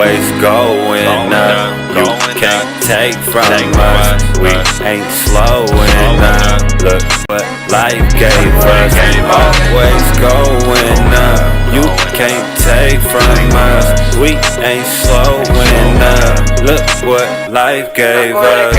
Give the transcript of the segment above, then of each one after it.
always going up. You can't take from us. We ain't slowing up. Look what life gave us. Always going up. You can't take from us. We ain't slowing up. Look what life gave us.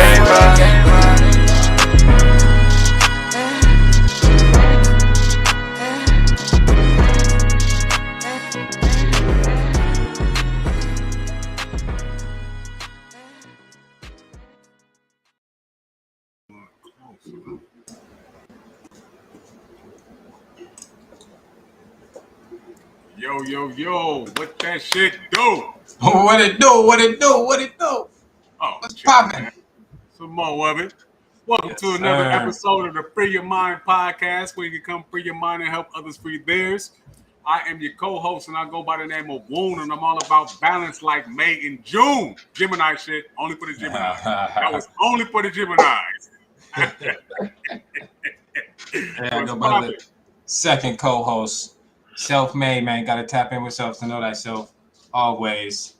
Yo, what that shit do? What it do? Oh, What's poppin'? Some more of it. Welcome to Yes, another sir. episode of the Free Your Mind podcast, where you can come free your mind and help others free theirs. I am your co-host, and I go by the name of Woon, and I'm all about balance like May and June. Gemini shit, only for the Gemini. That was only for the Geminis. I go by the second co-host, Selfmade, man. Gotta tap in with self to know thyself always.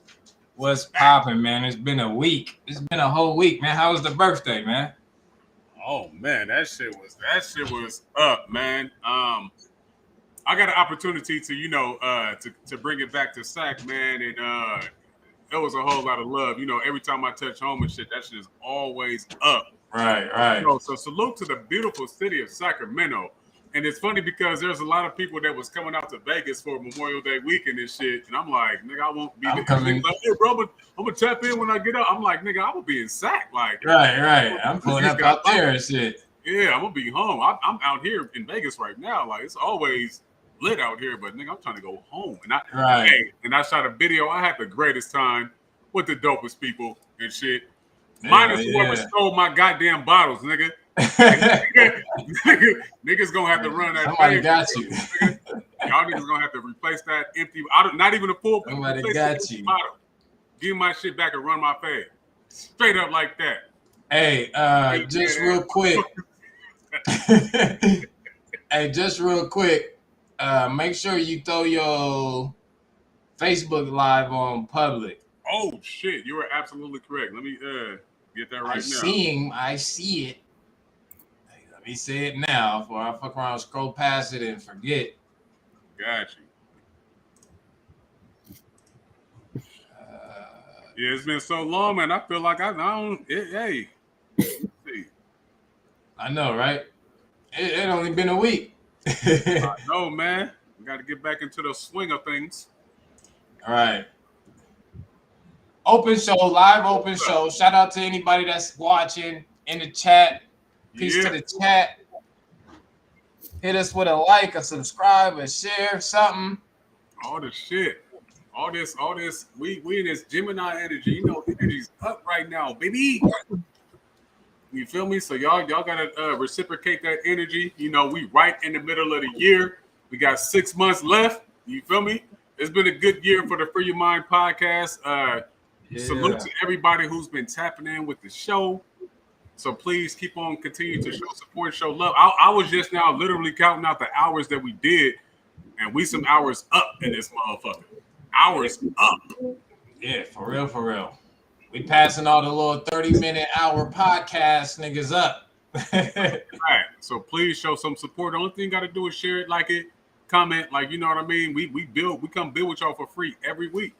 What's poppin', man? It's been a week. It's been a whole week, man. How was the birthday, man? Oh man, that shit was up, man. I got an opportunity to to bring it back to SAC, man, and it was a whole lot of love. Every time I touch home and shit, that shit is always up. Right. So salute to the beautiful city of Sacramento. And it's funny because there's a lot of people that was coming out to Vegas for Memorial Day weekend and shit. And I'm like, nigga, I won't be there. Coming. Like, hey, bro, I'm gonna tap in when I get up. I'm like, nigga, I will be in SAC. Like, Right. I'm pulling up out there and shit. Yeah, I'm gonna be home. I'm out here in Vegas right now. Like, it's always lit out here, but nigga, I'm trying to go home. And I shot a video. I had the greatest time with the dopest people and shit. Minus whoever stole my goddamn bottles, nigga. Niggas gonna have to run that. Somebody got you. Y'all niggas gonna have to replace that empty. Not even a full. Somebody got you. Bottle. Give my shit back and run my fade. Straight up like that. Hey, just real quick. Make sure you throw your Facebook Live on public. Oh shit, you are absolutely correct. Let me get that right now. I see it. Let me say it now before I fuck around, scroll past it and forget. Got you. Yeah, it's been so long, man. I feel like I don't. Hey, I know, right? It only been a week. I know, man. We got to get back into the swing of things. All right. Live open show. Shout out to anybody that's watching in the chat. Peace to the chat. Hit us with a like, a subscribe, a share, something. All the shit. All this. We in this Gemini energy. Energy's up right now, baby. You feel me? So y'all gotta reciprocate that energy. We right in the middle of the year. We got 6 months left. You feel me? It's been a good year for the Free Your Mind podcast. Salute to everybody who's been tapping in with the show. So please keep on continuing to show support, show love. I was just now literally counting out the hours that we did, and we some hours up in this motherfucker. Hours up. Yeah, for real. We passing all the little 30-minute hour podcast niggas up. Right. So please show some support. The only thing you got to do is share it, like it, comment, like, you know what I mean? We come build with y'all for free every week.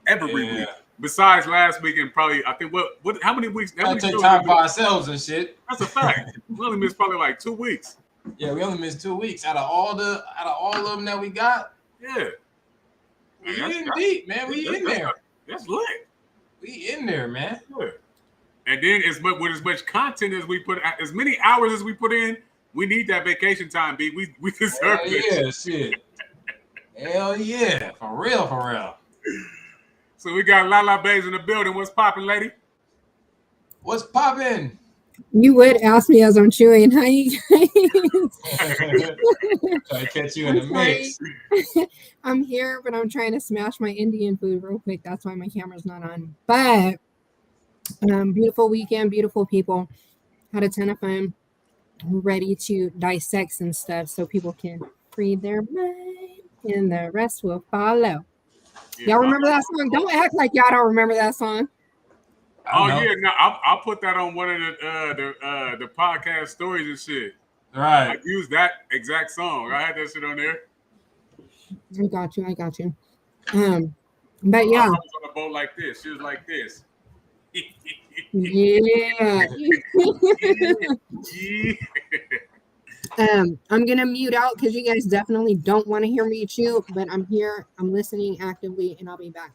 Every week. Besides last week and probably, I think, how many weeks? We take time for ourselves and shit. That's a fact. We only missed probably like 2 weeks. Yeah, we only missed 2 weeks out of all of them that we got. Yeah. We in deep, man. We in there. That's lit. We in there, man. Yeah. And then with as much content as we put, as many hours as we put in, we need that vacation time, B. We deserve it. Yeah, shit. Hell yeah. For real. So we got Lala Bays in the building. What's poppin', lady? What's poppin'? You would ask me as I'm chewing. How you guys? Try to catch you in the mix. I'm here, but I'm trying to smash my Indian food real quick. That's why my camera's not on. But beautiful weekend, beautiful people. Had a ton of fun. Ready to dissect some stuff so people can free their mind, and the rest will follow. Yeah, Y'all remember that song? Don't act like y'all don't remember that song. Oh yeah, no, I'll put that on one of the podcast stories and shit. Right. I used that exact song. I had that shit on there. I got you. But I yeah. was on a boat like this. She was like this. Yeah. Yeah. I'm gonna mute out because you guys definitely don't want to hear me chew, but I'm here, I'm listening actively, and I'll be back.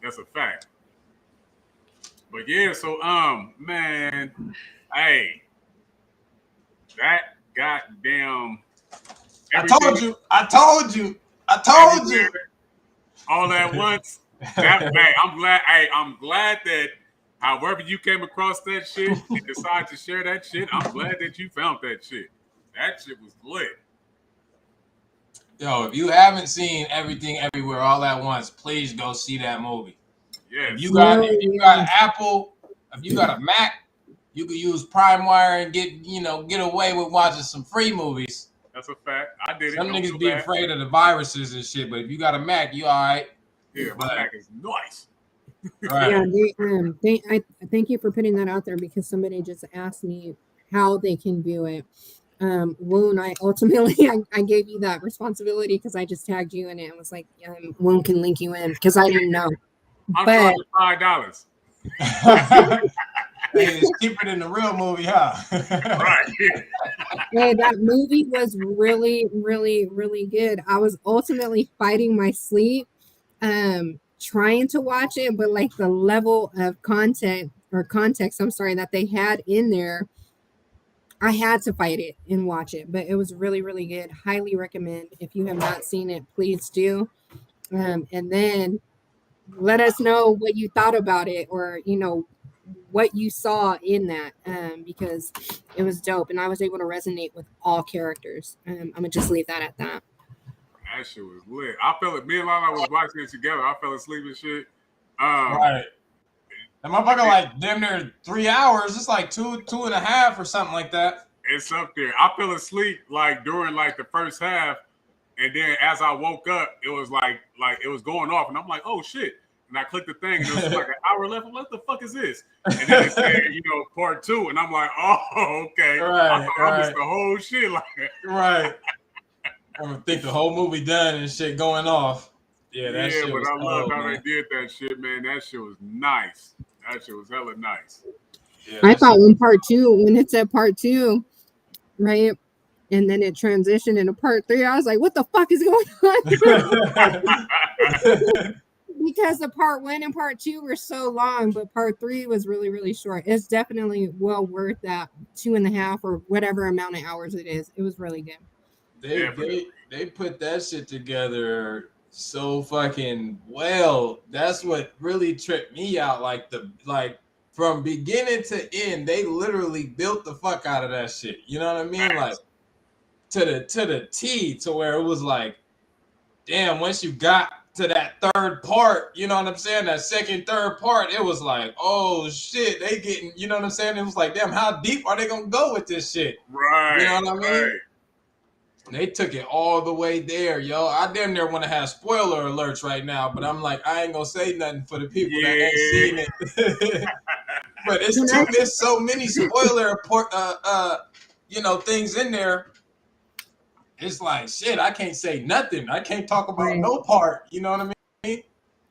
That's a fact. But yeah, so man, hey, that goddamn I told you. I told you. I told you. All at once. That hey, I'm glad. Hey, I'm glad that however you came across that shit and decided to share that shit, I'm glad that you found that shit. That shit was lit. Yo, if you haven't seen Everything Everywhere All at Once, please go see that movie. Yes. If you got Apple, if you got a Mac, you can use PrimeWire and get away with watching some free movies. That's a fact. I did it. Some niggas be afraid of the viruses and shit, but if you got a Mac, you all right. Yeah, my Mac is nice. Right. Yeah, I thank you for putting that out there because somebody just asked me how they can view it. Woon, I gave you that responsibility because I just tagged you in it and was like, Woon can link you in because I didn't know. I'm but charging $5. Hey, it's cheaper than the real movie, huh? Right. Hey, that movie was really, really, really good. I was ultimately fighting my sleep, trying to watch it, but like the level of context, I'm sorry, that they had in there, I had to fight it and watch it. But it was really, really good. Highly recommend. If you have not seen it, please do. And then let us know what you thought about it, or what you saw in that, because it was dope and I was able to resonate with all characters. I'm gonna just leave that at that. That shit was lit. I fell it. Me and Lala was watching it together. I fell asleep and shit. Right. That motherfucker like damn near 3 hours. It's like two and a half or something like that. It's up there. I fell asleep like during like the first half, and then as I woke up, it was like it was going off, and I'm like, oh shit. And I clicked the thing, and it was like an hour left. I'm like, what the fuck is this? And then it said, part 2, and I'm like, oh, okay. Right, I missed the whole shit. Like, right. I think the whole movie done and shit going off. Yeah, that shit was I love how man. they did that shit, man. That shit was nice. That shit was hella nice. Yeah, I thought when it said part 2, right? And then it transitioned into part 3. I was like, what the fuck is going on? Because the part 1 and part 2 were so long, but part 3 was really, really short. It's definitely well worth that 2.5 or whatever amount of hours it is. It was really good. They put that shit together so fucking well. That's what really tripped me out. Like from beginning to end, they literally built the fuck out of that shit. You know what I mean? Like to the T, to where it was like, damn, once you got to that third part, you know what I'm saying? That second, third part, it was like, oh shit, they getting, you know what I'm saying? It was like, damn, how deep are they gonna go with this shit? Right. You know what I mean? Right. They took it all the way there, yo. I damn near want to have spoiler alerts right now, but I'm like, I ain't gonna say nothing for the people that ain't seen it. But there's so many spoiler things in there. It's like shit. I can't say nothing. I can't talk about no part. You know what I mean?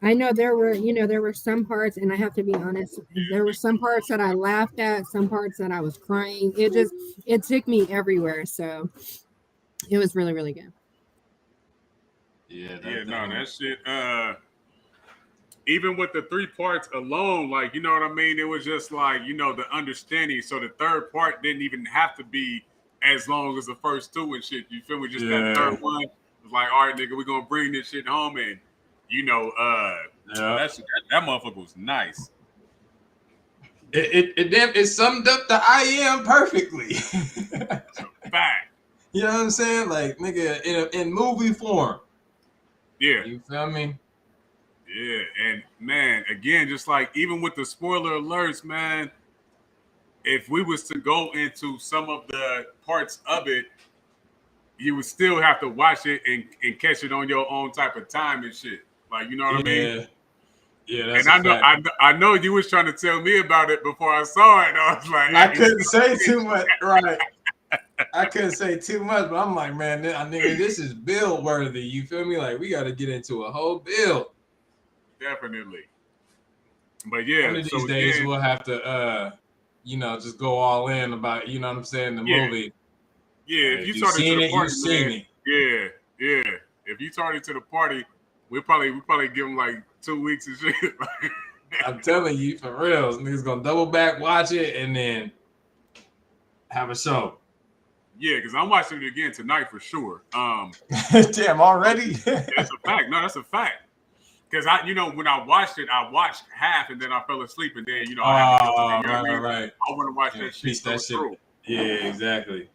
I know there were some parts, and I have to be honest, there were some parts that I laughed at, some parts that I was crying. It took me everywhere. So it was really, really good. Yeah, that shit. Even with the 3 parts alone, like, you know what I mean? It was just like, the understanding. So the third part didn't even have to be as long as the first 2 and shit. You feel me? Just that third one was like, all right, nigga, we're gonna bring this shit home, and that motherfucker was nice. It summed up the I am perfectly. That's a fact. You know what I'm saying? Like, nigga, in movie form. Yeah. You feel me? Yeah, and man, again, just like even with the spoiler alerts, man, if we was to go into some of the parts of it, you would still have to watch it and catch it on your own type of time and shit. Like, you know what I mean? Yeah, that's and a fact. I know you was trying to tell me about it before I saw it. I was like, I couldn't say too much, right? I couldn't say too much, but I'm like, man, nigga, this is build worthy. You feel me? Like, we got to get into a whole build. Definitely. But yeah, one of these days we'll have to, just go all in about, you know what I'm saying, the movie. Yeah, if you started to the party, man. Yeah. If you started to the party, we probably give them like 2 weeks and shit. I'm telling you, for real, niggas gonna double back, watch it, and then have a show. Yeah, because I'm watching it again tonight for sure. Damn, already? That's a fact. No, that's a fact. Because when I watched it, I watched half and then I fell asleep, and then I had to go to the, right. I want to watch that shit go through. Yeah, exactly.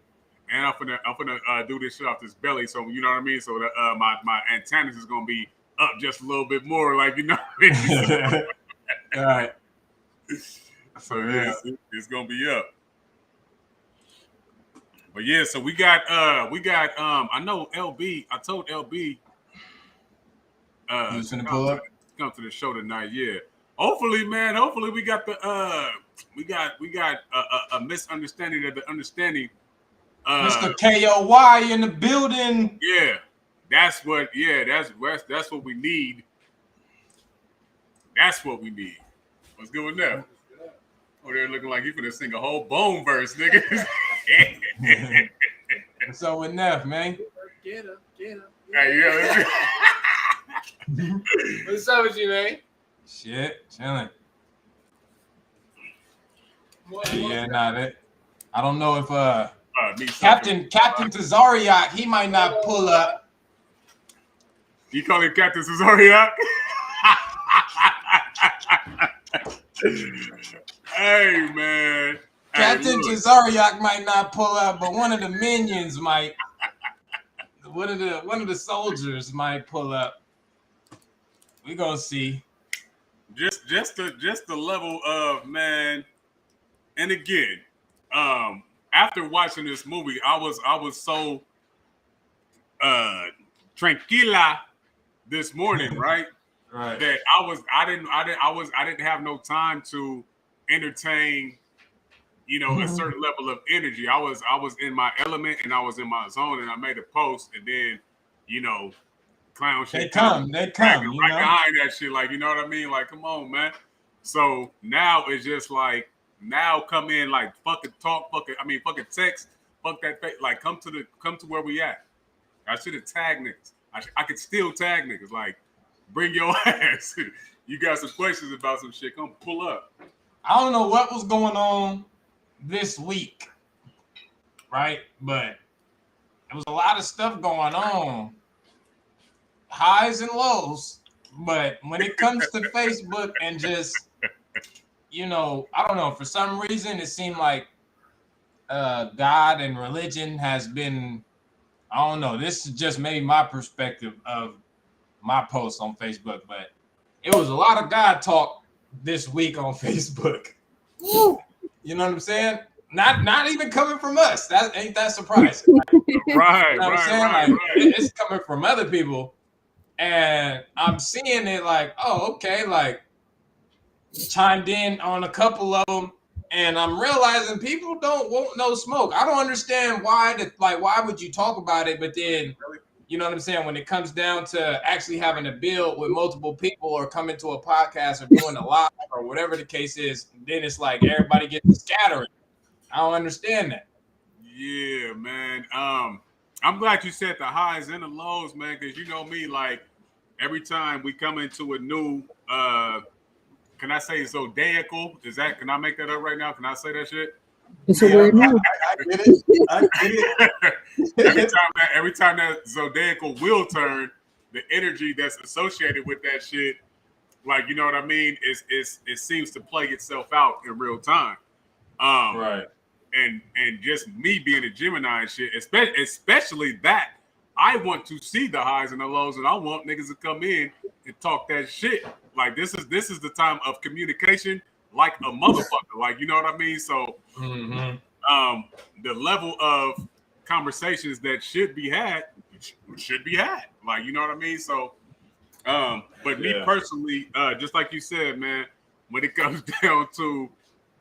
And I'm gonna do this shit off this belly, so you know what I mean. So that my antennas is gonna be up just a little bit more, like you know. All right. So yeah, it's gonna be up. But yeah, so we got I know LB. I told LB Who's gonna pull up? Come to the show tonight. Yeah. Hopefully, man. Hopefully, we got the we got a misunderstanding of the understanding. Mr. KOY in the building. Yeah, that's what we need. That's what we need. What's good with Neff? Oh, they're looking like he's gonna sing a whole bone verse, nigga. What's up with Neff, man? Get him. Hey, yeah. What's up with you, man? Shit, chilling. Yeah, that. I don't know if Captain Tazariak, he might not pull up. You call him Captain Tazariak? Hey, man. Captain Tazariak might not pull up, but one of the minions might. One of the soldiers might pull up. We gonna see. Just the level of, man. And again, after watching this movie, I was so tranquila this morning, right? Right. That I didn't have no time to entertain, a certain level of energy. I was in my element and I was in my zone, and I made a post, and then, clown shit. They come, right behind that shit, like, you know what I mean? Like, come on, man. So now it's just like, now come in, like, fucking text, fuck that, like, come to where we at. I should have tagged niggas. I could still tag niggas, like, bring your ass. You got some questions about some shit, come pull up. I don't know what was going on this week, right? But there was a lot of stuff going on, highs and lows. But when it comes to Facebook and just, I don't know, for some reason it seemed like God and religion has been, I don't know, this is just maybe my perspective of my posts on Facebook, but it was a lot of God talk this week on Facebook. Woo! You know what I'm saying? Not even coming from us. That ain't that surprising. Right, you know what I'm saying? Right. It's coming from other people. And I'm seeing it like, oh, okay, like chimed in on a couple of them, and I'm realizing people don't want no smoke. I don't understand why would you talk about it, but then you know what I'm saying, when it comes down to actually having to build with multiple people or coming to a podcast or doing a live or whatever the case is, then it's like everybody gets scattering. I don't understand that. Yeah, man. I'm glad you said the highs and the lows, man, because you know me, like every time we come into a new can I say zodiacal? Can I make that up right now? Can I say that shit? It's a weird move. I get it. every time that zodiacal wheel turn, the energy that's associated with that shit, like, you know what I mean, it seems to play itself out in real time. Right. And just me being a Gemini and shit, especially that, I want to see the highs and the lows, and I want niggas to come in and talk that shit. Like, this is the time of communication, like a motherfucker. Like, you know what I mean? So, the level of conversations that should be had. Like, you know what I mean? So, But me personally, just like you said, man, when it comes down to,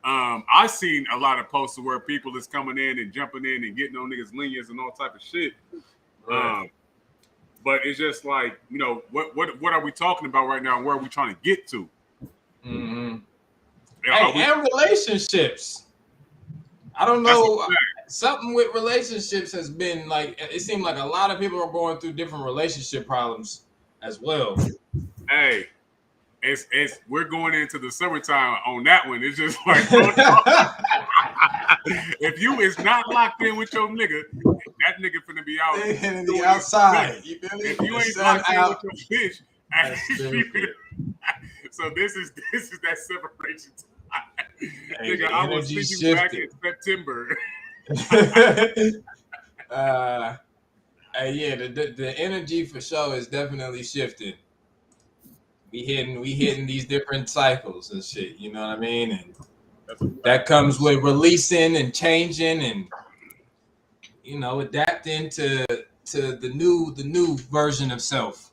I seen a lot of posts where people is coming in and jumping in and getting on niggas' lineage and all type of shit. Right. But it's just like, you know, what are we talking about right now? Where are we trying to get to? Mm-hmm. And relationships. I don't know. Something with relationships has been like, it seemed like a lot of people are going through different relationship problems as well. Hey, it's we're going into the summertime on that one. It's just like if you is not locked in with your nigga, that nigga finna be out. In the outside. You feel me? If you ain't sun locked out. in with your bitch, so this is that separation time. Hey, nigga, I will see you shifted. back in September. Yeah, the energy for sure is definitely shifting. We hitting these different cycles and shit. You know what I mean? And that comes with releasing and changing and, you know, adapting to the new version of self.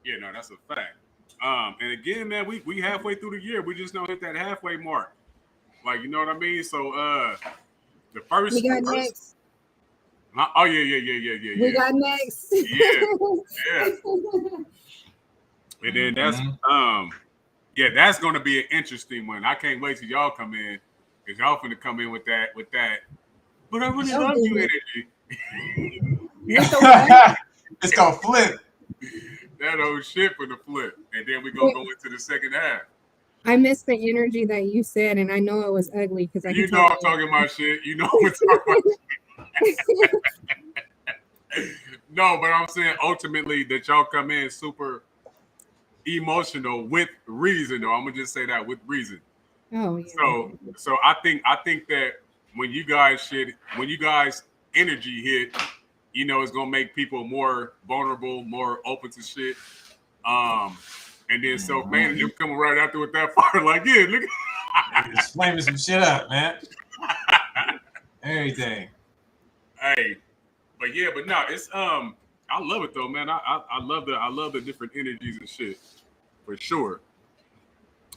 Yeah, no, that's a fact. And again, man, we halfway through the year. We just don't hit that halfway mark. Like, you know what I mean? So the first We got next. Oh yeah. We got next. Yeah. And then that's that's gonna be an interesting one. I can't wait till y'all come in, because y'all finna come in with that. But I really love you energy. It's gonna flip. That old shit for the flip. And then we're gonna go into the second half. I missed the energy that you said, and I know it was ugly because I You know I'm talking about shit. You know I'm talking about shit. No, but I'm saying ultimately that y'all come in super emotional with reason, though. I'm gonna just say that with reason. Oh yeah. So I think that when you guys energy hit, you know, it's gonna make people more vulnerable, more open to shit. And then Selfmade and them coming right after with that fire, like, yeah, look it's flaming some shit up, man. Everything. Hey, but no, it's I love it though, man. I love the different energies and shit, for sure.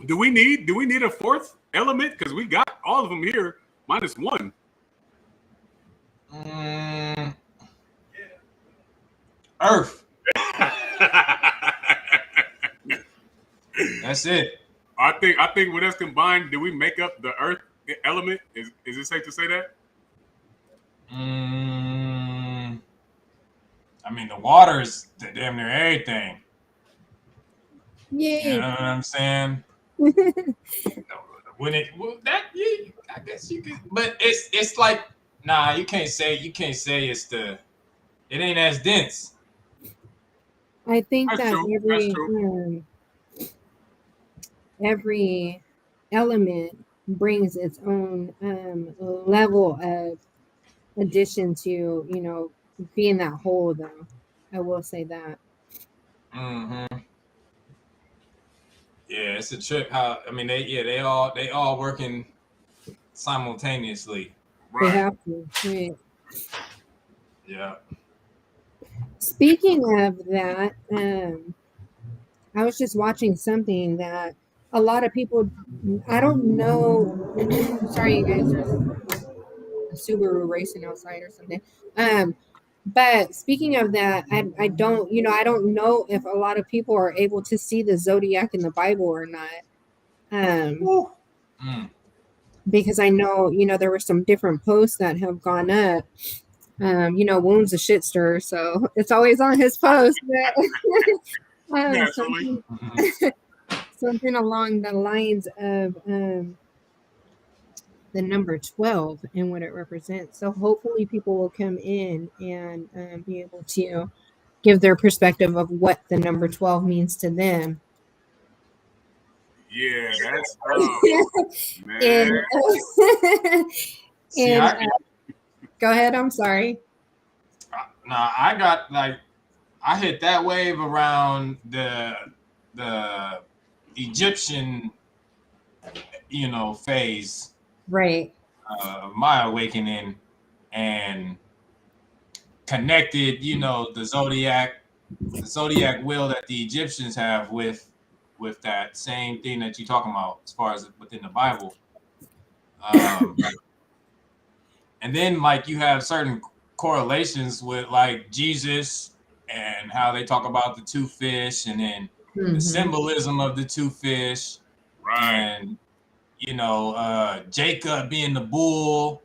Do we need a fourth element? Because we got all of them here, minus one. Earth. That's it. I think with us combined, do we make up the earth element? Is it safe to say that? I mean, the water is damn near everything. Yeah. You know what I'm saying? I guess you could, but it's like, nah, you can't say it ain't as dense. I think That's that every element brings its own level of addition to, you know, being that whole, though. I will say that. Mm-hmm. Yeah, it's a trip. How I mean, they all working simultaneously. Right. They have to. Right. Yeah. Speaking of that, I was just watching something that a lot of people, I don't know. Sorry, you guys, there's a Subaru racing outside or something. But speaking of that, I don't know if a lot of people are able to see the zodiac in the Bible or not. Because I know, you know, there were some different posts that have gone up. You know, Woon's a shit stirrer, so it's always on his post. But something along the lines of the number 12 and what it represents. So hopefully people will come in and be able to give their perspective of what the number 12 means to them. Yeah, that's man. Go ahead. I'm sorry. Nah, I hit that wave around the Egyptian, you know, phase, right? My awakening, and connected, you know, the zodiac the zodiac wheel that the Egyptians have with that same thing that you're talking about as far as within the Bible. And then like you have certain correlations with like Jesus and how they talk about the two fish, and then the symbolism of the two fish, Right. and Jacob being the bull,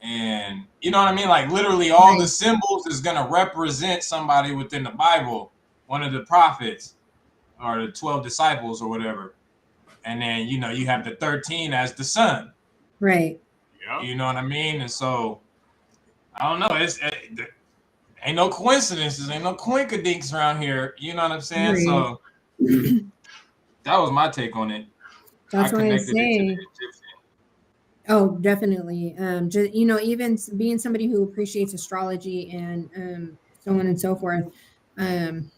and you know what I mean, like literally all the symbols is going to represent somebody within the Bible, one of the prophets or the 12 disciples or whatever. And then you have the 13 as the sun, Right. Yeah. you know what I mean. And so I don't know, ain't no coincidences, ain't no coinkadinks around here, you know what I'm saying? Right. So that was my take on it. That's I why I connected it to the say, Egyptian. oh, definitely. Just even being somebody who appreciates astrology and so on and so forth, and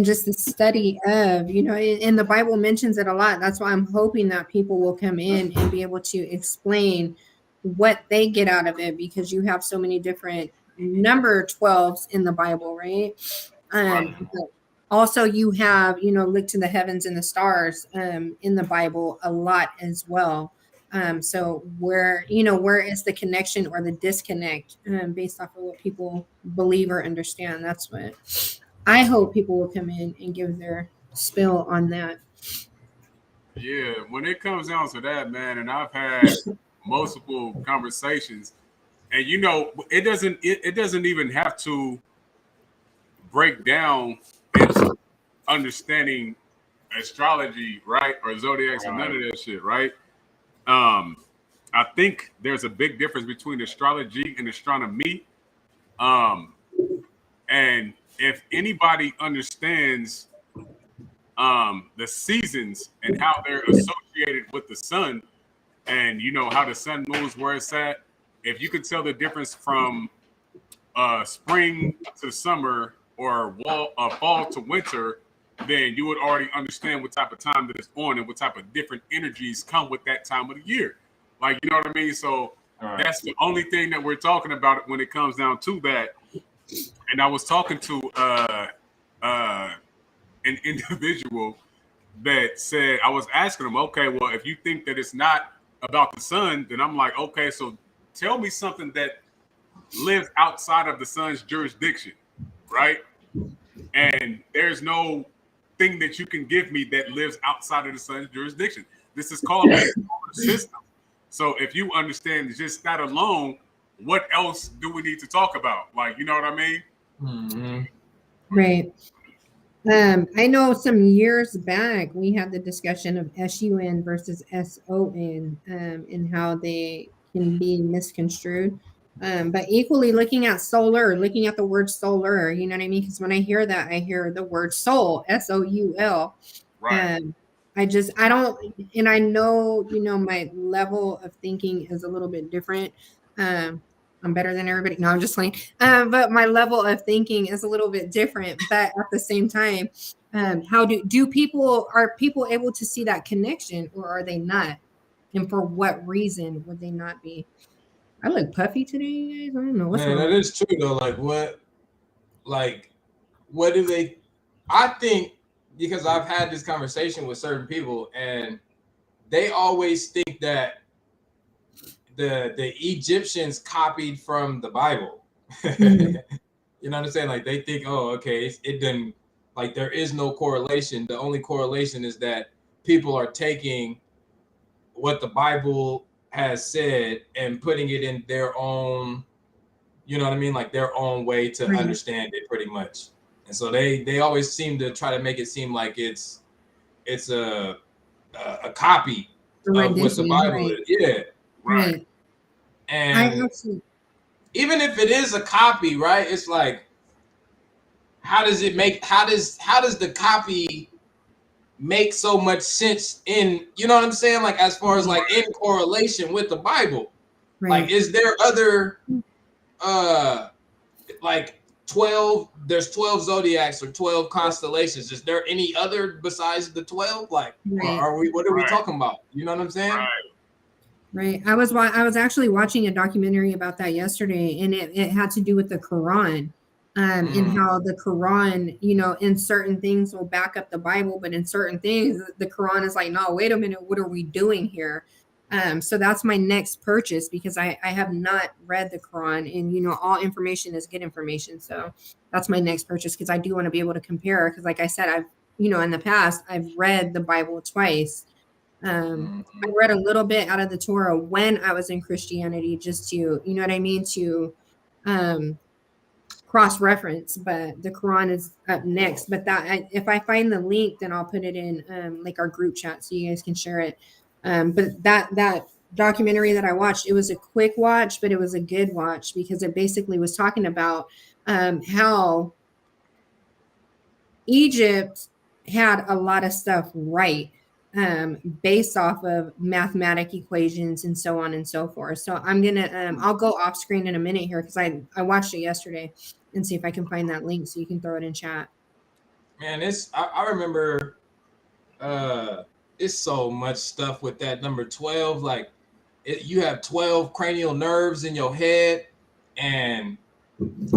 just the study of, and the Bible mentions it a lot. That's why I'm hoping that people will come in and be able to explain what they get out of it, because you have so many different number 12s in the Bible, right? But also you have, look to the heavens and the stars in the Bible a lot as well. So where is the connection or the disconnect based off of what people believe or understand? That's what I hope people will come in and give their spill on that. Yeah, when it comes down to that, man, and I've had multiple conversations, and it doesn't even have to break down into understanding astrology, right, or zodiacs, or none of that shit, right? I think there's a big difference between astrology and astronomy. Um, and if anybody understands the seasons and how they're associated with the sun, and how the sun moves where it's at, if you could tell the difference from spring to summer, or fall to winter, then you would already understand what type of time that it's on and what type of different energies come with that time of the year. Like, you know what I mean? So that's the only thing that we're talking about when it comes down to that. And I was talking to an individual that said, I was asking him, okay, well, if you think that it's not about the sun, then I'm like, okay, so tell me something that lives outside of the sun's jurisdiction, right? And there's no thing that you can give me that lives outside of the sun's jurisdiction. This is called a solar system. So if you understand just that alone, what else do we need to talk about? Like, you know what I mean? Mm-hmm. Right. I know some years back we had the discussion of SUN versus SON, and how they can be misconstrued. But equally looking at solar, looking at the word solar, you know what I mean? Because when I hear that, I hear the word soul, SOUL. Right. I don't, and I know, my level of thinking is a little bit different. I'm better than everybody. No, I'm just playing. But my level of thinking is a little bit different. But at the same time, how are people able to see that connection, or are they not? And for what reason would they not be? I look puffy today, you guys. I don't know what's Man, wrong. that is true though. What do they? I think, because I've had this conversation with certain people, and they always think that the Egyptians copied from the Bible. Mhm. You know what I'm saying? Like they think, oh, okay, it didn't, like there is no correlation. The only correlation is that people are taking what the Bible has said and putting it in their own, you know what I mean, like their own way to Right. understand it, pretty much. And so they always seem to try to make it seem like it's a copy A of what the rendition, Bible right? is. Yeah. Right. Right. I And actually, even if it is a copy, right? It's like, how does the copy make so much sense in, you know what I'm saying? Like as far as like in correlation with the Bible. Like, right. is there other like 12, there's 12 zodiacs or 12 constellations. Is there any other besides the 12? Like, or Right. are we, what are we Right. talking about? You know what I'm saying? Right. Right. I was actually watching a documentary about that yesterday, and it had to do with the Quran. in how the Quran, you know, in certain things will back up the Bible, but in certain things, the Quran is like, no, wait a minute, what are we doing here? So that's my next purchase because I have not read the Quran, and you know, all information is good information. So that's my next purchase because I do want to be able to compare. Because, like I said, I've, you know, in the past, I've read the Bible twice. I read a little bit out of the Torah when I was in Christianity, just to, you know what I mean, to um, cross reference. But the Quran is up next. But if I find the link, then I'll put it in like our group chat so you guys can share it. But that documentary that I watched, it was a quick watch, but it was a good watch because it basically was talking about how Egypt had a lot of stuff right, based off of mathematic equations and so on and so forth. So I'm gonna I'll go off screen in a minute here because I watched it yesterday and see if I can find that link so you can throw it in chat. Man, I remember it's so much stuff with that number 12. Like you have 12 cranial nerves in your head, and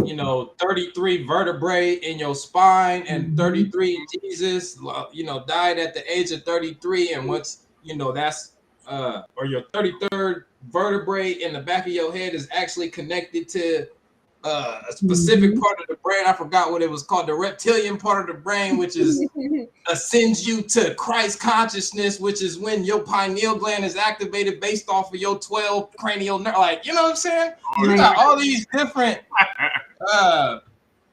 you know, 33 vertebrae in your spine, and 33 Jesus, you know, died at the age of 33. And what's, you know, that's or your 33rd vertebrae in the back of your head is actually connected to a specific part of the brain. I forgot what it was called, the reptilian part of the brain, which is ascends you to Christ consciousness, which is when your pineal gland is activated based off of your 12 cranial nerve. Like, you know what I'm saying? You got all these different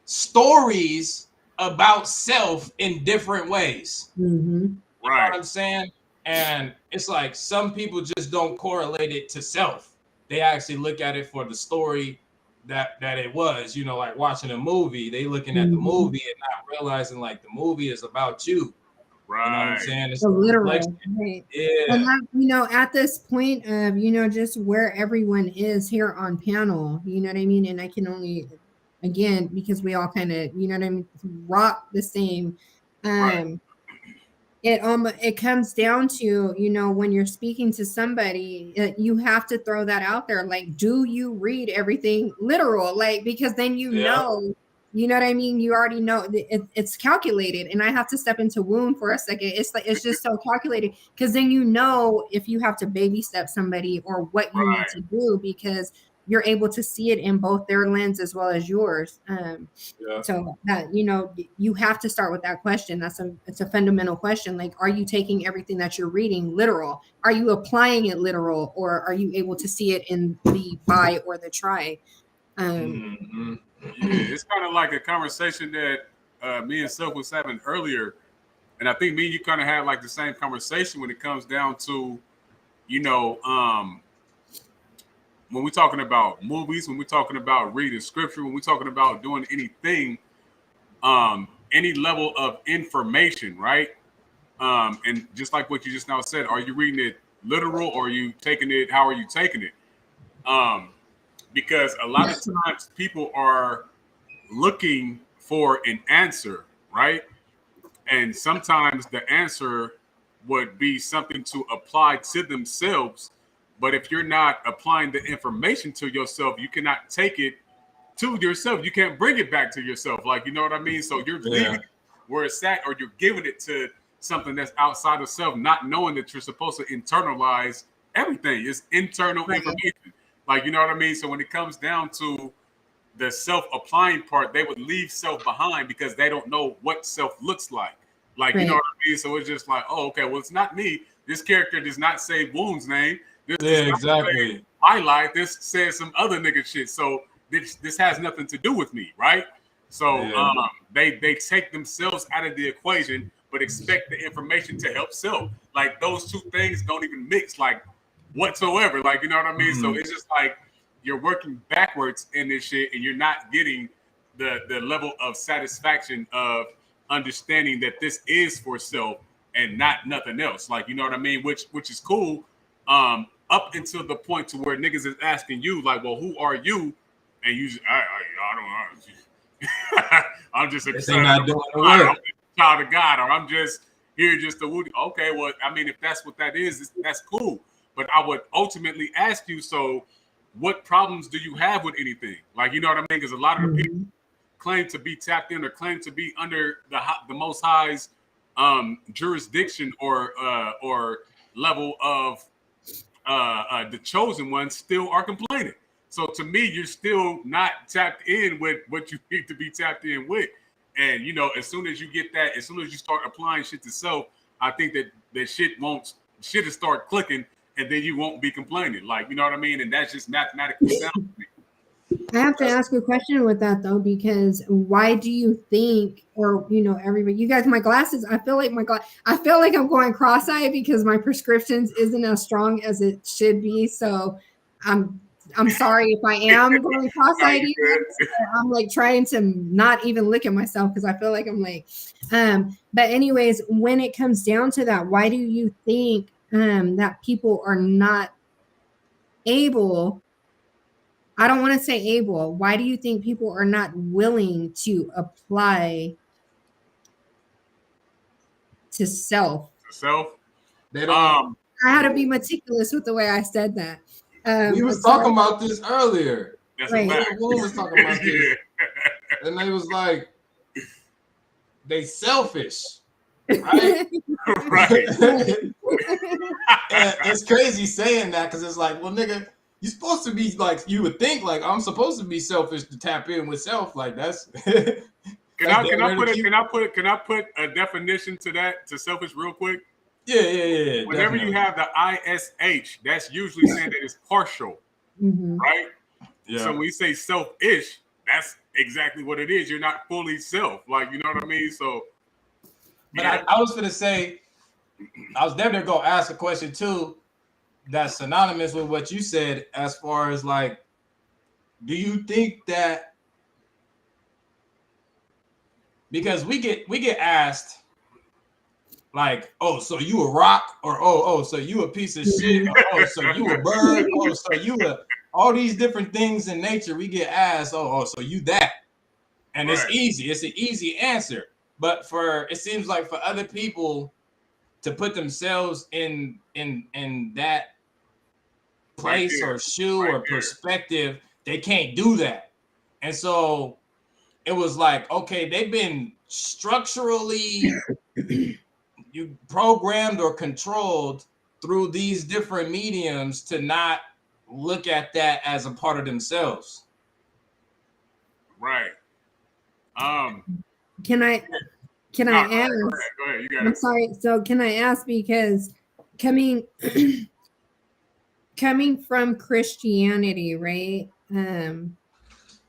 stories about self in different ways. You know what I'm saying? And it's like some people just don't correlate it to self. They actually look at it for the story that it was, you know, like watching a movie, they looking at the movie and not realizing like the movie is about you. Right. You know what I'm saying? It's the literal, right. Yeah. And that, you know, at this point of, you know, just where everyone is here on panel, you know what I mean? And I can only, again, because we all kind of, you know what I mean, rock the same. It comes down to, you know, when you're speaking to somebody, you have to throw that out there. Like, do you read everything literal? Like, because then you know what I mean? You already know it's calculated. And I have to step into Woon for a second. It's like, it's just so calculated because then you know if you have to baby step somebody or what you need to do because you're able to see it in both their lens as well as yours. So that, you know, you have to start with that question. It's a fundamental question. Like, are you taking everything that you're reading literal? Are you applying it literal, or are you able to see it in the buy or the try? It's kind of like a conversation that me and Self was having earlier, and I think me and you kind of had like the same conversation when it comes down to, you know, when we're talking about movies, when we're talking about reading scripture, when we're talking about doing anything, any level of information, right? And just like what you just now said, are you reading it literal or are you taking it? How are you taking it? Because a lot of times people are looking for an answer, right? And sometimes the answer would be something to apply to themselves. But if you're not applying the information to yourself, you cannot take it to yourself. You can't bring it back to yourself. Like, you know what I mean? So you're leaving it where it's at, or you're giving it to something that's outside of self, not knowing that you're supposed to internalize everything. It's internal information. Like, you know what I mean? So when it comes down to the self-applying part, they would leave self behind because they don't know what self looks like. Like, you know what I mean? So it's just like, oh, okay, well, it's not me. This character does not say Woon's name. This exactly. Highlight. This says some other nigga shit. So this has nothing to do with me, right? So they take themselves out of the equation, but expect the information to help self. Like, those two things don't even mix, like, whatsoever. Like, you know what I mean? So it's just like you're working backwards in this shit, and you're not getting the level of satisfaction of understanding that this is for self and not nothing else. Like, you know what I mean? Which is cool. Up until the point to where niggas is asking you, like, well, who are you? And you, I don't know. I'm just a child of God, or I'm just here just to Woody. Okay, well, I mean, if that's what that is, that's cool. But I would ultimately ask you, so what problems do you have with anything? Like, you know what I mean? Because a lot of the people claim to be tapped in or claim to be under the Most High's jurisdiction or level of the chosen ones still are complaining. So to me, you're still not tapped in with what you need to be tapped in with. And you know, as soon as you get that, as soon as you start applying shit to self, I think that shit will start clicking, and then you won't be complaining. Like, you know what I mean? And that's just mathematically sound to me. I have to ask a question with that though, because why do you think, or you know, everybody, you guys, my glasses, I feel like I feel like I'm going cross-eyed because my prescriptions isn't as strong as it should be. So I'm sorry if I am going cross-eyed. I'm like trying to not even look at myself because I feel like I'm like, but anyways, when it comes down to that, why do you think that people are not able? I don't want to say able. Why do you think people are not willing to apply to self? Self. They don't. I had to be meticulous with the way I said that. We was talking about this earlier. That's right. a fact. Woon was talking about this, and they was like, they selfish, right? Right. And it's crazy saying that because it's like, well, nigga, you're supposed to be like, you would think like I'm supposed to be selfish to tap in with self. Like that's. Can I put a definition to that, to selfish, real quick? Yeah. Whenever definitely. you have the ISH, that's usually saying that it's partial, right? Yeah. So when we say selfish, that's exactly what it is. You're not fully self, like, you know what I mean? So, but I was gonna say, I was definitely gonna ask a question too, that's synonymous with what you said, as far as like, do you think that? Because we get asked like, oh, so you a rock, or oh, so you a piece of shit, or, oh, so you a bird, oh, so you all these different things in nature. We get asked, oh, so you that, and right. it's easy. It's an easy answer, but it seems like for other people to put themselves in that place or shoe or perspective, they can't do that, and so it was like, okay, they've been structurally you programmed or controlled through these different mediums to not look at that as a part of themselves. Right. Can I ask? Go ahead. You got it. I'm sorry. So can I ask, because coming from Christianity, right?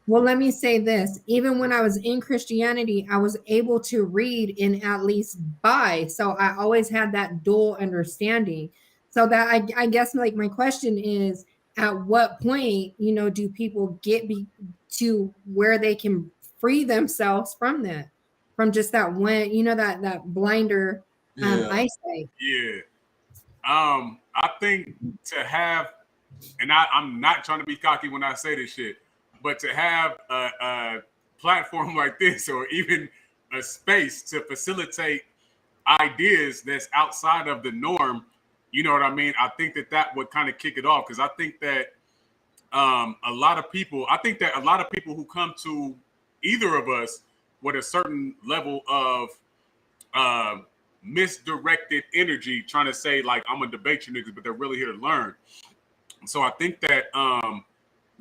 Well, let me say this. Even when I was in Christianity, I was able to read and at least buy. So I always had that dual understanding. So that I guess like my question is, at what point, you know, do people get to where they can free themselves from that, from just that one, you know, that blinder eyesight? Yeah. I think to have, and I'm not trying to be cocky when I say this shit, but to have a platform like this, or even a space to facilitate ideas that's outside of the norm, you know what I mean? I think that would kind of kick it off, because I think that a lot of people who come to either of us with a certain level of misdirected energy, trying to say like, I'm gonna debate you niggas, but they're really here to learn. So I think that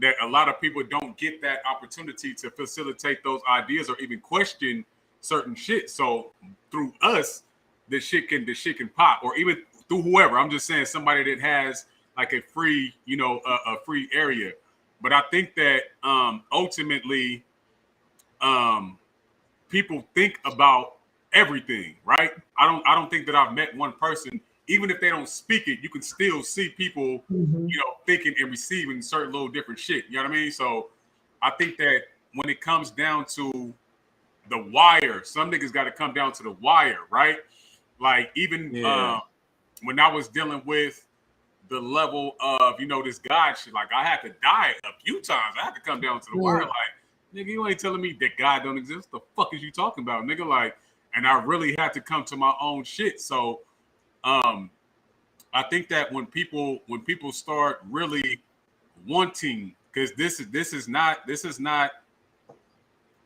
that a lot of people don't get that opportunity to facilitate those ideas or even question certain shit. So through us, the shit can pop, or even through whoever. I'm just saying somebody that has like a free, you know, a free area. But I think that ultimately, people think about everything, right? I don't think that I've met one person, even if they don't speak it, you can still see people, you know, thinking and receiving certain little different shit. You know what I mean? So I think that when it comes down to the wire, some niggas got to come down to the wire, right? Like even when I was dealing with the level of, you know, this God shit, like I had to die a few times. I had to come down to the wire, like, nigga, you ain't telling me that God don't exist. The fuck is you talking about, nigga? Like, and I really had to come to my own shit. So I think that when people start really wanting, because this is not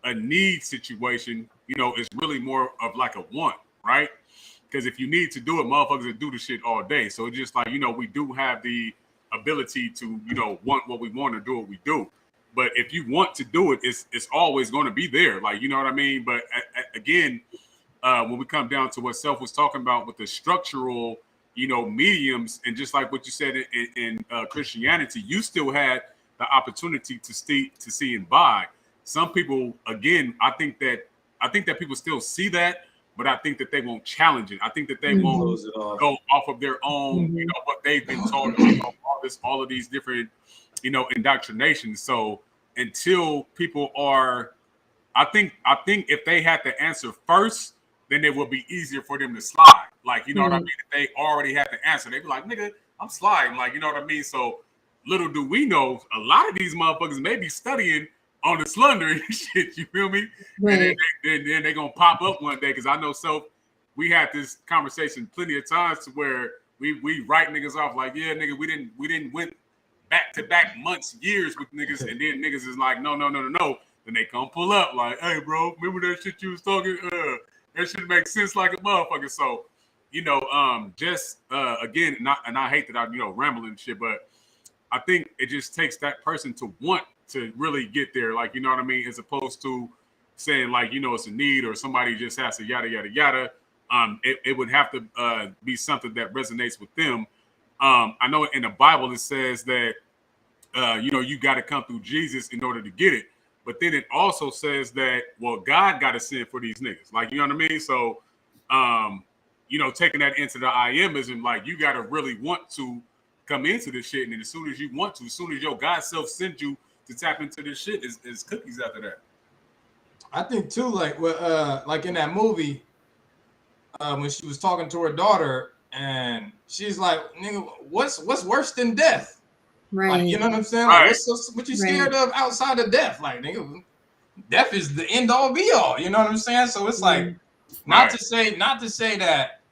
a need situation, you know, is really more of like a want, right? Because if you need to do it, motherfuckers will do the shit all day. So it's just like, you know, we do have the ability to, you know, want what we want to do what we do. But if you want to do it, it's always going to be there. Like, you know what I mean? But again, when we come down to what Self was talking about with the structural, you know, mediums, and just like what you said in Christianity, you still had the opportunity to see and buy. Some people, again, I think that people still see that, but I think that they won't challenge it. I think that they won't go off of their own, you know, what they've been taught, you know, all of these different, you know, indoctrinations. So until people are, I think if they had the answer first, then it would be easier for them to slide. Like, you know what I mean? If they already had the answer, they'd be like, nigga, I'm sliding. Like, you know what I mean? So little do we know, a lot of these motherfuckers may be studying on the slender and shit, you feel me? Right. And then they're going to pop up one day, because I know we had this conversation plenty of times to where we write niggas off like, yeah, nigga, we didn't went back-to-back months, years with niggas, and then niggas is like, no. Then they come pull up like, hey, bro, remember that shit you was talking? That shit makes sense like a motherfucker. So, you know, again, and I hate that I'm, you know, rambling and shit, but I think it just takes that person to want to really get there, like, you know what I mean, as opposed to saying like, you know, it's a need or somebody just has to yada yada yada. It would have to be something that resonates with them. I know in the Bible it says that you know, you got to come through Jesus in order to get it. But then it also says that, well, God got to send for these niggas. Like, you know what I mean? So, you know, taking that into the I amism, like, you got to really want to come into this shit. And then as soon as you want to, as soon as your God self sends you to tap into this shit, is cookies after that. I think too, like in that movie, when she was talking to her daughter, and she's like, "Nigga, what's worse than death?" Right. Like, you know what I'm saying? Right. Like, what you scared of outside of death? Like, nigga, death is the end all be all. You know what I'm saying? So it's like, not to say that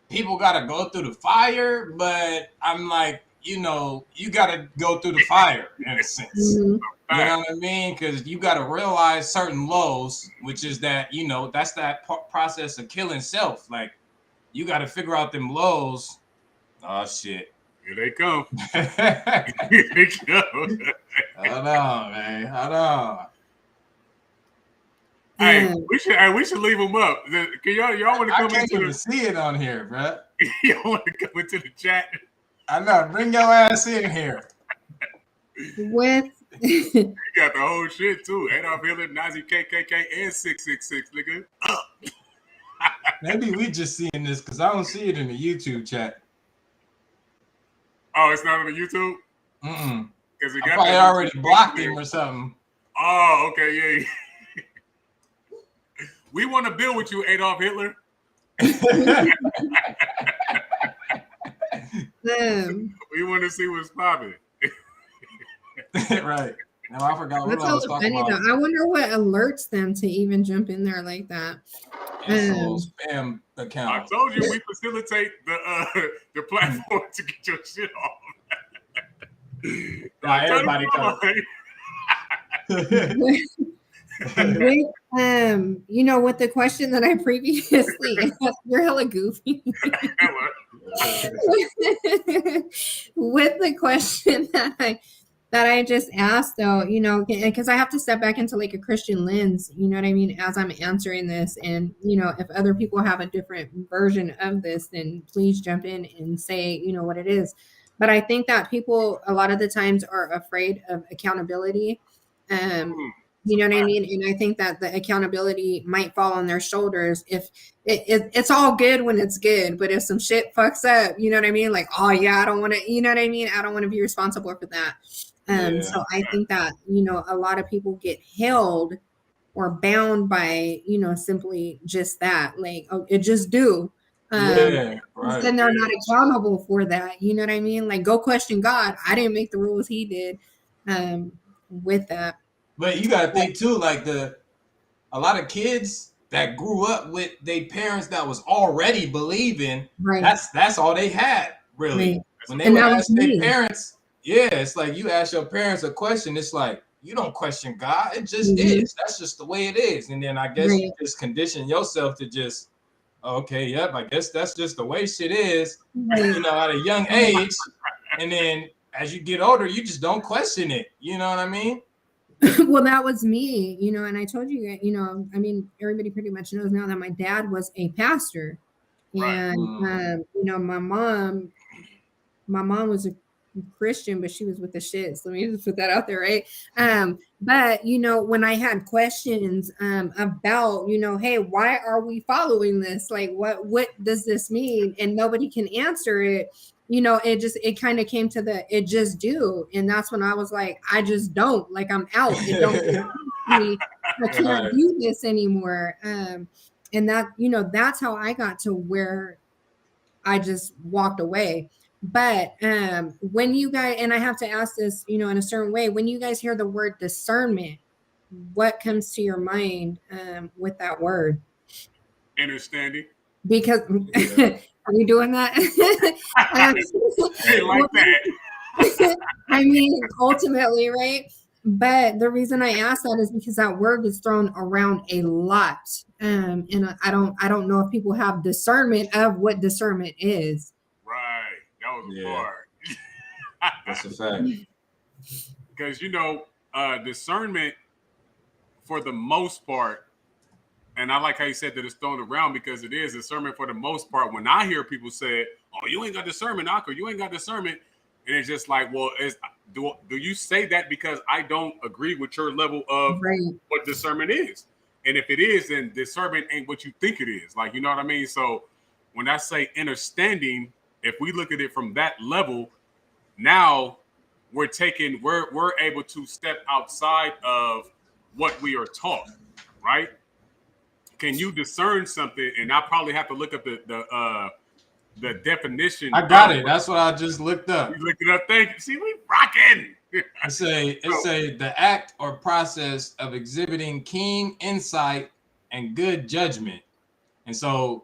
people got to go through the fire, but I'm like, you know, you got to go through the fire in a sense. You know what I mean? Because you got to realize certain lows, which is that, you know, that's that process of killing self. Like, you got to figure out them lows. Oh, shit. Here they come. Here they come. Hold on, man. Hold on. Hey, we should leave them up. Can y'all want to come I can't into even see it on here, bro. Y'all want to come into the chat? I know. Bring your ass in here. With you got the whole shit too. Adolf Hitler, Nazi KKK, and 666, nigga. Maybe we just seeing this because I don't see it in the YouTube chat. Oh, it's not on the YouTube? Because I probably already blocked him or something. Oh, okay, yeah. We want to build with you, Adolf Hitler. We want to see what's popping. Right. No, I forgot what I was talking about. I wonder what alerts them to even jump in there like that. Spam account. I told you we facilitate the platform to get your shit off. Everybody with, you know, with the question that I previously asked, you're hella goofy. With the question that I just asked, though, you know, because I have to step back into like a Christian lens, you know what I mean, as I'm answering this. And, you know, if other people have a different version of this, then please jump in and say, you know, what it is. But I think that people a lot of the times are afraid of accountability. You know what I mean? And I think that the accountability might fall on their shoulders if it's all good when it's good. But if some shit fucks up, you know what I mean? Like, oh, yeah, I don't want to, you know what I mean? I don't want to be responsible for that. So I think that, you know, a lot of people get held or bound by, you know, simply just that. Like, oh, it just do. Then they're not accountable for that. You know what I mean? Like, go question God. I didn't make the rules, he did. With that. But you gotta think too, like a lot of kids that grew up with their parents that was already believing, that's all they had, really. When they would ask their parents, it's like you ask your parents a question, it's like you don't question God. It just is. That's just the way it is. And then I guess you just condition yourself to just, okay, yep, I guess that's just the way shit is, you know, at a young age. And then as you get older, you just don't question it. You know what I mean? Well, that was me, you know, and I told you, you know, I mean, everybody pretty much knows now that my dad was a pastor. And, you know, my mom was a Christian, but she was with the shits. Let me just put that out there, right? But you know, when I had questions about, you know, hey, why are we following this? Like, what does this mean? And nobody can answer it. You know, it kind of came to it just do, and that's when I was like, I just don't, like, I'm out. It don't me. I can't do this anymore. And that, you know, that's how I got to where I just walked away. But when you guys, and I have to ask this, you know, in a certain way, when you guys hear the word discernment, what comes to your mind with that word? Understanding. Because are we doing that? Hey, like that. I mean, ultimately, right? But the reason I ask that is because that word gets thrown around a lot, and I don't know if people have discernment of what discernment is. Right, that was a part. That's a fact. Because you know, discernment, for the most part, and I like how you said that it's thrown around because it is discernment for the most part. When I hear people say, "Oh, you ain't got discernment, Knocker, you ain't got discernment," and it's just like, well, do you say that because I don't agree with your level of what discernment is? And if it is, then discernment ain't what you think it is. Like, you know what I mean? So when I say understanding, if we look at it from that level, now we're able to step outside of what we are taught, right? Can you discern something? And I probably have to look up the definition. I got it. That's what I just looked up. You looked it up. Thank you. See, we rocking. It's the act or process of exhibiting keen insight and good judgment. And so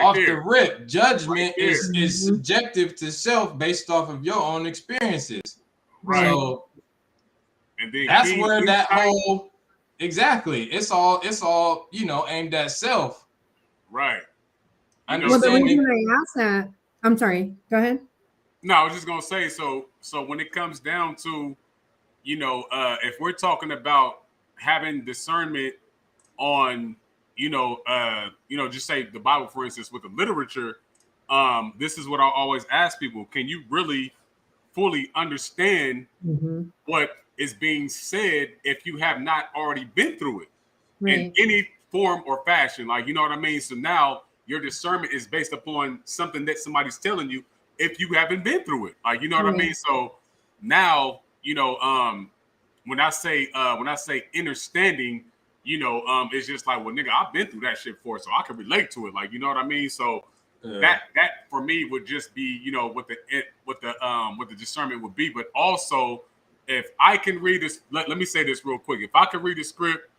off the rip, judgment is subjective to self based off of your own experiences. Right. So and then that's where that whole it's all you know, aimed at self. Right. Well, the reason I asked that, I'm sorry, go ahead. No, I was just gonna say, so when it comes down to, you know, if we're talking about having discernment on, just say the Bible, for instance, with the literature, this is what I always ask people: can you really fully understand what is being said if you have not already been through it in any form or fashion? Like, you know what I mean? So now your discernment is based upon something that somebody's telling you if you haven't been through it. Like, you know what I mean? So now, you know, when I say understanding, you know, it's just like, well, nigga, I've been through that shit before, so I can relate to it. Like, you know what I mean? So that for me would just be, you know, what the discernment would be. But also, if I can read this, let me say this real quick. If I can read the script,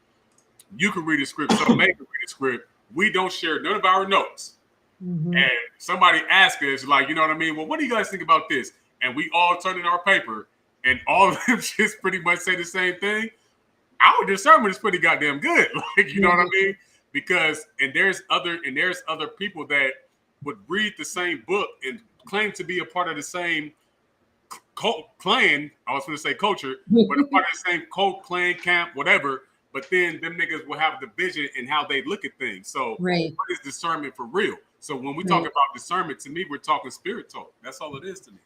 you can read the script. So make can read the script. We don't share none of our notes. And somebody asks us, like, you know what I mean? Well, what do you guys think about this? And we all turn in our paper, and all of them just pretty much say the same thing. Our discernment is pretty goddamn good. Like, you know what I mean? Because there's other people that would read the same book and claim to be a part of the same clan. I was going to say culture, but a part of the same cult, clan, camp, whatever. But then them niggas will have the vision and how they look at things. So what is discernment for real? So when we talk about discernment, to me, we're talking spirit talk. That's all it is to me.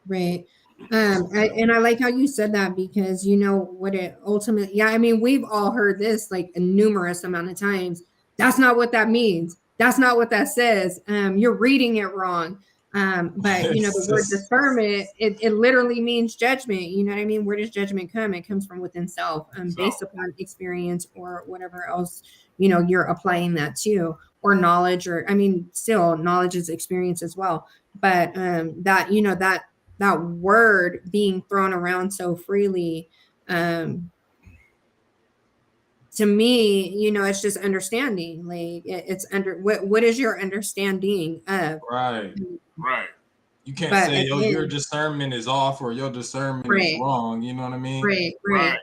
Right. And I like how you said that, because you know what it ultimately, I mean, we've all heard this like a numerous amount of times. That's not what that means. That's not what that says. You're reading it wrong. But you know, the word discernment, it literally means judgment. You know what I mean? Where does judgment come? It comes from within self, based upon experience or whatever else, you know, you're applying that to, or knowledge, or, I mean, still knowledge is experience as well. But that, you know, that word being thrown around so freely, to me, you know, it's just understanding. Like, it's what is your understanding of? Right. You can't say, your discernment is off or your discernment is wrong. You know what I mean? Right.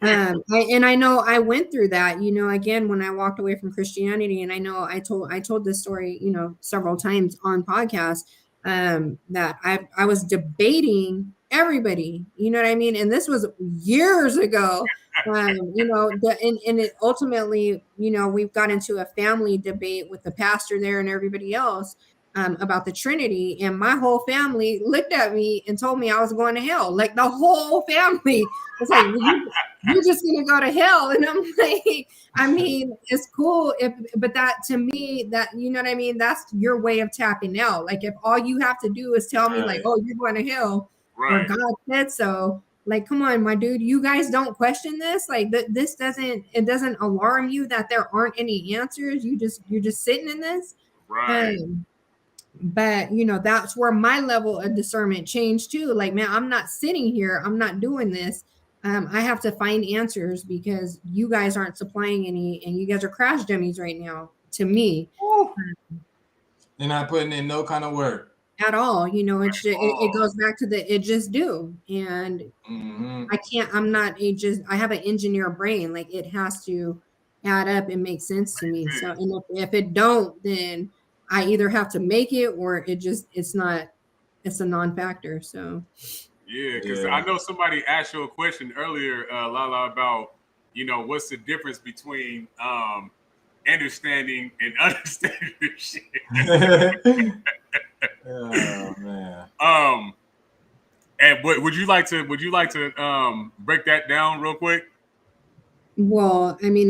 I know I went through that, again, when I walked away from Christianity, and I know I told this story, several times on podcasts, that I was debating everybody, you know what I mean? And this was years ago. And it ultimately, we've got into a family debate with the pastor there and everybody else, about the Trinity, and my whole family looked at me and told me I was going to hell. Like the whole family was like, you're just gonna go to hell. And I'm like, I mean, it's cool but that, to me, that, you know what I mean, that's your way of tapping out. Like if all you have to do is tell me like, oh, you're going to hell, or God said so, like, come on, my dude, you guys don't question this. Like this doesn't alarm you that there aren't any answers. You're just sitting in this. But that's where my level of discernment changed too. Like, man, I'm not sitting here, I'm not doing this. I have to find answers, because you guys aren't supplying any, and you guys are crash dummies right now to me. You're not putting in no kind of work at all. It's just, it goes back to the it just do. And I have an engineer brain. Like it has to add up and make sense to me. So, and if it don't, then I either have to make it, or it's a non-factor. So yeah, because I know somebody asked you a question earlier, Lala, about what's the difference between understanding and understanding shit. Oh man. And would you like to break that down real quick? Well, I mean,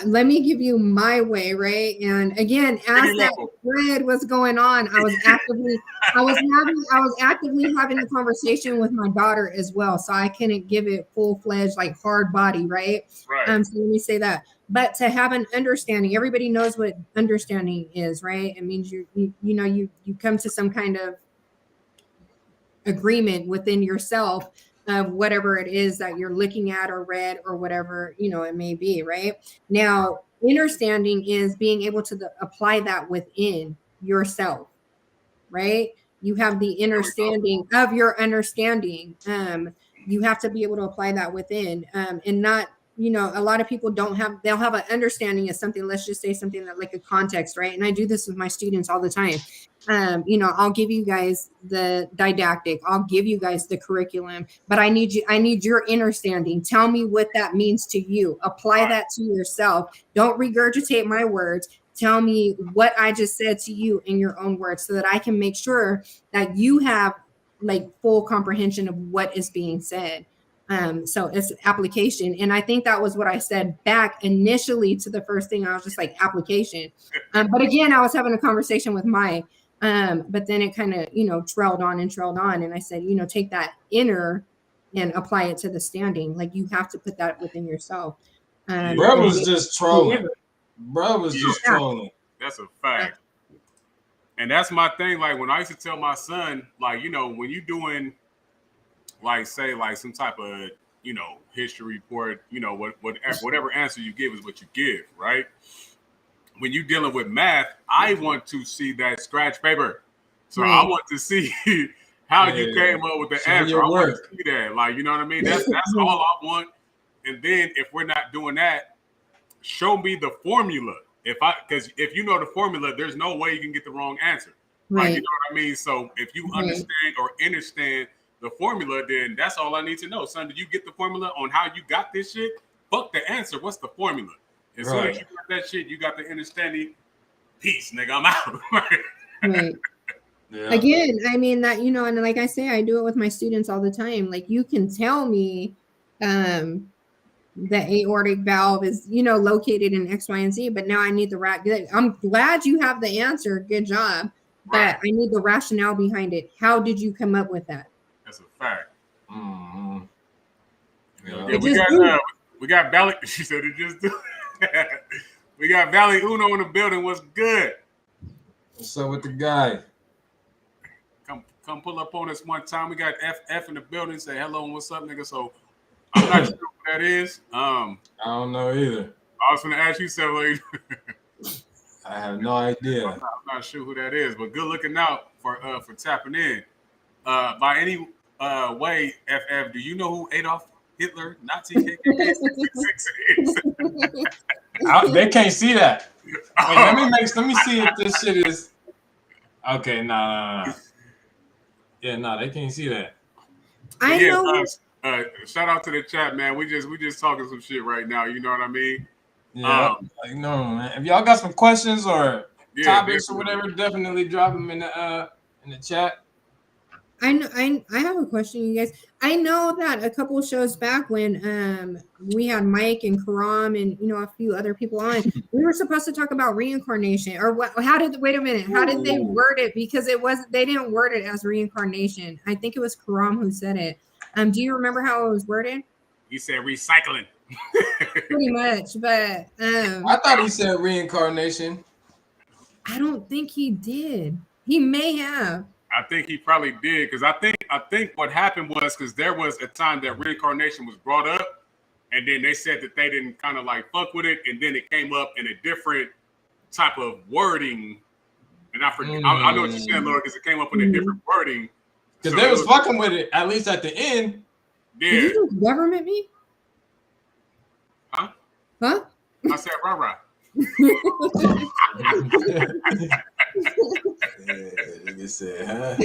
let me give you my way, right? And again, as that thread was going on, I was actively having a conversation with my daughter as well. So I couldn't give it full-fledged, like hard body, right? So let me say that. But to have an understanding, everybody knows what understanding is, right? It means you come to some kind of agreement within yourself of whatever it is that you're looking at or read or whatever it may be. Right now, understanding is being able to apply that within yourself. Right, you have the understanding of your understanding. You have to be able to apply that within, and not, a lot of people they'll have an understanding of something. Let's just say something that, like, a context, right? And I do this with my students all the time. I'll give you guys the didactic, I'll give you guys the curriculum, but I need your understanding. Tell me what that means to you. Apply that to yourself. Don't regurgitate my words. Tell me what I just said to you in your own words, so that I can make sure that you have like full comprehension of what is being said. So it's application. And I think that was what I said back initially to the first thing. I was just like, application. But again, I was having a conversation with Mike. But then it kind of, trailed on. And I said, take that inner and apply it to the standing. Like, you have to put that within yourself. Bro was just trolling. That's a fact. And that's my thing. Like, when I used to tell my son, like, when you're doing, like, say, like some type of, history report, whatever answer you give is what you give, right? When you're dealing with math, I want to see that scratch paper. So I want to see how you came up with the answer. I want to see that. Like, you know what I mean? That's all I want. And then if we're not doing that, show me the formula. Because if you know the formula, there's no way you can get the wrong answer. Right. Like, you know what I mean? So if you understand or understand the formula, then that's all I need to know. Son, did you get the formula on how you got this shit? Fuck the answer. What's the formula? As soon as you got that shit, you got the understanding. Peace, nigga. I'm out. Right. Yeah. Again, I mean that, and like I say, I do it with my students all the time. Like, you can tell me the aortic valve is, located in X, Y, and Z, but now I need I'm glad you have the answer. Good job. But I need the rationale behind it. How did you come up with that? That's a fact. Mm-hmm. Yeah, we got Valley. She said it just do. We got Valley Uno in the building. What's good? What's up with the guy? Come pull up on us one time. We got FF in the building. Say hello and what's up, nigga. So I'm not sure what that is. I don't know either. I was going to ask you something. I have no idea. I'm not sure who that is, but good looking out for tapping in. By any way, FF, do you know who Adolf Hitler, Nazi, KKK, 666. They can't see that. Wait, let me see if this shit is okay. No. Yeah, no, they can't see that. I know. Shout out to the chat, man. We just talking some shit right now. You know what I mean? Yeah, no, man. If y'all got some questions or topics or whatever, definitely drop them in the chat. I know. I have a question, you guys. I know that a couple of shows back when we had Mike and Karam and a few other people on, we were supposed to talk about reincarnation or what? Wait a minute. How did they word it? Because they didn't word it as reincarnation. I think it was Karam who said it. Do you remember how it was worded? He said recycling. Pretty much, but I thought he said reincarnation. I don't think he did. He may have. I think he probably did because I think what happened was because there was a time that reincarnation was brought up, and then they said that they didn't kind of like fuck with it, and then it came up in a different type of wording. And I forget. I know what you're saying, Lord, because it came up in a different wording. Because they was fucking with it at least at the end. Yeah. Did you just government me? Huh? Huh? I said rah. Nigga said, huh?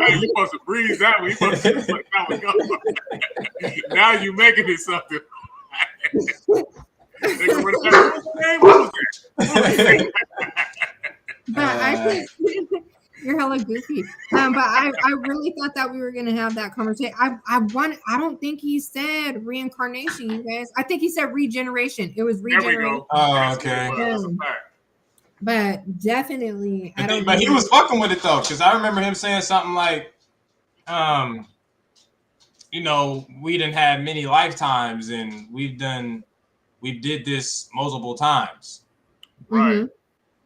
You supposed to breeze that one. You supposed to let that one go. Now you making it something. Nigga, what was that? But I think you're hella goofy. But I really thought that we were gonna have that conversation. I don't think he said reincarnation, you guys. I think he said regeneration. It was regeneration. There we go. Oh, okay. That's a fact. But definitely, But he was fucking with it though, because I remember him saying something like, we done had many lifetimes and we did this multiple times. Right. Mm-hmm.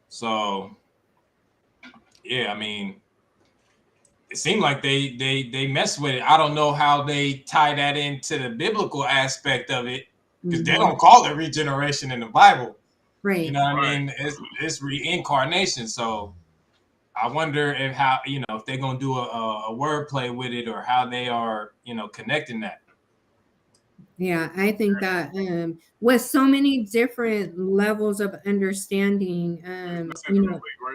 So yeah, I mean, it seemed like they messed with it. I don't know how they tie that into the biblical aspect of it, because they don't call it regeneration in the Bible. Right. You know what I mean? It's reincarnation. So I wonder if they're gonna do a wordplay with it or how they are, connecting that. Yeah, I think that with so many different levels of understanding, right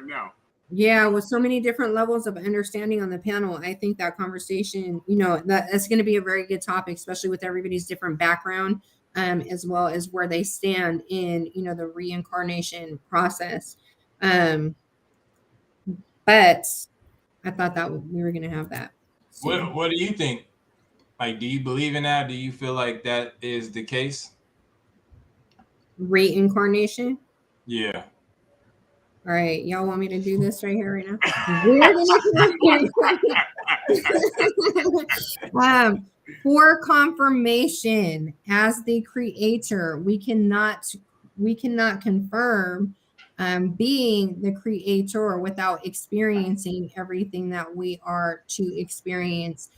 now. Yeah, with so many different levels of understanding on the panel, I think that conversation, that's going to be a very good topic, especially with everybody's different background, as well as where they stand in, the reincarnation process. But I thought that we were going to have that. What do you think? Like, do you believe in that? Do you feel like that is the case? Reincarnation? Yeah. All right, y'all want me to do this right here, right now? For confirmation, as the creator, we cannot confirm being the creator without experiencing everything that we are to experience.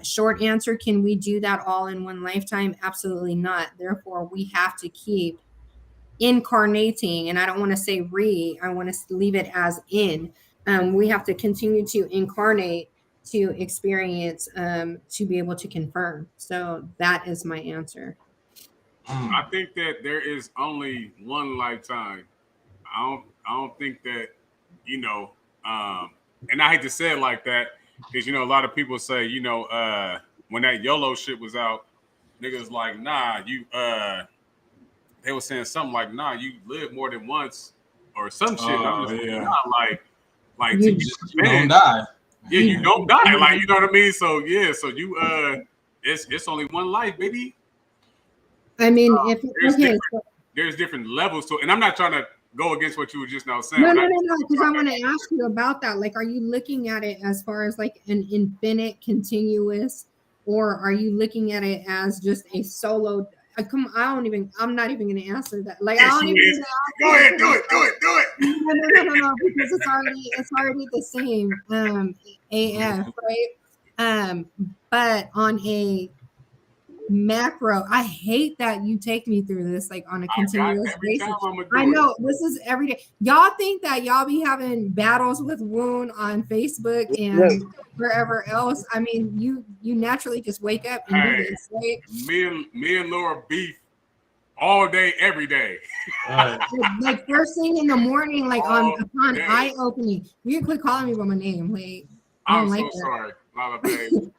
Short answer, can we do that all in one lifetime? Absolutely not. Therefore, we have to keep incarnating, and I don't want to say I want to leave it as in. We have to continue to incarnate to experience, to be able to confirm. So that is my answer. I think that there is only one lifetime. I don't think that, and I hate to say it like that because, a lot of people say, when that YOLO shit was out, niggas like, nah, they were saying something like, nah, you live more than once or some shit. I'm just yeah. like you don't die. Yeah, you don't die. Like, you know what I mean? So yeah, so you it's only one life, baby. I mean, there's different levels to it. And I'm not trying to go against what you were just now saying. No, because I want to ask you about that. Like, are you looking at it as far as like an infinite continuous, or are you looking at it as just a solo? I'm not even going to answer that. Like, yes, I don't even go ahead, do it. No, because it's already the same. AF, right? But on a macro. I hate that you take me through this like on a continuous every basis. time I'm gonna do I know it. this is every day. Y'all think that y'all be having battles with Woon on Facebook and wherever else. I mean, you naturally just wake up and do Hey, this, right? me and Laura beef all day, every day. Right. Like first thing in the morning, like All upon day. eye opening. You can quit calling me by my name. Like I I'm don't so like that. sorry, Lala babe.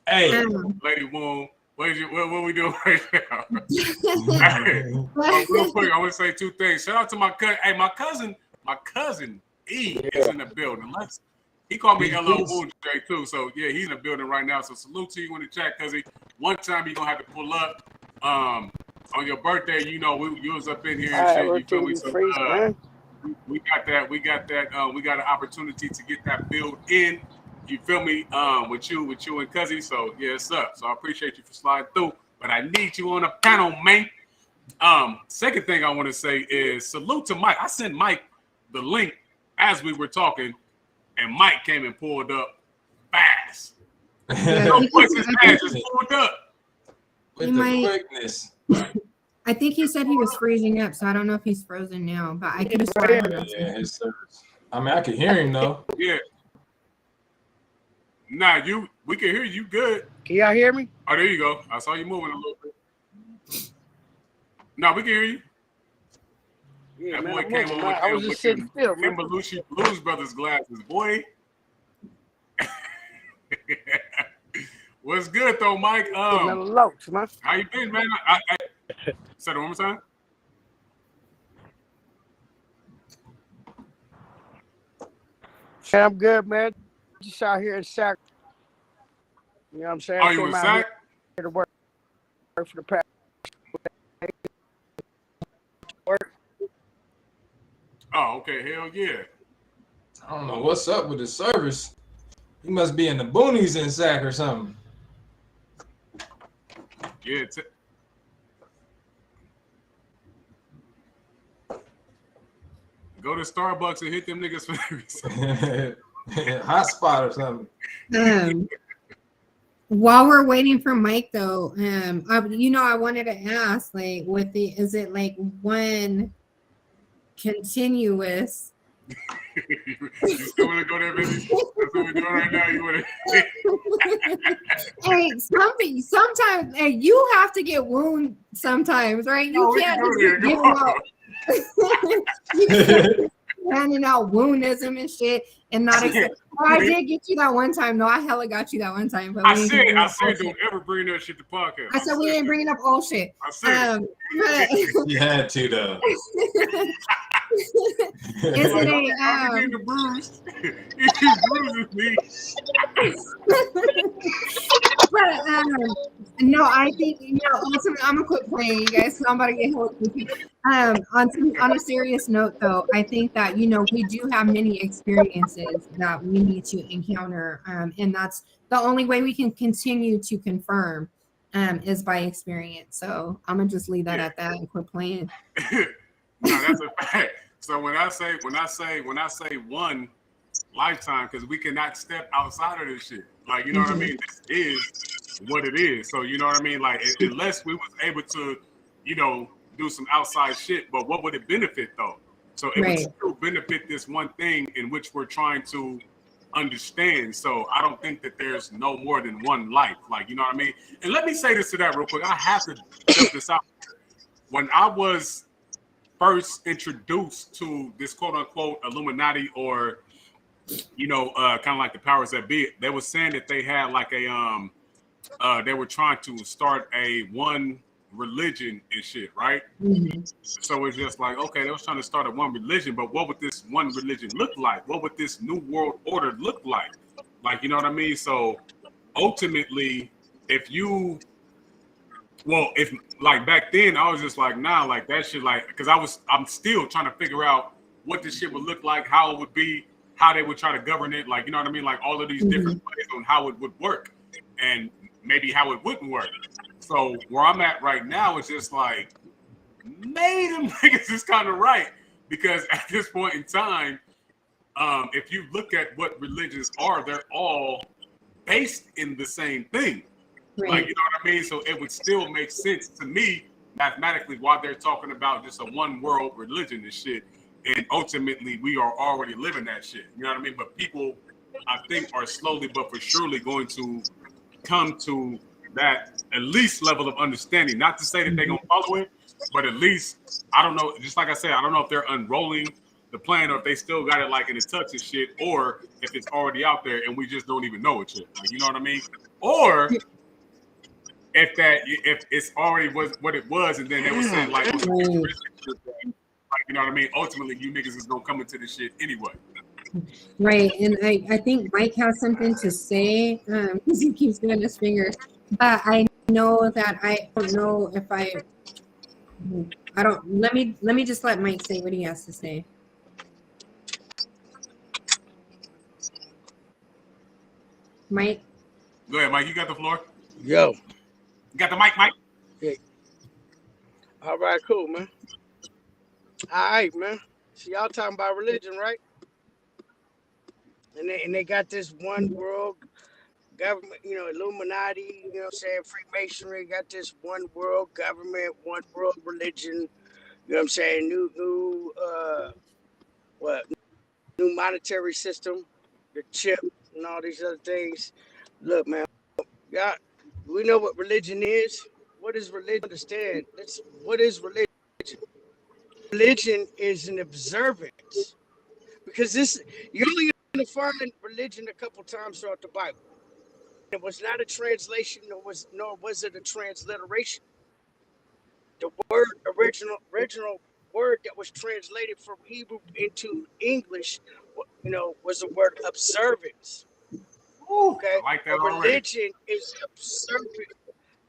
Hey. Lady Woon, what we doing right now? Hey, but real quick, I want to say two things. Shout out to my cousin. Hey, my cousin E is in the building. He called me LL Woon J too. So yeah, he's in the building right now. So salute to you in the chat, cousin. One time you're gonna have to pull up. On your birthday, you know, you was up in here and shit. You feel me? So we got that. We got an opportunity to get that build in. You feel me? With you and Cuzzy. So yeah, it's up. So I appreciate you for sliding through. But I need you on the panel, man. Second thing I want to say is salute to Mike. I sent Mike the link as we were talking, and Mike came and pulled up fast. No questions asked, just pulled up. With the quickness. I think he said he was freezing up, so I don't know if he's frozen now, but I could have sworn. Yeah, his service. I mean, I could hear him though. Yeah. Nah, we can hear you good. Can y'all hear me? Oh, there you go. I saw you moving a little bit. Nah, we can hear you. Yeah, that man, boy came on I was just sitting still, man. Belushi Blues Brothers glasses, boy. What's good though, Mike? Loach, man. How you been, man? I say it one more time. I'm good, man. Just out here in Sac. You know what I'm saying? Oh, you in Sac? Here to work for the past. Oh, okay. Hell yeah. I don't know what's up with the service. He must be in the boonies in Sac or something. Yeah. Go to Starbucks and hit them niggas for everything. Hotspot or something. While we're waiting for Mike, though, I wanted to ask, like, is it like one continuous? You still want to go there, baby? That's what we're doing right now. You want to? Hey, sometimes, hey, you have to get wound sometimes, right? You can't just give up. You can't handing out woundism and shit and not accept. Oh, I did get you that one time. No, I hella got you that one time. But I said, don't ever bring that shit to podcast. I said we ain't bringing up old shit. I said, you had to though. Is it a bruised? He bruises me. But no, I think ultimately I'm gonna quit playing, you guys. So I'm about to get held. On a serious note, though, I think that we do have many experiences that we need to encounter, and that's the only way we can continue to confirm is by experience. So I'm gonna just leave that at that and quit playing. No, that's a fact. So when I say one lifetime, because we cannot step outside of this shit. Like, you know what I mean? This is what it is. So you know what I mean? Like, unless we was able to, do some outside shit, but what would it benefit though? So it would still benefit this one thing in which we're trying to understand. So I don't think that there's no more than one life. Like, you know what I mean? And let me say this to that real quick. I have to jump this out. When I was first introduced to this quote unquote Illuminati or kind of like the powers that be, they were saying that they had like a they were trying to start a one religion and shit, right? So it's just like, okay, they was trying to start a one religion, but what would this one religion look like? What would this new world order look like? Like, you know what I mean? So ultimately, if like back then, I was just like, nah, like that shit, like, because I'm still trying to figure out what this shit would look like, how it would be, how they would try to govern it, like, you know what I mean? Like all of these different ways on how it would work and maybe how it wouldn't work. So where I'm at right now is just like, maybe them niggas is kind of right, because at this point in time, if you look at what religions are, they're all based in the same thing. Like, you know what I mean? So it would still make sense to me mathematically why they're talking about just a one world religion and shit. And ultimately, we are already living that shit. You know what I mean? But people, I think, are slowly but for surely going to come to that at least level of understanding. Not to say that they're gonna follow it, but at least I don't know. Just like I said, I don't know if they're unrolling the plan or if they still got it like in the tucks and shit, or if it's already out there and we just don't even know it yet. Like, you know what I mean? Or if it's already was what it was, and then they were saying like, well, like, you know what I mean? Ultimately, you niggas is gonna come into this shit anyway. Right, and I think Mike has something to say because he keeps doing his fingers. But I know that I don't know if I don't. Let me just let Mike say what he has to say. Mike. Go ahead, Mike. You got the floor. Yo. You got the mic, Mike. Yeah. All right, cool, man. All right, man. So y'all talking about religion, right? And they got this one world government, you know, Illuminati, you know what I'm saying, Freemasonry, got this one world government, one world religion, you know what I'm saying, new monetary system, the chip and all these other things. Look, man, y'all, we know what religion is. What is religion? Understand? What is religion? Religion is an observance. Because you're only going to find religion a couple times throughout the Bible. It was not a translation, nor was it a transliteration. The original word that was translated from Hebrew into English, you know, was the word observance. Okay, I like that already.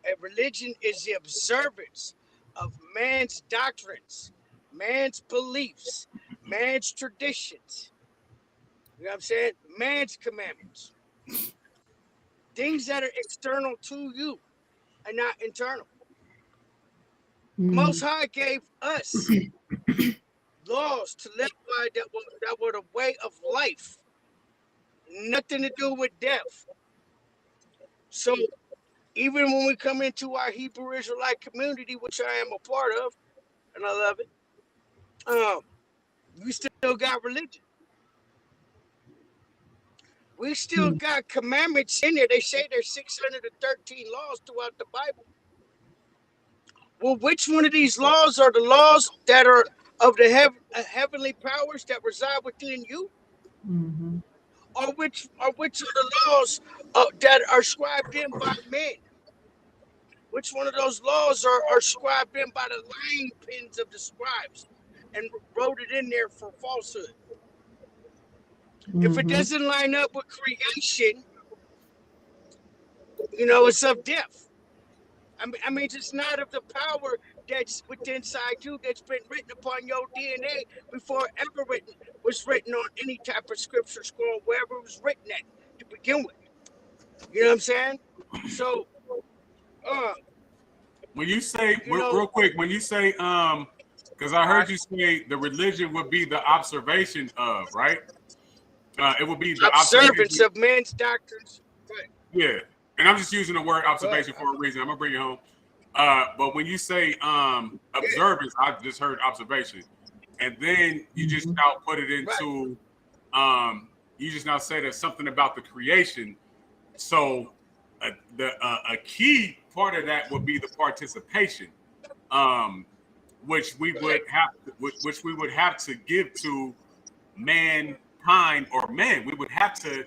A religion is the observance of man's doctrines, man's beliefs, man's traditions. You know what I'm saying? Man's commandments. Things that are external to you and not internal. Most High gave us laws to live by that were the way of life. Nothing to do with death. So even when we come into our Hebrew Israelite community, which I am a part of, and I love it, we still got religion. We still got commandments in there. They say there's 613 laws throughout the Bible. Well, which one of these laws are the laws that are of the heavenly powers that reside within you? Mm-hmm. Or which are the laws that are scribed in by men? Which one of those laws are scribed in by the lying pens of the scribes and wrote it in there for falsehood? If it doesn't line up with creation, you know, it's of death. I mean, it's not of the power that's within inside you that's been written upon your DNA before it ever was written on any type of scripture scroll, wherever it was written at to begin with. You know what I'm saying? So, when you say you know, real quick, when you say because I heard you say the religion would be the observation of, right? It would be the observance of men's doctrines. Right. Yeah, and I'm just using the word observation for a reason. I'm gonna bring it home. But when you say observance, I just heard observation, and then you just now put it into you just now say there's something about the creation. So a key part of that would be the participation, which we would have to give to mankind or men. We would have to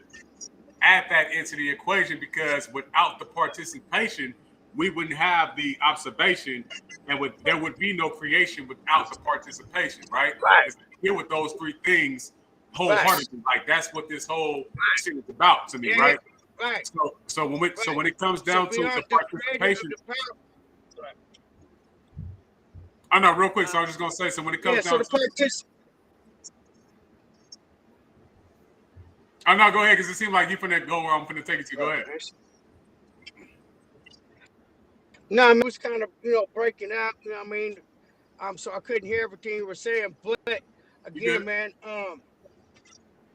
add that into the equation because without the participation, we wouldn't have the observation, and there would be no creation without the participation, right? Right. Here with those three things wholeheartedly, like that's what this whole shit is about to me, right? Right. So when it comes down to the participation, I know real quick. So I was just gonna say, so when it comes down to I'm not go ahead because it seems like you finna go where I'm finna take it to. Go ahead. No, I mean, it was kind of, you know, breaking out, you know what I mean? So I couldn't hear everything you were saying, but again, man,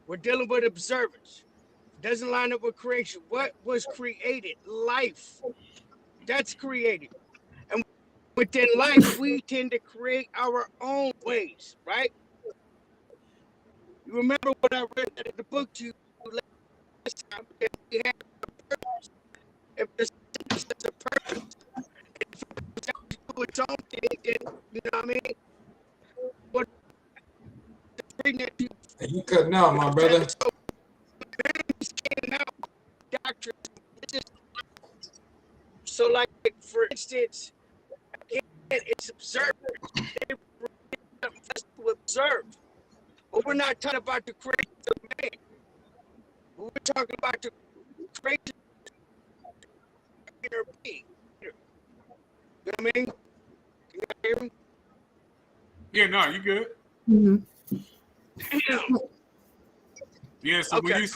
we're dealing with observance. doesn't line up with creation. What was created? Life. That's created. And within life, we tend to create our own ways, right? You remember what I read in the book to you last time that we have a purpose. If the sentence has a purpose, if it's to do its own thing, then you know what I mean? What reading that to you. You cutting out, my brother. So things came out, doctrine. So, like for instance, again, it's observed. They to observe. But we're not talking about the creation of man. We're talking about the creation of being. You know what I mean? You hear me? Yeah, no, you good. Yeah, so Okay,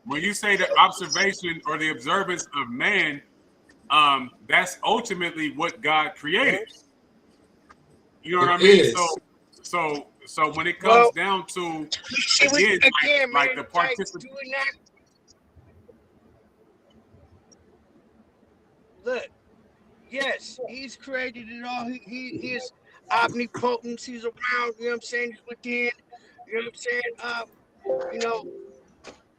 when you say the observation or the observance of man, that's ultimately what God created. You know what I mean? So when it comes down to again, like the participant. Look, yes, he's created it all. He is omnipotent. He's around. You know what I'm saying? He's within. You know what I'm saying? You know.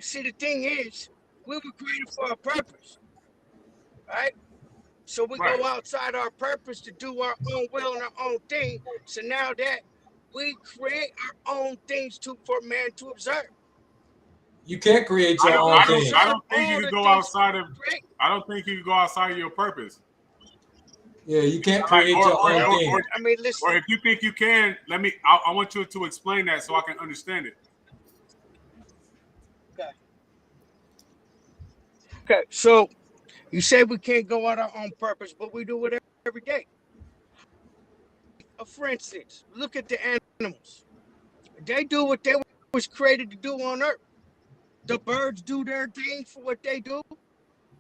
See, the thing is, we were created for a purpose, right? So we go outside our purpose to do our own will and our own thing. So now that we create our own things for man to observe. You can't create your own thing. I don't think you can go outside of. I don't think you can go outside of your purpose. Yeah, you can't create your own thing. I mean, listen. Or if you think you can, I want you to explain that so I can understand it. Okay, so you say we can't go out our own purpose, but we do it every day. For instance, look at the animals. They do what they was created to do on Earth. The birds do their thing for what they do.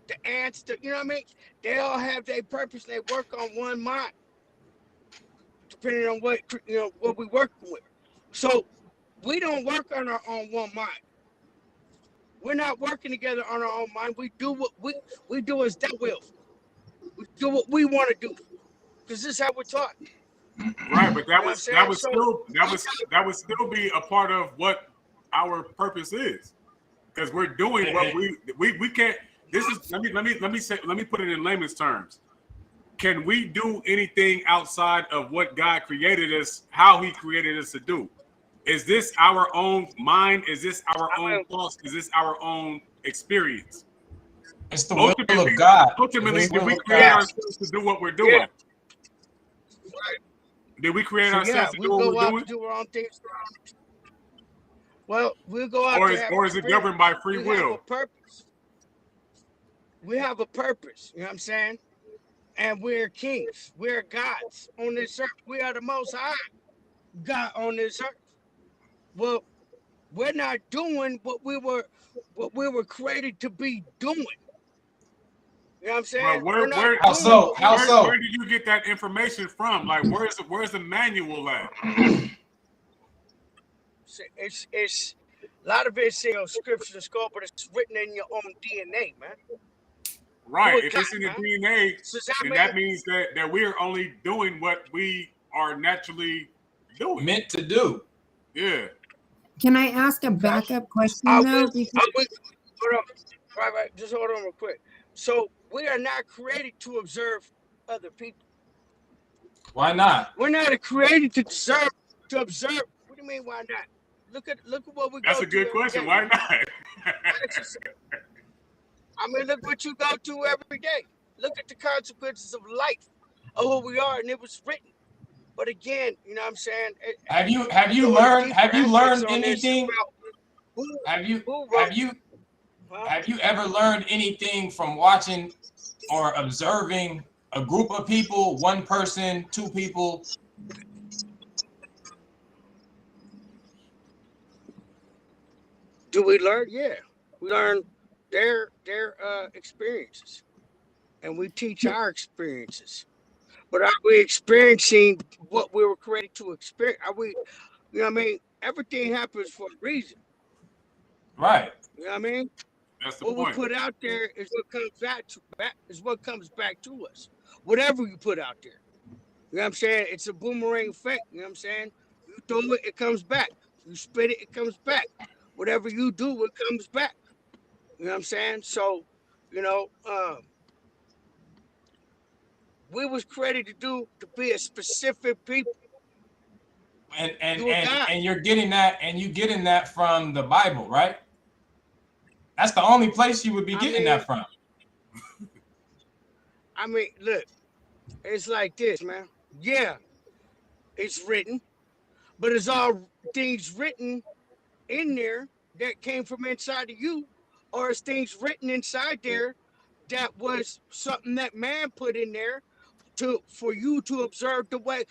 The ants, you know what I mean? They all have their purpose. They work on one mind, depending on what we work with. So we don't work on our own one mind. We're not working together on our own mind. We do what we do as that will. We do what we want to do, because this is how we're taught. Right, but that would still be a part of what our purpose is, because we're doing what we can't. This is let me put it in layman's terms. Can we do anything outside of what God created us? How He created us to do? Is this our own mind? Is this our own thoughts? Is this our own experience? It's the will of God. Ultimately, did we create ourselves to do what we're doing? Yeah. Did we create ourselves to do what we're doing? Do our own things. Well, we'll go out or is it governed by free will? Have a purpose. We have a purpose. You know what I'm saying? And we're kings. We're gods on this earth. We are the most high God on this earth. Well, we're not doing what we were created to be doing. You know what I'm saying? Well, how so? Where did you get that information from? Like, where's the manual at? It's a lot of it's in scripture and skull, but it's written in your own DNA, man. Right. If it's in the DNA, then that means that we're only doing what we are naturally doing. Meant to do. Yeah. Can I ask a backup question though? Hold on. Right. Just hold on real quick. So we are not created to observe other people. Why not? We're not created to observe. What do you mean? Why not? Look at what we. That's a good question. Why not? I mean, look what you go to every day. Look at the consequences of life, of who we are, and it was written. But again, you know what I'm saying? Have you learned anything? Have you ever learned anything from watching or observing a group of people, one person, two people? Do we learn? Yeah, we learn their experiences, and we teach our experiences. But are we experiencing what we were created to experience? Are we, you know what I mean? Everything happens for a reason. Right. You know what I mean? That's the What we point. put out there is what comes back to us. Whatever you put out there. You know what I'm saying? It's a boomerang effect. You know what I'm saying? You throw it, it comes back. You spit it, it comes back. Whatever you do, it comes back. You know what I'm saying? So, you know, we was created to be a specific people. And You a God. and you're getting that from the Bible, right? That's the only place you would be getting that from. I mean, look, it's like this, man. Yeah, it's written, but it's all things written in there that came from inside of you, or it's things written inside there that was something that man put in there for you to observe the way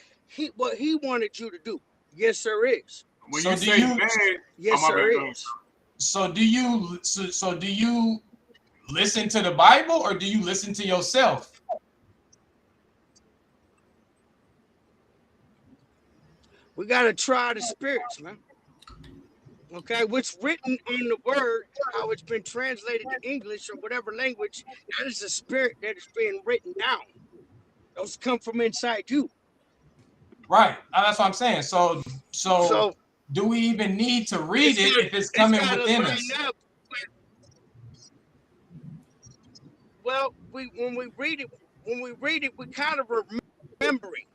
what he wanted you to do. Yes, there is. When So you do say you? man, Yes, there is. So do you? So do you listen to the Bible or do you listen to yourself? We gotta try the spirits, man. Okay, what's written on the word, how it's been translated to English or whatever language, that is the spirit that is being written down. Those come from inside you. Right. That's what I'm saying. So do we even need to read it if it's coming within us? Well, when we read it, we kind of remembering.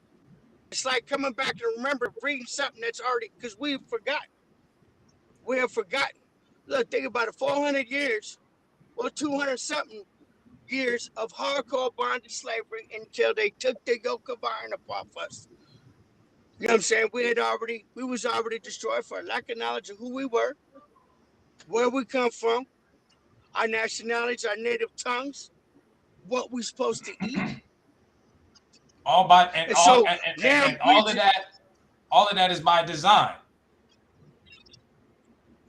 It's like coming back and remember reading something that's already, because we have forgotten. We have forgotten. Look, think about it. 400 years or 200 something years of hardcore bondage slavery until they took the yoke of iron up off us. You know what I'm saying? We was already destroyed for lack of knowledge of who we were, where we come from, our nationalities, our native tongues, what we supposed to eat. All by and all of that is by design.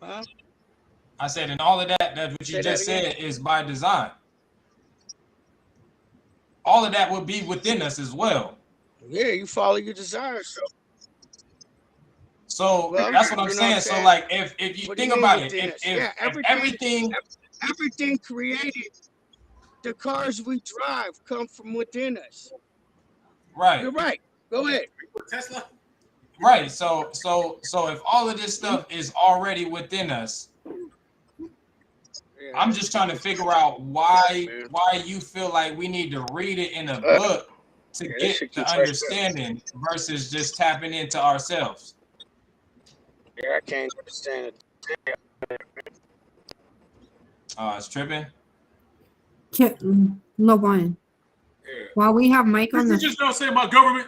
Huh? I said, and all of that what you just said is by design. All of that would be within us as well. Yeah, you follow your desires. So that's what I'm saying. So like, if you think about it, if everything created, the cars we drive come from within us. Right. You're right. Go ahead. Tesla. Right. So if all of this stuff is already within us, I'm just trying to figure out why you feel like we need to read it in a book to get the understanding versus just tapping into ourselves. Yeah, I can't understand it. It's tripping. No one. Yeah. While we have Mike on the just don't say my government.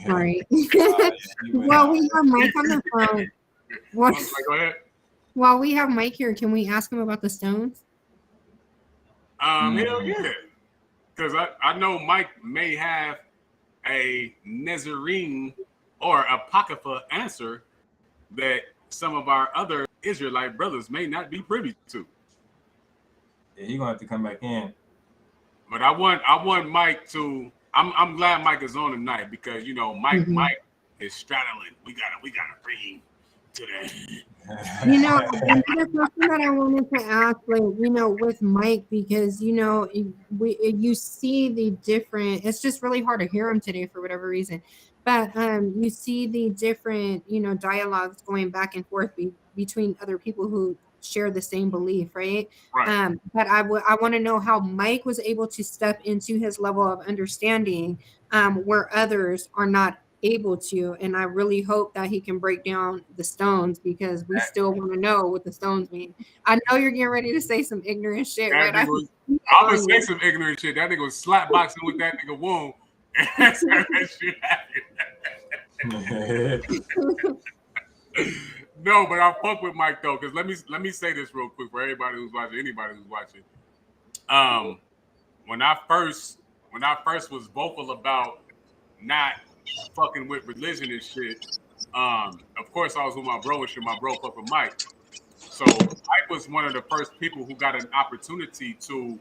Right. While we have Mike on the phone. Go ahead. While we have Mike here, can we ask him about the stones? Hell yeah. Because I know Mike may have a Nazarene or Apocrypha answer that some of our other Israelite brothers may not be privy to. Yeah, you're gonna have to come back in. But I want Mike to. I'm glad Mike is on tonight because Mike is straddling. We gotta bring to that. Another question that I wanted to ask, with Mike, because you see the different. It's just really hard to hear him today for whatever reason, but you see the different dialogues going back and forth between other people who share the same belief, right? But I want to know how Mike was able to step into his level of understanding where others are not able to, and I really hope that he can break down the stones because we still want to know what the stones mean. I know you're getting ready to say some ignorant shit, right? I'm gonna say some ignorant shit. That nigga was slap boxing with that nigga Woon. That shit happened. No, but I fuck with Mike though, because let me say this real quick for anybody who's watching. When I first was vocal about not fucking with religion and shit, of course I was with my bro and shit. My bro fuck with Mike. So Mike was one of the first people who got an opportunity to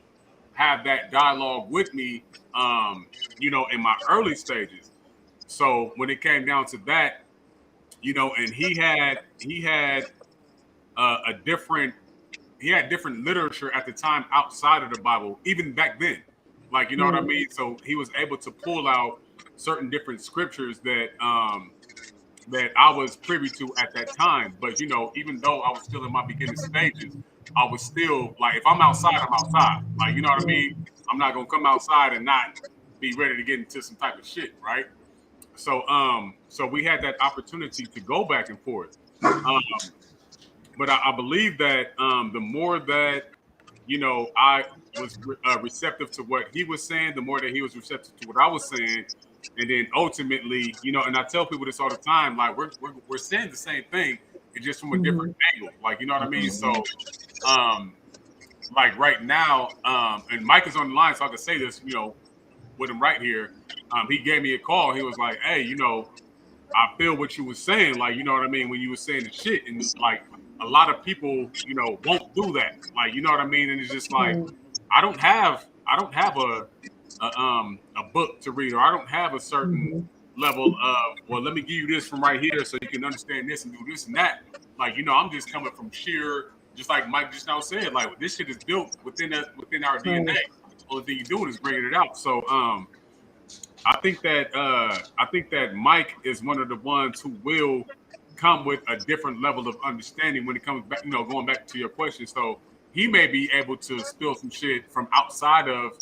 have that dialogue with me, in my early stages. So when it came down to that, and he had a different. He had different literature at the time outside of the Bible, even back then. Like, you know what I mean? So he was able to pull out certain different scriptures that I was privy to at that time. But you know, even though I was still in my beginning stages, I was still like, if I'm outside, I'm outside. Like, you know what I mean? I'm not gonna come outside and not be ready to get into some type of shit, right? So we had that opportunity to go back and forth. But I believe that the more that I was receptive to what he was saying, the more that he was receptive to what I was saying, and then ultimately, and I tell people this all the time, like we're saying the same thing, it's just from a different angle, like you know what I mean. So, like right now, and Mike is on the line, so I can say this, with him right here. He gave me a call. He was like, "Hey, I feel what you were saying, like, you know what I mean, when you were saying the shit, and like a lot of people, won't do that, like, you know what I mean, and it's just like I don't have a book to read, or I don't have a certain level of, well, let me give you this from right here so you can understand this and do this and that. Like, I'm just coming from sheer, just like Mike just now said, like this shit is built within our DNA. Only thing you're doing is bringing it out. So I think that Mike is one of the ones who will come with a different level of understanding when it comes back, going back to your question. So he may be able to spill some shit from outside of,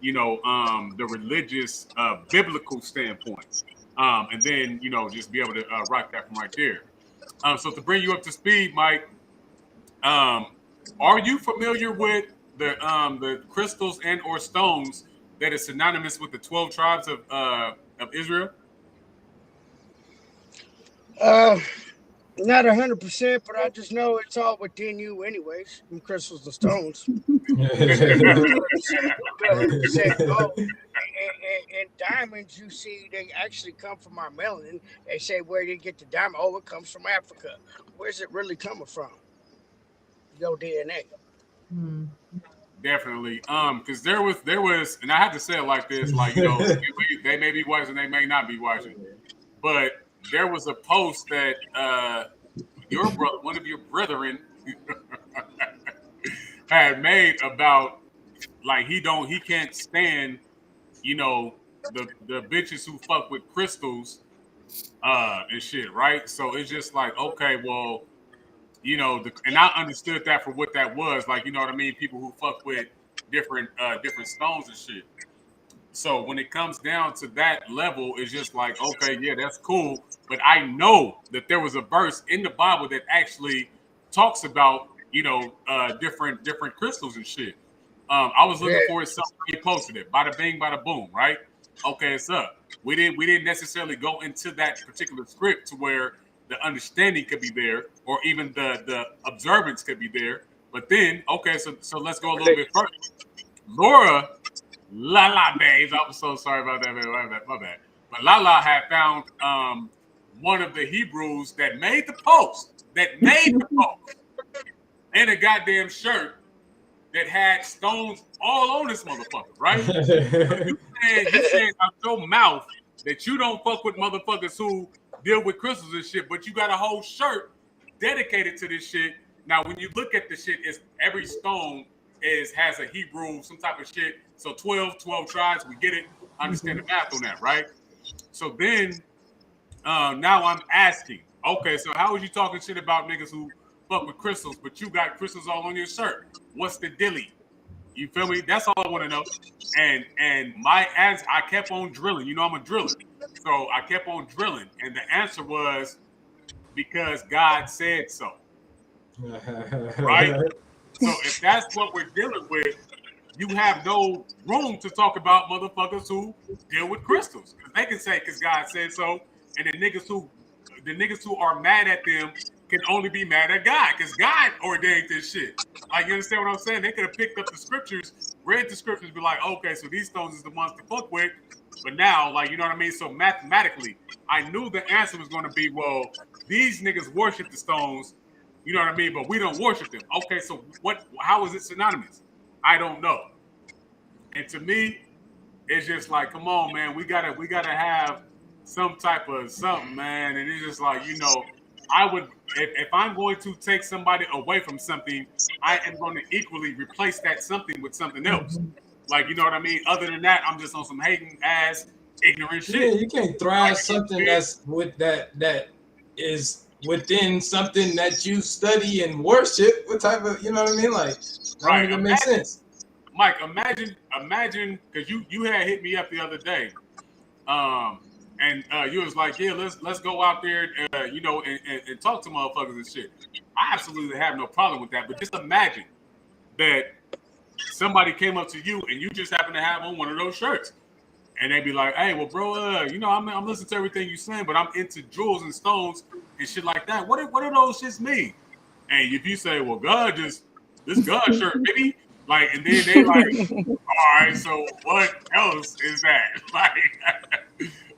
the religious, biblical standpoint. And then, just be able to rock that from right there. So to bring you up to speed, Mike, are you familiar with the crystals and or stones that is synonymous with the 12 tribes of Israel? Not 100%, but I just know it's all within you, anyways. From crystals to stones. 100% gold. And diamonds, you see, they actually come from our melanin. They say, where did you get the diamond? Oh, it comes from Africa. Where's it really coming from? Your DNA. Definitely. Because there was, and I have to say it like this, like, they may be watching, they may not be watching, but there was a post that your brother, one of your brethren, had made about, like, he can't stand, the bitches who fuck with crystals and shit, right? So it's just like, okay, well, and I understood that for what that was, like, you know what I mean? People who fuck with different stones and shit. So when it comes down to that level, it's just like, okay, yeah, that's cool. But I know that there was a verse in the Bible that actually talks about, different crystals and shit. I was looking for it, somebody posted it. Bada bing, bada boom, right? Okay, it's up. We didn't necessarily go into that particular script to where the understanding could be there, or even the observance could be there. But then, okay, so let's go a little bit further. Laura, Lala babes, I'm so sorry about that, man. My bad. But Lala had found one of the Hebrews that made the post, in a goddamn shirt that had stones all on this motherfucker, right? So you saying out your mouth that you don't fuck with motherfuckers who deal with crystals and shit, but you got a whole shirt dedicated to this shit. Now, when you look at the shit, it's every stone has a Hebrew, some type of shit. So 12 tribes, we get it. Understand the math on that, right? So then, now I'm asking, okay, so how was you talking shit about niggas who fuck with crystals, but you got crystals all on your shirt? What's the dilly? You feel me? That's all I want to know. And my answer, I kept on drilling. I'm a driller. So I kept on drilling. And the answer was because God said so. Right? So if that's what we're dealing with, you have no room to talk about motherfuckers who deal with crystals. Because they can say because God said so. And the niggas who are mad at them can only be mad at God because God ordained this shit. Like, you understand what I'm saying? They could have picked up the scriptures, read the scriptures, be like, okay, so these stones is the ones to fuck with. But now, like, you know what I mean? So mathematically, I knew the answer was going to be, well, these niggas worship the stones, you know what I mean? But we don't worship them. Okay, so how is it synonymous? I don't know. And to me, it's just like, come on, man, we gotta have some type of something, man. And it's just like, I would, if I'm going to take somebody away from something, I am going to equally replace that something with something else. Like, you know what I mean? Other than that, I'm just on some hating ass, ignorant Yeah, shit. you can't thrive something that's with that is within something that you study and worship. What type of, you know what I mean? Like, that don't Right. even make sense. Mike, imagine, because you had hit me up the other day, and you was like, yeah, let's go out there, and talk to motherfuckers and shit. I absolutely have no problem with that, but just imagine that somebody came up to you and you just happen to have on one of those shirts, and they be like, hey, well, bro, I'm listening to everything you saying, but I'm into jewels and stones and shit like that. What do those shits mean? And if you say, well, this God shirt, baby, like, and then they like, all right, so what else is that?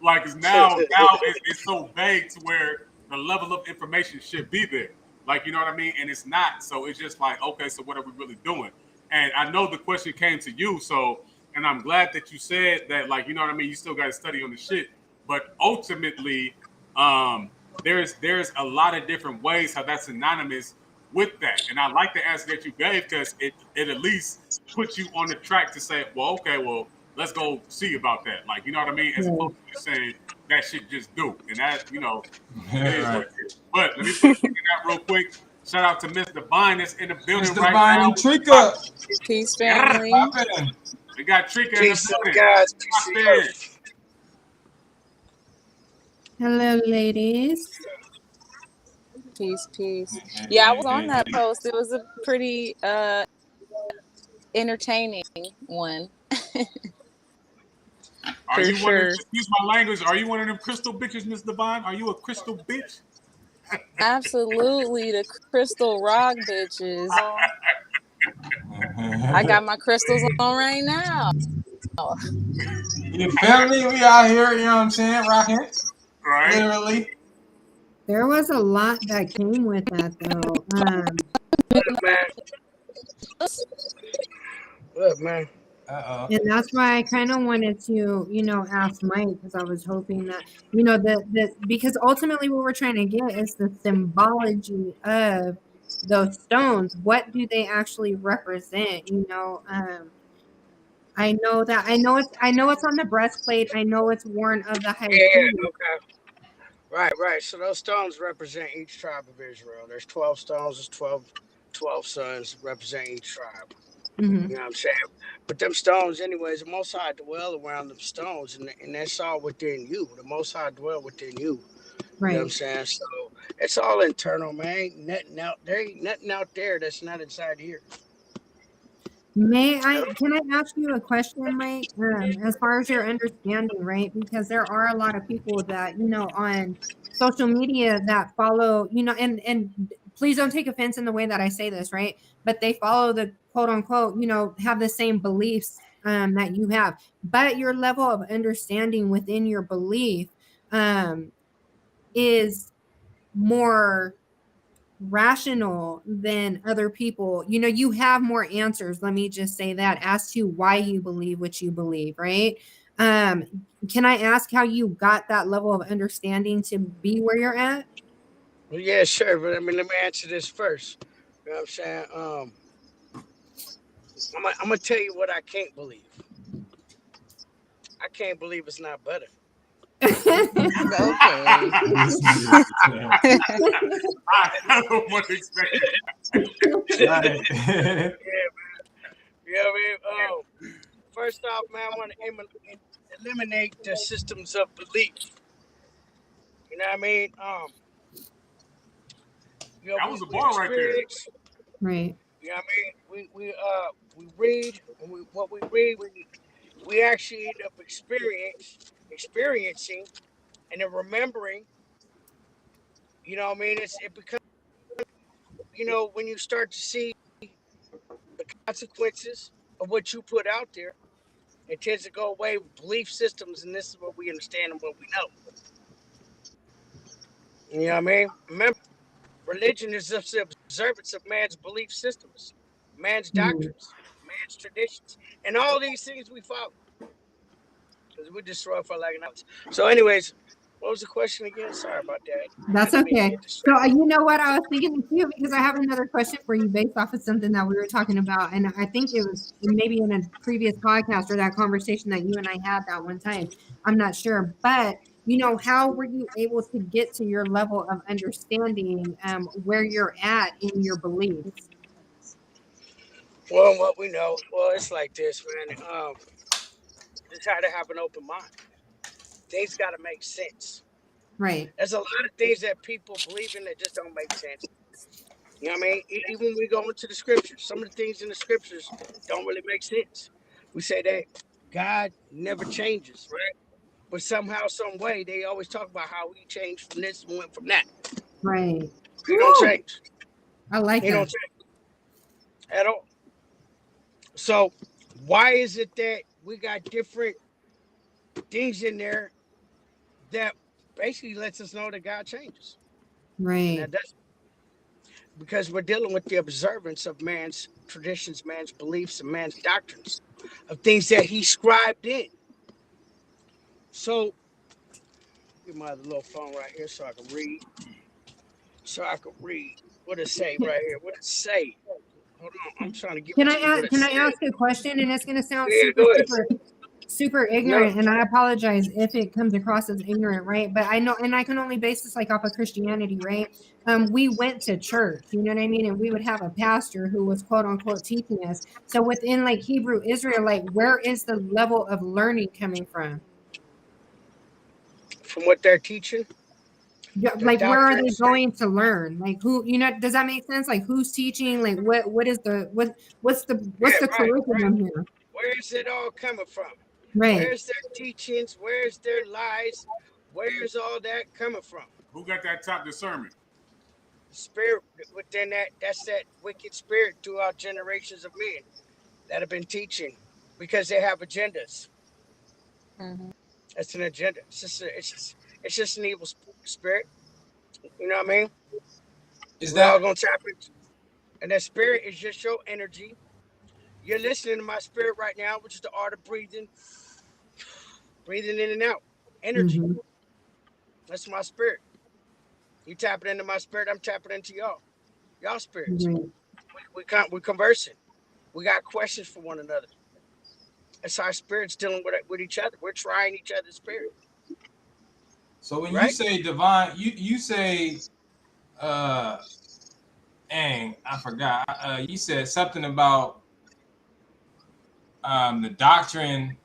Like it's now it's so vague to where the level of information should be there. Like, you know what I mean? And it's not. So it's just like, okay, so what are we really doing? And I know the question came to you, so, and I'm glad that you said that, like, you know what I mean, you still got to study on the shit. But ultimately, there's a lot of different ways how that's synonymous with that. And I like the answer that you gave, because it at least puts you on the track to say, well, okay, well, let's go see about that. Like, you know what I mean? As opposed to just saying that shit just do. And that, it is Right. what it is. But let me put a pin in that real quick. Shout out to Miss Divine that's in the building Miss right Divine now. and Trika. Peace, family. Pop in. We got Trika in the Peace out, building. guys. Pop Peace in. out. Hello, ladies. Peace. Yeah, I was on that post. It was a pretty entertaining one. Are For you one of them, sure. excuse my language, are you one of them crystal bitches, Miss Divine? Are you a crystal bitch? Absolutely, the crystal rock bitches. I got my crystals on right now. You feel me? We out here, you know what I'm saying? Rocking. Right? Literally. There was a lot that came with that, though. Look, man. Look, man. And that's why I kind of wanted to, ask Mike, because I was hoping that, because ultimately what we're trying to get is the symbology of those stones. What do they actually represent? I know it's on the breastplate. I know it's worn of the high Yeah, priest. okay. Right. So those stones represent each tribe of Israel. There's 12 stones, there's 12 sons representing each tribe. Mhm. You know what I'm saying? But them stones, anyways, the Most High dwell around them stones, and that's all within you. The Most High dwell within you. You know what I'm Right. saying? So it's all internal, man. There ain't nothing out there that's not inside here. Can I ask you a question, Mike? As far as your understanding, right? Because there are a lot of people that, on social media that follow, and please don't take offense in the way that I say this, right? But they follow the quote unquote, have the same beliefs that you have, but your level of understanding within your belief is more rational than other people. You have more answers, let me just say that, as to why you believe what you believe, right? Can I ask how you got that level of understanding to be where you're at? Well, yeah, sure. But I mean, let me answer this first. You know what I'm saying? I'm gonna tell you what I can't believe. I can't believe it's not butter. Okay. I don't want to expect Right. You know what I mean? First off, man, I want to eliminate the systems of belief. You know what I mean? that We, was a we bar right there. Right. experience. You know what I mean? We read, and what we read, we actually end up experiencing, and then remembering. You know what I mean? It becomes, when you start to see the consequences of what you put out there, it tends to go away with belief systems, and this is what we understand and what we know. You know what I mean? Remember, religion is just the observance of man's belief systems, man's Mm. doctrines, man's traditions, and all these things we follow because we destroy for lack of knowledge. So, anyways, What was the question again? Sorry about that. That's I didn't mean to okay. get So distracted. you know what I was thinking of you, because I have another question for you based off of something that we were talking about, and I think it was maybe in a previous podcast or that conversation that you and I had that one time. I'm not sure, but how were you able to get to your level of understanding where you're at in your beliefs? Well, what we know, well, it's like this, man. Just try to have an open mind. Things got to make sense. Right, There's a lot of things that people believe in that just don't make sense. You know what I mean? Even when we go into the scriptures, some of the things in the scriptures don't really make sense. We say that God never changes, right? But somehow, some way, they always talk about how he changed from this and went from that. right. He don't Woo! change. I like He don't that. change at all. So why is it that we got different things in there that basically lets us know that God changes? And Right, that's because we're dealing with the observance of man's traditions, man's beliefs, and man's doctrines of things that he scribed in. So, get my other little phone right here so I can read. So I can read what it say right here. What it say? Hold on, I'm trying to give it to you. What it can I say? ask a question? And it's going to sound Yeah, super, go ahead. super, super No, ignorant, and I apologize if it comes across as ignorant, right? But I know, and I can only base this like off of Christianity, right? We went to church, you know what I mean, and we would have a pastor who was quote unquote teaching us. So within like Hebrew Israelite, where is the level of learning coming from? from what they're teaching, Yeah, the like where are they doctrines. going to learn? Like who, does that make sense? Like who's teaching? Like what is the what's Yeah, the right, right. curriculum here? Where's it all coming from? Right. Where's their teachings? Where's their lies? Where's all that coming from? Who got that top discernment? Spirit within that's that wicked spirit throughout generations of men that have been teaching because they have agendas. Mhm. It's an agenda. It's just an evil spirit. You know what I mean? Is We all that gonna tap it, and that spirit is just your energy. You're listening to my spirit right now, which is the art of breathing, breathing in and out. Energy. Mm-hmm. That's my spirit. You tapping into my spirit, I'm tapping into y'all spirits. Right. We conversing. We got questions for one another. It's our spirits dealing with each other. We're trying each other's spirit, so when you right? say divine, you say uh dang, I forgot. You said something about the doctrine.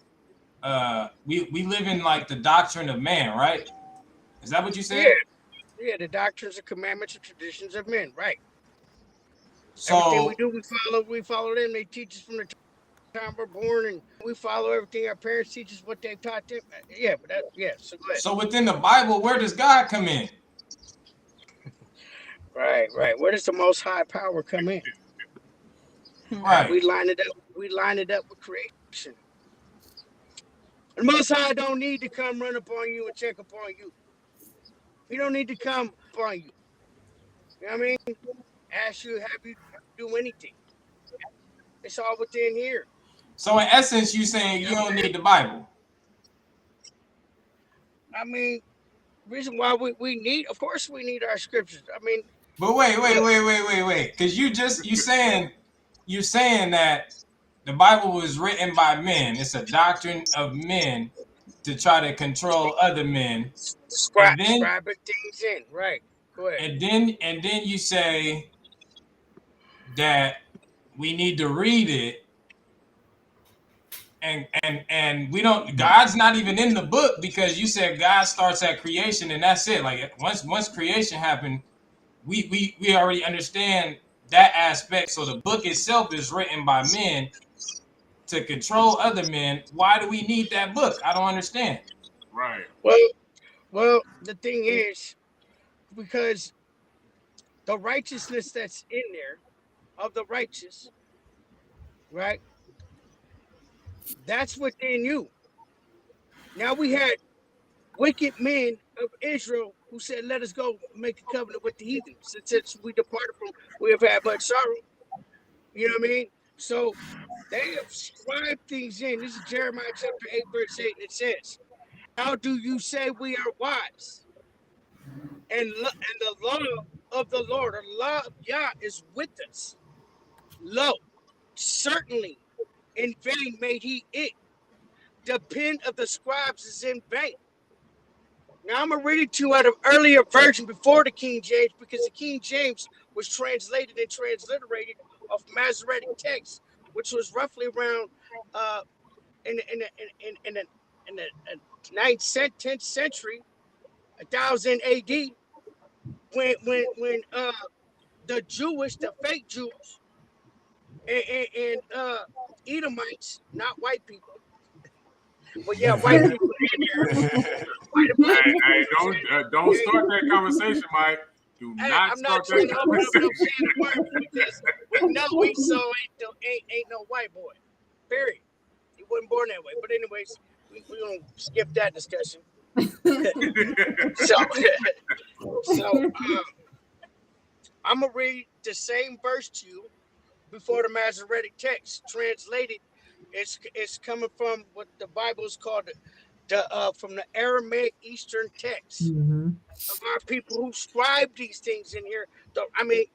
We live in like the doctrine of man, right? Is that what you Yeah, said? yeah. The doctrines and commandments and traditions of men, right? Everything we So do, we follow them. They teach us from the time we're born, and we follow everything our parents teach us what they've taught them. Yeah, but yeah. So go ahead. so within the Bible, where does God come in? Right, right. Where does the Most High power come in? Right. We line it up. We line it up with creation. The Most High don't need to come run upon you and check upon you. He don't need to come upon you. You know what I mean? Ask you, have you do anything? It's all within here. So in essence, you saying You you know don't what need the Bible. I mean, reason why we need, of course, we need our scriptures. I mean, But wait, wait, look, wait, wait, wait, wait. Because you saying that the Bible was written by men. It's a doctrine of men to try to control other men. And then scribe things in. Right. Go ahead. and then you say that we need to read it and we don't, God's not even in the book because you said God starts at creation and that's it. Like once creation happened, we already understand that aspect. So the book itself is written by men to control other men. Why do we need that book? I don't understand. Right. Well, the thing is, because the righteousness that's in there of the righteous, right? That's within you. Now we had wicked men of Israel who said, "Let us go make a covenant with the heathens." Since we departed from, we have had much sorrow. You know what I mean? So they have scribed things in. This is Jeremiah chapter 8, verse 8, and it says, How do you say we are wise? And the law of the Lord, or law of Yah, is with us. Lo, certainly in vain made he it. The pen of the scribes is in vain. Now I'm gonna read it to you out of earlier version before the King James, because the King James was translated and transliterated off Masoretic text, which was roughly around in the 9th, 10th century, 1000 AD, when the fake Jews and Edomites, not white people, but yeah, white people in there. Hey, don't start that conversation, Mike. Do not I'm start not trying that to open up no conversation. can of worms, because we know Esau ain't no white boy. Period. He wasn't born that way. But anyways, we're gonna skip that discussion. So I'm gonna read the same verse to you before the Masoretic text translated. It's coming from what the Bible is called from the Aramaic Eastern text. Of our people who scribe these things in here. I mean,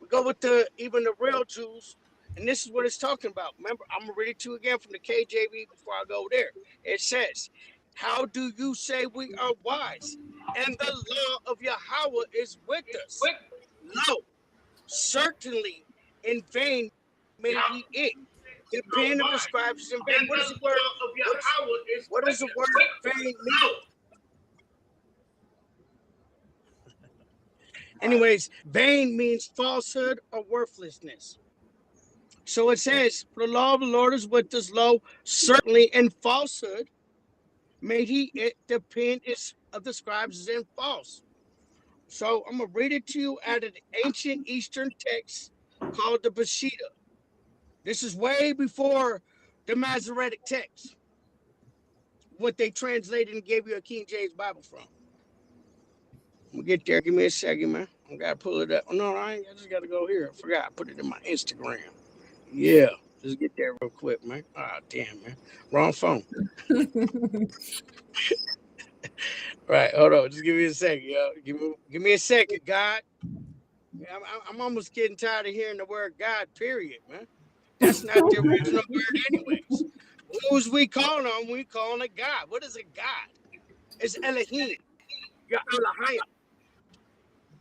we go with even the real Jews, and this is what it's talking about. Remember, I'm gonna read it to you again from the KJV before I go there. It says, "How do you say we are wise, and the law of Yahweh is with us? Lo, certainly in vain made he it. The pen of the scribes is in vain." What does the word? What does the word vain mean? Anyways, vain means falsehood or worthlessness. So it says, "For the law of the Lord is with us, lo, certainly in falsehood made he it. The pen is of the scribes is in false." So I'm gonna read it to you out of the ancient Eastern text called the Peshitta. This is way before the Masoretic text, what they translated and gave you a King James Bible from. We'll get there. Give me a second, man. I gotta pull it up. Oh, no, I just gotta go here. I forgot. I put it in my Instagram. Yeah, just get there real quick, man. Ah, damn, man. Wrong phone. Right, hold on. Just give me a second, yo. Give me a second, God. I'm almost getting tired of hearing the word God, period, man. That's not the original word anyways. Who's we calling on? We calling a God. What is a God? It's Elohim. Your Elohim,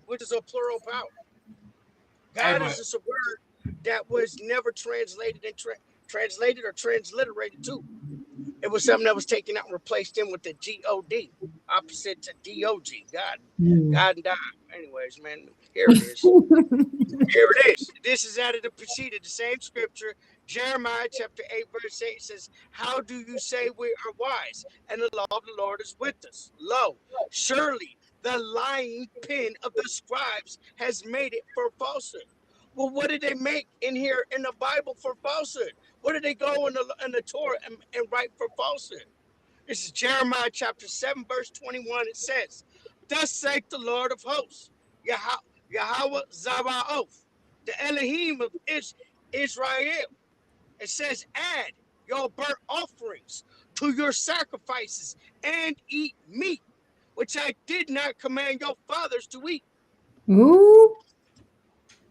which is a plural power. God is just a word that was never translated and translated or transliterated to. It was something that was taken out and replaced in with the G-O-D, opposite to D-O-G, God. God and die. Anyways, man, here it is. Here it is. This is out of the Peshitta, the same scripture. Jeremiah chapter 8, verse 8 says, "How do you say we are wise, and the law of the Lord is with us? Lo, surely the lying pen of the scribes has made it for falsehood." Well, what did they make in here in the Bible for falsehood? What did they go in the Torah and write for falsehood? This is Jeremiah chapter 7, verse 21. It says, "Thus saith the Lord of hosts, Yahweh Zabaoth, the Elohim of Israel." It says, "Add your burnt offerings to your sacrifices and eat meat, which I did not command your fathers to eat." Ooh.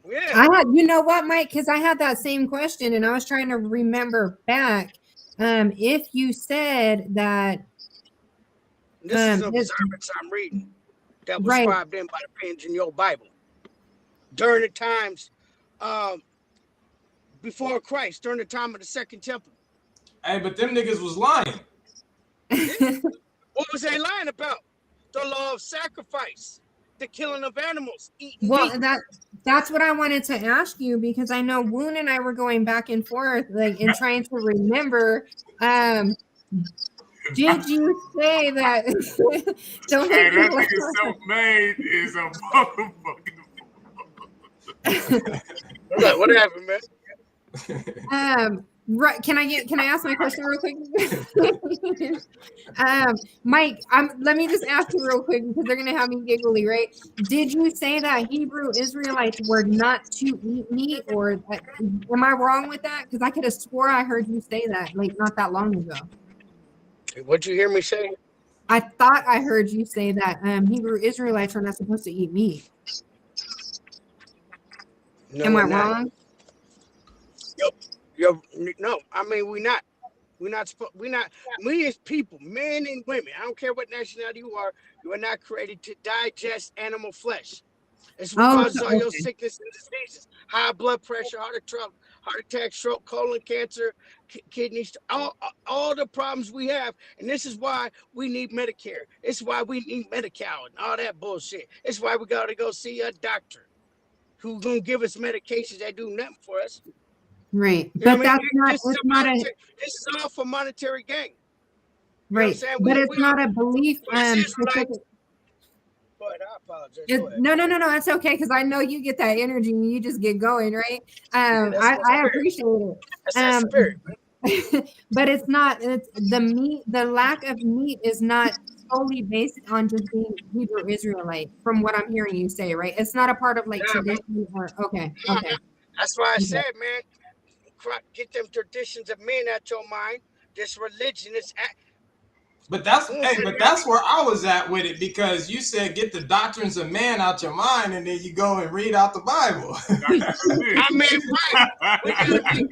Yeah. You know what, Mike? Because I had that same question, and I was trying to remember back. If you said that, This is an observance I'm reading that was right, scribed in by the pens in your Bible during the times before Christ, during the time of the Second Temple. Hey, but them niggas was lying. What was they lying about? The law of sacrifice, the killing of animals, eating well, meat. that's what I wanted to ask you, because I know Woon and I were going back and forth, like, and trying to remember. Did you say that? Don't Hey, make that nigga Selfmade is a motherfucker. What happened, man? Right. Can I ask my question real quick? Mike, let me just ask you real quick, because they're gonna have me giggly, right? Did you say that Hebrew Israelites were not to eat meat, or am I wrong with that? Because I could have swore I heard you say that like not that long ago. What'd you hear me say? I thought I heard you say that Hebrew Israelites are not supposed to eat meat. No, Am I we're not. wrong? No, I mean we're not. We're not. We as people, men and women. I don't care what nationality you are. You are not created to digest animal flesh. It's what Oh, causes all your okay. sickness and diseases: high blood pressure, heart attack, stroke, colon cancer, kidneys, all the problems we have. And this is why we need Medicare. It's why we need Medi-Cal and all that bullshit. It's why we got to go see a doctor who's gonna give us medications that do nothing for us. Right. You know But what I mean? that's not, This is it's a not a, monetary. This is all for monetary gain. You know what I'm right. saying? But it's not a belief specific. Go ahead, I apologize. Go ahead. No, that's okay, because I know you get that energy and you just get going, right? That's that I spirit. appreciate it. That's that spirit, man. But it's not, it's the meat, the lack of meat is not solely based on just being Hebrew Israelite, from what I'm hearing you say, right? It's not a part of like Nah, man. tradition or okay. That's why I Okay. said, man, get them traditions of men out your mind. This religion is But that's where I was at with it, because you said get the doctrines of man out your mind, and then you go and read out the Bible. I mean, right. We gotta make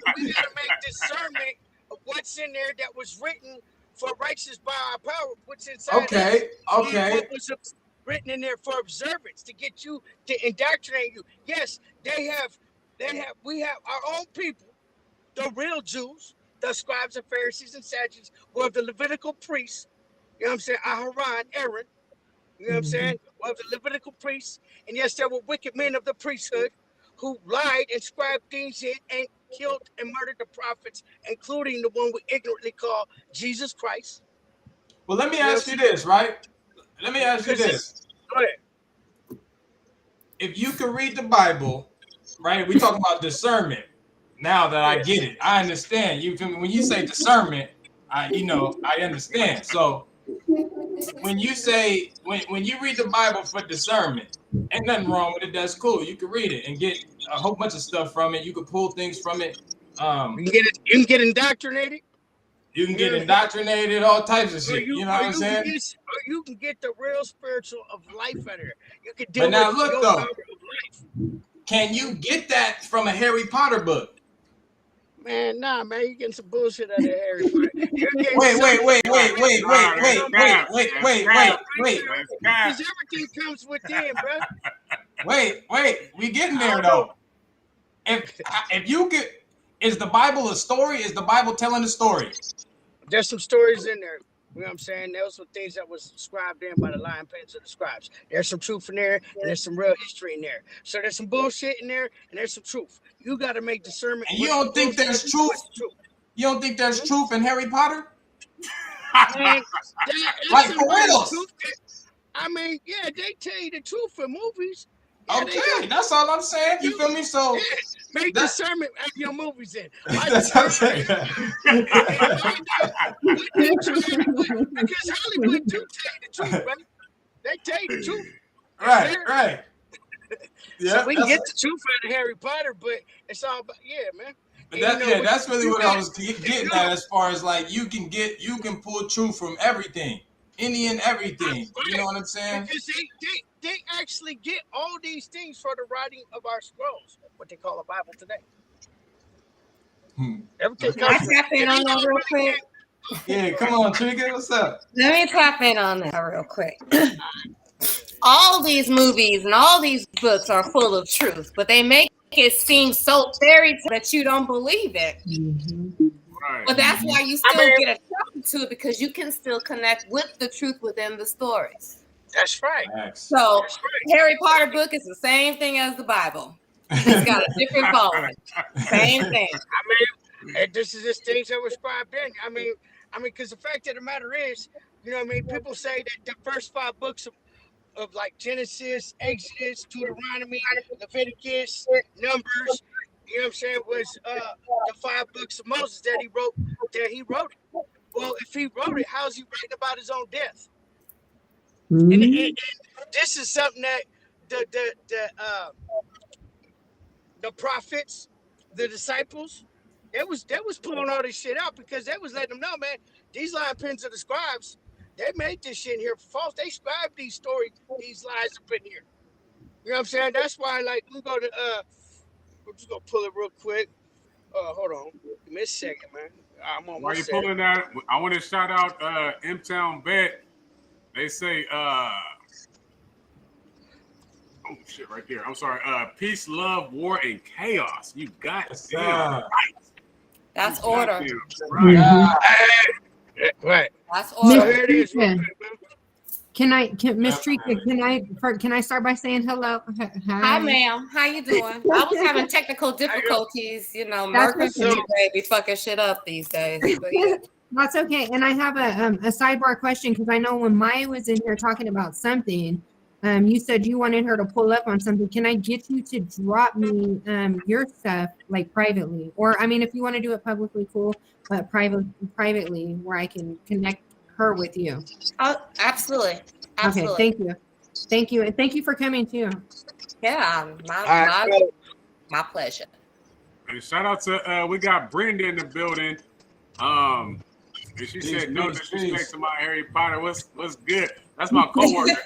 discernment of what's in there that was written for righteous by our power, what's inside us. Okay. What was written in there for observance to get you to indoctrinate you. Yes, we have our own people, the real Jews, the scribes and Pharisees and Sadducees, were the Levitical priests. You know what I'm saying? Aharon, Aaron. You know what I'm saying? Were the Levitical priests. And yes, there were wicked men of the priesthood who lied and scribed things in and killed and murdered the prophets, including the one we ignorantly call Jesus Christ. Well, let me ask you this, right? Let me ask you this. Go ahead. If you could read the Bible, right? We talking about discernment. Now that I get it, I understand. You when you say discernment, I understand. So when you say when you read the Bible for discernment, ain't nothing wrong with it. That's cool. You can read it and get a whole bunch of stuff from it. You can pull things from it. You can get indoctrinated. You can get indoctrinated, all types of shit. You know what I'm saying? Or you can get the real spiritual of life out of here. You can deal But now with look your though, power of life. can you get that from a Harry Potter book? Man, nah, man, you getting some bullshit out of Harry Potter. Wait. Because everything comes within, bro. Wait. We getting there though. If you could, is the Bible a story? Is the Bible telling a story? There's some stories in there. You know what I'm saying? There was some things that was scribed in by the lion pens of the scribes. There's some truth in there, and there's some real history in there. So there's some bullshit in there, and there's some truth. You got to make discernment. And you don't think there's truth? You don't think there's truth in Harry Potter? Man, like for real? I mean, yeah, they tell you the truth in movies. Yeah, okay, that's all I'm saying. You feel me? So make discernment out of your movies then. That's what I'm saying. Because Hollywood do tell you the truth, right? They tell you the truth. Right. Yeah, so we can get the truth out of Harry Potter, but it's all about man. But that's really what I was getting at, as far as like you can pull truth from everything, any and everything. You know what I'm saying? Because they actually get all these things for the writing of our scrolls, what they call a Bible today. Can I tap in on that real quick? Yeah, come on, Trigger, what's up? Let me tap in on that real quick. All these movies and all these books are full of truth, but they make it seem so fairy tale that you don't believe it. Right. But that's why you still get attracted to it, because you can still connect with the truth within the stories. That's right. So Harry Potter book is the same thing as the Bible. It's got a different following. Same thing. I mean, this is just things that were scribed in. I mean, because the fact of the matter is, you know what I mean? People say that the first 5 books of like Genesis, Exodus, Deuteronomy, Leviticus, Numbers, you know what I'm saying, was the 5 books of Moses that he wrote it. Well, if he wrote it, how's he writing about his own death? And this is something that the prophets, the disciples, they was pulling all this shit out, because they was letting them know, man, these lion pens of the scribes, They made this shit in here for false. They scribed these stories, these lies up in here. You know what I'm saying? That's why, like, we go to we're just gonna pull it real quick. Hold on. Give me a second, man. I'm While almost you're there. pulling that, I want to shout out M-Town Bet. They say, oh shit, right there. I'm sorry. Peace, love, war, and chaos. You got damn right. That's order. Right. Right. That's So order. here it is. Real Miss quick, man. Miss Trika, can I start by saying hello? Hi, ma'am. How you doing? I was having technical difficulties. You know, That's Mercury okay. be fucking shit up these days. But yeah. That's okay. And I have a sidebar question because I know when Maya was in here talking about something, you said you wanted her to pull up on something. Can I get you to drop me your stuff like privately? Or I mean, if you want to do it publicly, cool, but privately where I can connect her with you. Oh, absolutely. Absolutely. Okay, thank you. And thank you for coming too. Yeah, my pleasure. And shout out to we got Brenda in the building. And she said no disrespect to my Harry Potter. What's good? That's my coworker.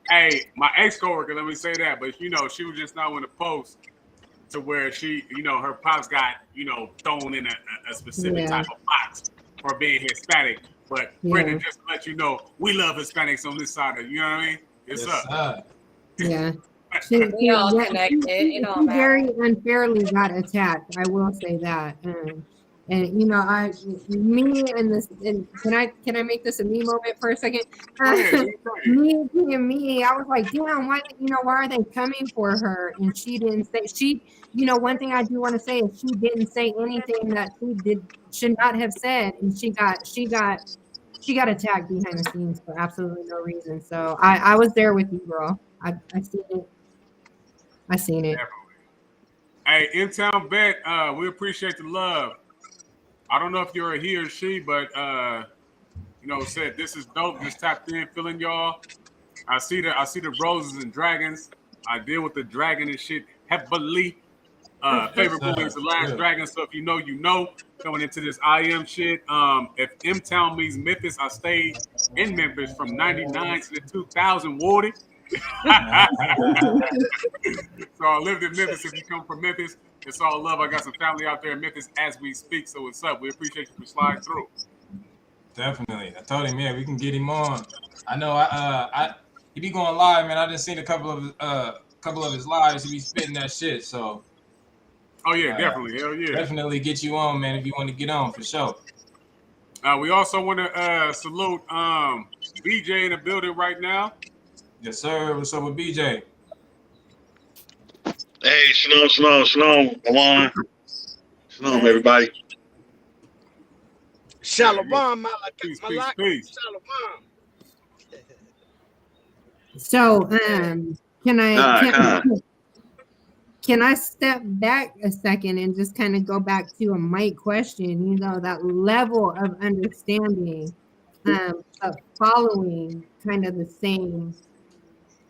Hey, my ex-coworker, let me say that. But you know, she was just not in the post to where she, you know, her pops got, you know, thrown in a specific type of box for being Hispanic. But Brenda, just to let you know, we love Hispanics on this side of, you know what I mean? It's up. Yeah. We all connected. It don't matter. Very unfairly got attacked. I will say that. And you know, me and this, and can I make this a me moment for a second? Me, I was like, damn, why are they coming for her? And she didn't say you know, one thing I do want to say is she didn't say anything that should not have said, and she got attacked behind the scenes for absolutely no reason. So I was there with you, girl. I seen it. I seen it. Hey, In-Town Bet, we appreciate the love. I don't know if you're a he or she, but you know, said this is dope. Just tapped in, feeling y'all. I see the roses and dragons. I deal with the dragon and shit heavily. Favorite movie is The Last Dragon. So if you know, you know. Going into this IM shit. If M-Town means Memphis, I stayed in Memphis from '99 to the 2000 Wardy. So I lived in Memphis. If you come from Memphis, it's all love. I got some family out there in Memphis as we speak. So what's up? We appreciate you for sliding through. Definitely. I told him, yeah, we can get him on. I know he be going live, man. I just seen a couple of his lives. He be spitting that shit. So oh yeah, definitely. Hell yeah. Definitely get you on, man, if you want to get on for sure. We also want to salute BJ in the building right now. Yes, sir. What's up with BJ? Hey, shalom, Woon. Shalom, everybody. Shalom, peace. Shalom. So, can I step back a second and just kind of go back to a Mike question? You know, that level of understanding of following kind of the same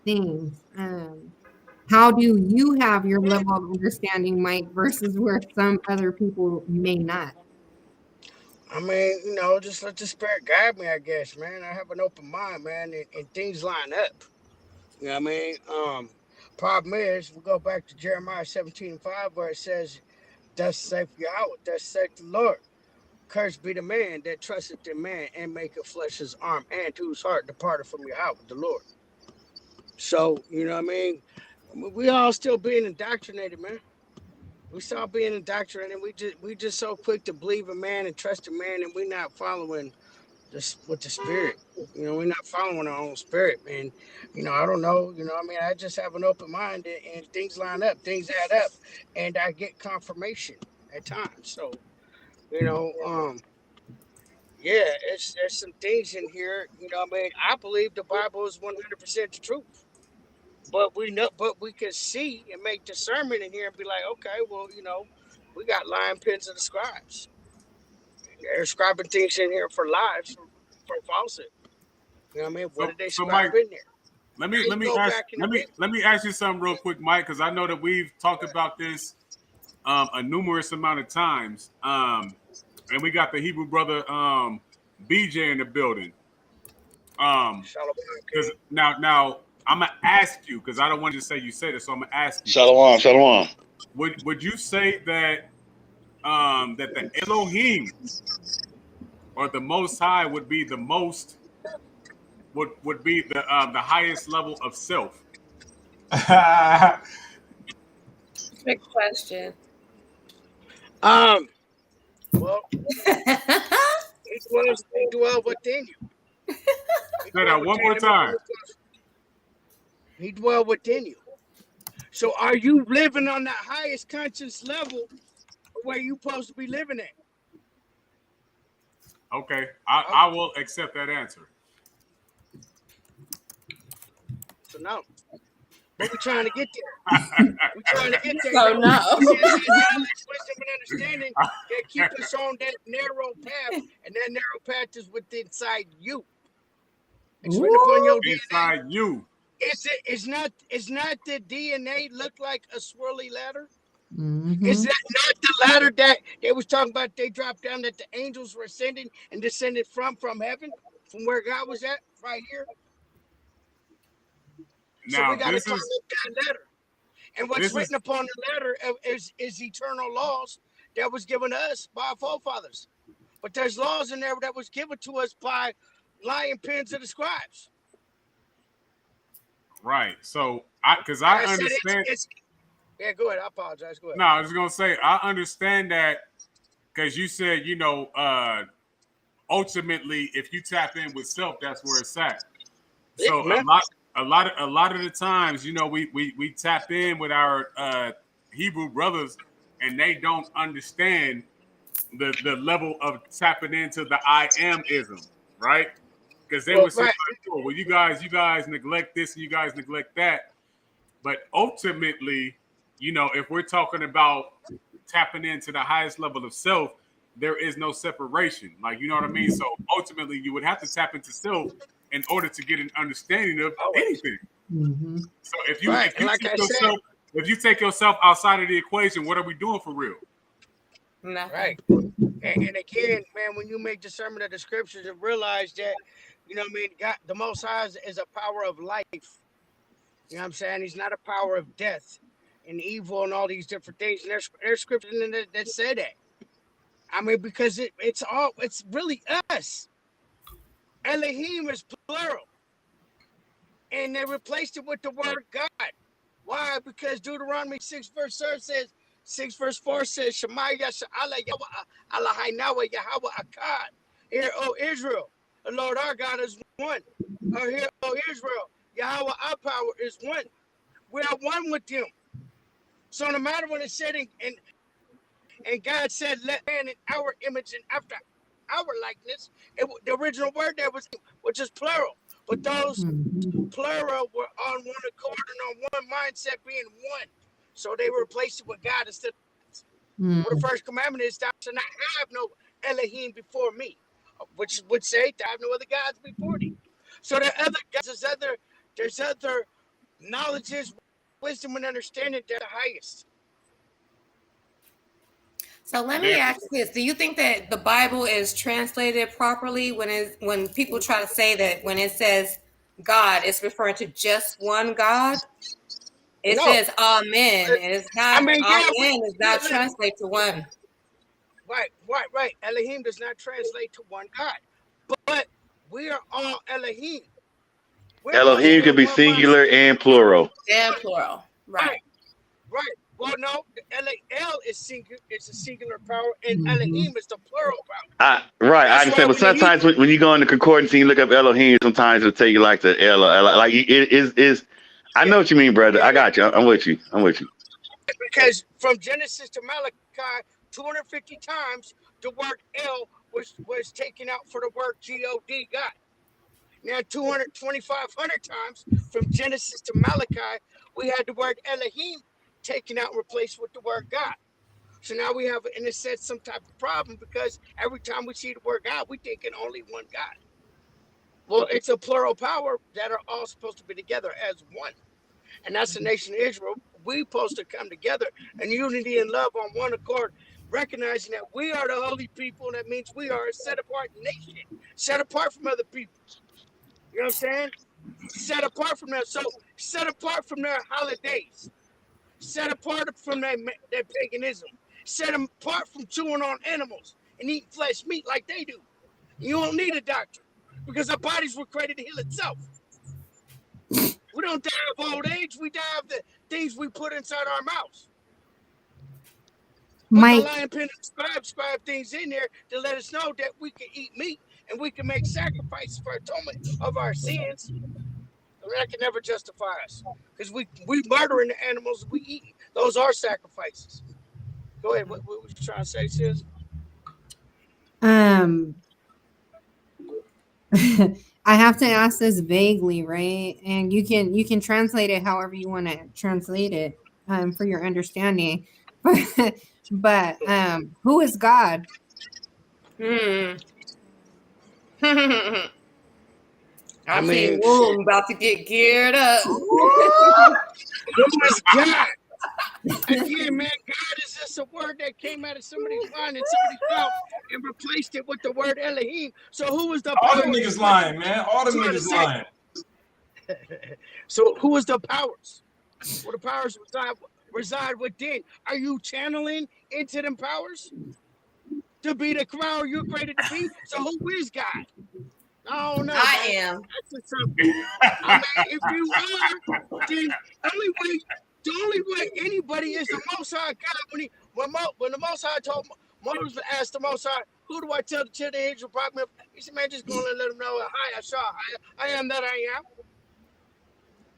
things. How do you have your level of understanding, Mike, versus where some other people may not? I mean, you know, just let the spirit guide me, I guess, man. I have an open mind, man, and things line up. You know what I mean? Problem is, we go back to Jeremiah 17:5, where it says, thus saith Yahweh, thus saith the Lord. Cursed be the man that trusteth in man and maketh flesh his arm, and whose heart departed from Yahweh, the Lord. So, you know what I mean? We all still being indoctrinated, man. We still being indoctrinated. We just so quick to believe in man and trust in man, and we're not following this with the spirit. You know, we're not following our own spirit, man. You know, I don't know. You know, I mean, I just have an open mind, and things line up, things add up, and I get confirmation at times. So, you know, yeah, there's some things in here. You know, I mean, I believe the Bible is 100% the truth. But we can see and make discernment in here and be like, okay, well, you know, we got lying pens of the scribes. They're scribing things in here for lies, for falsehood. You know what I mean? What did they scribe in there? Let me ask you something real quick, Mike, because I know that we've talked about this a numerous amount of times. And we got the Hebrew brother BJ in the building. Because now I'm gonna ask you because I don't want you to say you said it, so I'm gonna ask you. Shalom, shalom. Would you say that that the Elohim or the Most High would be the most would be the highest level of self? Trick question. Well, he dwells within you. Say that one more time. He dwells within you. So are you living on that highest conscious level where you supposed to be living at? Okay, I will accept that answer. So no. But we're trying to get there. We're trying to get there. So no. See, it's that knowledge, wisdom, and understanding that keep us on that narrow path, and that narrow path is within inside you. It's written upon your DNA. Inside you. It's not the DNA look like a swirly ladder? Mhm. Is that not the ladder that they was talking about? They dropped down that the angels were ascending and descended from heaven, from where God was at, right here. So Now we got to this climb is up that ladder. And what's written upon the ladder is eternal laws that was given to us by our forefathers. But there's laws in there that was given to us by lion pens of the scribes. right. So I said understand. Yeah, go ahead. I apologize. Go ahead. No, I was gonna say I understand that because you said ultimately if you tap in with self, that's where it's at. So Yeah, a lot of the times, we tap in with our Hebrew brothers, and they don't understand the level of tapping into the I am ism, right? Because they would say, well, you guys neglect this and you guys neglect that. But ultimately, if we're talking about tapping into the highest level of self, there is no separation. Like, you know what I mean? So ultimately, you would have to tap into self in order to get an understanding of anything. Mm-hmm. So if you take yourself outside of the equation, what are we doing for real? Nothing. Right. And again, man, when you make discernment of the scriptures and realize that, God, the Most High is a power of life. You know what I'm saying? He's not a power of death and evil and all these different things. And there's scriptures in there that say that. I mean, because it's really us. Elohim is plural. And they replaced it with the word God. Why? Because Deuteronomy 6 verse 4 says, Shema Yasha Allah Yahweh Allah Yahweh Akkad. Hear, O Israel, the Lord our God is one. Or hear, O Israel, Yahweh our power is one. We are one with him. So no matter what it said, and God said, let man in our image and after our likeness, the original word there was, which is plural. But those plural were on one accord and on one mindset being one. So they replaced it with God instead. Well, the first commandment is thou shalt not have no Elohim before me, which would say to have no other gods before thee. So there are other gods, there's other knowledges, wisdom, and understanding that are highest. So let me ask this: do you think that the Bible is translated properly when people try to say that when it says God, it's referring to just one God? It says Amen, and it's not. Amen is not translated to one. Right. Elohim does not translate to one God, but we are all Elohim. Elohim can be singular and plural. And plural, right. Well, no, El is singular. It's a singular power, and Elohim is the plural power. Right, I understand. But sometimes when you go in the concordance and you look up Elohim, sometimes it'll tell you like the El, like it is. I know what you mean, brother. I got you. I'm with you. Because from Genesis to Malachi, 250 times the word El was taken out for the word God, God. Now 2,500 times from Genesis to Malachi, we had the word Elohim taken out and replaced with the word God. So now we have, in a sense, some type of problem because every time we see the word God, we think in only one God. Well, it's a plural power that are all supposed to be together as one. And that's the nation of Israel. We're supposed to come together in unity and love on one accord, recognizing that we are the holy people. And that means we are a set apart nation, set apart from other people. You know what I'm saying? Set apart from that. So set apart from their holidays. Set apart from their paganism. Set them apart from chewing on animals and eating flesh meat like they do. You don't need a doctor because our bodies were created to heal itself. We don't die of old age. We die of the things we put inside our mouths. But Mike, the lion pen scribe things in there to let us know that we can eat meat and we can make sacrifices for atonement of our sins. That can never justify us because we murdering the animals we eat. Those are sacrifices. Go ahead. What was you trying to say, sis? I have to ask this vaguely, right? And you can translate it however you want to translate it for your understanding. But who is God? I see Woon about to get geared up. Who is God? Again, man, God is just a word that came out of somebody's mind and somebody's mouth and replaced it with the word Elohim. So who is the All power? the niggas lying, man. All the niggas lying. So who is the powers? Well, the powers reside within. Are you channeling into them powers to be the crown you're created to be? So who is God? I don't know. I am. That's something. I mean, if you are, then the only way anybody is the Most High God. When the Most High told Moses to ask the Most High, who do I tell the children of Israel? He said, man, just go and let them know. I am that I am.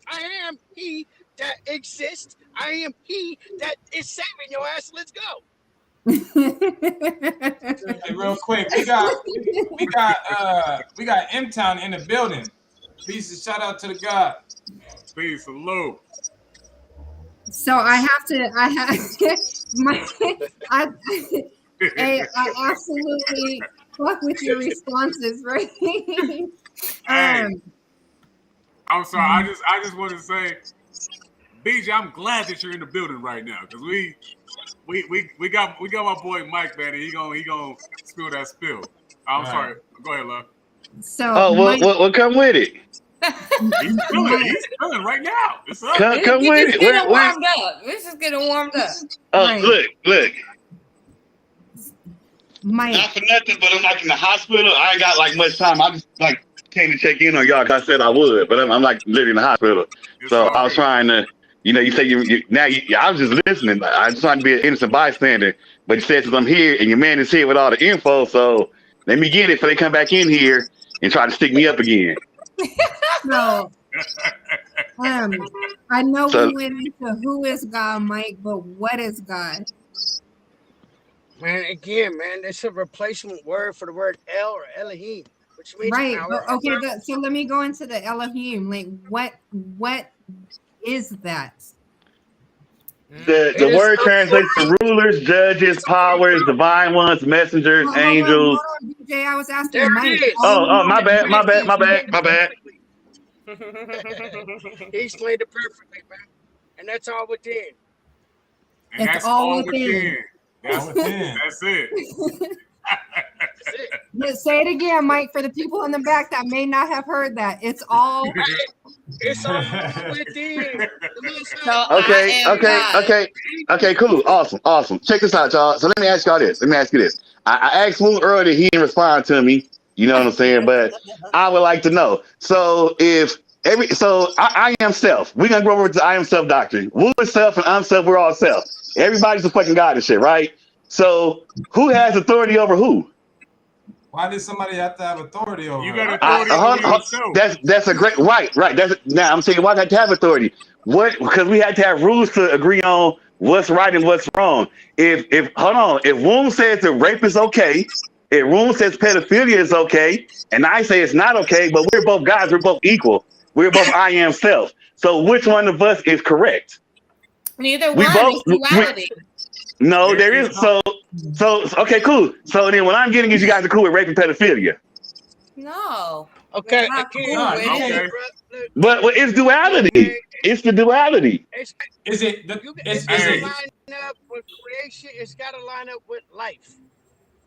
I am He that exists. I am He that is saving your ass. Let's go. Hey, real quick, we got M-Town in the building. Peace and shout out to the God. Peace, salute. So I absolutely fuck with your responses, right? Hey, I'm sorry. I just want to say, BJ, I'm glad that you're in the building right now because we got my boy Mike, man, and he gonna spill that spill. I'm sorry. Go ahead, love. So well, come with it. He's spilling right now. It's up. Come with it. Getting warmed up. This is getting warmed up. Oh, right. look. Mike. Not for nothing, but I'm like in the hospital. I ain't got like much time. I just like came to check in on y'all because I said I would, but I'm like literally in the hospital. So I was trying to, you say I was just listening. I was trying to be an innocent bystander, but you said since I'm here and your man is here with all the info, so let me get it before they come back in here and try to stick me up again. So, I know we went into who is God, Mike, but what is God? Man, again, man, it's a replacement word for the word El or Elohim, which means right. power. Okay, so let me go into the Elohim. Like, what is that? The word translates to rulers, judges, powers, divine ones, messengers, angels. Hold on, DJ, I was asking Mike. Oh, my bad. He explained it perfectly, man. And that's all within. And that's all within. That's it. That's it. Let's say it again, Mike, for the people in the back that may not have heard that. It's all within. Okay, cool. Awesome. Check this out, y'all. So let me ask y'all this. I asked Woon earlier, he didn't respond to me. You know what I'm saying? But I would like to know. So I am self. We're gonna go over to I am self doctrine. Woon is self and I'm self, we're all self. Everybody's a fucking God and shit, right? So who has authority over who? Why did somebody have to have authority over? You got authority over yourself. That's a great right. Now I'm saying why I got to have authority. Because we had to have rules to agree on what's right and what's wrong. If Woon says that rape is okay, if Woon says pedophilia is okay, and I say it's not okay, but we're both guys, we're both equal. We're both I am self. So which one of us is correct? Neither one is duality. No, there is. So okay, cool. So then what I'm getting is you guys are cool with rape and pedophilia. No. Okay. But it's duality. It's the duality. Is it? It's got to line up with creation. It's got to line up with life.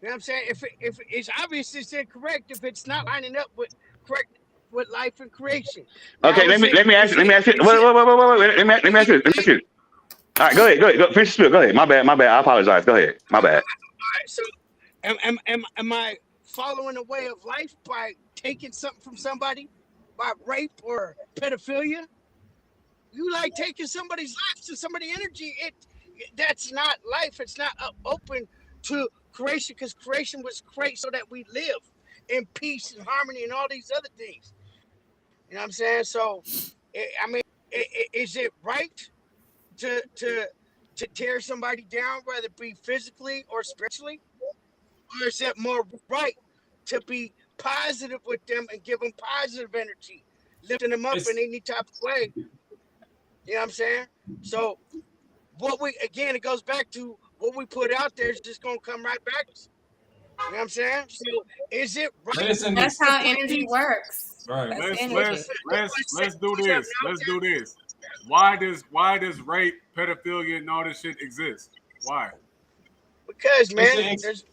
You know what I'm saying? If it's obvious it's incorrect, if it's not lining up with correct with life and creation. Okay, Now, let me ask you. Let me ask you. is Wait, it- wait, wait, wait, wait, wait. Let me ask you. Let me ask you. All right, go ahead. Go ahead. Go, finish the spiel. Go ahead. My bad. My bad. I apologize. Go ahead. My bad. so am I following a way of life by taking something from somebody, by rape or pedophilia? You like taking somebody's life to somebody energy. That's not life. It's not open to creation, because creation was created so that we live in peace and harmony and all these other things. You know what I'm saying? So, is it right to tear somebody down, whether it be physically or spiritually, or is it more right to be positive with them and give them positive energy, lifting them up in any type of way? You know what I'm saying? So it goes back to what we put out there is just gonna come right back. You know what I'm saying? So is it right? That's how energy works. Right. That's energy. Let's do this. Let's do this. Why does rape, pedophilia, and all this shit exist? Why? Because man, there's a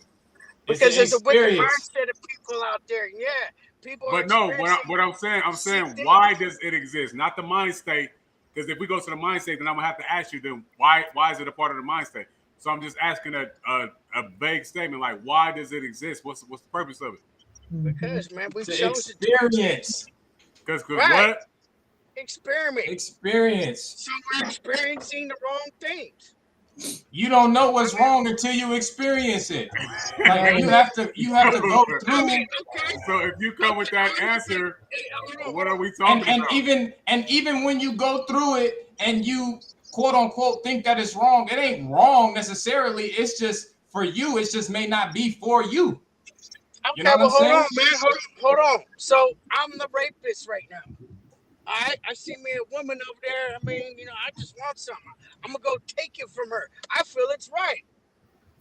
wicked experience. mindset of people out there. Yeah, people. But no, what I'm saying, why does it exist? Not the mind state. Because if we go to the mind state, then I'm gonna have to ask you, then why is it a part of the mind state? So I'm just asking a vague statement like, why does it exist? What's the purpose of it? Because man, we've It's chosen experience. Because right. what? Experiment. Experience. So we're experiencing the wrong things. You don't know what's wrong until you experience it. Like you have to go through. So if you come with that answer, what are we talking about? Even when you go through it and you quote unquote think that it's wrong, it ain't wrong necessarily. It's just for you. It just may not be for you. Okay, You know what I'm hold saying? on, man. Hold on. So I'm the rapist right now. I see me a woman over there. I mean, I just want something. I'm gonna go take it from her. I feel it's right,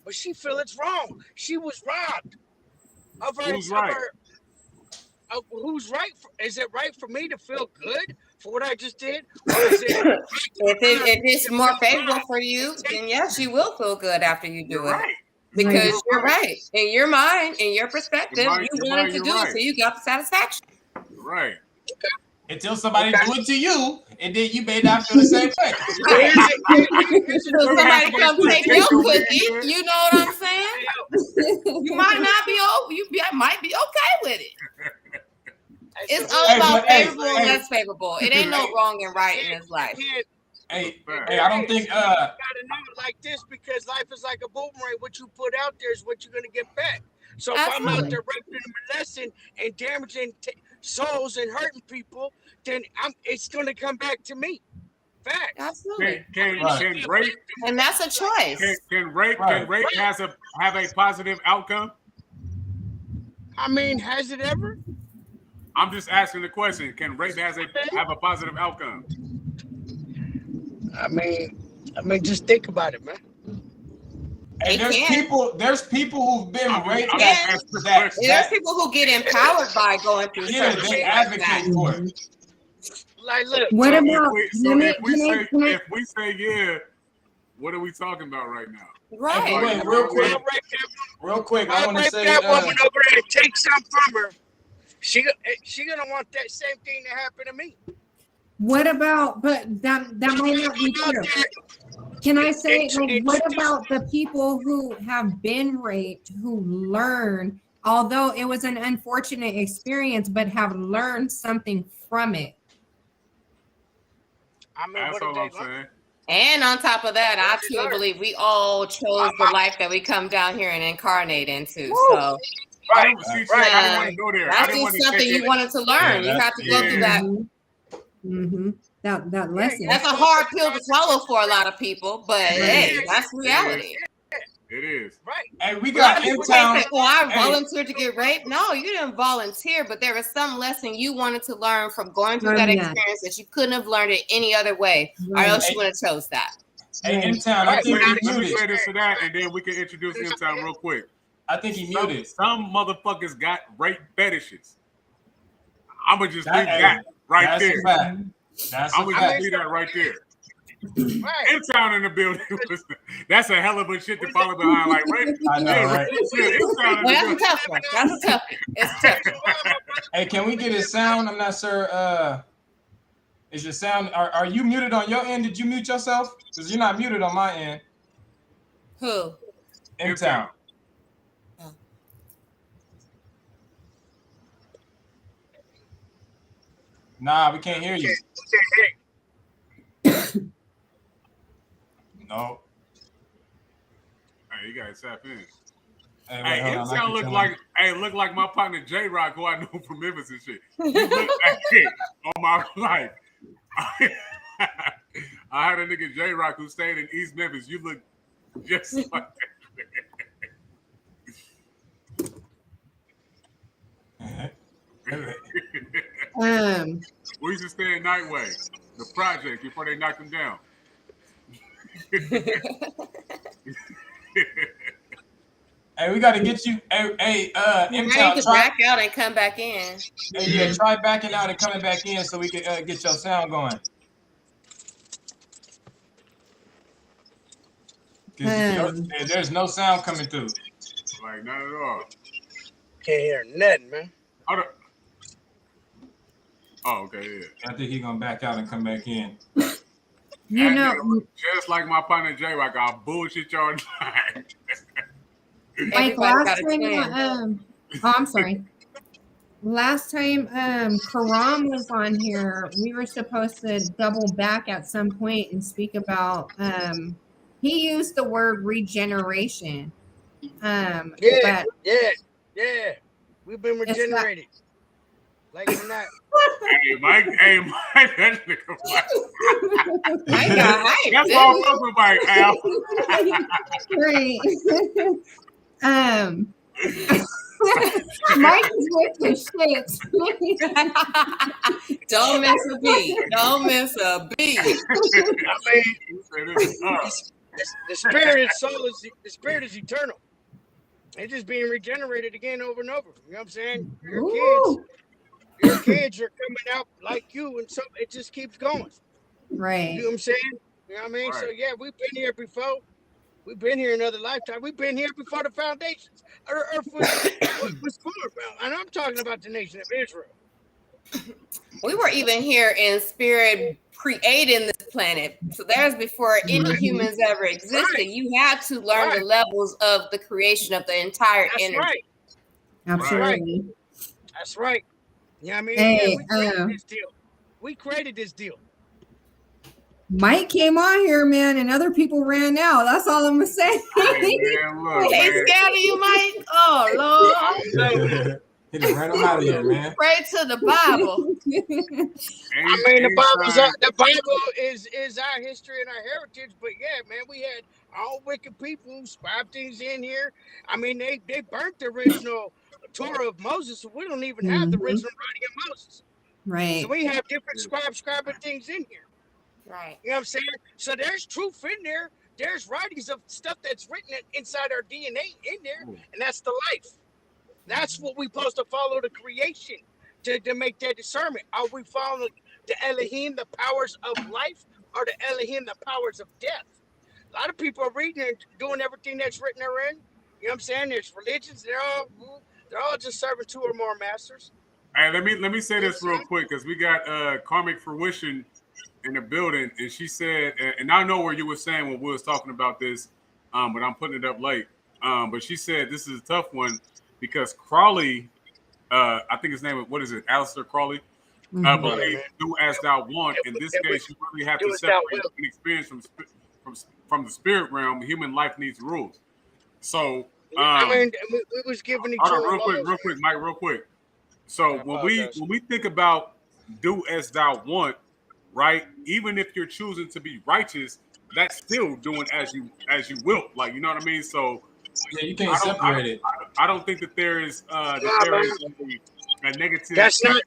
but she feel it's wrong. She was robbed of her. Who's right? Who's right? Is it right for me to feel good for what I just did, or is it? If it's more favorable for you, then yes, you will feel good after you do it. Right. Because you're right. In your mind, in your perspective, you wanted to do it, so you got the satisfaction. Right. Until somebody do it to you, and then you may not feel the same way. So somebody come take your cookie, you know what I'm saying? You might not be might be okay with it. It's all about favorable and less favorable. It ain't no wrong and right in this life. Hey, I don't think you gotta know it like this, because life is like a boomerang. What you put out there is what you're gonna get back. So if I'm out there raping and molesting and damaging souls and hurting people, then it's gonna come back to me. Facts. Absolutely. Can rape, and that's a choice. Can rape have a positive outcome? I mean, has it ever? I'm just asking the question. Can rape have a positive outcome? I mean, just think about it, man. And there's people who've been raped. There's people who get empowered by going through certain they advocate for it. Like, look. What about if we say yeah, what are we talking about right now? Right. Hey, wait, real quick. I want to say that woman over there and take something from her. She gonna want that same thing to happen to me. What about? But that might not be true. Can I say, like, what about the people who have been raped, who learn, although it was an unfortunate experience, but have learned something from it? I mean, that's all I'm saying. And on top of that, I truly believe we all chose the life that we come down here and incarnate into. So, I didn't want to go there. That's just something you wanted to learn. You have to go through that. Mm-hmm. That lesson. That's a hard pill to swallow for a lot of people, but hey, that's reality. It is. Right. And we got people say, well, I volunteered to get raped. No, you didn't volunteer, but there was some lesson you wanted to learn from going through that experience that you couldn't have learned it any other way, or else you would have chose that. Hey, M-Town, I think he Let me muted. say this to that, and then we can introduce M-Town real quick. I think he muted. Some motherfuckers got rape fetishes. I'm gonna just leave that right there. That's a fact. I'm gonna just leave that right there. Right. M-Town in the building. That's a hell of a shit to follow behind. Like, wait, I know, right? M-Town in the Well, that's a building. tough one. That's a tough one. It's tough. Hey, can we get his sound? I'm not sure. Is your sound? Are you muted on your end? Did you mute yourself? Because you're not muted on my end. Who? M-Town. Oh. Nah, we can't hear you. No. Hey, you gotta tap in. Hey, Hey, hold on, M-Town look like my partner J-Rock, who I know from Memphis and shit. You look like on my life. I had a nigga J-Rock who stayed in East Memphis. You look just like that. We used to stay in Nightway, the project, before they knocked him down. Hey, we got to get you. Hey, M-Town, to back out and come back in. Hey, yeah, try backing out and coming back in so we can get your sound going. There's no sound coming through. Like, not at all. Can't hear nothing, man. Oh, okay, yeah. I think he's gonna back out and come back in. You know, just like my partner J-Rock, I'll bullshit y'all time. Like last time, I'm sorry. Last time Karam was on here, we were supposed to double back at some point and speak about he used the word regeneration. Yeah. We've been regenerated. Like we're not. Hey, Mike, that nigga Mike. That's all I'm talking about, Al. Right. Mike is with the shit. Don't miss a beat. Don't miss a beat. I mean, the spirit is soul is the spirit is eternal. It's just being regenerated again over and over. You know what I'm saying? Your kids are coming out like you, and so it just keeps going. Right. You know what I'm saying? You know what I mean? Right. So yeah, we've been here before. We've been here another lifetime. We've been here before the foundations. Earth was formed, and I'm talking about the nation of Israel. We were even here in spirit creating this planet. So there's before any humans ever existed. Right. You had to learn the levels of the creation of the entire energy. Right. Absolutely. That's right. You know what I mean? Hey, we created this deal. We created this deal. Mike came on here, man, and other people ran out. That's all I'm gonna say. Hey, look, hey, scared of you, Mike? Oh Lord. He just ran him out of here, man. Pray to the Bible. I mean, the Bible is our history and our heritage, but yeah, man, we had all wicked people who scribed things in here. I mean, they burnt the original Torah of Moses, so we don't even have the original writing of Moses. Right. So we have different scribing things in here. Right. You know what I'm saying? So there's truth in there. There's writings of stuff that's written inside our DNA in there, and that's the life. That's what we're supposed to follow the creation to make that discernment. Are we following the Elohim, the powers of life, or the Elohim, the powers of death? A lot of people are reading and doing everything that's written therein. You know what I'm saying? There's religions. They're all just serving two or more masters. Hey, let me say this real quick because we got Karmic Fruition in the building, and she said, and I know where you were saying when we was talking about this, but I'm putting it up late. But she said this is a tough one because Crawley, I think his name is, what is it, Aleister Crawley, believe do as thou want. In this case, you really have to separate an experience from the spirit realm. Human life needs rules. So, I mean, we was giving each other real quick, Mike, real quick. So when we think about do as thou want, right? Even if you're choosing to be righteous, that's still doing as you will. Like, you know what I mean? So yeah, you can't separate it. I don't think that there is a negative. That's not.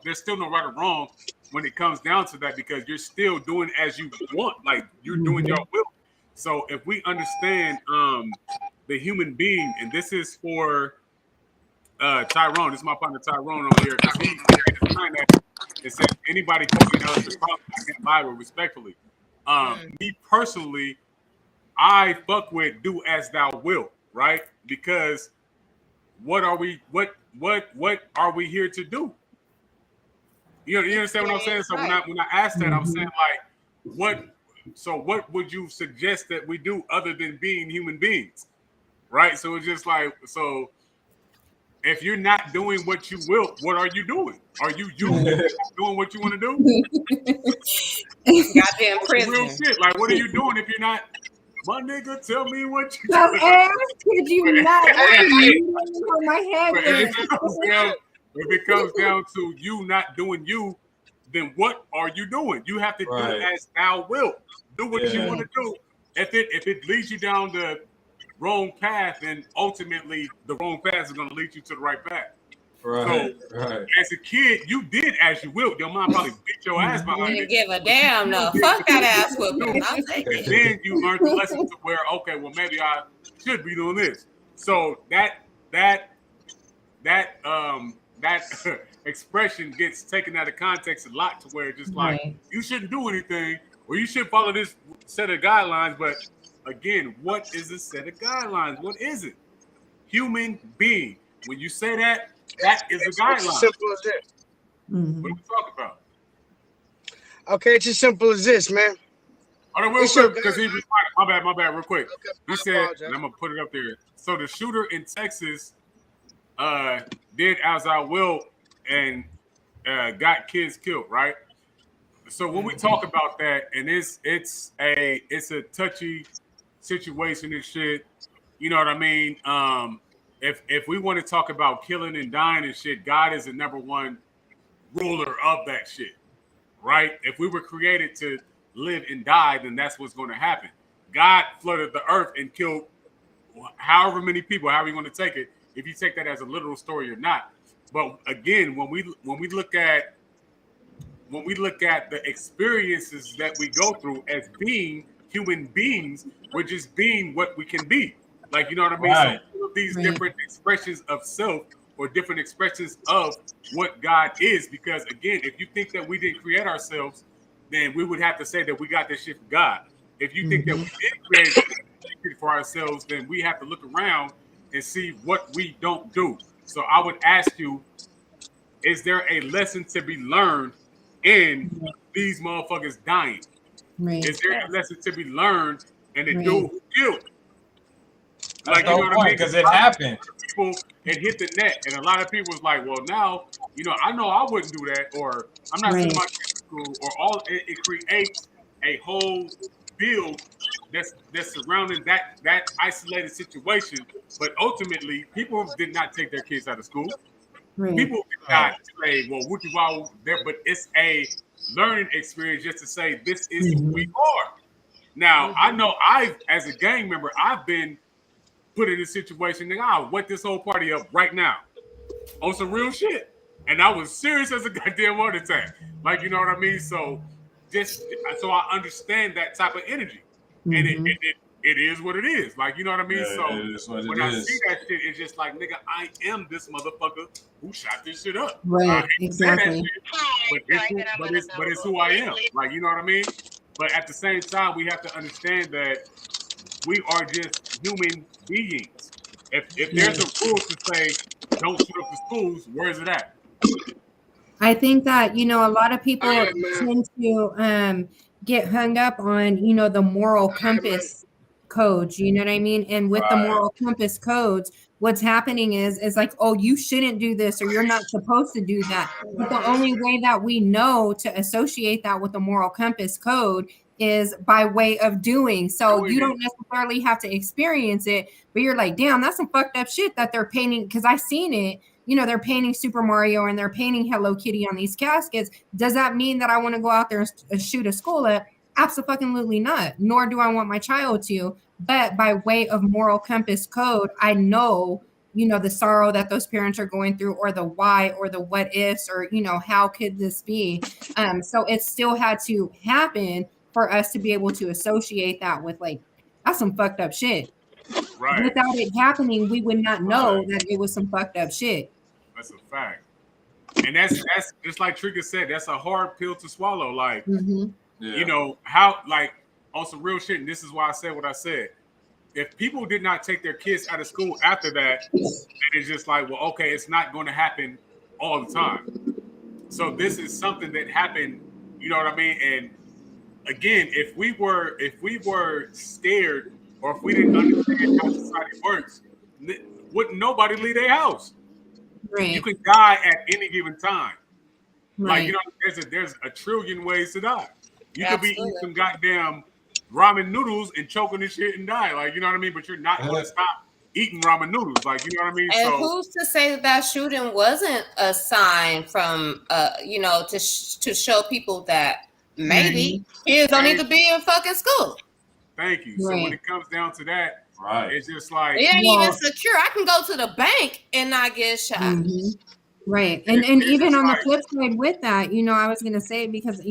There's still no right or wrong when it comes down to that because you're still doing as you want. Like you're doing your will. So if we understand the human being, and this is for Tyrone, this is my partner Tyrone on here. it says anybody quoting else is probably not in the Bible respectfully. Me personally, I fuck with do as thou wilt, right? Because what are we are we here to do? You understand what I'm saying? So when I ask that, I'm saying like, what would you suggest that we do other than being human beings? Right? So it's just like, so if you're not doing what you will, what are you doing? Are you doing what you want to do? Goddamn Real prison. shit. Like, what are you doing if you're not? My nigga, tell me what you So doing. could you not? On my head. If it comes down to you not doing you, then what are you doing? You have to do as thou wilt. Do what you want to do. If it leads you down the wrong path, then ultimately the wrong path is going to lead you to the right path. So as a kid, you did as you will. Your mom probably beat your ass behind You it. give a damn no. Fuck that ass whooping. I'll take And it. then you learned the lesson to where, okay, well maybe I should be doing this. So that expression gets taken out of context a lot to where it's just like you shouldn't do anything or you should follow this set of guidelines. But again, what is a set of guidelines? What is it? Human being. When you say that, that is a guideline. It's as simple as this. What are we talking about? Okay, it's as simple as this, man. All right, real quick, because he responded. My bad, real quick. He said, and I'm gonna put it up there. So the shooter in Texas did as I will and got kids killed, right? So when we talk about that, and it's a touchy situation and shit, you know what I mean? If we want to talk about killing and dying and shit, God is the number one ruler of that shit, right? If we were created to live and die, then that's what's going to happen. God flooded the earth and killed however many people, however you want to take it, if you take that as a literal story or not. But again, when we look at the experiences that we go through as being human beings, we're just being what we can be. Like, you know what I mean? Right. So all of these different expressions of self or different expressions of what God is, because again, if you think that we didn't create ourselves, then we would have to say that we got this shit from God. If you think that we did create it for ourselves, then we have to look around and see what we don't do. So I would ask you, is there a lesson to be learned in these motherfuckers dying? Is there a lesson to be learned in the dude who killed? That's the whole point, because it happened. People, it hit the net, and a lot of people was like, well, now, I know I wouldn't do that, or I'm not sending my kids to school, or all it creates a whole field that's surrounding that isolated situation. But ultimately, people did not take their kids out of school. People did not say, well, Wookie there, but it's a learning experience just to say this is who we are. Now, I know as a gang member, I've been put in a situation, nigga, I'll wet this whole party up right now on some real shit. And I was serious as a goddamn heart attack. Like, you know what I mean? So so I understand that type of energy. And it is what it is. Like, you know what I mean? So when I see that shit, it's just like, nigga, I am this motherfucker who shot this shit up. Right, exactly. Shit, but it's who I am. Like, you know what I mean? But at the same time, we have to understand that we are just human beings. If there's a rule to say don't shoot up the schools, where is it at? I think that, a lot of people tend to get hung up on, the moral compass codes, you know what I mean? And with the moral compass codes, what's happening is like, oh, you shouldn't do this or you're not supposed to do that. But the only way that we know to associate that with the moral compass code is by way of doing. So you don't necessarily have to experience it, but you're like, damn, that's some fucked up shit that they're painting, because I seen it. They're painting Super Mario and they're painting Hello Kitty on these caskets. Does that mean that I want to go out there and shoot a school up? Absolutely not. Nor do I want my child to. But by way of moral compass code, I know, the sorrow that those parents are going through, or the why, or the what ifs, or, how could this be? So it still had to happen for us to be able to associate that with, like, that's some fucked up shit. Right. Without it happening, we would not know that it was some fucked up shit. That's a fact. And that's just like Trika said, that's a hard pill to swallow. Like, Mhm. you know, how, like, on some real shit, and this is why I said what I said. If people did not take their kids out of school after that, then it's just like, well, okay, it's not going to happen all the time. So this is something that happened, you know what I mean? And again, if we were scared, or if we didn't understand how society works, wouldn't nobody leave their house. Right. You can die at any given time. Like, you Right. know, there's a trillion ways to die. You could be eating Absolutely. some goddamn ramen noodles and choking this shit and die. Like, you know what I mean? But you're not going to stop eating ramen noodles. Like, you know what I mean? And So who's to say that that shooting wasn't a sign from, you know, to show people that maybe kids don't need to be in fucking school. thank you. So when Right. it comes down to that, Right. it's just like, It ain't Well- even secure. I can go to the bank and not get shot. Mhm. Right. And It's even just on the like- flip side with that, you know, I was going to say, because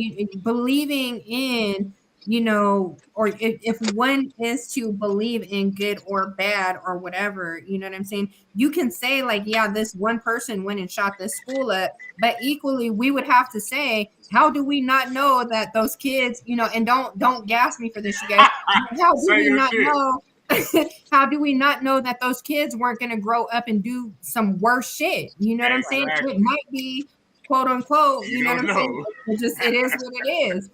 believing in, you know, or if one is to believe in good or bad or whatever, you know what I'm saying? You can say like, yeah, this one person went and shot this school up, but equally we would have to say, how do we not know that those kids, you know, and don't gas me for this, you guys. How do Say we your not shit. know? How do we not know that those kids weren't going to grow up and do some worse shit? You know what I'm saying? Exactly. It might be quote unquote, You you know what don't I'm saying? know. It is what it is.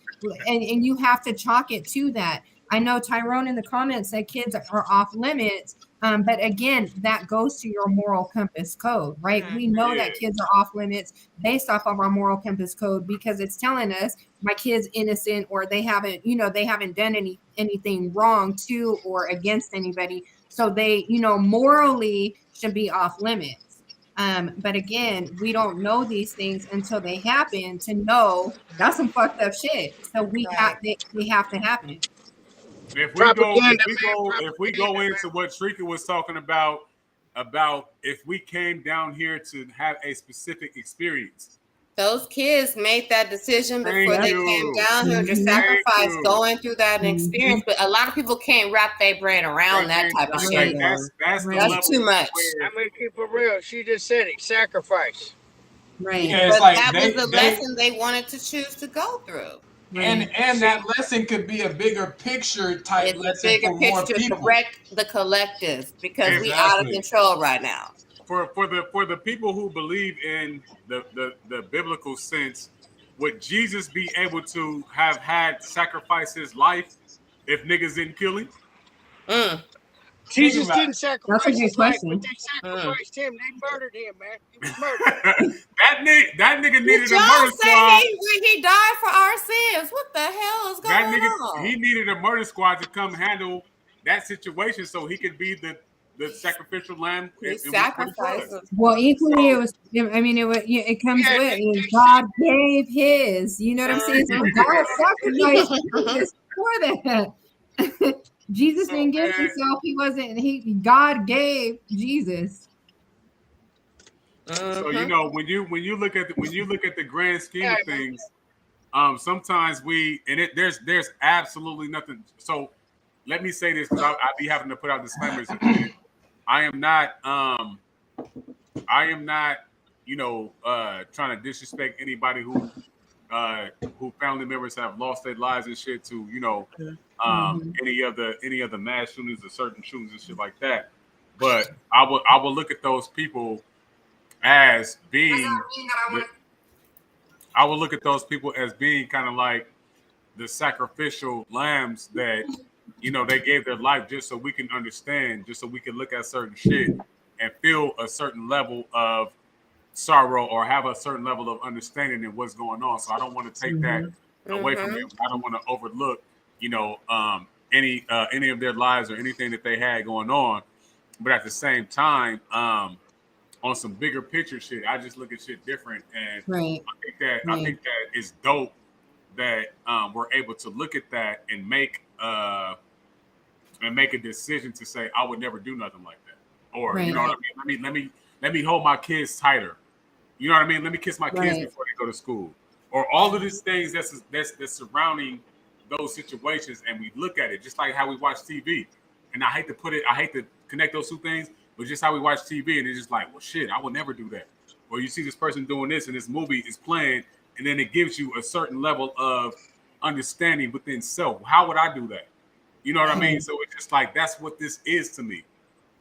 And you have to chalk it to that. I know Tyrone in the comments said kids are off limits. But again, that goes to your moral compass code, right? We know that kids are off limits based off of our moral compass code, because it's telling us my kid's innocent, or they haven't, you know, they haven't done anything wrong to or against anybody. So they, you know, morally should be off limits. But again, we don't know these things until they happen to know that's some fucked up shit. So they have to happen. If Propaganda, we go into what Shrika was talking about if we came down here to have a specific experience. Those kids made that decision Thank before they you. came down here to Mhm. sacrifice Thank you. going through that experience. But a lot of people can't wrap their brain around that type of Like, shit. that's the Right. level That's too much. where- I'm gonna keep it real. She just said it. Sacrifice. Right. Yeah, it's But like that they, was the lesson they wanted to choose to go through. and that lesson could be a bigger picture type It's a lesson bigger for more picture to people. correct the collective, because we out of Exactly. control right now. for the people who believe in the biblical sense, would Jesus be able to have had sacrifice his life if niggas didn't kill him? Jesus about didn't sacrifice That's a good his life, question. but they sacrificed him. They murdered him, man. He was murdered. that nigga Did needed a y'all murder say squad. he died for our sins? What the hell is going That nigga, on? he needed a murder squad to come handle that situation so he could be the sacrificial lamb. He in which sacrificed was. us. Well, equally, it was. I mean, it comes Yeah, with God gave His. You know what I'm saying? So God sacrificed Jesus for that. Jesus So, didn't give man. Himself. He wasn't. God gave Jesus. So you know when you look at the grand scheme of things, sometimes there's absolutely nothing. So let me say this, because I be having to put out disclaimers and shit. I am not you know trying to disrespect anybody who family members have lost their lives and shit to, you know, any of the mass shootings or certain shootings and shit like that. But I will look at those people as being I will look at those people as being kind of like the sacrificial lambs that, you know, they gave their life just so we can understand, just so we can look at certain shit and feel a certain level of sorrow or have a certain level of understanding in what's going on. So I don't want to take that away from them. I don't want to overlook, you know, any of their lives or anything that they had going on. But at the same time, on some bigger picture shit, I just look at shit different, and Right. I think that it's dope that we're able to look at that and make a decision to say I would never do nothing like that, or you know what I mean. Let me hold my kids tighter. You know what I mean? Let me kiss my kids before they go to school, or all of these things that's surrounding those situations, and we look at it just like how we watch TV. And I hate to connect those two things, but just how we watch TV, and it's just like, well, shit, I would never do that. or you see this person doing this, and this movie is playing, and then it gives you a certain level of understanding within self. How would I do that? You know what I mean? So it's just like that's what this is to me.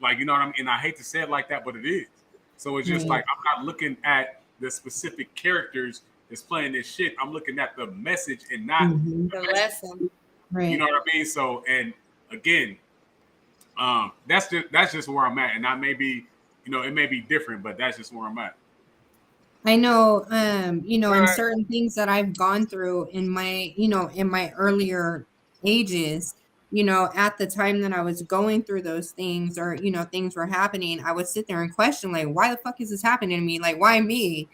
Like, you know what I mean? And I hate to say it like that, but it is. So it's just like I'm not looking at the specific characters that's playing this shit. I'm looking at the message and not the lesson. Right. You know what I mean? So, and again, that's just where I'm at, and I may be, you know, it may be different, but that's just where I'm at. I know, you know, in certain things that I've gone through in my, you know, in my earlier ages, you know, at the time that I was going through those things, or, you know, things were happening, I would sit there and question, like, why the fuck is this happening to me? Like, why me?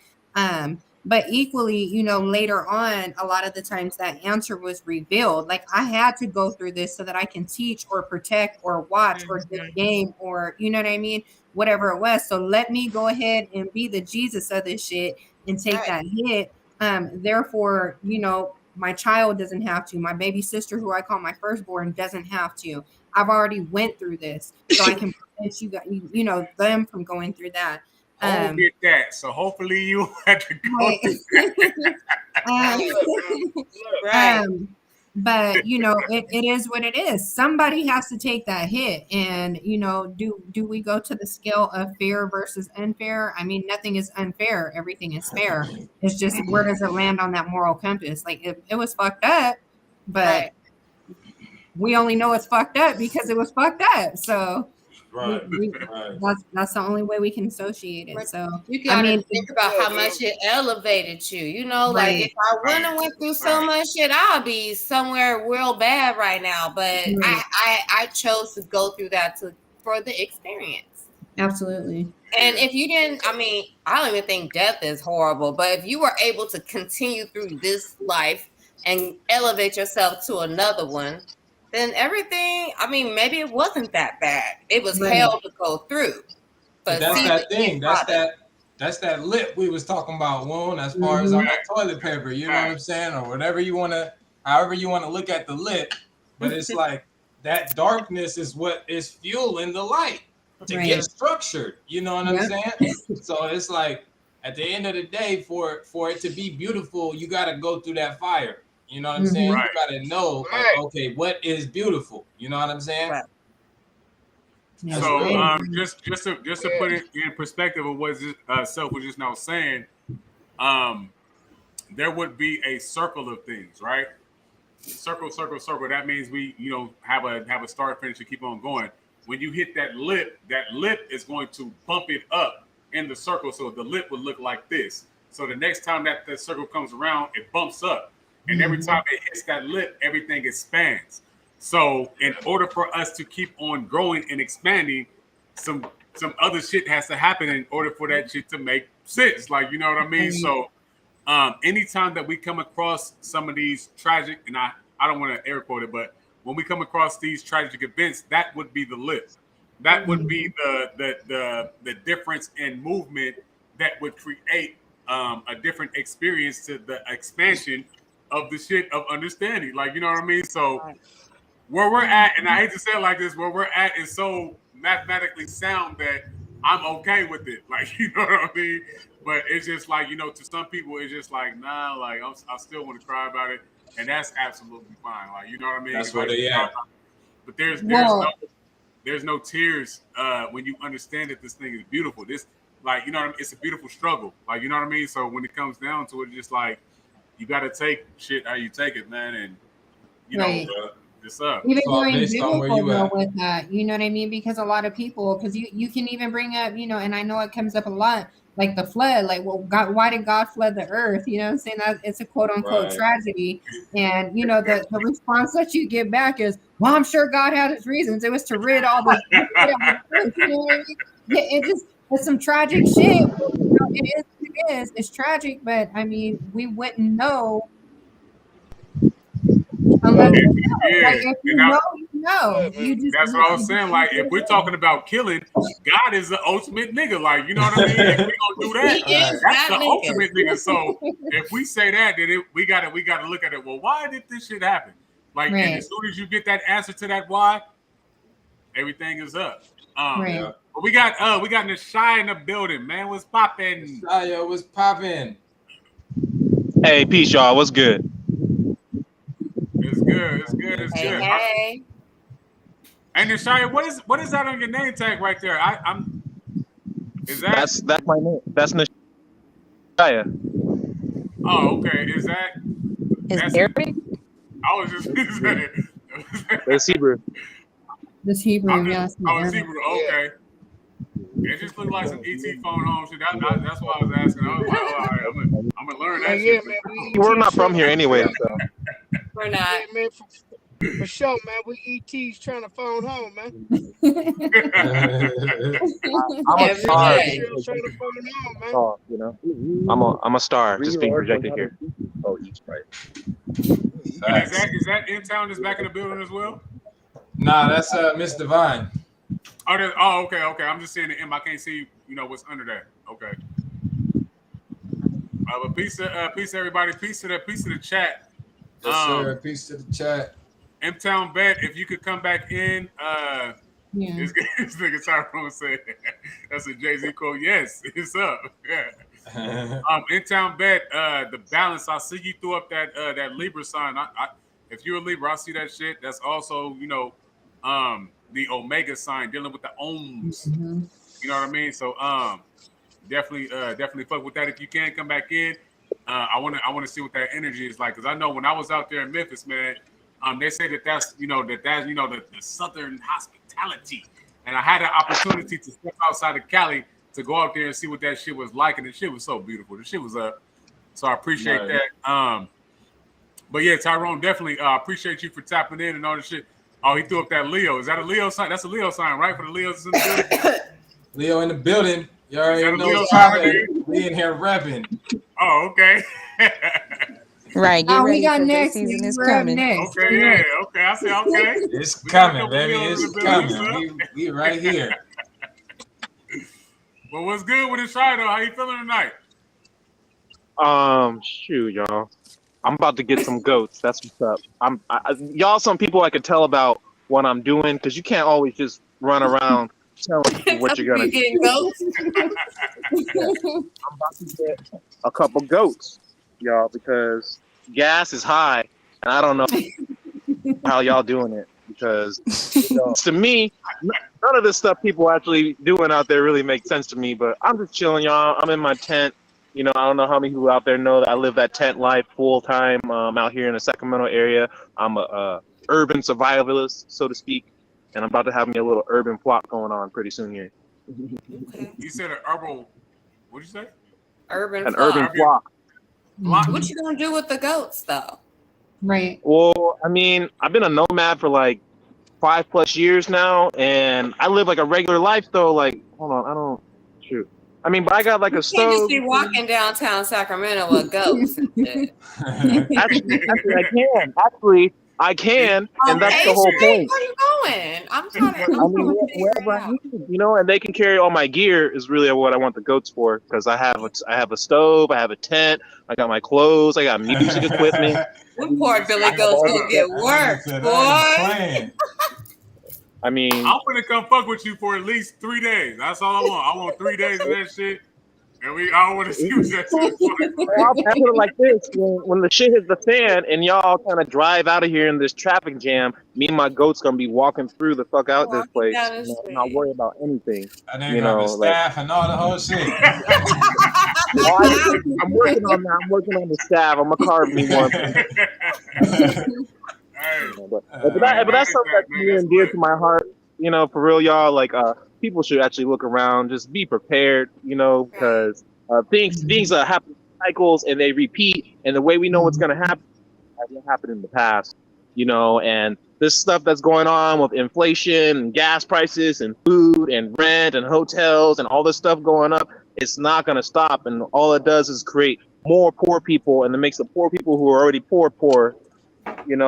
But equally, you know, later on, a lot of the times that answer was revealed. Like, I had to go through this so that I can teach or protect or watch or get game, or, you know what I mean? Whatever it was. So let me go ahead and be the Jesus of this shit and take that hit. Therefore, you know, my child doesn't have to. My baby sister, who I call my firstborn, doesn't have to. I've already went through this, so I can prevent you know, them from going through that. Get that. So hopefully you have to go through Right. But you know, it is what it is. Somebody has to take that hit, and you know, do we go to the scale of fair versus unfair? I mean, nothing is unfair. Everything is fair. It's just where does it land on that moral compass? Like it was fucked up, but we only know it's fucked up because it was fucked up. So that's the only way we can associate it. So you gotta think about how much it elevated you. You know, like if I wouldn't have went through so much shit, I'll be somewhere real bad right now. But I chose to go through that for the experience. Absolutely. And if you didn't, I mean, I don't even think death is horrible, but if you were able to continue through this life and elevate yourself to another one, then everything, I mean, maybe it wasn't that bad. It was hell to go through. But that's that thing. That's that lip we was talking about, Woon, as far as on that toilet paper. You know what I'm saying? Or whatever you want to, however you want to look at the lip. But it's like that darkness is what is fueling the light to get structured. You know what I'm saying? So it's like at the end of the day, for it to be beautiful, you got to go through that fire. You know what I'm saying? You got to know, like, okay, what is beautiful? You know what I'm saying? So just to put it in perspective of what Self was just now saying, there would be a circle of things, right? Circle. That means we, you know, have a start, finish, and keep on going. When you hit that lip is going to bump it up in the circle, so the lip would look like this. So the next time that the circle comes around, it bumps up. And every time it hits that lip, everything expands. So in order for us to keep on growing and expanding, some other shit has to happen in order for that shit to make sense. Like, you know what I mean? So anytime that we come across some of these tragic, and I don't want to air quote it, but when we come across these tragic events, that would be the lip. That would be the difference in movement that would create a different experience to the expansion of the shit of understanding. Like, you know what I mean? So where we're at, and I hate to say it like this, where we're at is so mathematically sound that I'm okay with it. Like, you know what I mean? But it's just like, you know, to some people, it's just like, nah, like I still want to cry about it. And that's absolutely fine. Like, you know what I mean? That's where they at. But there's no tears when you understand that this thing is beautiful. This, like, you know what I mean? It's a beautiful struggle. Like, you know what I mean? So when it comes down to it, just like, you got to take shit how you take it, man. And, you know, this up. Even going biblical with that, you know what I mean? Because a lot of people, because you can even bring up, you know, and I know it comes up a lot, like the flood, like, well, God, why did God flood the earth? You know what I'm saying? That it's a quote unquote tragedy. And, you know, the response that you get back is, well, I'm sure God had his reasons. It was to rid all this. You know what I mean? Yeah, it's some tragic shit. You know, it is what it is. It's tragic, but I mean, we wouldn't know unless like, if you know, you know. That's what I was saying. Like, if we're talking about killing, God is the ultimate nigga. Like, you know what I mean? If we gonna do that, that's the ultimate nigga. So if we say that, then we gotta look at it. Well, why did this shit happen? Like, and as soon as you get that answer to that why, everything is up. Right. But we got Nashai in the building, man. What's popping? Yo, what's popping? Hey, peace, y'all. What's good? It's good. It's good. It's Hey, good. hey. And Nashai, what is that on your name tag right there? Is that? That's my name. That's Nashaya. Oh, okay. Is that? Is That's Arabic? I was just saying. That's Hebrew. This Hebrew, yes. Oh, it's Hebrew. Okay. It just looked like some ET phone home shit. That's why I was asking. I was like, all right, I'm gonna learn that shit. Man, We're not from here anyway, so. We're not. Yeah, man, for sure, man. We ETs trying to phone home, man. I'm a Every star. day. Trying to phone home, man. Oh, you know, I'm a star. Just being projected here. Oh, East, right. Is that in town? Is back in the building as well? Nah, that's Miss Divine. Oh, okay. I'm just seeing the M. I can't see, what's under that. Okay. But peace everybody. Peace to the chat. Yes, sir. Peace to the chat. M-Town Bet, if you could come back in, Yeah. this nigga Tyrone said, that's a Jay-Z quote. Yes, it's up. M-Town Bet, the balance. I see you threw up that Libra sign. If you're a Libra, I see that shit. That's also, the Omega sign dealing with the ohms. Mm-hmm. You know what I mean? So definitely fuck with that. If you can come back in, I want to see what that energy is like, because I know when I was out there in Memphis, man, they say that's the Southern hospitality, and I had the opportunity to step outside of Cali to go out there and see what that shit was like, and the shit was so beautiful. The shit was up, so I appreciate that. But yeah, Tyrone, definitely appreciate you for tapping in and all this shit. Oh, he threw up that Leo. Is that a Leo sign? That's a Leo sign, right? For the Leos in the building. Leo in the building. You already know Leo what's sign popping. We in here repping. Oh, okay. Right. Get ready we got because their next. season is We're up coming. next. Okay, yeah. Okay, I see. Okay. It's We got a coming, couple baby. Leos in It's the building, coming. We right here. But what's good with Nashai, though? How you feeling tonight? Shoot, y'all. I'm about to get some goats. That's what's up. Y'all, some people I could tell about what I'm doing, because you can't always just run around telling people what you're gonna do. Goats. I'm about to get a couple goats, y'all, because gas is high, and I don't know how y'all doing it, because to me, none of this stuff people actually doing out there really makes sense to me. But I'm just chilling, y'all. I'm in my tent. I don't know how many people out there know that I live that tent life full time out here in the Sacramento area. I'm a urban survivalist, so to speak, and I'm about to have me a little urban plot going on pretty soon here. Okay. You said an herbal. What'd you say? Urban Plot. What you gonna do with the goats, though? Right. Well, I mean, I've been a nomad for like 5+ years now, and I live like a regular life though. Like, hold on, I mean, but I got like a stove. You can't just be walking downtown Sacramento with goats and shit. Actually, I can, and that's the whole point. Where you going? I'm trying to. I mean, wherever I need, and they can carry all my gear is really what I want the goats for, because I have a stove, I have a tent, I got my clothes, I got music equipment. Them poor Billy goats gonna get work, boy. I mean, I'm gonna come fuck with you for at least 3 days. That's all I want. I want 3 days of that shit, and I want to see what that shit is like. I'll put it like this: when the shit hits the fan, and y'all kind of drive out of here in this traffic jam, me and my goats gonna be walking through the fuck out this place, not worry about anything. And they're gonna have staff and all the whole shit. I'm working on that. I'm working on the staff. I'm gonna carve me one. But that's something that's near and dear to my heart, for real, y'all. Like, people should actually look around, just be prepared, because things happen in cycles and they repeat, and the way we know what's gonna happen hasn't happened in the past, and this stuff that's going on with inflation and gas prices and food and rent and hotels and all this stuff going up, it's not gonna stop, and all it does is create more poor people, and it makes the poor people who are already poor.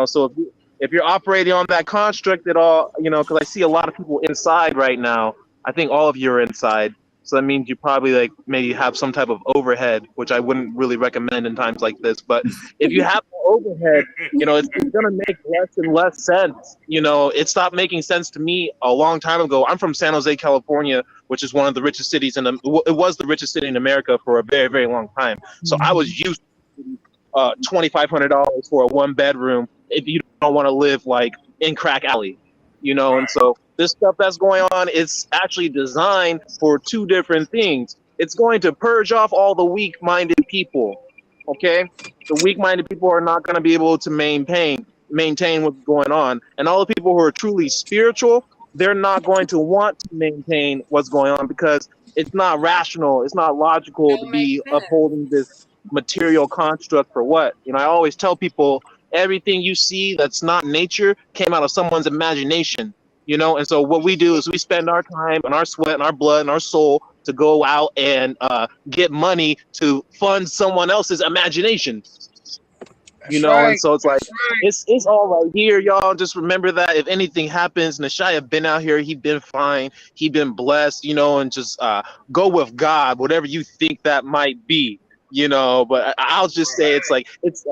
So if you're operating on that construct at all, because I see a lot of people inside right now. I think all of you are inside. So that means you probably like maybe have some type of overhead, which I wouldn't really recommend in times like this. But if you have no overhead, it's gonna make less and less sense. It stopped making sense to me a long time ago. I'm from San Jose, California, which is one of the richest cities it was the richest city in America for a very, very long time. So I was used to $2,500 for a 1-bedroom if you don't want to live like in crack alley, and so this stuff that's going on, it's actually designed for two different things. It's going to purge off all the weak-minded people. Okay, the weak-minded people are not going to be able to maintain what's going on, and all the people who are truly spiritual, they're not going to want to maintain what's going on because it's not rational, it's not logical to be upholding this material construct for what. I always tell people everything you see that's not nature came out of someone's imagination. And so what we do is we spend our time and our sweat and our blood and our soul to go out and get money to fund someone else's imagination. And so it's like it's all right here, y'all. Just remember that if anything happens, Nashaya been out here, he been fine, he been blessed, and just go with God, whatever you think that might be, But I'll just say it's like it's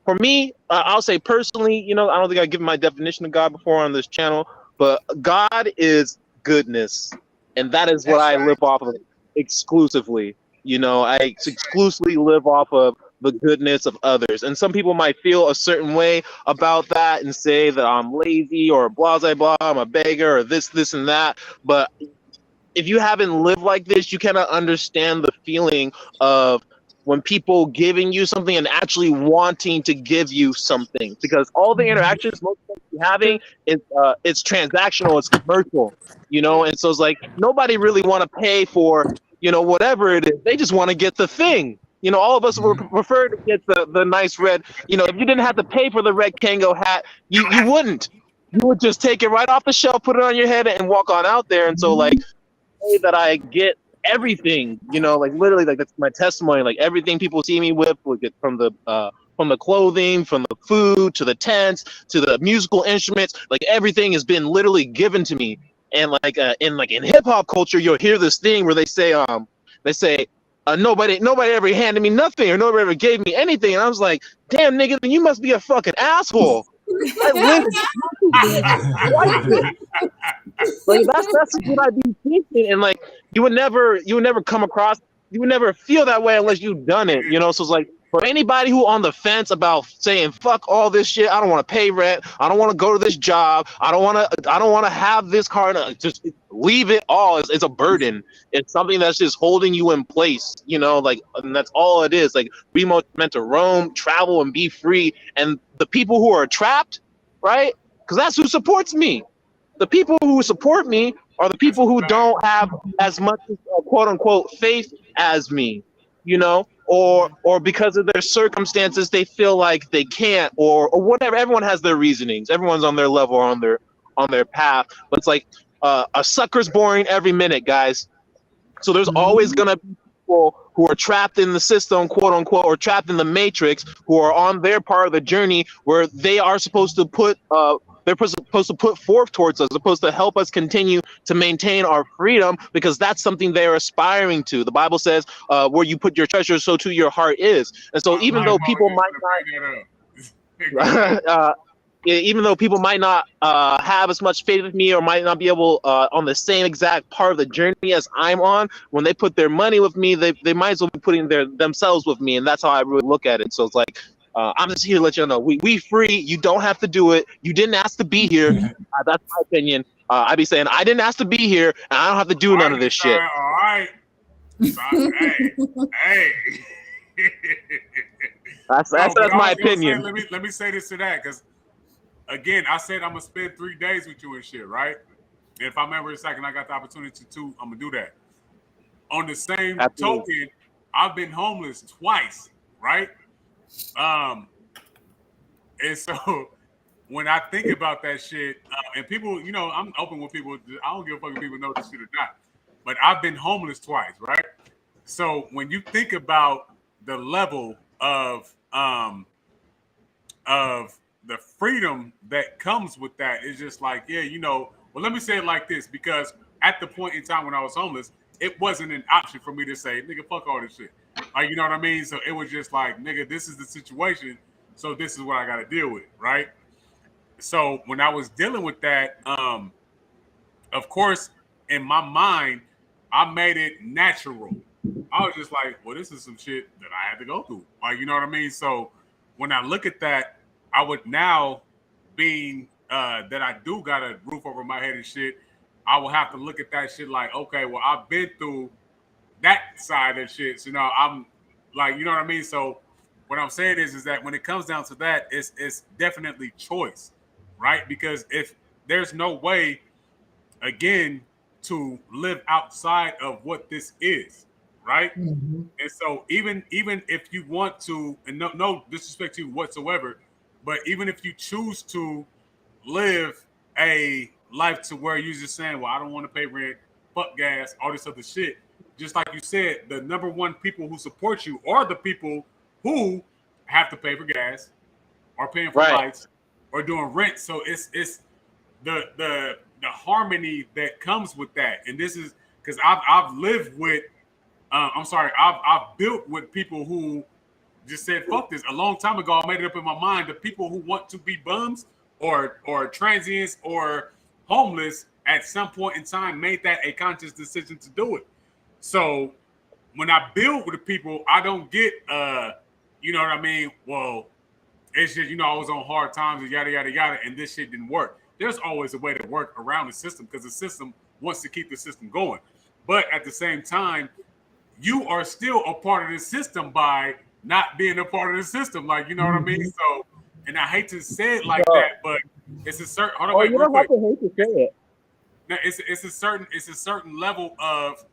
for me. I'll say personally, I don't think I've given my definition of God before on this channel, but God is goodness, and that is what I live off of exclusively. I exclusively live off of the goodness of others. And some people might feel a certain way about that and say that I'm lazy or blah, blah, blah, I'm a beggar or this, and that. But if you haven't lived like this, you cannot understand the feeling of when people giving you something and actually wanting to give you something. Because all the interactions most people are having, it's transactional, it's commercial, And so it's like nobody really want to pay for, whatever it is. They just want to get the thing. All of us would prefer to get the nice red. If you didn't have to pay for the red Kango hat, you wouldn't. You would just take it right off the shelf, put it on your head, and walk on out there. And so, like, say that I get everything, like literally, like that's my testimony. Like everything people see me with, get from the clothing, from the food, to the tents, to the musical instruments. Like everything has been literally given to me. And in hip hop culture, you'll hear this thing where they say nobody ever handed me nothing or nobody ever gave me anything. And I was like, damn, nigga, then you must be a fucking asshole. I like that's what I be thinking. And like you would never feel that way unless you've done it, So it's like for anybody who on the fence about saying fuck all this shit, I don't want to pay rent, I don't want to go to this job, I don't want to have this car, just leave it all. It's a burden. It's something that's just holding you in place, and that's all it is. Like we meant to roam, travel, and be free. And the people who are trapped, right? Because that's who supports me. The people who support me are the people who don't have as much quote unquote faith as me, or because of their circumstances they feel like they can't, or whatever. Everyone has their reasonings. Everyone's on their level, or on their path. But it's like a sucker's born every minute, guys. So there's always gonna be people who are trapped in the system, quote unquote, or trapped in the matrix, who are on their part of the journey where they are supposed to put forth towards us, supposed to help us continue to maintain our freedom, because that's something they're aspiring to. The Bible says, where you put your treasure, so too your heart is. And so even though people might not even though people might not have as much faith with me, or might not be able on the same exact part of the journey as I'm on, when they put their money with me, they might as well be putting themselves with me. And that's how I really look at it. So it's like, I'm just here to let you know, we free. You don't have to do it. You didn't ask to be here. That's my opinion. I be saying I didn't ask to be here, and I don't have to do none of this shit. All right. Hey. That's my opinion. Say, let me say this to that, because again, I said I'm gonna spend 3 days with you and shit, right? And if I remember a second, I got the opportunity to, I'm gonna do that. On the same token, I've been homeless twice, right? And so when I think about that shit, and people, I'm open with people. I don't give a fuck if people know this shit or not. But I've been homeless twice, right? So when you think about the level of the freedom that comes with that, it's just like, well, let me say it like this, because at the point in time when I was homeless, it wasn't an option for me to say, nigga, fuck all this shit. Like, you know what I mean? So it was just like, nigga, this is the situation. So this is what I got to deal with, right? So when I was dealing with that, of course, in my mind, I made it natural. I was just like, well, this is some shit that I had to go through. Like, you know what I mean? So when I look at that, I would now, being that I do got a roof over my head and shit, I will have to look at that shit like, okay, well, I've been through that side of shit. So now I'm like, you know what I mean? So what I'm saying is that when it comes down to that, it's definitely choice, right? Because if there's no way, again, to live outside of what this is, right? Mm-hmm. And so even if you want to, and no disrespect to you whatsoever, but even if you choose to live a life to where you're just saying, well, I don't want to pay rent, fuck gas, all this other shit. Just like you said, the number one people who support you are the people who have to pay for gas, or paying for lights, or doing rent. So it's the harmony that comes with that. And this is because I've lived with I've built with people who just said fuck this a long time ago. I made it up in my mind. The people who want to be bums or transients or homeless at some point in time made that a conscious decision to do it. So when I build with the people, I don't get you know what I mean? Well, it's just, I was on hard times and yada yada yada, and this shit didn't work. There's always a way to work around the system because the system wants to keep the system going. But at the same time, you are still a part of the system by not being a part of the system. Like, you know what I mean? So, and I hate to say it like that, but it's a certain. Hold on, wait, you real don't have quick. to hate to say it. Now, it's a certain level of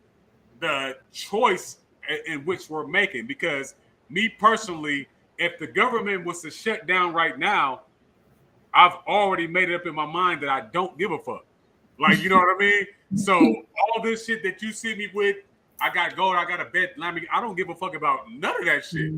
the choice in which we're making. Because me personally, if the government was to shut down right now, I've already made it up in my mind that I don't give a fuck. Like, you know what I mean? So all this shit that you see me with, I got gold, I got a bed. I don't give a fuck about none of that shit.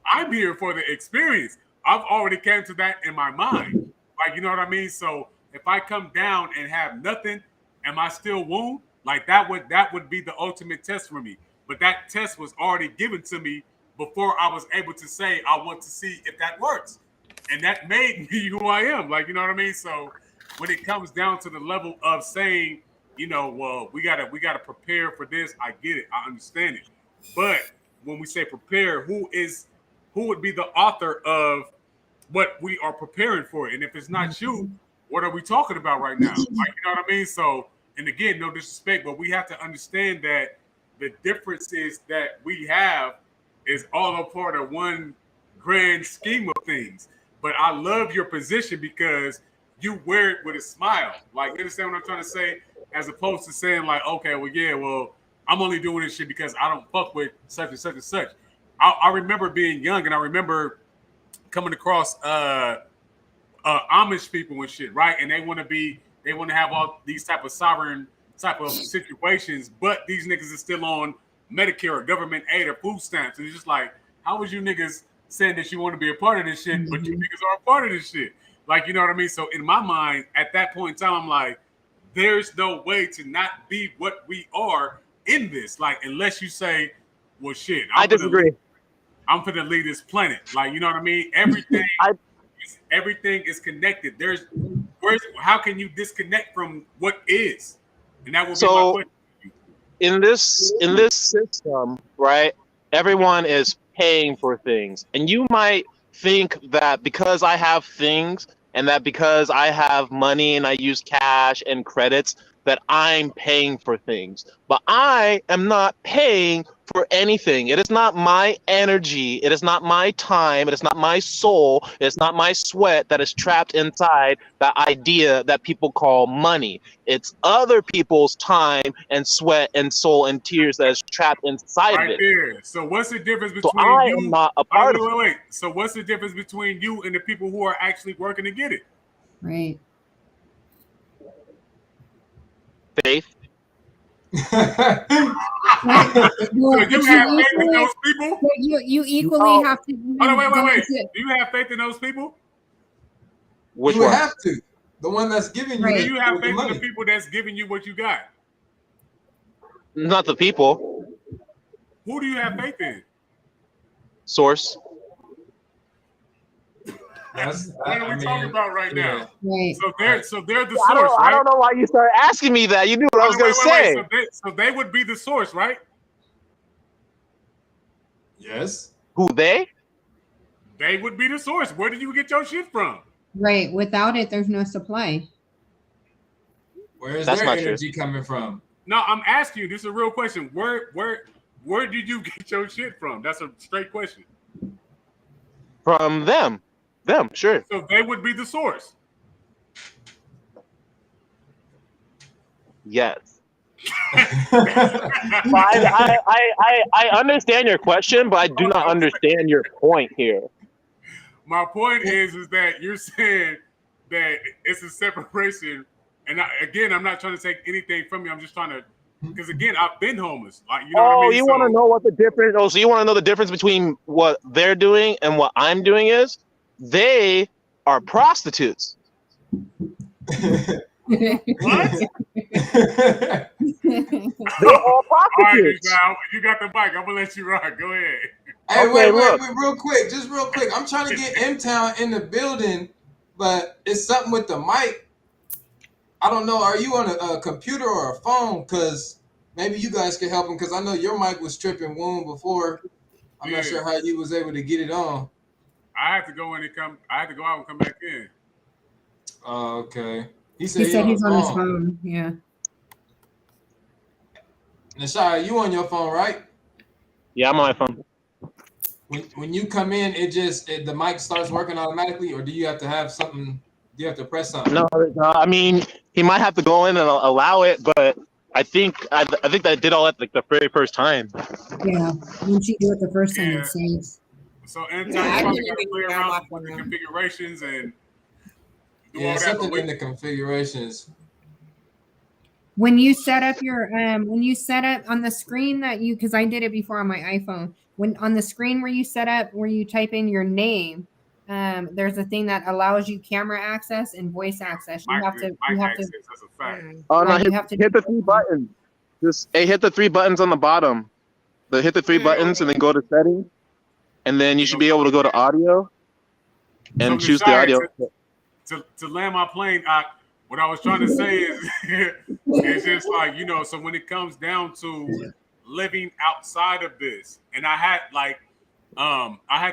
I'm here for the experience. I've already came to that in my mind. Like, you know what I mean? So if I come down and have nothing, am I still Woon? Like that would be the ultimate test for me. But that test was already given to me before I was able to say I want to see if that works. And that made me who I am. Like, you know what I mean? So when it comes down to the level of saying, well, we gotta prepare for this, I get it, I understand it. But when we say prepare, who would be the author of what we are preparing for? And if it's not you, what are we talking about right now? Like, you know what I mean? So, and again, no disrespect, but we have to understand that the differences that we have is all a part of one grand scheme of things. But I love your position because you wear it with a smile. Like, you understand what I'm trying to say? As opposed to saying like, okay, well, yeah, well, I'm only doing this shit because I don't fuck with such and such and such. I remember being young, and I remember coming across Amish people and shit, right? And they want to have all these type of sovereign type of situations, but these niggas are still on Medicare or government aid or food stamps. And it's just like, how was you niggas saying that you want to be a part of this shit, but you niggas are a part of this shit? Like, you know what I mean? So in my mind, at that point in time, I'm like, there's no way to not be what we are in this. Like, unless you say, well, shit, I disagree. I'm gonna leave this planet. Like, you know what I mean? Everything is connected. How can you disconnect from what is? And that will be my question. In this system, right? Everyone is paying for things, and you might think that because I have things and that because I have money and I use cash and credits that I'm paying for things, but I am not paying for anything. It is not my energy. It is not my time. It is not my soul. It is not my sweat that is trapped inside that idea that people call money. It's other people's time and sweat and soul and tears that is trapped inside of it. Right there. So what's the difference between so I you? am not a part of it. Wait. So what's the difference between you and the people who are actually working to get it? Right. Faith. So you have faith in those people? You equally have to. Wait. Do you have faith in those people? Which one? You have to. The one that's giving you. Do you have faith in the people that's giving you what you got? Not the people. Who do you have faith in? Source. What are we talking about right now? Right. So they're the I source, right? don't know why you started asking me that. You knew what I was going to say. So they would be the source, right? Yes. Who, they? They would be the source. Where did you get your shit from? Right. Without it, there's no supply. Where is That's their not true. energy coming from? No, I'm asking you. This is a real question. Where did you get your shit from? That's a straight question. From them. Them, sure. So they would be the source. Yes. I understand your question, but I do not understand your point here. My point is that you're saying that it's a separation, and I'm not trying to take anything from you. I'm just trying to, because again, I've been homeless. Like, you know what I mean? You want to know what the difference? Oh, so you want to know the difference between what they're doing and what I'm doing is? They are prostitutes. What? They're all All right, prostitutes. now you got the mic. I'm gonna let you rock. Go ahead. Hey, Okay, wait, real quick, just real quick. I'm trying to get M-Town in the building, but it's something with the mic. I don't know. Are you on a computer or a phone? Because maybe you guys can help him. Because I know your mic was tripping Woon before. I'm not sure how you was able to get it on. I had to go in and come. I had to go out and come back in. Oh, okay. He said he's on his phone. Yeah. Nashai, you on your phone, right? Yeah, I'm on my phone. When you come in, the mic starts working automatically, or do you have to have something? Do you have to press something? No, I mean, he might have to go in and allow it, but I think that did all that like the very first time. Yeah. Once you do it the first time, it saves. So anytime you probably got to play around with the configurations and do all that. Something in the configurations. When you set up on the screen that because I did it before on my iPhone, when on the screen where you set up, where you type in your name, there's a thing that allows you camera access and voice access. You have to. That's a fact. Oh no! Hit the three buttons. Just hit the three buttons on the bottom. Hit the three buttons and then go to settings, and then you should be able to go to audio and choose the audio. To land my plane, what I was trying to say is, it's just like, you know, so when it comes down to living outside of this, and I had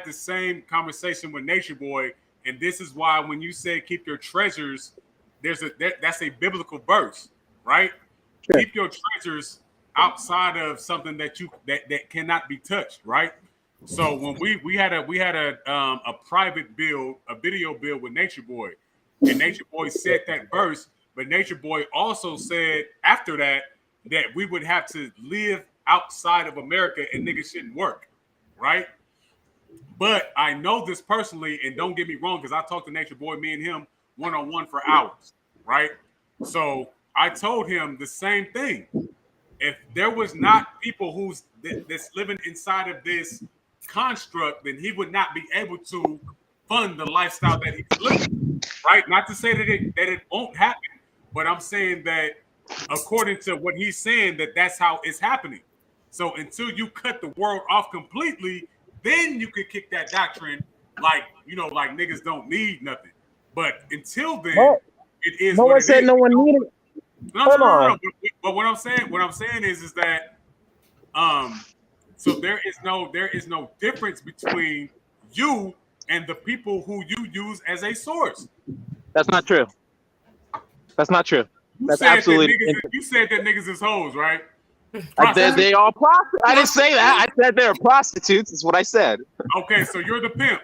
the same conversation with Nature Boy, and this is why when you say keep your treasures, that's a biblical verse, right? Sure. Keep your treasures outside of something that cannot be touched, right? So when we had a private build, a video build with Nature Boy, and Nature Boy said that verse, but Nature Boy also said after that we would have to live outside of America and niggas shouldn't work, right? But I know this personally, and don't get me wrong, because I talked to Nature Boy, me and him one-on-one for hours, right? So I told him the same thing. If there was not people that's living inside of this construct, then he would not be able to fund the lifestyle that he's living, right? Not to say that it won't happen, but I'm saying that according to what he's saying, that's how it's happening. So until you cut the world off completely, then you could kick that doctrine like niggas don't need nothing. But until then, it is no what one it said is. no one needed it. No. But what I'm saying is that so there is no difference between you and the people who you use as a source. That's not true. That's not true. That's absolutely. You said that niggas is hoes, right? They all prostitutes. I didn't say that. I said they're prostitutes. Is what I said. Okay, so you're the pimp.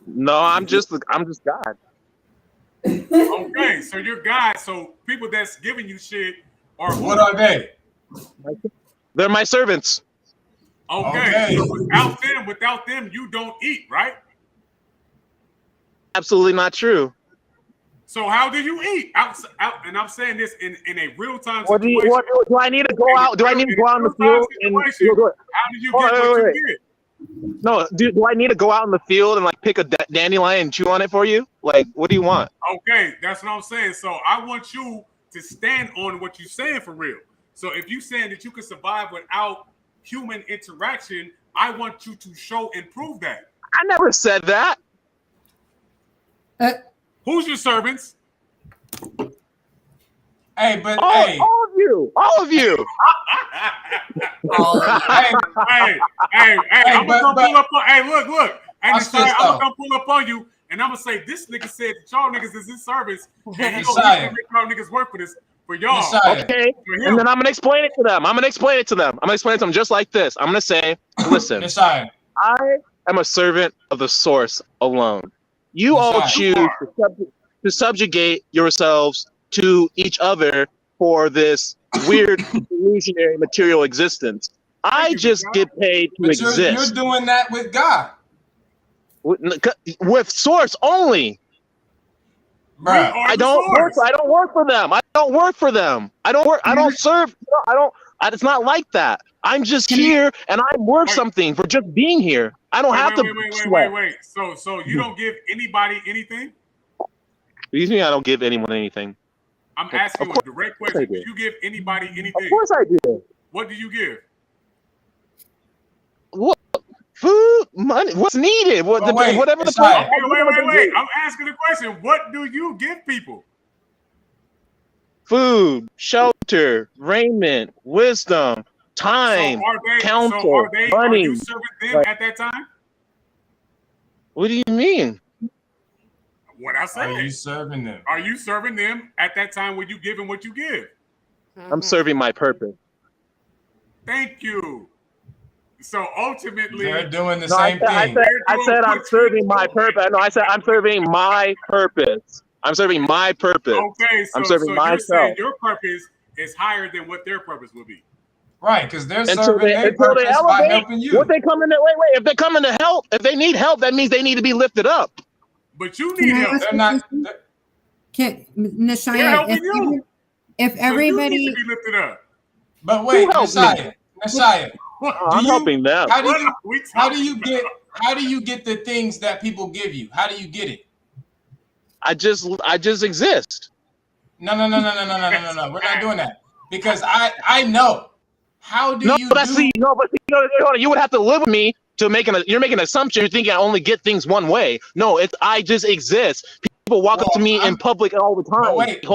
No, I'm just God. Okay, so you're God. So people that's giving you shit are who? What are they? They're my servants. Okay. So without them, you don't eat, right? Absolutely not true. So how do you eat? Out, and I'm saying this in a real time situation. Do I need to go out? Do I need to go out in the field? How do you get what you get? No, do I need to go out in the field and like pick a dandelion and chew on it for you? Like, what do you want? Okay, that's what I'm saying. So I want you to stand on what you're saying for real. So if you saying that you can survive without human interaction, I want you to show and prove that. I never said that. Who's your servants? Hey, but all of you. Hey, I'm gonna come pull up on. Hey, look. I'm gonna come pull up on you, and I'm gonna say this nigga said that y'all niggas is his servants, and he gonna make y'all niggas work for this for y'all. Okay, and then I'm gonna explain it to them. I'm gonna explain it to them just like this. I'm gonna say, listen, I am a servant of the source alone. You all choose to subjugate yourselves to each other for this weird illusionary material existence. I just get paid to exist. You're doing that with God. With source only. Bruh. I don't work for them. I don't serve. It's not like that. I'm just here and I'm worth something for just being here. I don't have to wait. So you don't give anybody anything? Excuse me, I don't give anyone anything. I'm asking you a direct question. Do you give anybody anything? Of course I do. What do you give? What? Food, money, what's needed? Whatever the point. Wait. I'm asking the question. What do you give people? Food, shelter, raiment, wisdom, time, counsel, money. Are you serving them at that time? What do you mean? What I said. Are you serving them? Are you serving them at that time when you give them what you give? I'm serving my purpose. Thank you. So ultimately, they're doing the same thing. I said I'm serving my purpose. No, I said I'm serving my purpose. I'm serving my purpose. Okay, so, I'm serving myself. You're saying your purpose is higher than what their purpose will be. Right, because they're serving their purpose by helping you. What they coming to wait. If they're coming to help, if they need help, that means they need to be lifted up. But you need help. They're not. Nashaya, if everybody so you need to be lifted up. But wait, Nashaya. I'm helping them. How do you get the things that people give you? How do you get it? I just exist. No. We're not doing that because I know. How do you? But you would have to live with me to you're making an assumption. You're thinking I only get things one way. No, I just exist. People walk up to me in public all the time. Wait,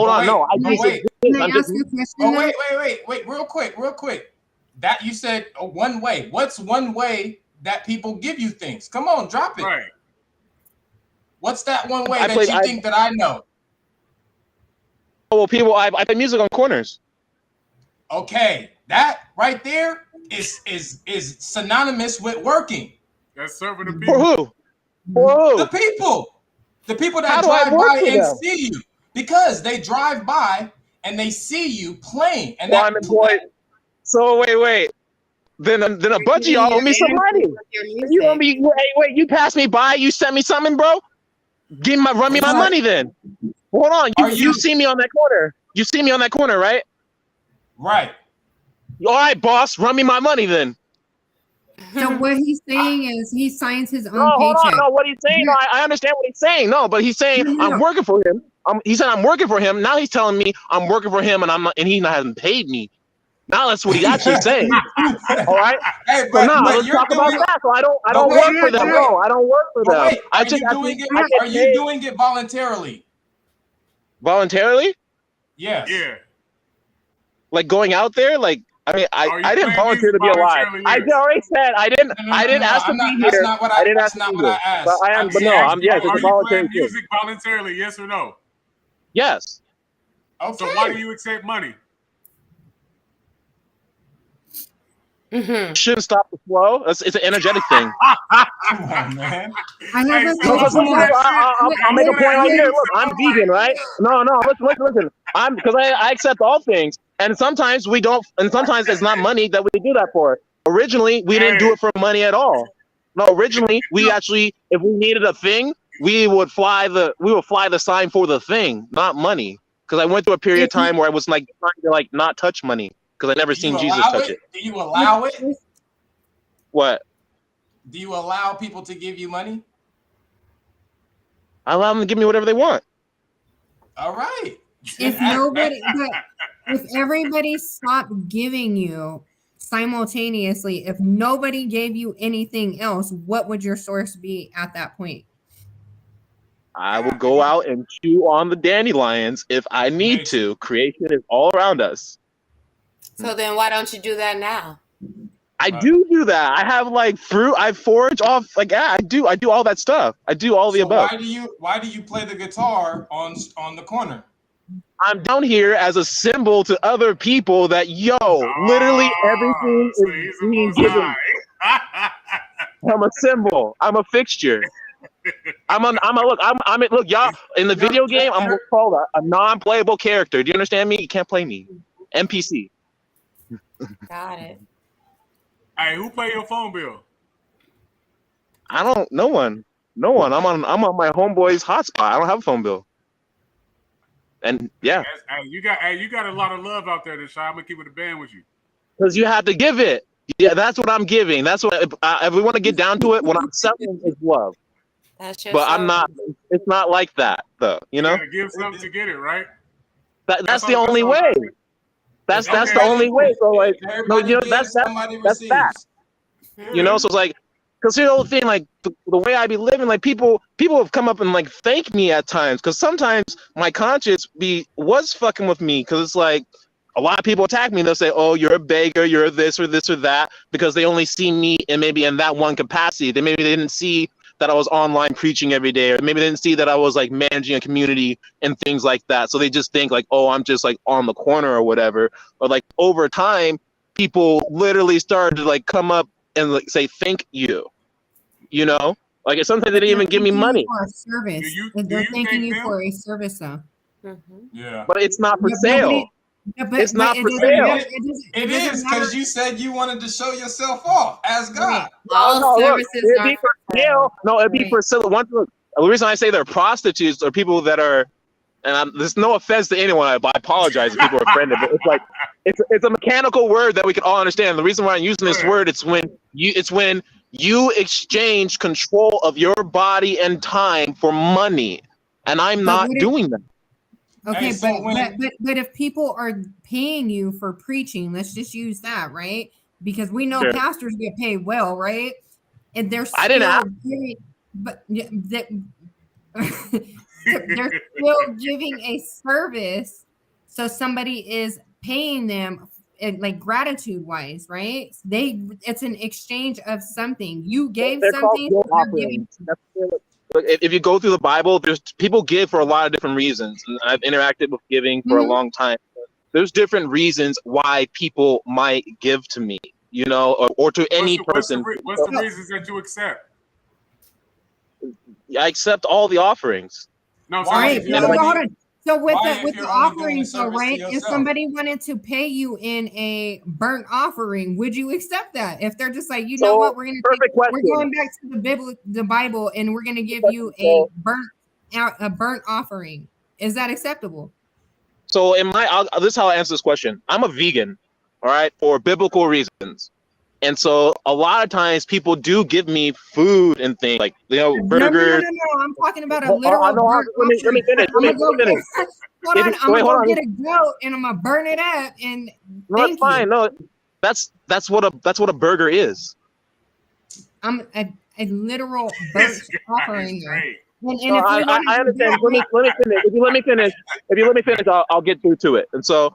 real quick. That you said one way. What's one way that people give you things? Come on, drop it. Right. What's that one way you think that I know? Oh, well, I play music on corners. Okay, that right there is synonymous with working. That's serving the people. For who? The people. The people that drive by and see you. Because they drive by and they see you playing. And I'm employed. So wait. Then a bunch of y'all owe me some money. You owe me. Wait. You passed me by. You sent me something, bro. Run me my money then. Hold on. You see me on that corner. You see me on that corner, right? Right. All right, boss. Run me my money then. So what he's saying is he signs his own paycheck. Hold on. No, what he's saying. No, I understand what he's saying. No, but he's saying I'm working for him. He said I'm working for him. Now he's telling me I'm working for him, and he hasn't paid me. Now that's what he's actually saying. All right. Hey, but let's talk about that. So I don't work for them. No, I don't work for them. Are you doing it voluntarily? Voluntarily? Yes. Yeah. Like going out there, like. I mean, I didn't volunteer to be alive. I already said I didn't. I didn't ask to be here. That's not what I asked. But I am. But no, I'm. Yes, it's a voluntary. Music voluntarily? Yes or no? Yes. Okay. So why do you accept money? Shouldn't stop the flow. It's an energetic thing. Come on, man. I'll make a point right here. Look, I'm vegan, right? No. Listen. Because I accept all things, and sometimes we don't, and sometimes it's not money that we do that for. Originally, we didn't do it for money at all. No, originally we actually, if we needed a thing, we would fly the sign for the thing, not money. Because I went through a period of time where I was like trying to not touch money. Because I never seen Jesus touch it. Do you allow it? What? Do you allow people to give you money? I allow them to give me whatever they want. All right. If nobody, if everybody stopped giving you simultaneously, if nobody gave you anything else, what would your source be at that point? I will go out and chew on the dandelions if I need to. Creation is all around us. So then why don't you do that now? I do that. I have like fruit. I forage off. Like I do all that stuff. I do all the above. Why do you play the guitar on the corner? I'm down here as a symbol to other people that literally everything is being given. I'm a symbol. I'm a fixture. Look, y'all in the video game. I'm what's called a non-playable character. Do you understand me? You can't play me. NPC. Got it. Hey, who pay your phone bill? No one. I'm on my homeboy's hotspot. I don't have a phone bill. And yeah. Hey, you got a lot of love out there, Deshaun. I'm gonna keep it a band with you. Because you have to give it. Yeah, that's what I'm giving. That's what if we want to get down to it, what I'm selling is love. That's just but I'm not. It's not like that, though. You know. Gotta give something to get it, right? That's the only way. That's the only way. So like, no, you know, that's fact. You know, so it's like, because the whole thing, like the way I be living, like people have come up and like thank me at times, because sometimes my conscience was fucking with me, because it's like a lot of people attack me. They'll say, "Oh, you're a beggar, you're this or this or that," because they only see me and maybe in that one capacity. They didn't see that I was online preaching every day, or maybe they didn't see that I was like managing a community and things like that. So they just think like, oh, I'm just like on the corner or whatever. But like over time, people literally started to like come up and like say thank you. You know, like sometimes they didn't even give me money. For a service. They're thanking you for a service, though. Yeah, but it's not for sale. It's not for sale. It is, because you said you wanted to show yourself off as God. All services it'd be for sale. No, it'd be for sale. The reason I say they're prostitutes are people that are, and there's no offense to anyone. I apologize if people are offended, but it's like it's a mechanical word that we can all understand. The reason why I'm using this word, it's when you exchange control of your body and time for money, and I'm not doing that. Okay, but if people are paying you for preaching, let's just use that, right? Because we know pastors get paid well, right? And they're still they're still giving a service, so somebody is paying them like gratitude wise, right? It's an exchange of something. You gave something. If you go through the Bible, there's people give for a lot of different reasons. And I've interacted with giving for a long time. There's different reasons why people might give to me, you know, or to any person. What's the reasons that you accept? I accept all the offerings. No, sorry. So with the offerings, though, right? If somebody wanted to pay you in a burnt offering, would you accept that? If they're just like, you know what, we're going back to the Bible, and we're going to give you a burnt offering, is that acceptable? So this is how I answer this question. I'm a vegan, all right, for biblical reasons. And so a lot of times people do give me food and things like, you know, burgers. No. I'm talking about a literal burnt offering. Let me finish. Hold on. I'm going to go get a goat and I'm going to burn it up. And no, that's fine. No, that's what a burger is. I'm a literal burnt offering. I understand. Let me finish. If you let me finish, I'll get through to it. And so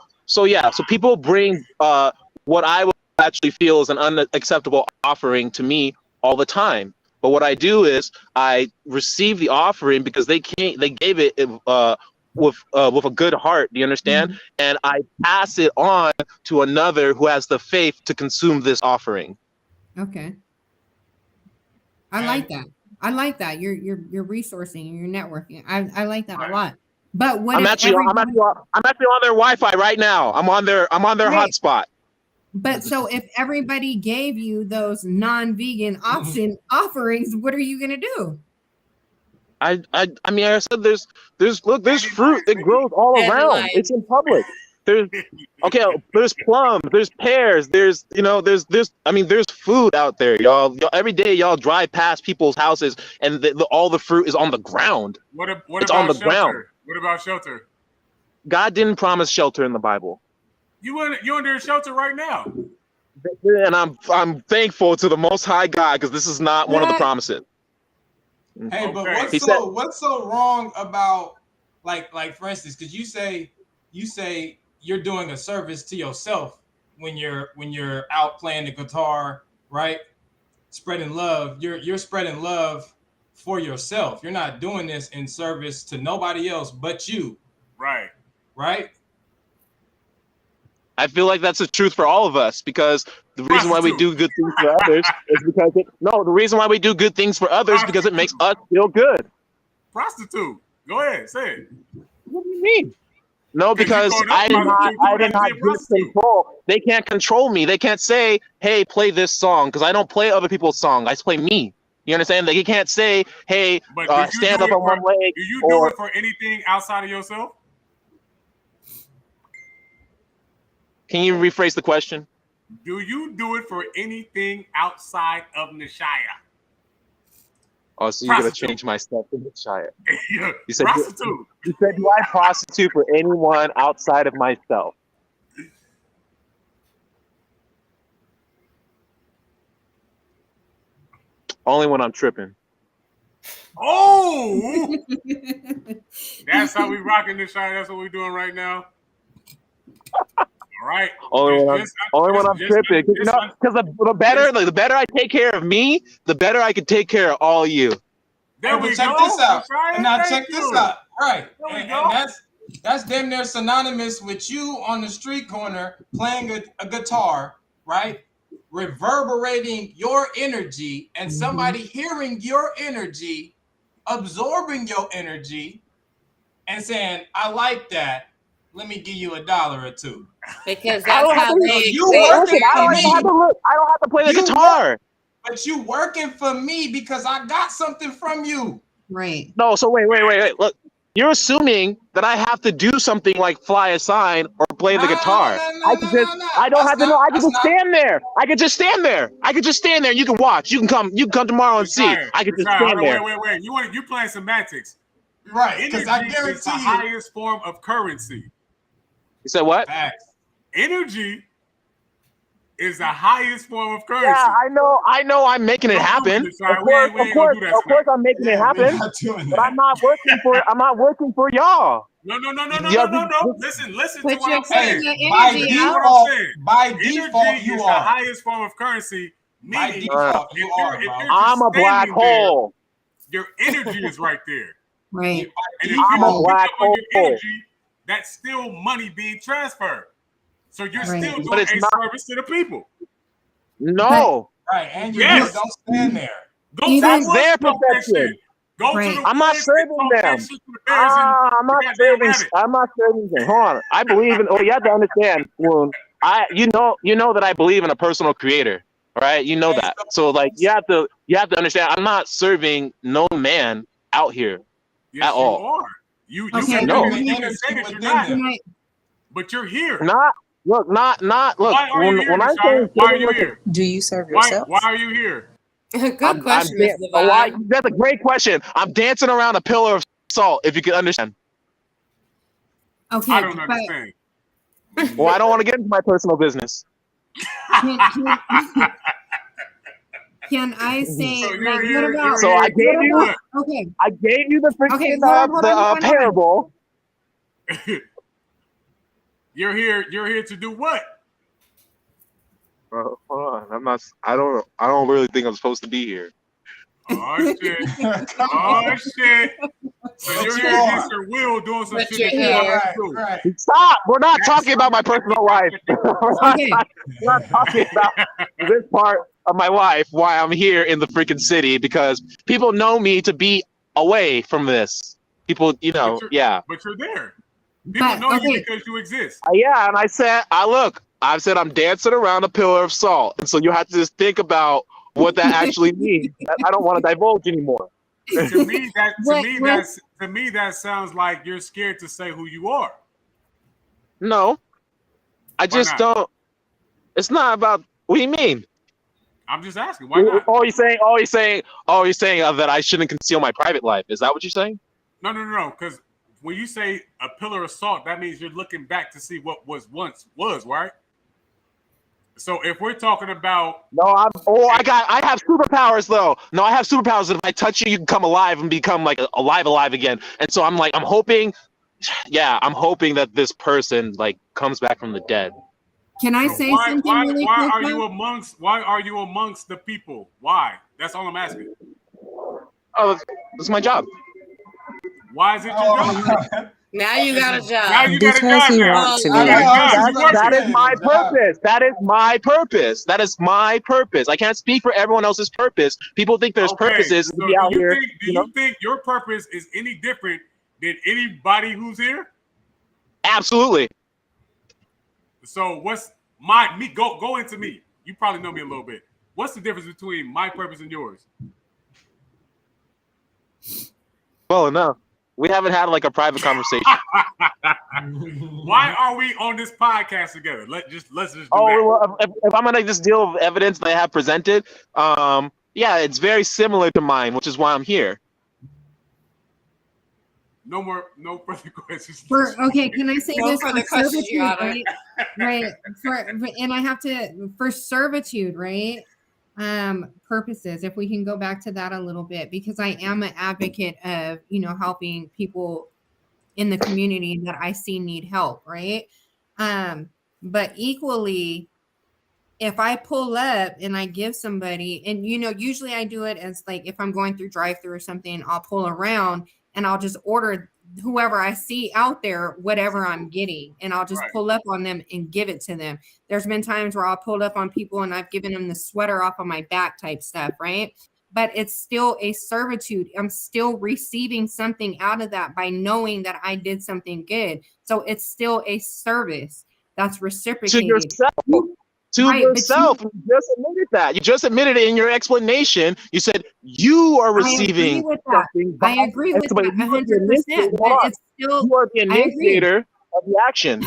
people bring what I would actually feel is an unacceptable offering to me all the time. But what I do is I receive the offering because they gave it with a good heart. Do you understand? Mm-hmm. And I pass it on to another who has the faith to consume this offering. Okay. I like that. You're resourcing and you're networking. I like that a lot. But what I'm actually on their Wi-Fi right now. I'm on their hotspot. But so if everybody gave you those non-vegan offerings, what are you gonna do? I mean, I said there's fruit that grows all around. It's in public. There's plums, there's pears, there's food out there, y'all. Every day y'all drive past people's houses and all the fruit is on the ground. What about on the ground? What about shelter? God didn't promise shelter in the Bible. You under a shelter right now. And I'm thankful to the Most High God because this is not one of the promises. Hey, but Okay. what's so wrong about like for instance, because you say you're doing a service to yourself when you're out playing the guitar, right? Spreading love. You're spreading love for yourself. You're not doing this in service to nobody else but you. Right. Right? I feel like that's the truth for all of us because the reason why we do good things for others is because the reason why we do good things for others because it makes us feel good. Prostitute. Go ahead, say it. What do you mean? No, because I did not get control. They can't control me. They can't say, "Hey, play this song," because I don't play other people's songs. I play me. You understand? Like you can't say, "Hey, stand up on one leg." Do you do it for anything outside of yourself? Can you rephrase the question? Do you do it for anything outside of Nishaya? Oh, so you're gonna change my stuff to Nishaya. You said, prostitute. You said, do I prostitute for anyone outside of myself? Only when I'm tripping. Oh, that's how we rocking Nishaya. That's what we're doing right now. All right. Only when I'm tripping. Because the better I take care of me, the better I can take care of all you. There we check go. this out. And now check this out. Right. There we go. And that's damn near synonymous with you on the street corner playing a guitar, right? Reverberating your energy and somebody hearing your energy, absorbing your energy, and saying, "I like that. Let me give you $1 or $2." Because that's how they you working for me. I don't have to play the guitar. But you working for me because I got something from you. Right. No, so wait. Look, you're assuming that I have to do something like fly a sign or play the guitar. I don't have to know. I can just stand there. I can just stand there. And you can watch. You can come tomorrow and see. I can just stand there. Wait. You playing semantics. Right, because I guarantee is the highest form of currency. You said what? Energy is the highest form of currency. Yeah, I know. I'm making it happen. Of course, I'm making it happen. But I'm not working for y'all. No. Listen to what I'm saying. By default, you are the highest form of currency. By default, you are. I'm a black hole. Your energy is right there. Right. And if I'm a black hole. Energy, that's still money being transferred. So you're still doing a service to the people. No. Right. And you don't stand there. That's their perception. I'm not serving them. I'm not serving them. Hold on. I believe in. You have to understand, Woon. You know that I believe in a personal creator. Right? You know that. So like you have to understand. I'm not serving no man out here at all. You can say that you're not. But you're here. Look. Why are you here? Why are you here? Do you serve yourself? Why are you here? Good question, that's a great question. I'm dancing around a pillar of salt, if you can understand. Okay. I don't understand. Well, I don't want to get into my personal business. Can I say? So I gave you. Okay. I gave you the freaking parable. You're here to do what? Hold on. I don't really think I'm supposed to be here. Oh shit. So you're here against your will doing some shit that you don't want to do. Stop! We're not talking about my personal life. We're not talking about this part of my life, why I'm here in the freaking city, because people know me to be away from this. People, But you're there. People know you because you exist. Yeah, and I said, I'm dancing around a pillar of salt. And so you have to just think about what that actually means. I don't want to divulge anymore. To me, that sounds like you're scared to say who you are. No. I just don't. It's not about, what do you mean? I'm just asking. Why not? You're saying that I shouldn't conceal my private life. Is that what you're saying? No. Because when you say a pillar of salt, that means you're looking back to see what once was, right? So if we're talking about I have superpowers though. No, I have superpowers that if I touch you, you can come alive and become like alive again. And so I'm hoping that this person like comes back from the dead. Can I say something really quick? Why are you amongst the people? Why? That's all I'm asking. Oh, this is my job. Why is it your job? Now you got a job. Now you got a job now. That is my purpose. That is my purpose. That is my purpose. I can't speak for everyone else's purpose. People think there's purposes to be out here. Do you think your purpose is any different than anybody who's here? Absolutely. So what's go into me. You probably know me a little bit. What's the difference between my purpose and yours? Well enough. We haven't had like a private conversation. Why are we on this podcast together? Let's just do that. Well, if I'm gonna just deal with evidence that I have presented, yeah, it's very similar to mine, which is why I'm here. No further questions. Okay, can I say this for servitude, right? Right. And I have to for servitude, right? Purposes, if we can go back to that a little bit, because I am an advocate of, helping people in the community that I see need help, right? But equally, if I pull up and I give somebody, and usually I do it as like if I'm going through drive-through or something, I'll pull around and I'll just order whoever I see out there, whatever I'm getting, and I'll just pull up on them and give it to them. There's been times where I'll pull up on people and I've given them the sweater off of my back type stuff, right? But it's still a servitude. I'm still receiving something out of that by knowing that I did something good. So it's still a service that's reciprocated. To yourself. Yourself. You just admitted that. You just admitted it in your explanation. You said you are receiving something. I agree with that 100%. But it's still you are the initiator of the action.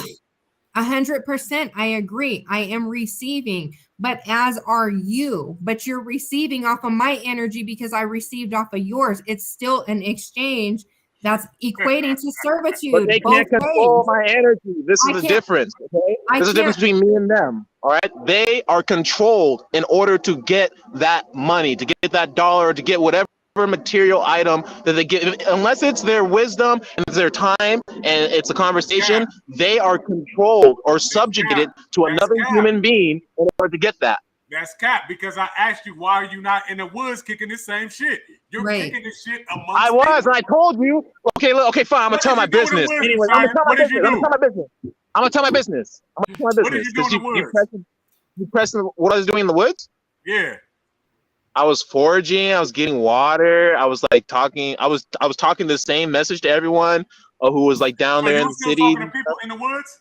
100%. I agree. I am receiving, but as are you. But you're receiving off of my energy because I received off of yours. It's still an exchange that's equating to servitude. But they can't control my energy. This is the difference. Okay, there's a difference between me and them. All right, they are controlled in order to get that money, to get that dollar, to get whatever material item that they get. Unless it's their wisdom and it's their time and it's a conversation, they are controlled or subjugated to another human being in order to get that. That's cap, because I asked you, why are you not in the woods kicking this same shit? You're kicking this shit amongst I was, and I told you. Okay, fine. I'm gonna tell my business. Anyway, I'm gonna tell my business. I'm gonna tell my business. What did you do in the woods? You pressing what I was doing in the woods? Yeah. I was foraging. I was getting water. I was like talking. I was talking the same message to everyone who was like down there in the city. Talking to people in the woods?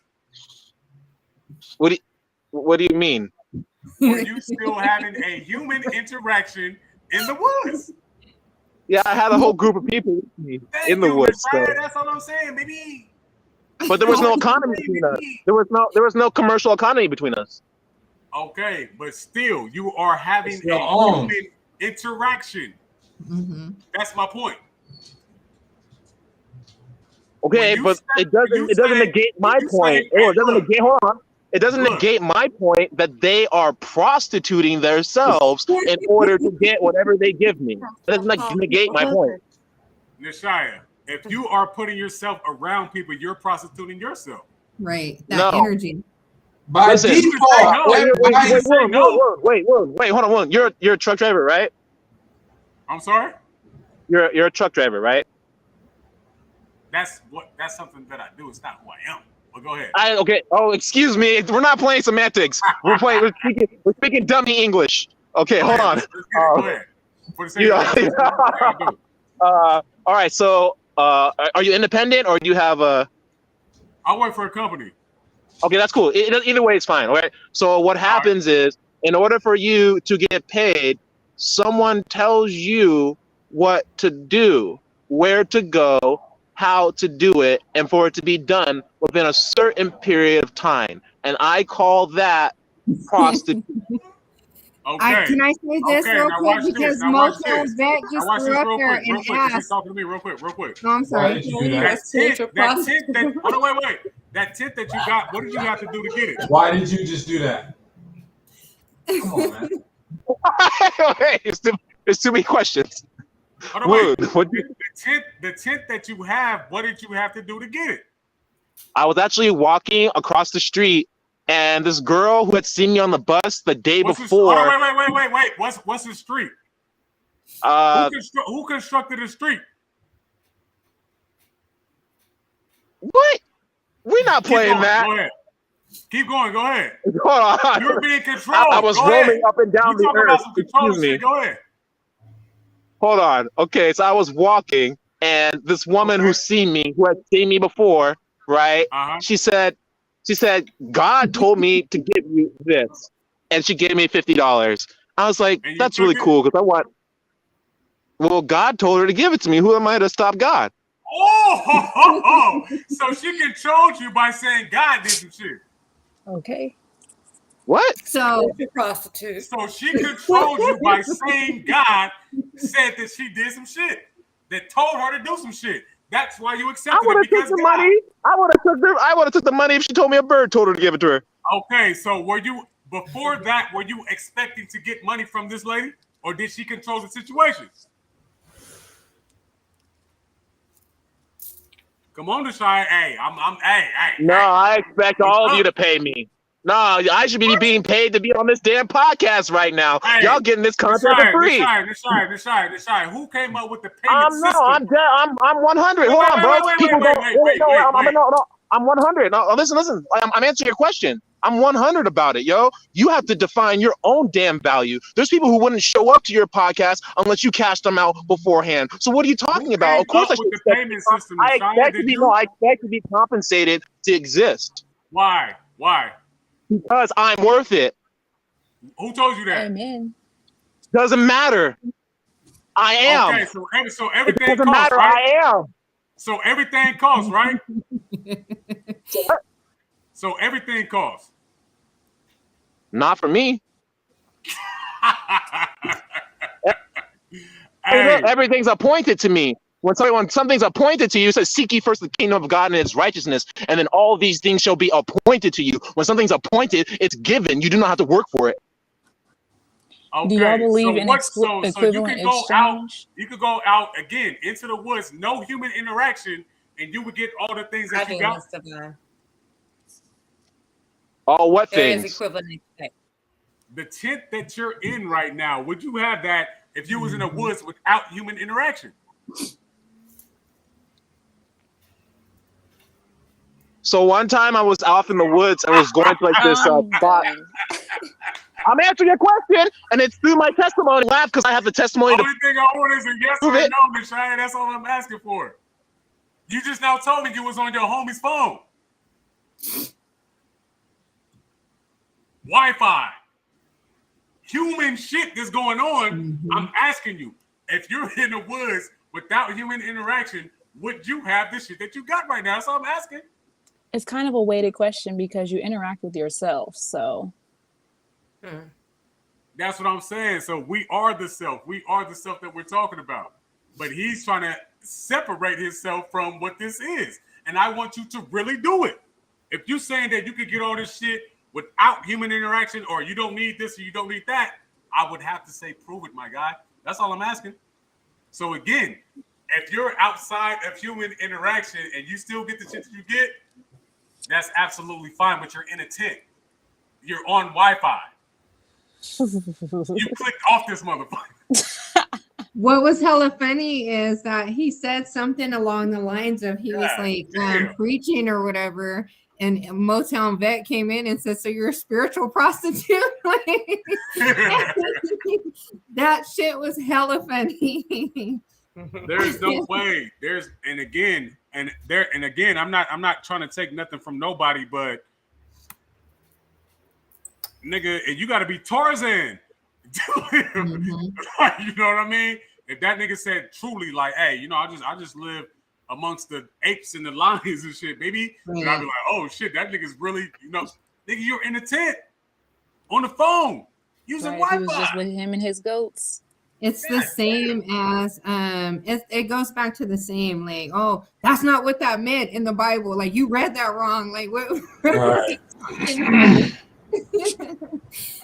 What do you mean? Were you still having a human interaction in the woods? Yeah, I had a whole group of people with me in the woods. So. That's all I'm saying, baby. But there was no economy between us. There was no commercial economy between us. Okay, but still, you are having a human interaction. Mm-hmm. That's my point. Okay, but it doesn't negate my point. It doesn't negate. Hold on. It doesn't negate my point that they are prostituting themselves in order to get whatever they give me. It doesn't negate my point. Nishaya, if you are putting yourself around people, you're prostituting yourself. Right. That energy. By default. Wait, hold on, Woon. You're a truck driver, right? I'm sorry? You're a truck driver, right? That's something that I do. It's not who I am. But go ahead. Okay. Oh, excuse me. We're not playing semantics. We're speaking dummy English. Okay, hold on. Go ahead. For the sake of all right. So, are you independent or do you have a? I work for a company. Okay, that's cool. Either way, it's fine. Okay. So what happens is, in order for you to get paid, someone tells you what to do, where to go, how to do it, and for it to be done within a certain period of time. And I call that prostitution. Okay. Can I say this real now quick? watch this. Because Now watch Motown this. Vet Now just watch threw this up real there quick. Real and quick. She's asked. talking to me real quick. Real quick. No, I'm Why sorry. did you do That that? tint, hold on, wait. That tint that you got, what did you have to do to get it? Why did you just do that? Come on, man. Hey, there's too many questions. Hold on, wait. Woon, The tint that you have, what did you have to do to get it? I was actually walking across the street, and this girl who had seen me on the bus the day before. Hold on, wait. What's the street? Who constructed the street? What? We're not playing that. Go ahead. Keep going. Go ahead. Hold on. You're being controlled. I was go roaming ahead. up and down the talk earth. about some control Excuse me. shit. Go ahead. Hold on. Okay, so I was walking, and this woman who seen me, who had seen me before, right? She said, God told me to give you this, and she gave me $50. I was like, that's really cool because I want. Well, God told her to give it to me. Who am I to stop God? Oh, so she controlled you by saying God did some shit. Okay. What? So prostitute. So she controlled you by saying God said that she did some shit. That told her to do some shit. That's why you accepted it because took the God. money. I would have took the money if she told me a bird told her to give it to her. Okay, so were you expecting to get money from this lady, or did she control the situation? Come on, Deshaun. Hey. No, I expect all of you to pay me. No, I should be being paid to be on this damn podcast right now. Hey, y'all getting this content for free. Deshaun, who came up with the payment system? No, I'm dead. I'm 100. Hold on, bro. I'm 100. No, listen. I'm answering your question. I'm 100 about it, yo. You have to define your own damn value. There's people who wouldn't show up to your podcast unless you cashed them out beforehand. So what are you talking about? Of course, I should expect to be compensated to exist. Why? Because I'm worth it. Who told you that? Amen. Doesn't matter. I am. Okay, so everything doesn't costs, matter. right? I am. So everything costs, right? So everything costs. Not for me. Hey. Everything's appointed to me. When something's appointed to you, it says, seek ye first the kingdom of God and its righteousness, and then all these things shall be appointed to you. When something's appointed, it's given. You do not have to work for it. Okay. Do y'all believe in so equivalent you can go exchange? you could go out again into the woods, no human interaction, and you would get all the things that you got. All what There things? is equivalent exchange. The tent that you're in right now, would you have that if you was in the woods without human interaction? So one time I was off in the woods and was going to like this spot. I'm answering your question, and it's through my testimony. Laugh because I have the testimony. The only thing I want is a yes or a no, Mishai. That's all I'm asking for. You just now told me you was on your homie's phone. Wi-Fi. Human shit that's going on. Mm-hmm. I'm asking you, if you're in the woods without human interaction, would you have the shit that you got right now? That's all I'm asking. It's kind of a weighted question because you interact with yourself. So that's what I'm saying. So we are the self. We are the self that we're talking about. But he's trying to separate himself from what this is. And I want you to really do it. If you're saying that you could get all this shit without human interaction, or you don't need this or you don't need that, I would have to say, prove it, my guy. That's all I'm asking. So again, if you're outside of human interaction and you still get the shit that you get, that's absolutely fine, but you're in a tent. You're on Wi-Fi. You clicked off this motherfucker. What was hella funny is that he said something along the lines of he was like preaching or whatever, and Motown Vet came in and said, "So you're a spiritual prostitute?" That shit was hella funny. There's no way. And again, I'm not trying to take nothing from nobody, but nigga, you got to be Tarzan. Mm-hmm. You know what I mean? If that nigga said truly, like, hey, you know, I just live amongst the apes and the lions and shit, baby. Mm-hmm. And I'd be like, oh shit, that nigga's really, you know, nigga, you're in a tent on the phone. using Right. He was Wi-Fi. just with him and his goats. It's the same as it goes back to the same, like, oh, that's not what that meant in the Bible. Like, you read that wrong. Like, what Right.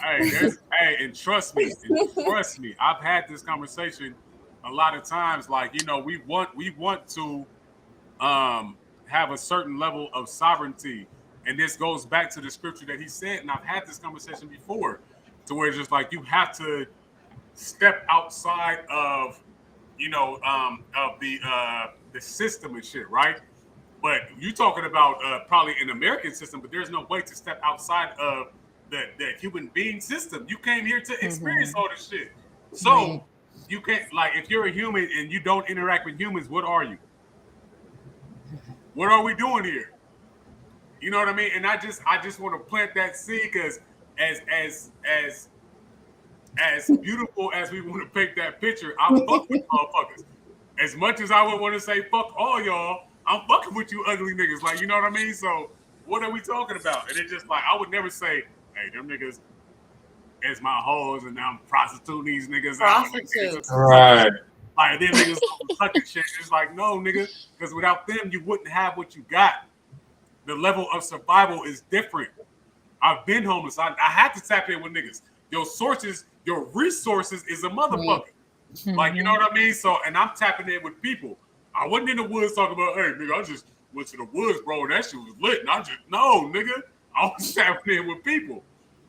Hey, and trust me, I've had this conversation a lot of times. Like, you know, we want to have a certain level of sovereignty, and this goes back to the scripture that he said. And I've had this conversation before, to where it's just like you have to step outside of, you know, of the system and shit, right? But you talking about probably an American system, but there's no way to step outside of the human being system. You came here to experience all this shit. So you can't, like, if you're a human and you don't interact with humans, what are you? What are we doing here? You know what I mean? And I just want to plant that seed, because as beautiful as we want to paint that picture, I'm fucking with motherfuckers. As much as I would want to say fuck all y'all, I'm fucking with you ugly niggas. Like, you know what I mean? So what are we talking about? And it's just like, I would never say, hey, them niggas is my hoes and I'm prostituting these niggas out. Right. Like, them niggas sucking shit. It's like, no, nigga, because without them, you wouldn't have what you got. The level of survival is different. I've been homeless. I had to tap in with niggas. Your sources, your resources is a motherfucker. Like, you know what I mean? So, and I'm tapping in with people. I wasn't in the woods talking about, hey, nigga, I just went to the woods, bro, and that shit was lit. And I just, no, nigga, I was tapping in with people.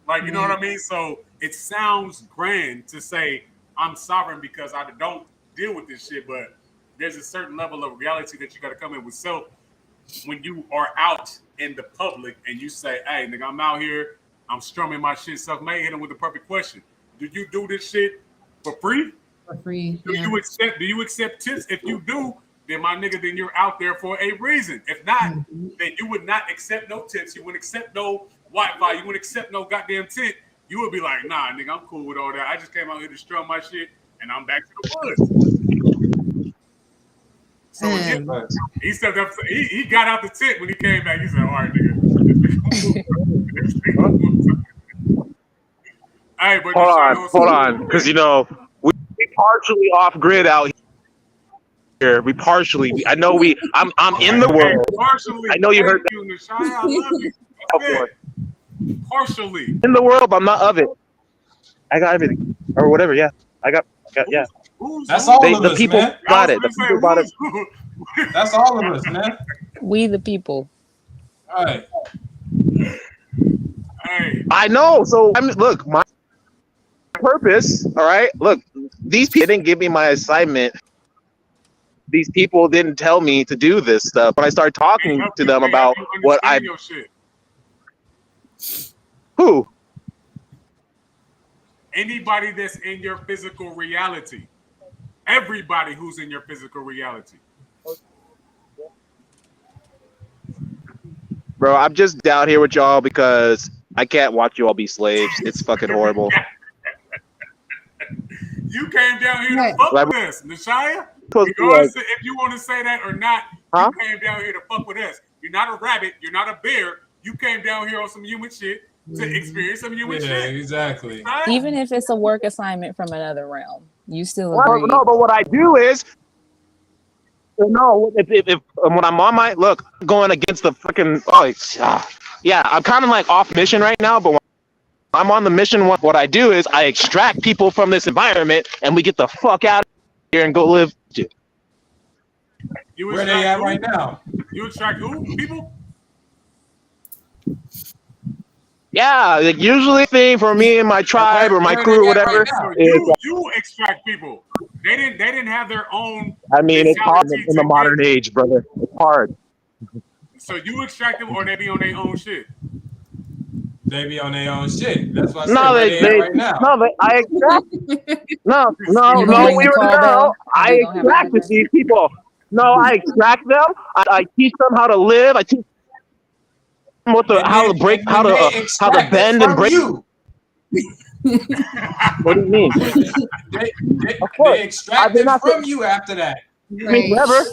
Like, you know what I mean? So it sounds grand to say I'm sovereign because I don't deal with this shit, but there's a certain level of reality that you got to come in with self when you are out in the public and you say, hey, nigga, I'm out here, I'm strumming my shit. Selfmade hit him with the perfect question. Do you do this shit for free? For free. Do you accept tips? If you do, then my nigga, then you're out there for a reason. If not, then you would not accept no tips. You wouldn't accept no Wi-Fi. You wouldn't accept no goddamn tent. You would be like, nah, nigga, I'm cool with all that. I just came out here to strum my shit and I'm back to the woods. So he stepped up. He got out the tent when he came back. He said, all right, nigga. Hey, but hold on, because you know we partially off grid out here. We partially. I know we. I'm in the world. Partially. I know you heard that. You, I love you. Partially in the world, but I'm not of it. I got everything or whatever. Yeah, I got. Yeah. That's all of the us, people man. got it. The people got it. That's all of us, man. We the people. All right. Hey. I know. So I mean, look, my purpose. All right. Look, these people didn't give me my assignment. These people didn't tell me to do this stuff. When I started talking to them about what I. Who? Anybody that's in your physical reality. Everybody who's in your physical reality. Bro, I'm just down here with y'all because I can't watch you all be slaves. It's fucking horrible. You came down here to fuck with us, Nashaya. Regardless if you want to say that or not, you came down here to fuck with us. You're not a rabbit. You're not a bear. You came down here on some human shit to experience some human shit. Yeah, exactly. Right? Even if it's a work assignment from another realm, you still agree. No, but what I do is, no, if when I'm on my look, I'm going against the fucking. Yeah, I'm kind of like off mission right now, but when I'm on the mission. What I do is I extract people from this environment, and we get the fuck out of here and go live. You Where they at right now? You extract who? People? Yeah, like usually thing for me and my tribe or my crew or whatever. You extract people. They didn't have their own. I mean, it's hard in the modern age, brother. It's hard. So you extract them, or they be on their own shit. They be on their own shit. That's what I said. No, they right now. No, I extract. no. I extracted these people. No, I extract them. I teach them how to live. I teach them how to bend and break. You. What do you mean? They extract it from you after that. Me forever.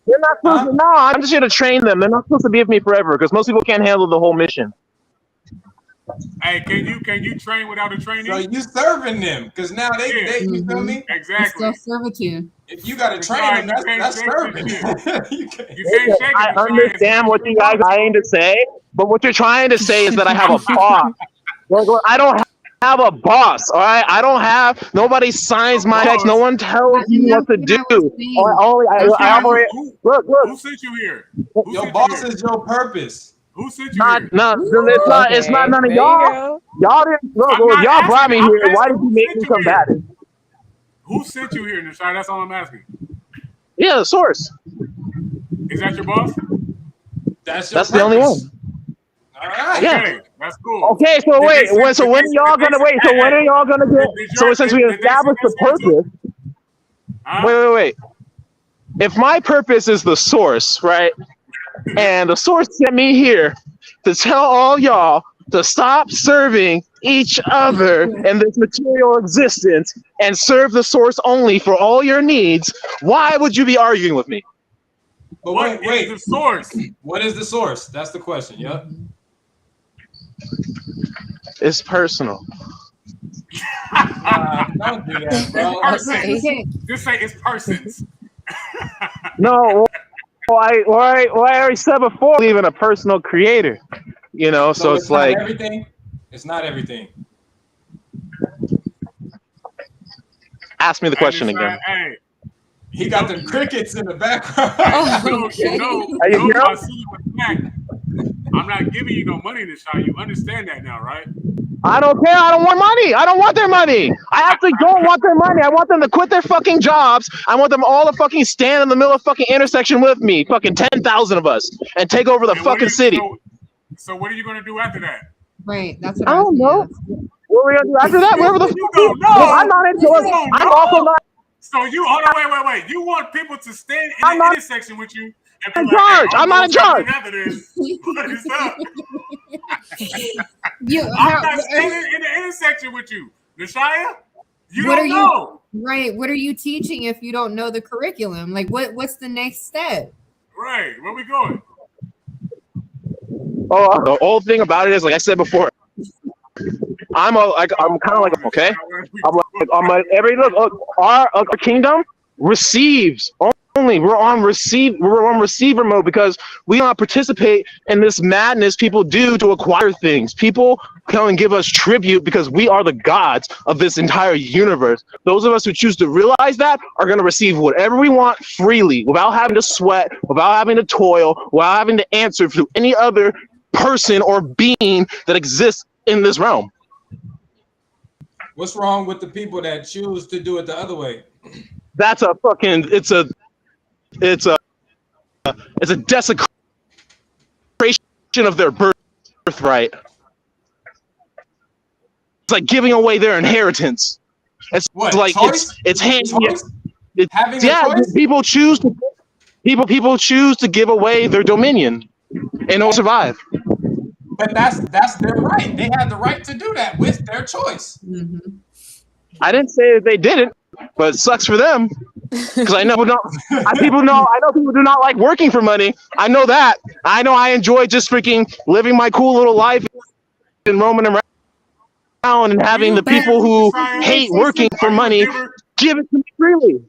They're not supposed to. No, I'm just here to train them. They're not supposed to be with me forever because most people can't handle the whole mission. Hey, can you train without a trainee? So you serving them because now they you feel me? Exactly. It's still servitude. If you got to train them, that's serving. You can't shake I it. understand what you guys are trying to say, but what you're trying to say is that I have a boss. I don't have a boss, all right? I don't have, nobody signs my checks. No one tells me what to do. I operate. Look. Who sent you here? Your boss is your purpose. Who sent you here? No, it's not none of y'all. Y'all didn't look. Well, y'all brought me here. Why did you make me combative? Who sent you here, Nishai? That's all I'm asking. Yeah, the source. Is that your boss? That's the only one. All right. Yeah. That's cool. Okay, so when are y'all gonna get? So since we established the purpose, wait. If my purpose is the source, right, and the source sent me here to tell all y'all to stop serving each other in this material existence and serve the source only for all your needs, why would you be arguing with me? But wait. The source. What is the source? That's the question. Yep. It's personal. Don't do that, bro. Just say it's persons. No, I already said before, I believe in a personal creator. You know, so it's like everything. It's not everything. Ask me the question again. Hey, he got the crickets in the background. I'm not giving you no money this time. You understand that now, right? I don't care. I don't want money. I don't want their money. I actually don't want their money. I want them to quit their fucking jobs. I want them all to fucking stand in the middle of fucking intersection with me, fucking 10,000 of us, and take over the fucking city. So what are you gonna do after that? Right. That's what I don't know. What are we gonna do after that? Whatever the fuck. You don't know. I'm not into it. I'm also not. So you hold on, wait. You want people to stand in the intersection with you? I'm in charge. I'm not in charge. What is up? I'm not standing in the intersection with you, Nishaya. You don't know. Right. What are you teaching if you don't know the curriculum? Like, what's the next step? Right. Where we going? Oh, the old thing about it is, like I said before, I'm kind of like, okay. I'm like every look. Our kingdom receives only. We're on receiver mode because we don't participate in this madness people do to acquire things. People come and give us tribute because we are the gods of this entire universe. Those of us who choose to realize that are going to receive whatever we want freely, without having to sweat, without having to toil, without having to answer to any other person or being that exists in this realm. What's wrong with the people that choose to do it the other way? That's a fucking it's a desecration of their birthright. It's like giving away their inheritance. It's what, like choice? it's having a choice? People choose to give away their dominion and will survive. But that's their right. They have the right to do that with their choice. Mm-hmm. I didn't say that they didn't, but it sucks for them. Because I know people do not like working for money. I know that. I know I enjoy just freaking living my cool little life and roaming around and having the people who hate working for money give it to me freely.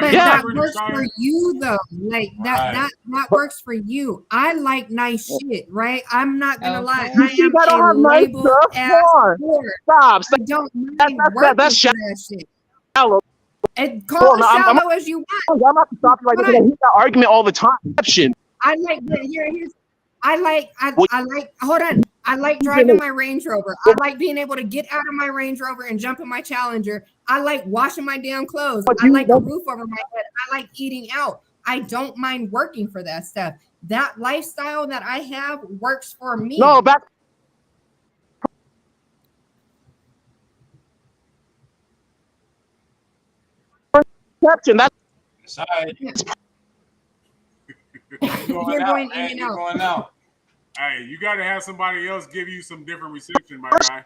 But that works for you though. Like that works for you. I like nice shit, right? I'm not gonna lie. I am a label ass whore. Stop. I don't mind working that's for that shit. Shallow. And call it shallow as you want. I'm not stopping like that. I hear that argument all the time. I like hold on. I like driving my Range Rover. I like being able to get out of my Range Rover and jump in my Challenger. I like washing my damn clothes. I like a roof over my head. I like eating out. I don't mind working for that stuff. That lifestyle that I have works for me. No, back. Perception. That's. You're going in and out. Hey, you got to have somebody else give you some different reception, my guy.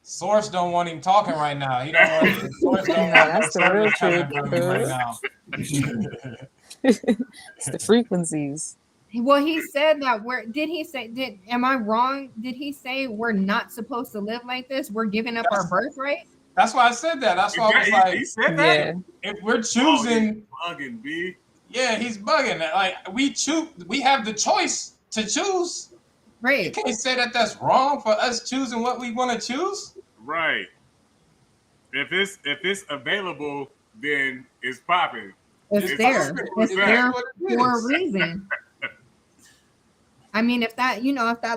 Source don't want him talking right now. He don't want him. Source don't that's the real truth right now. it's the frequencies. Well, he said that am I wrong? Did he say we're not supposed to live like this? We're giving up our birthright? That's why I said that. That's why I was like, he said that? Yeah. if we're Oh, choosing, he's bugging, B. yeah, he's bugging. Like we choose, we have the choice to choose. You Right. can't say that that's wrong for us choosing what we want to choose. Right. If it's available, then it's popping. It's there. It's there what it for a is. reason. I mean, if that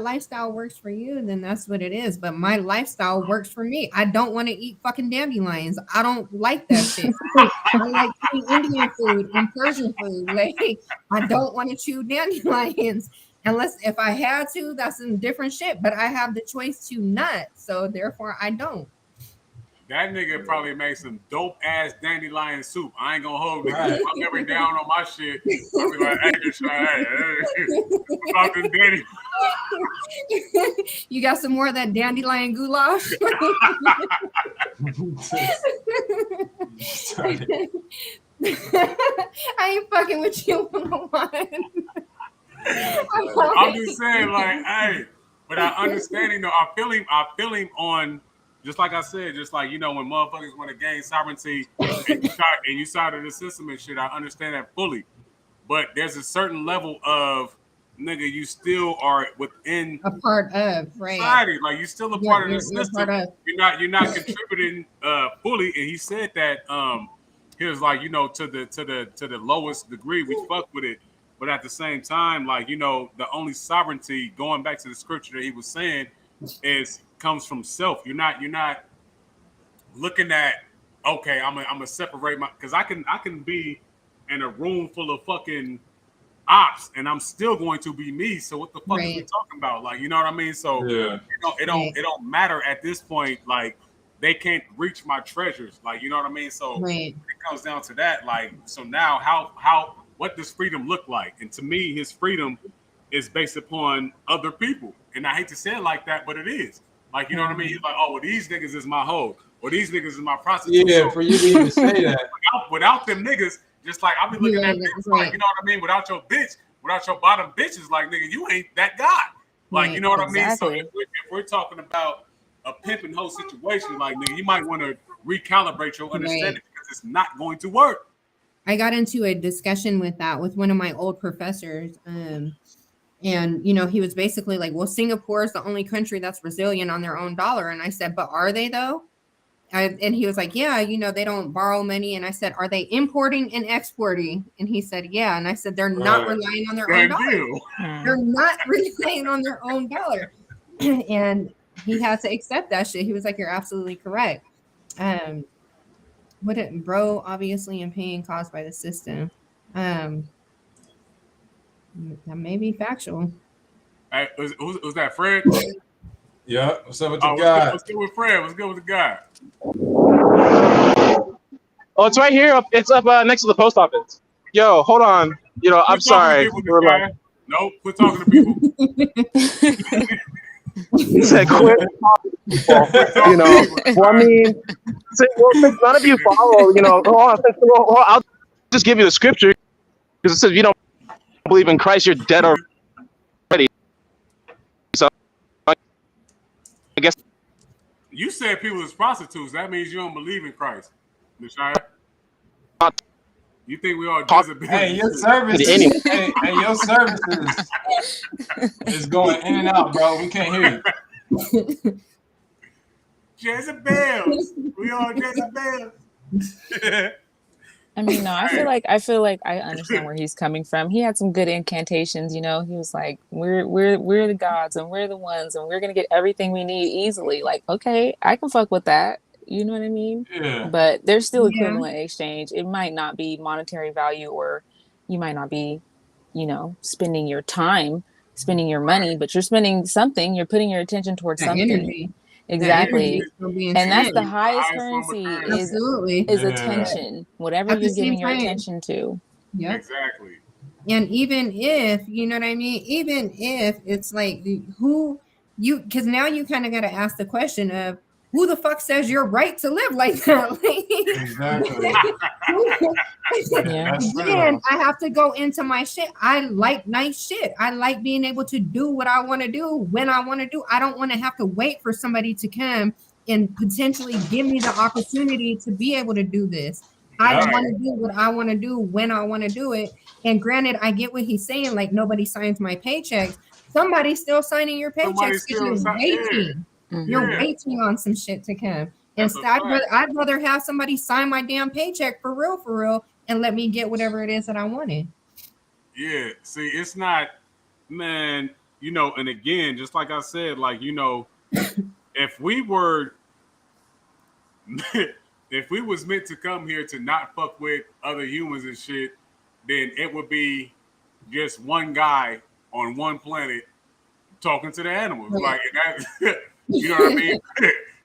lifestyle works for you, then that's what it is. But my lifestyle works for me. I don't want to eat fucking dandelions. I don't like that shit. I like eating Indian food and Persian food. Like, I don't want to chew dandelions unless if I had to, that's some different shit. But I have the choice to not. So therefore I don't. That nigga probably made some dope ass dandelion soup. I ain't gonna hold it. If I'm ever down on my shit, I'll be like, hey, about them dandelions. You got some more of that dandelion goulash? I ain't fucking with you one. I'm just saying, like, hey, but I understand, you know, I feel him on, just like I said, just like, you know, when motherfuckers want to gain sovereignty and you side of the system and shit, I understand that fully. But there's a certain level of, nigga, you still are within a part of society. Like, you're still a part of the system. You're not contributing fully. And he said that he was like, you know, to the lowest degree, we fuck with it. But at the same time, like, you know, the only sovereignty, going back to the scripture that he was saying, comes from self. You're not looking at, okay, I'm gonna separate because I can be in a room full of fucking ops and I'm still going to be me. So what the fuck is we talking about? Like, you know what I mean? So it don't matter at this point. Like, they can't reach my treasures. Like, you know what I mean? So it comes down to that. Like, so now how what does freedom look like? And to me, his freedom is based upon other people. And I hate to say it like that, but it is. Like, you know what I mean? He's like, oh, well, these niggas is my hoe, or these niggas is my prostitute. Yeah, so, for you to even say that. Without them niggas, just like I'll be looking at niggas like, you know what I mean? Without your bitch, without your bottom bitches, like, nigga, you ain't that guy. Like, you know what I mean? So if we're talking about a pimp and hoe situation, like, nigga, you might want to recalibrate your understanding because it's not going to work. I got into a discussion with one of my old professors. And, you know, he was basically like, well, Singapore is the only country that's resilient on their own dollar. And I said, but are they though? And he was like, yeah, you know, they don't borrow money. And I said, are they importing and exporting? And he said, yeah. And I said, they're not relying on their own dollar. They're not relying on their own dollar. And he had to accept that shit. He was like, you're absolutely correct. Bro, obviously in pain caused by the system. That may be factual. Hey, was that Fred? Yeah. What's up with the guy? What's good with Fred? What's good with the guy? Oh, it's right here. It's up next to the post office. Yo, hold on. You know, I'm sorry. Nope, quit talking to people. He said quit talking to people. You know, well, I mean, since none of you follow, you know, I'll just give you the scripture because it says, you don't believe in Christ, you're dead already. So I guess you said people is prostitutes. That means you don't believe in Christ, Messiah. You think we all Jezebel? Hey, your services. hey, your services is going in and out, bro. We can't hear you. Jezebels. We all Jezebels. I mean, no, I feel like I understand where he's coming from. He had some good incantations, you know. He was like, we're the gods and we're the ones and we're gonna get everything we need easily. Like, okay, I can fuck with that. You know what I mean? Yeah. But there's still equivalent exchange. It might not be monetary value, or you might not be, you know, spending your time, spending your money, but you're spending something. You're putting your attention towards something. Energy. Exactly. And that's the highest currency is attention. Whatever you're giving your attention to. Yep. Exactly. And even if, you know what I mean? Even if it's like because now you kind of got to ask the question of, who the fuck says you're right to live like that? Exactly. Yeah. Again, I have to go into my shit. I like nice shit. I like being able to do what I want to do when I want to do. I don't want to have to wait for somebody to come and potentially give me the opportunity to be able to do this. I want to do what I want to do when I want to do it. And granted, I get what he's saying, like nobody signs my paychecks. Somebody's still signing your paychecks because you're waiting. You're waiting on some shit to come. Instead, I'd rather have somebody sign my damn paycheck for real, and let me get whatever it is that I wanted. Yeah, see, it's not, man, you know, and again, just like I said, like, you know, if we were, if we was meant to come here to not fuck with other humans and shit, then it would be just one guy on one planet talking to the animals. Right. Like, that, you know what I mean?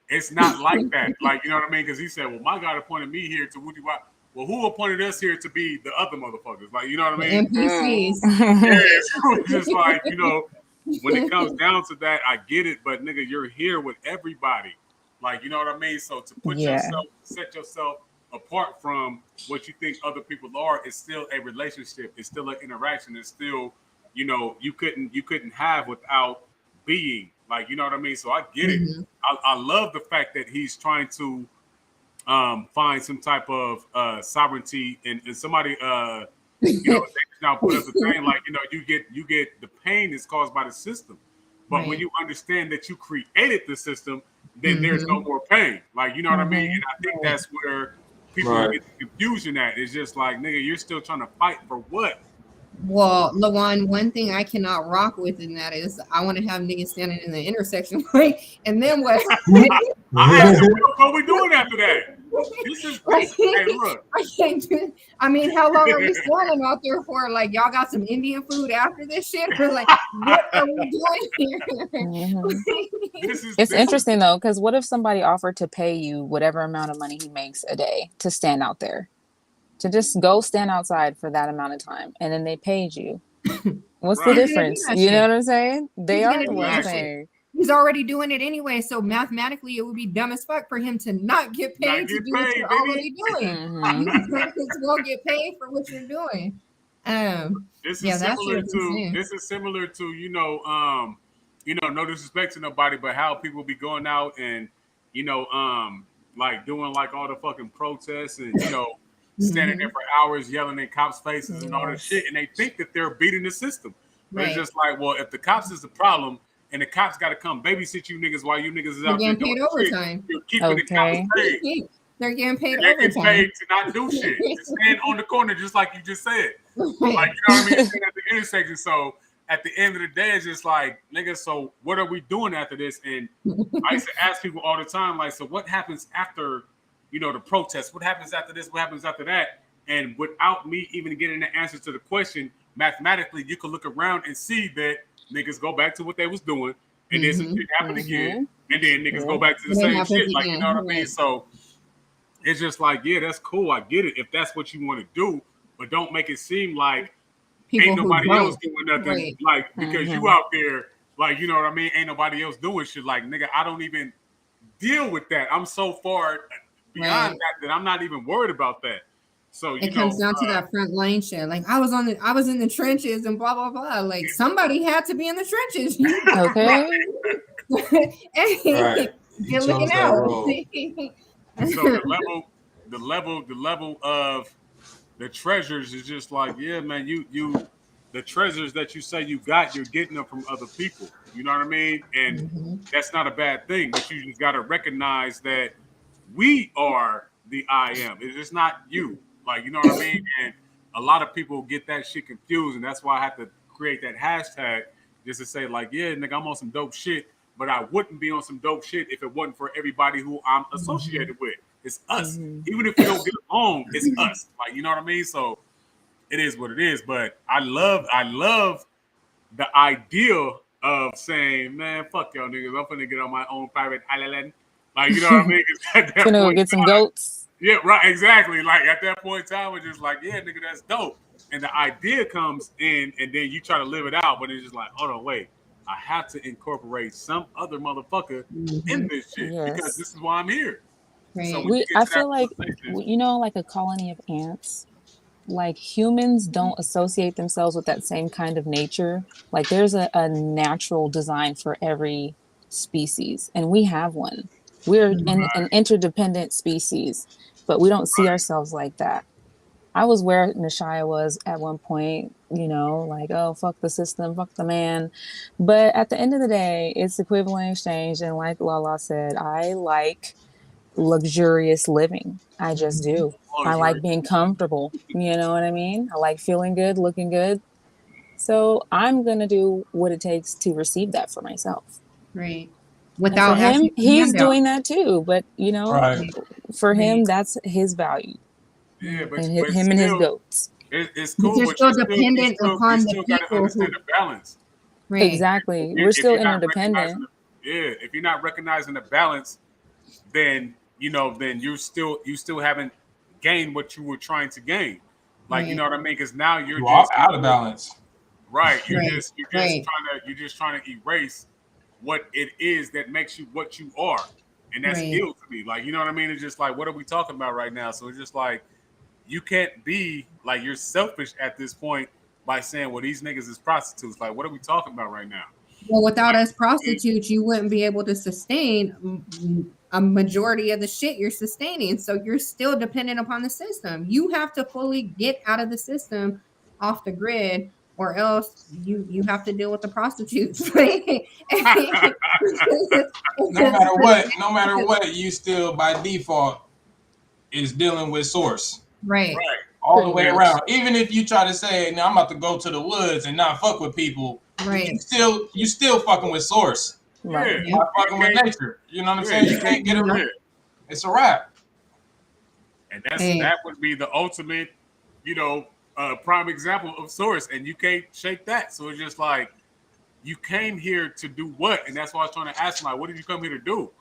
It's not like that. Like, you know what I mean? Because he said, well, my God appointed me here to Woody Wop. Well, who appointed us here to be the other motherfuckers? Like, you know what I mean? NPCs. Yeah, so it's just like, you know, when it comes down to that, I get it, but nigga, you're here with everybody. Like, you know what I mean? So to put yourself, set yourself apart from what you think other people are, it's still a relationship. It's still an interaction. It's still, you know, you couldn't have without being. Like, you know what I mean? So I get it. I love the fact that he's trying to find some type of sovereignty and somebody you know, they now put up the thing like, you know, you get the pain is caused by the system. But when you understand that you created the system, then there's no more pain. Like, you know what I mean? And I think that's where people get the confusion at. It's just like, nigga, you're still trying to fight for what? Well, Lawan, one thing I cannot rock with in that is I want to have niggas standing in the intersection, like, and then what? I asked him, what are we doing after that? This is hey, look. I can't do. I mean, how long are we standing out there for? Like, y'all got some Indian food after this shit, or like, what are we doing here? It's interesting though, because what if somebody offered to pay you whatever amount of money he makes a day to stand out there? To just go stand outside for that amount of time, and then they paid you. What's the difference? You know what I'm saying? They are the ones paying. He's already doing it anyway, so mathematically, it would be dumb as fuck for him to not get paid to do what you're already doing. You might as well get paid for what you're doing. This is similar to you know, no disrespect to nobody, but how people be going out and you know, like doing like all the fucking protests and you know. Standing there for hours yelling in cops' faces and all this shit, and they think that they're beating the system. But it's just like, well, if the cops is the problem and the cops got to come babysit you niggas while you niggas is out there doing overtime, you're keeping the cops paid. They're getting paid they're overtime. Getting paid to not do shit. To stand on the corner just like you just said. Like, you know what I mean? Stand at the intersection. So at the end of the day, it's just like, nigga, so what are we doing after this? And I used to ask people all the time, like, so what happens after you know, the protests, what happens after this, what happens after that? And without me even getting the answer to the question, mathematically, you can look around and see that niggas go back to what they was doing, and then some shit happen again, and then niggas go back to the same shit. Like, you know what I mean? So it's just like, yeah, that's cool. I get it if that's what you want to do, but don't make it seem like people ain't nobody else doing nothing. Like, because you out there, like, you know what I mean? Ain't nobody else doing shit. Like, nigga, I don't even deal with that. I'm so far beyond that I'm not even worried about that. So it comes down to that front line shit. Like I was in the trenches and blah blah blah. Like somebody had to be in the trenches. Okay. Hey, you're looking out. So the level of the treasures is just like, yeah, man, you the treasures that you say you got, you're getting them from other people. You know what I mean? And that's not a bad thing, but you just gotta recognize that we are the I am. It's just not you. Like, you know what I mean? And a lot of people get that shit confused, and that's why I have to create that hashtag just to say, like, yeah, nigga, I'm on some dope shit, but I wouldn't be on some dope shit if it wasn't for everybody who I'm associated with. It's us. Even if we don't get along, it's us. Like, you know what I mean? So it is what it is. But I love the idea of saying, man, fuck y'all niggas. I'm finna get on my own private island. Like, you know what I mean? At that point get some goats. Yeah, right, exactly. Like at that point in time, it's just like, yeah, nigga, that's dope. And the idea comes in, and then you try to live it out, but it's just like, hold on, wait. I have to incorporate some other motherfucker in this shit because this Yes. is why I'm here. So Right. when you get I to that feel like, realization, you know, like a colony of ants, like humans don't associate themselves with that same kind of nature. Like there's a natural design for every species, and we have one. We're an interdependent species, but we don't see ourselves like that. I was where Nashaya was at one point, you know, like, oh, fuck the system, fuck the man. But at the end of the day, it's equivalent exchange. And like Lala said, I like luxurious living. I just do. I luxury. like being comfortable. You know what I mean? I like feeling good, looking good. So I'm going to do what it takes to receive that for myself. Right. And for Without him, asking for he's handout. doing that too. But, you know, Right. for Right. him, that's his value Yeah, and but him and his still, goats. it's But cool. you're But still dependent you upon the still got to people understand who, the balance. right. Exactly. We're If still you're not recognizing, interdependent. if you're not recognizing the balance, then then you still haven't gained what you were trying to gain. Like you Right. know what I mean? Because now you're You are just out of balance. right. Right. Right. You're just trying to erase what it is that makes you what you are, and that's Right. ill to me. Like you know what I mean? It's just like what are we talking about right now? So it's just like you can't be like you're selfish at this point by saying, well, these niggas is prostitutes. Like what are we talking about right now? Well, without us It- prostitutes, you wouldn't be able to sustain a majority of the shit you're sustaining. So you're still dependent upon the system. You have to fully get out of the system, off the grid, or else you have to deal with the prostitutes. No matter what, you still by default is dealing with source Right. right. all the Pretty way much. around. Even if you try to say, "No, I'm about to go to the woods and not fuck with people," Right. you still fucking with source. Yeah. Right. You're not You fucking with can't. nature. You know what I'm Yeah. saying? You You can't. can't get around. Yeah. It's a wrap. And Hey. that would be the ultimate, prime example of source, and you can't shake that. So it's just like you came here to do what, and that's why I was trying to ask him, like, what did you come here to do?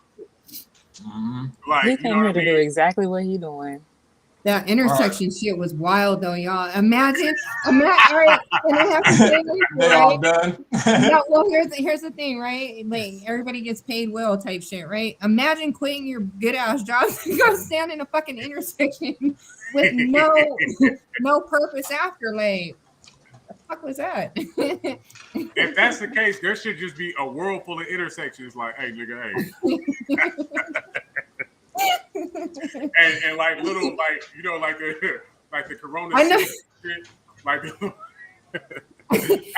Mm-hmm. He Like, you know came what here I to do mean? exactly what he doing. That All right. intersection shit was wild though, y'all. Imagine, all right, and I have to say this, They right? all done. No, well, here's the thing, right? Like everybody gets paid well type shit, right? Imagine quitting your good ass job to go stand in a fucking intersection with no purpose after. Like, the fuck was that? If that's the case, there should just be a world full of intersections. Like, hey, nigga, hey, and like little, like like the Corona I know. shit, like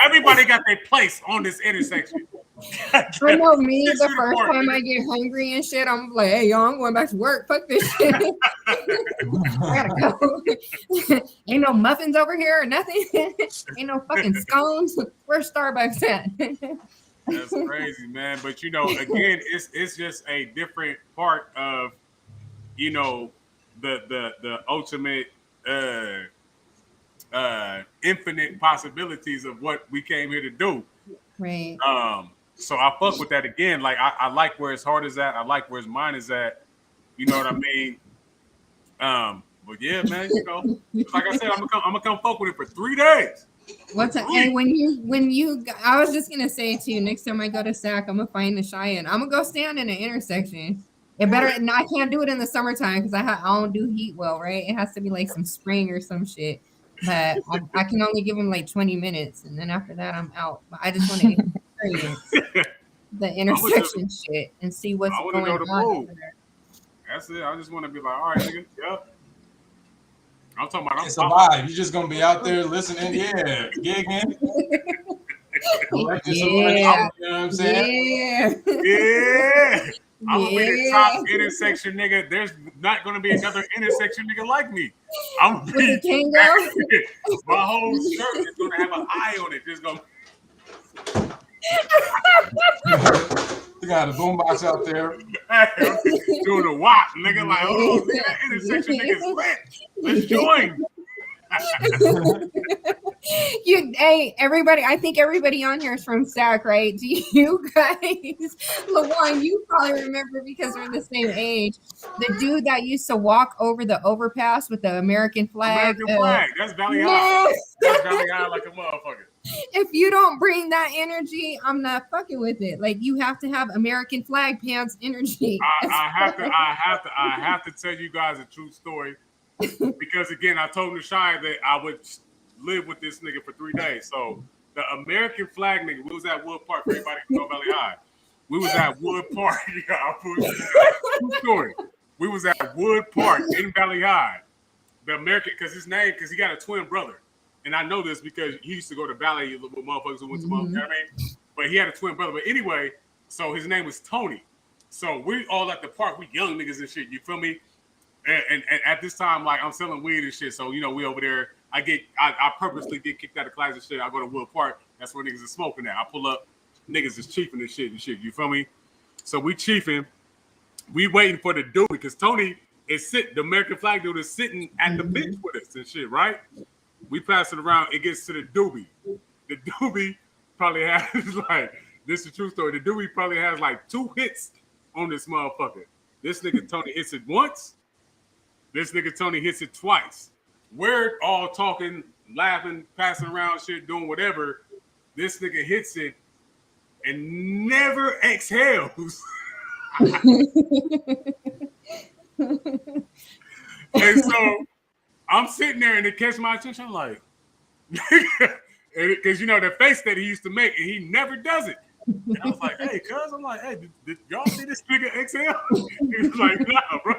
everybody got their place on this intersection. I know me. Six The feet first apart, time nigga. I get hungry and shit, I'm like, "Hey, y'all, I'm going back to work. Fuck this shit. I gotta go. Ain't no muffins over here or nothing. Ain't no fucking scones. Where's Starbucks at?" That's crazy, man. But again, it's just a different part of the ultimate infinite possibilities of what we came here to do. Right. So I fuck with that again. Like I like where his heart is at. I like where his mind is at. You know what I mean? But yeah, man. Like I said, I'm gonna come fuck with it for 3 days. Hey, I was just gonna say to you, next time I go to SAC, I'm gonna find the Cheyenne. I'm gonna go stand in an intersection. It better, and I can't do it in the summertime because I don't do heat well, right? It has to be like some spring or some shit. But I can only give them like 20 minutes, and then after that, I'm out. But I just want to experience the intersection shit and see what's I want to going know the on move. over there. That's it. I just want to be like, all right, nigga. Yep. I'm talking about. It's a vibe. You're just gonna be out there listening, yeah, gigging. Yeah. You know what I'm saying? Yeah. I'm gonna be the Yeah. top intersection nigga. There's not gonna be another intersection nigga like me. I'm gonna be With the Kango? my whole shirt is gonna have an eye on it. Just gonna You got a boombox out there. doing a walk, nigga. Like, oh, nigga, that intersection nigga is lit. Let's join. Hey, everybody, I think everybody on here is from SAC, right? Do you guys, LaJuan, you probably remember because we're the same age, the dude that used to walk over the overpass with the American flag. American flag. That's Valley High. That's Valley High like a motherfucker. if you don't bring that energy, I'm not fucking with it. Like you have to have American flag pants energy. I have to tell you guys a true story because again, I told Nashai that I would live with this nigga for 3 days. So the American flag nigga, we was at Wood Park. For everybody from North Valley High, we was at Wood Park. True story. We was at Wood Park in Valley High. The American, because he got a twin brother. And I know this because he used to go to Valley with motherfuckers who went to you know what I mean? But he had a twin brother. But anyway, so his name was Tony. So we all at the park, we young niggas and shit, you feel me? And at this time, like I'm selling weed and shit. So, you know, we over there, I purposely get kicked out of class and shit. I go to Wood Park. That's where niggas is smoking at. I pull up, niggas is chiefing and shit, you feel me? So we chiefing, we waiting for the dude because Tony is sitting, the American flag dude is sitting at the bench with us and shit, right? We pass it around, it gets to the doobie. The doobie probably has like, this is a true story. The doobie probably has like 2 hits on this motherfucker. This nigga Tony hits it once. This nigga Tony hits it twice. We're all talking, laughing, passing around shit, doing whatever. This nigga hits it and never exhales. And so I'm sitting there and it catch my attention. I'm like, because you know the face that he used to make, and he never does it. And I was like, hey, cuz, I'm like, hey, did y'all see this nigga exhale? He was like, nah, bro.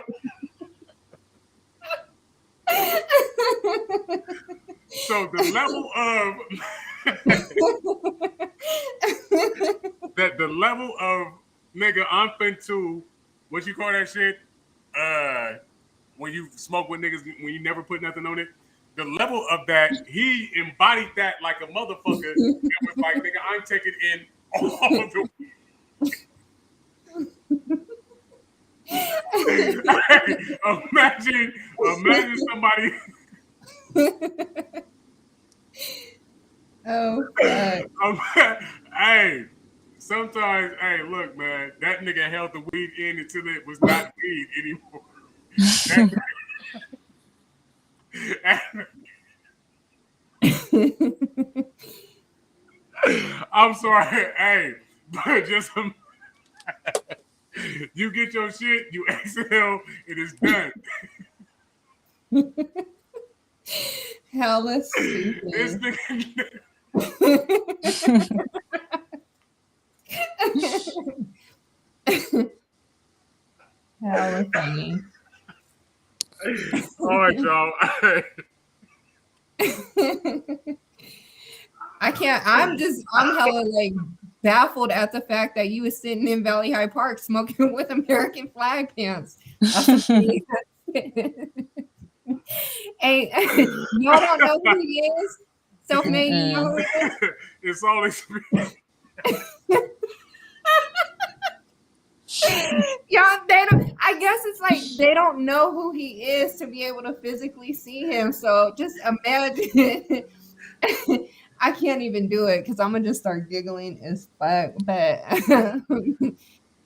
So the level of the level of nigga I'm finna, what you call that shit? When you smoke with niggas, when you never put nothing on it. The level of that, he embodied that like a motherfucker. It was like, nigga, I'm taking in all of the imagine somebody. Oh, hey, sometimes, hey, look, man, that nigga held the weed in until it was not weed anymore. I'm sorry, hey, but just you get your shit, you exhale, it is done. Hella stupid. This nigga. Hella funny. All right, y'all. I can't. I'm hella like baffled at the fact that you was sitting in Valley High Park smoking with American flag pants. That's hey, y'all don't know who he is? Selfmade, you know who he is? It's all experience. Y'all, they don't. I guess it's like they don't know who he is to be able to physically see him. So just imagine. I can't even do it because I'm gonna just start giggling as fuck. But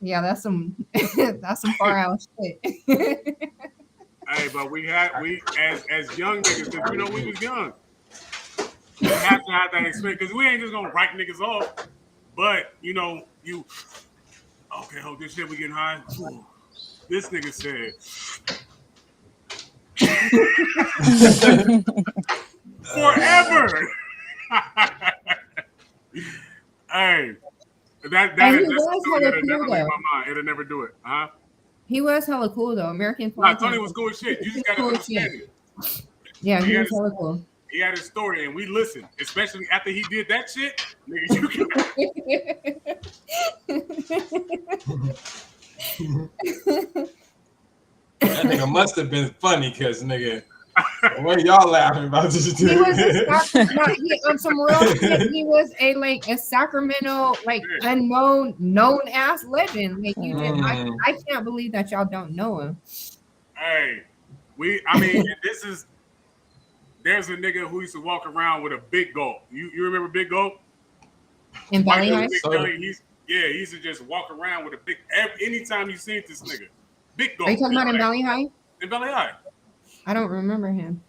yeah, that's some far out shit. Hey, but we as young niggas, because you know we was young. We have to have that experience because we ain't just gonna write niggas off. But you know, okay, hold this shit, we getting high. Ooh, this nigga said forever. Hey, that's something that'll never leave my mind. It'll never do it, huh? He was hella cool though. American flag. Tony was cool as shit. You just gotta understand it. Yeah, he was hella cool. He had his story, and we listened, especially after he did that shit. Nigga, That nigga must have been funny, cause nigga, what y'all laughing about this dude? He was on some real shit. He was a Sacramento known ass legend. Like I can't believe that y'all don't know him. Hey, there's a nigga who used to walk around with a big gulp. You remember Big Gulp? In Valley High? He used to just walk around with a big. Anytime you see this nigga, Big Gulp. Are you talking about in Valley High? In Valley High. I don't remember him.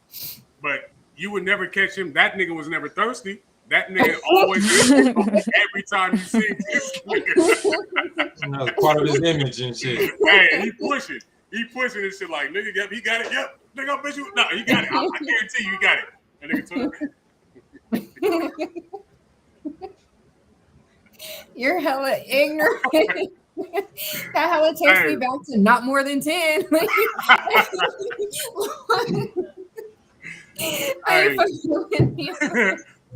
But you would never catch him. That nigga was never thirsty. That nigga always every time you see this nigga. Part of his image and shit. Hey, he pushing this shit like nigga. Yep, he got it. Yep, nigga, I bet you. No, he got it. I guarantee you, he got it. That nigga took. You're hella ignorant. That hella takes me back to not more than 10. Hey.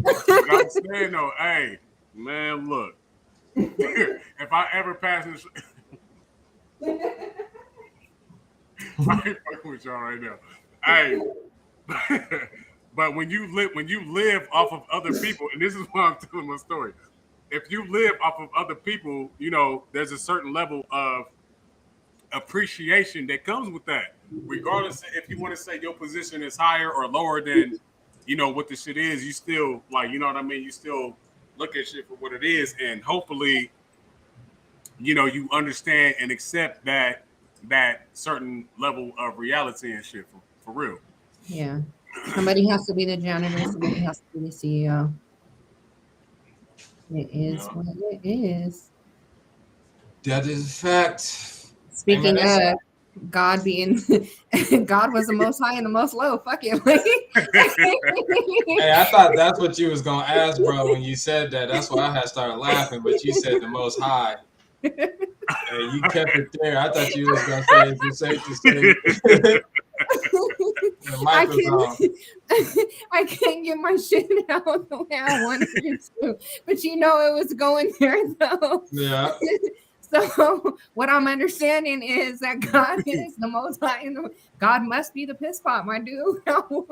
I'm saying though, hey, man, look. If I ever pass this, I ain't fucking with y'all right now. Hey, but when you live off of other people, and this is why I'm telling my story. If you live off of other people, you know, there's a certain level of appreciation that comes with that. Regardless if you want to say your position is higher or lower than, you know, what the shit is, you still like, you know what I mean? You still look at shit for what it is, and hopefully, you know, you understand and accept that certain level of reality and shit for real. Yeah. Somebody has to be the janitor, somebody has to be the CEO. It is what it is. That is a fact. Speaking of God being, God was the most high and the most low. Fuck it. Hey, I thought that's what you was gonna ask, bro. When you said that, that's why I had started laughing. But you said the most high. Hey, you kept it there. I thought you was gonna say it's safe to say. I can't get my shit out the way I wanted it to, but you know it was going there though. Yeah. So what I'm understanding is that God is the most high, and God must be the piss pot, my dude. Don't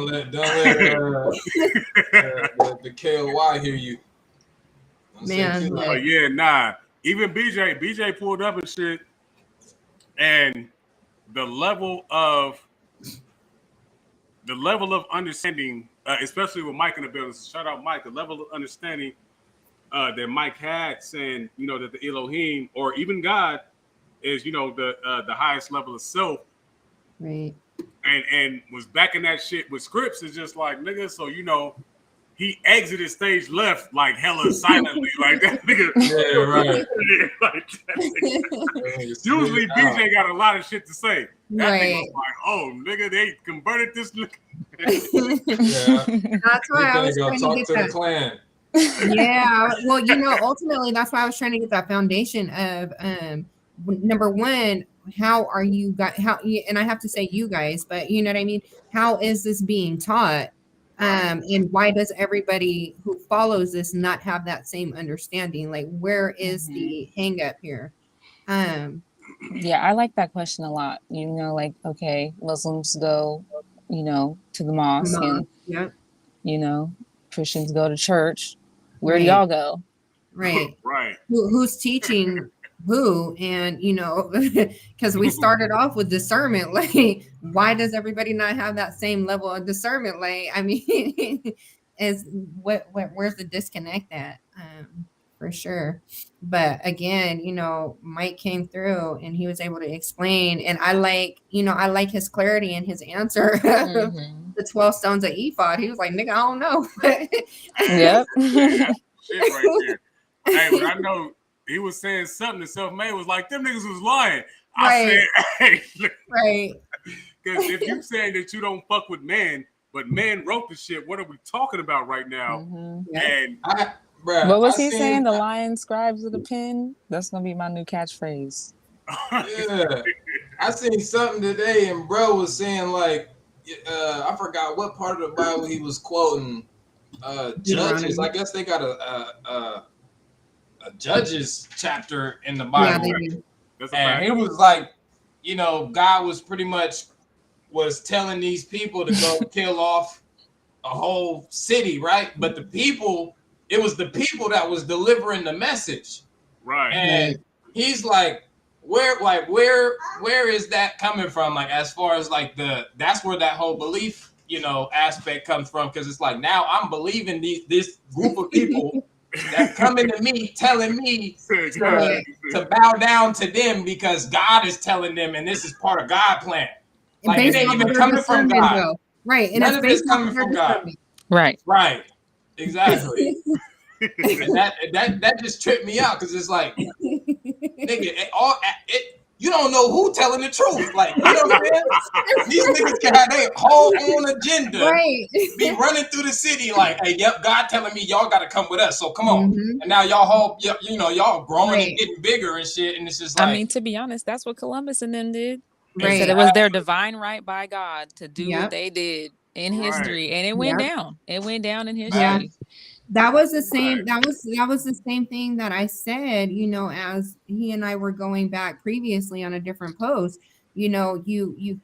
let the KOY hear you. Man, yeah, nah. Even BJ pulled up and shit, and the level of understanding, especially with Mike in the building. So shout out Mike. The level of understanding that Mike had, saying, you know, that the Elohim or even God is, you know, the highest level of self, right? And was backing that shit with scripts. Is just like, nigga. So you know, he exited stage left like hella silently, like that nigga. Yeah, right. Like that nigga. Usually BJ got a lot of shit to say. That nigga was like, oh nigga, they converted this nigga. Yeah. That's why I was go trying talk to to get the clan. Yeah, well, you know, ultimately that's why I was trying to get that foundation of number one, how are you guys, and I have to say you guys, but you know what I mean, how is this being taught, and why does everybody who follows this not have that same understanding? Like, where is the hang up here? Yeah, I like that question a lot. You know, like, okay, Muslims go, you know, to the mosque, and you know, Christians go to church. Where do y'all go? Right. Right. Who's teaching who? And you know, because we started off with discernment. Like, why does everybody not have that same level of discernment? Like, I mean, where's the disconnect at? For sure. But again, you know, Mike came through and he was able to explain, and I like his clarity and his answer. The 12 stones of ephod. He was like, nigga, I don't know. Yep. Shit right there. Hey, but I know he was saying something that Selfmade was like, them niggas was lying. I said, hey, right. Because if you saying that you don't fuck with men, but men wrote the shit, what are we talking about right now? And what was he saying? The lion scribes with a pen? That's gonna be my new catchphrase. Yeah. I seen something today, and bro was saying like, I forgot what part of the Bible he was quoting. Judges. I guess they got a Judges chapter in the Bible. Yeah, and he was like, you know, God was pretty much was telling these people to go kill off a whole city, right? But the people, it was the people that was delivering the message. Right. And he's like, where is that coming from? Like, as far as like that's where that whole belief, you know, aspect comes from. Cause it's like, now I'm believing this group of people that coming to me, telling me to bow down to them because God is telling them, and this is part of God's plan. Like, it ain't even coming from God. Right. And None it's of this based off coming their from God. discernment. Right. Right. Exactly. And that just tripped me out because it's like, nigga, you don't know who telling the truth. Like, you know what I'm saying? These niggas can have their whole own agenda, Right. be running through the city like, hey, yep, God telling me y'all got to come with us. So come on. Mhm. And now y'all y'all growing Right. and getting bigger and shit. And it's just I like, mean, to be honest, that's what Columbus and them did. They Right. said it was their divine right by God to do what Yep. they did in Right. history, and it went Yep. down. It went down in Yeah. history. That was the same. That was the same thing that I said. You know, as he and I were going back previously on a different post. You know, you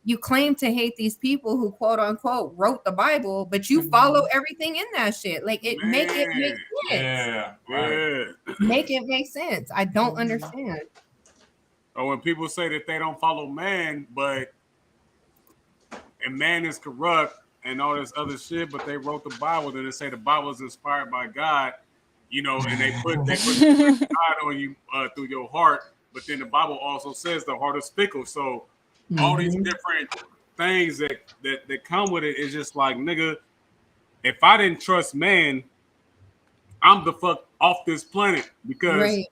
you claim to hate these people who quote unquote wrote the Bible, but you follow everything in that shit. Like it make it make sense. yeah, right. Yeah. Make it make sense. I don't understand. Or when people say that they don't follow man, and man is corrupt and all this other shit, but they wrote the Bible, then they say the Bible is inspired by God, you know, and they put God on you through your heart, but then the Bible also says the heart is fickle. So all these different things that come with it is just like, nigga, if I didn't trust man, I'm the fuck off this planet because Right.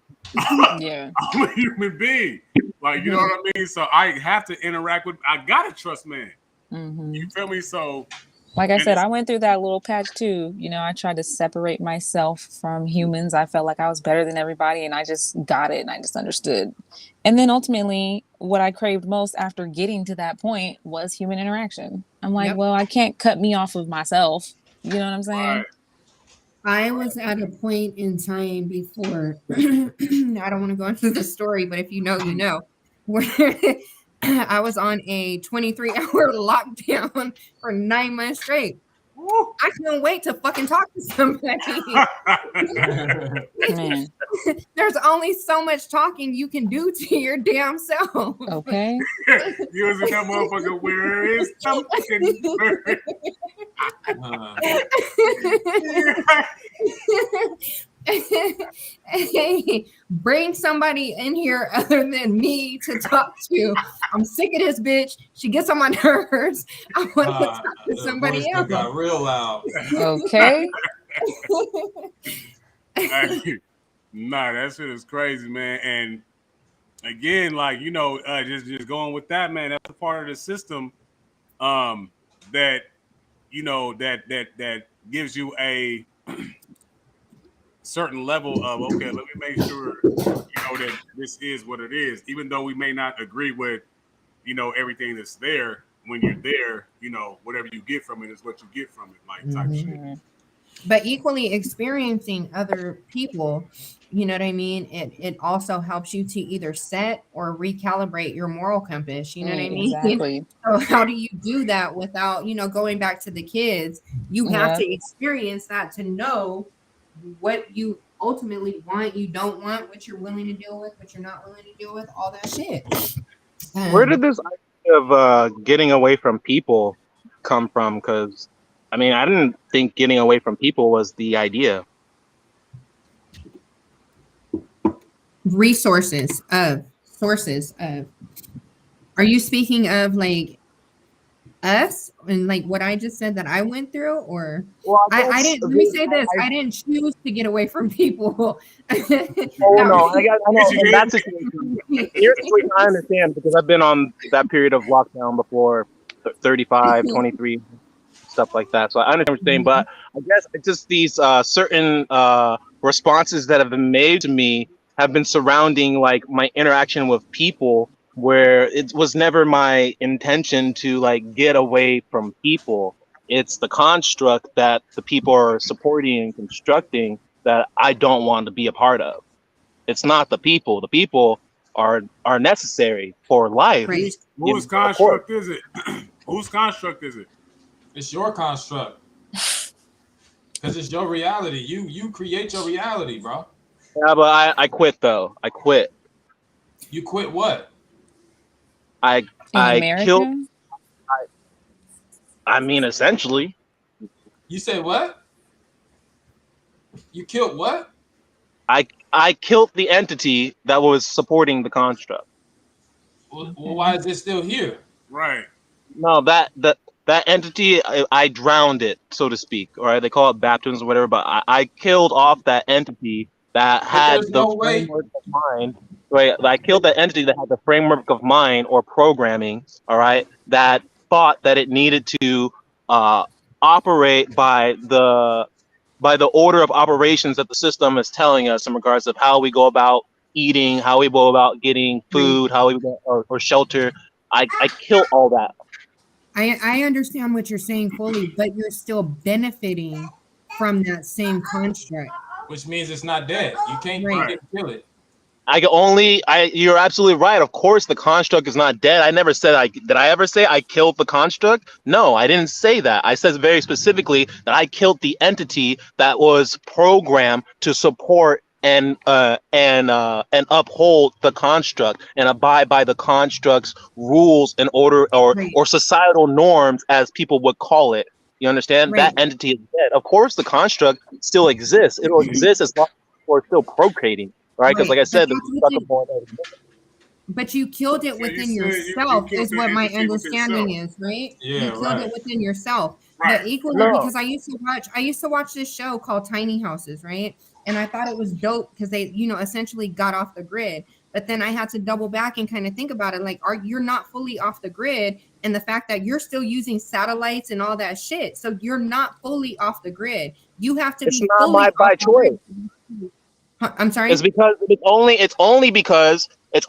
Yeah. I'm a human being. Like, you know what I mean? So I have to interact with, I gotta trust man. Mhm. You feel me? So, Like I and said, it's, I went through that little patch too. You know, I tried to separate myself from humans. I felt like I was better than everybody, and I just got it and I just understood. And then ultimately, what I craved most after getting to that point was human interaction. I'm like, Yep. well, I can't cut me off of myself. You know what I'm saying? right. I was at a point in time before, I don't want to go into the story, but if you know, you know, where I was on a 23-hour lockdown for 9 months straight. Woo. I couldn't wait to fucking talk to somebody. Man, There's only so much talking you can do to your damn self. okay. You was in that motherfucker, where is something? Hey, bring somebody in here other than me to talk to. I'm sick of this bitch. She gets on my nerves. I want to talk to The somebody voice else. got real loud. Okay. Hey, nah, that shit is crazy, man. And again, like, you know, just going with that, man, that's a part of the system that, you know, that gives you a certain level of, okay, let me make sure, you know, that this is what it is, even though we may not agree with, you know, everything that's there. When you're there, you know, whatever you get from it is what you get from it, like type shit. But equally experiencing other people, you know what I mean? It also helps you to either set or recalibrate your moral compass. You know what I mean? Exactly. So how do you do that without, you know, going back to the kids? You have Yep. to experience that to know what you ultimately want, you don't want, what you're willing to deal with, what you're not willing to deal with, all that shit. Where did this idea of getting away from people come from? Because, I mean, I didn't think getting away from people was the idea. Resources of sources of, are you speaking of like us and like what I just said that I went through, or Well, I didn't, let me say this, I didn't choose to get away from people. Oh no, I know Yes, you in that did. situation. Here's the situation I understand because I've been on that period of lockdown before, 35, 23, stuff like that. So I understand what you're saying, but I guess it's just these certain responses that have been made to me have been surrounding like my interaction with people, where it was never my intention to like get away from people. It's the construct that the people are supporting and constructing that I don't want to be a part of. It's not the people. The people are necessary for life. Right. Whose Of course. construct is it? Whose construct is it? It's your construct. Because it's your reality. You create your reality, bro. Yeah, but I quit though. I quit. You quit what? I In I killed. America? I mean, essentially, You said what? You killed what? I killed the entity that was supporting the construct. Well, why is it still here? Right. No, that that entity, I drowned it, so to speak. All right, they call it baptisms or whatever, but I killed off that entity that But had there's the no way. framework of mind. Right, I killed that entity that had the framework of mind or programming. All right, that thought that it needed to uh, operate by the order of operations that the system is telling us in regards of how we go about eating, how we go about getting Right. food, how we go, or shelter. I kill all that. I understand what you're saying fully, but you're still benefiting from that same construct. Which means it's not dead. You Right. can kill it. You're absolutely right. Of course, the construct is not dead. I never said did I ever say I killed the construct? No, I didn't say that. I said very specifically that I killed the entity that was programmed to support and uphold the construct and abide by the construct's rules and order Right. or societal norms, as people would call it. You understand? Right. That entity is dead. Of course, the construct still exists. It'll exist as long as we're still procreating. Right, because like Right. I But said, the that's sucker within, born. but you killed it So you within said you yourself, killed is the what my entity within self. understanding is, right? Yeah, You killed right. it within yourself. Right. But equally, No, because I used to watch this show called Tiny Houses, right? And I thought it was dope because they, essentially got off the grid. But then I had to double back and kind of think about it, like, you're not fully off the grid, and the fact that you're still using satellites and all that shit. So you're not fully off the grid. You have to it's be not fully my off by the grid. choice. I'm It's sorry? because it's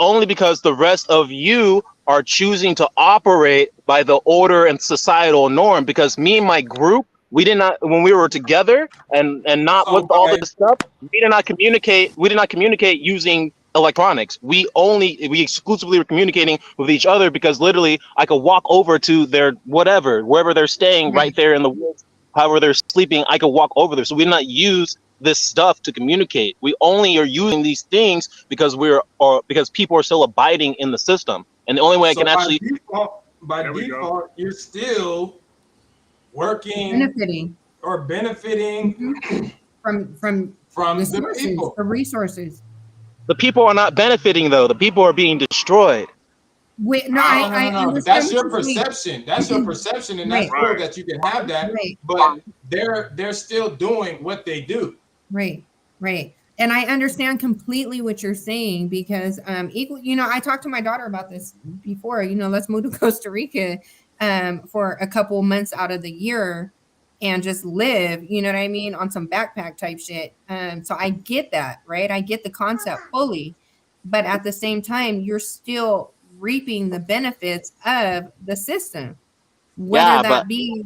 only because the rest of you are choosing to operate by the order and societal norm. Because me and my group, we did not, when we were together and not So with all by this stuff, we did not communicate. We did not communicate using electronics. We exclusively were communicating with each other because literally I could walk over to their wherever they're staying, right Right. there in the woods, however they're sleeping, I could walk over there. So we did not use this stuff to communicate. We only are using these things because because people are still abiding in the system. And the only way I so can actually by There we go. default, you're still working Benefiting. or benefiting From from the the sources, people. the resources. the people are not benefiting though. The people are being destroyed. Wait, no, No, no, I no, no. But understand that's what your you're saying. perception. That's your perception, and that's Right, cool Right. that you can have that. right, But they're still doing what they do. right, right. And I understand completely what you're saying because equal, I talked to my daughter about this before, let's move to Costa Rica for a couple months out of the year and just live, you know what I mean, on some backpack type shit. So I get that, right? I get the concept fully, but at the same time, you're still reaping the benefits of the system, whether Yeah, but that be,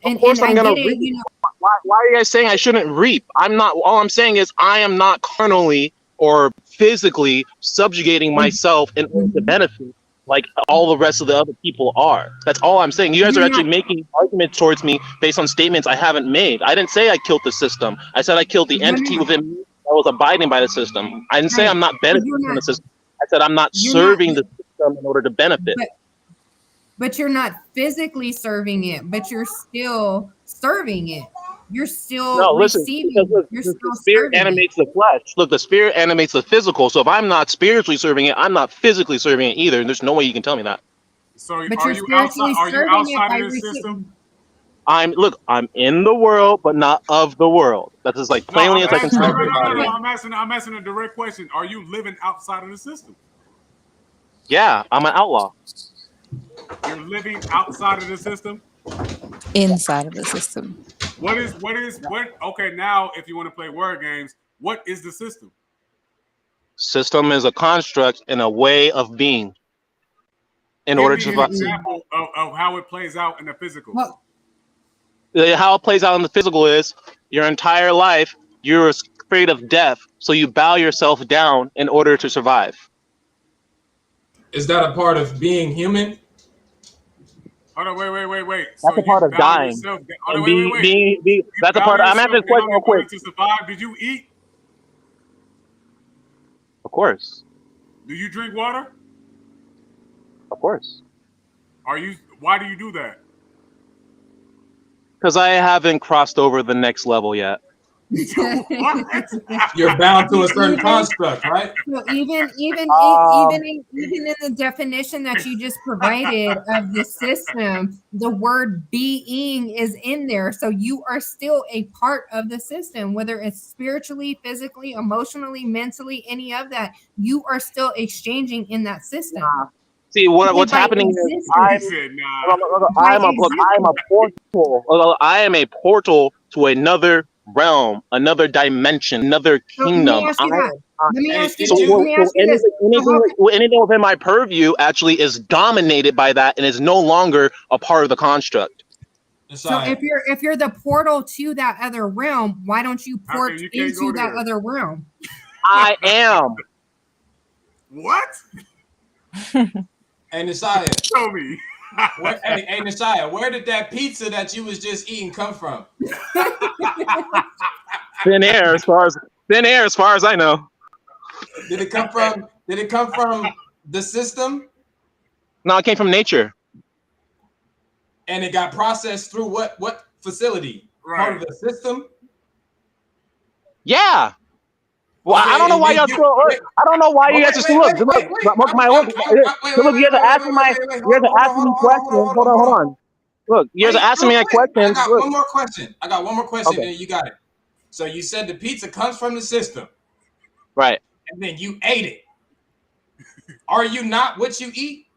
of and course I'm I gonna get it, reap. Why are you guys saying I shouldn't reap? I'm not. All I'm saying is I am not carnally or physically subjugating myself in order to Mhm. benefit like all the rest of the other people are. That's all I'm saying. You guys are You're not, actually making arguments towards me based on statements I haven't made. I didn't say I killed the system. I said I killed the you're entity not, within me that was abiding by the system. I didn't say right. I'm not But benefiting from the system. I said I'm not you're not, serving the system in order to benefit. but you're not physically serving it, but you're still serving it. You're still No, listen, because receiving, look, you're the still spirit serving it. animates the flesh. Look, the spirit animates the physical. So if I'm not spiritually serving it, I'm not physically serving it either. And there's no way you can tell me that. So But are you're you outside? spiritually Are you serving it outside by of this system? receiving. I'm in the world, but not of the world. That's as like No, I'm plainly as I can asking. say No, it. no, no, no, no. Right. I'm asking a direct question. Are you living outside of the system? Yeah, I'm an outlaw. You're living outside of the system. Inside of the system. What? Okay, now if you want to play word games, what is the system? System is a construct and a way of being in Give order to me an survive. example of how it plays out in the physical. Well, How it plays out in the physical is your entire life, you're afraid of death. So you bow yourself down in order to survive. Is that a part of being human? Hold on, wait. That's So a part you of bow dying. yourself down. Hold on, And be You that's a bow part of, I'm yourself answering this question down real in order quick. to survive. Did you eat? Of course. Do you drink water? Of course. Why do you do that? Because I haven't crossed over the next level yet. You're bound to a certain construct, right? So even in the definition that you just provided of the system, the word being is in there. So you are still a part of the system, whether it's spiritually, physically, emotionally, mentally, any of that. You are still exchanging in that system. See what's By happening is He said, nah. I'm a portal. I am a portal to another realm, another dimension, another So let me kingdom. ask you that. Let me ask you So, this. Let me ask you this. anything within my purview actually is dominated by that and is no longer a part of the construct. So if you're the portal to that other realm, why don't you port you can't into go that there? other realm? I am. What? Hey, Nasiah. Show me. Hey, Nasiah, where did that pizza that you was just eating come from? Thin air, as far as I know. Did it come from the system? No, it came from nature. And it got processed through what facility? Right. Part of the system? Yeah. Well, Okay, I don't know why y'all still. I don't know why you guys are still look. Look, you guys are asking me questions. Hold on. Look, you guys are asking me questions. I got Look. one more question. Okay. And you got it. So you said the pizza comes from the system. Right. And then you ate it. Are you not what you eat?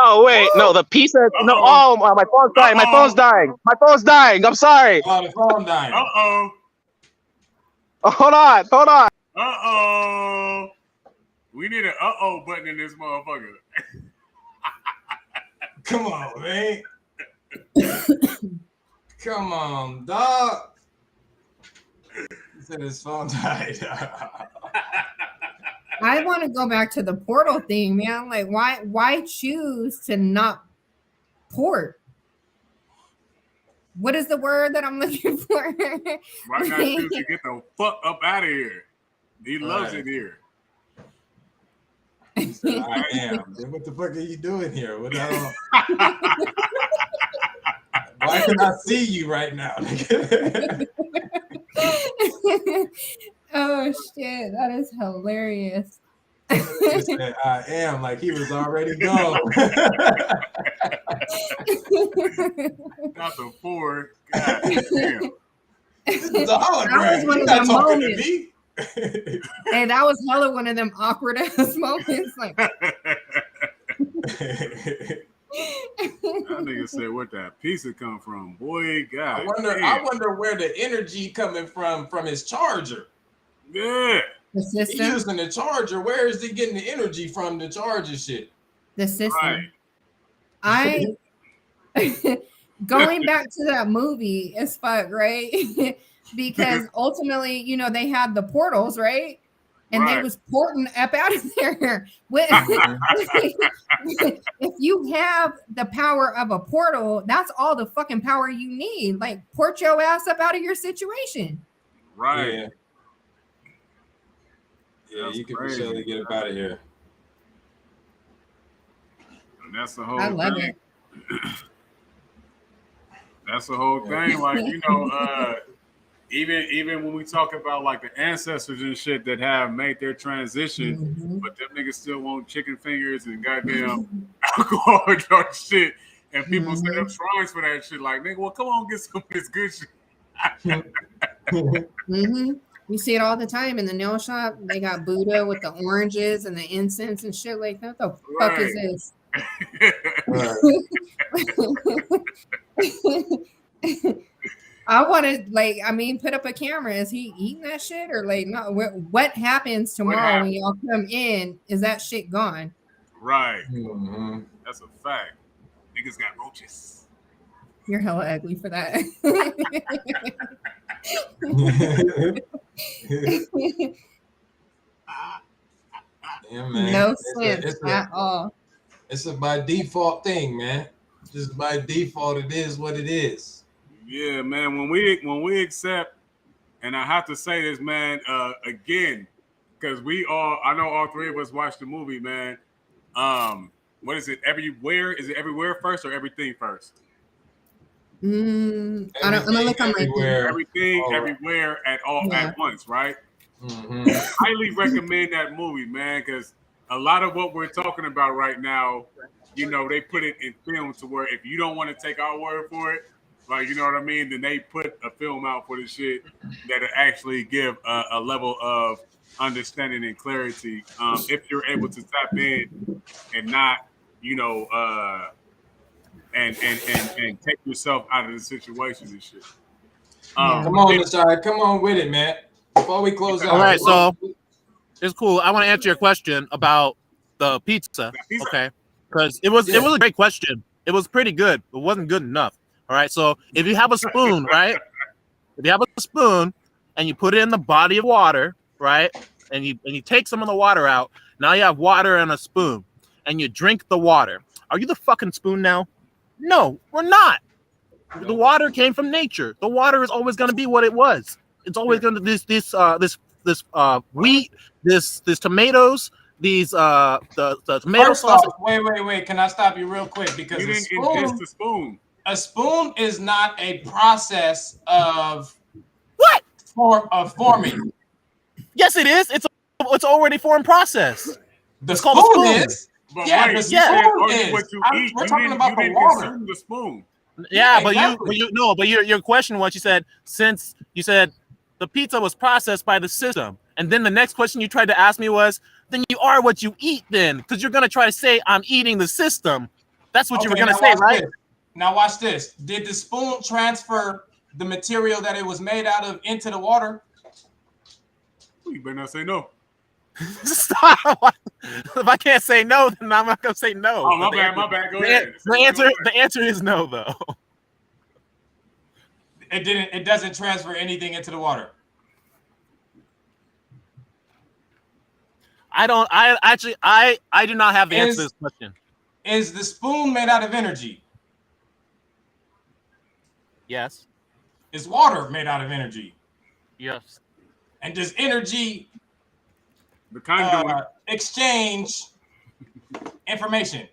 No, wait. No, the pizza. No. Oh, my phone's dying. My phone's dying. I'm sorry. Oh, the phone dying. Uh-oh. Hold on. Uh-oh. We need an uh-oh button in this motherfucker. Come on, man. Come on, dog. He said his phone died. I want to go back to the portal thing, man. Like, why choose to not port? What is the word that I'm looking for? Why not choose to get the fuck up out of here? He loves it here. He said, I am. Then what the fuck are you doing here? Why can I see you right now? Oh shit, that is hilarious. He said, I am, like he was already gone. Not the four. God damn. This is a hologram. That was one You're of not them talking moments. to me. Hey, that was hella one of them awkward ass moments. Like, That nigga said, "Where that pizza come from, boy?" God, I wonder where the energy coming from his charger. Yeah, the He's system. using the charger. Where is he getting the energy from to charge his shit? The system. Right. Going back to that movie as fuck, right? Because ultimately, you know, they had the portals, right? And they was porting up out of there. If you have the power of a portal, that's all the fucking power you need. Like, port your ass up out of your situation. Right. Yeah, you can surely get up out of here. And that's the whole I love thing. it. That's the whole thing. Like, you know, even when we talk about like the ancestors and shit that have made their transition, but them niggas still want chicken fingers and goddamn alcohol and dark shit. And people set up shrines for that shit. Like, nigga, well, come on, get some of this good shit. We see it all the time in the nail shop. They got Buddha with the oranges and the incense and shit like that. What the fuck is this? I want to, like, I mean, put up a camera. Is he eating that shit or like no? What happens tomorrow when y'all come in? Is that shit gone? Right. That's a fact. Niggas got roaches. You're hella ugly for that. Yeah, man. No sense at all. It's a by default thing, man. Just by default, it is what it is. Yeah, man. When we accept, and I have to say this, man, again, because I know all three of us watched the movie, man. What is it? Everywhere? Is it everywhere first or everything first? I'm gonna look on my thing. Everything, everywhere, at once, right? Highly recommend that movie, man, because a lot of what we're talking about right now, they put it in film to where if you don't want to take our word for it, like, you know what I mean, then they put a film out for the shit that'll actually give a level of understanding and clarity if you're able to tap in and not, and take yourself out of the situation and shit. Come on, Nashai, come on with it, man. Before we close out. All right, so it's cool. I want to answer your question about the pizza. Okay, because it was a great question. It was pretty good. It wasn't good enough. All right, so if you have a spoon, right? If you have a spoon and you put it in the body of water, right? And you take some of the water out, now you have water and a spoon, and you drink the water. Are you the fucking spoon now? No, we're not. The water came from nature. The water is always going to be what it was. It's always going to this wheat, this tomatoes, these the tomato sauce. Wait. Can I stop you real quick? Because you didn't ingest the spoon. A spoon is not a process of forming. Yes, it is. It's already formed process. It's called a spoon. Is. But yeah, the spoon is. What you eat. We're talking about the water. Consume the spoon. Yeah, but your question was, you said, since you said the pizza was processed by the system, and then the next question you tried to ask me was, then you are what you eat then, because you're gonna try to say I'm eating the system. That's what you were gonna say, right? Now watch this. Did the spoon transfer the material that it was made out of into the water? You better not say no. Stop. If I can't say no, then I'm not gonna say no. Oh, my bad. Go ahead. The answer is no, though. It doesn't transfer anything into the water. I do not have the answer to this question. Is the spoon made out of energy? Yes. Is water made out of energy? Yes. And does energy exchange information?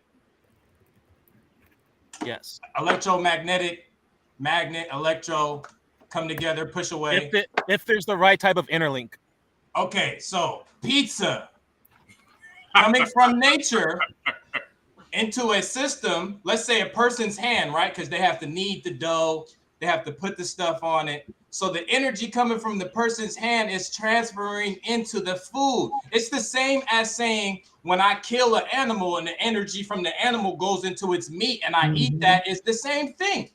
Yes. Electromagnetic, magnet, electro come together, push away. If there's the right type of interlink. Okay, so pizza coming from nature into a system, let's say a person's hand, right? Because they have to knead the dough, they have to put the stuff on it. So the energy coming from the person's hand is transferring into the food. It's the same as saying when I kill an animal and the energy from the animal goes into its meat and I eat that, is the same thing.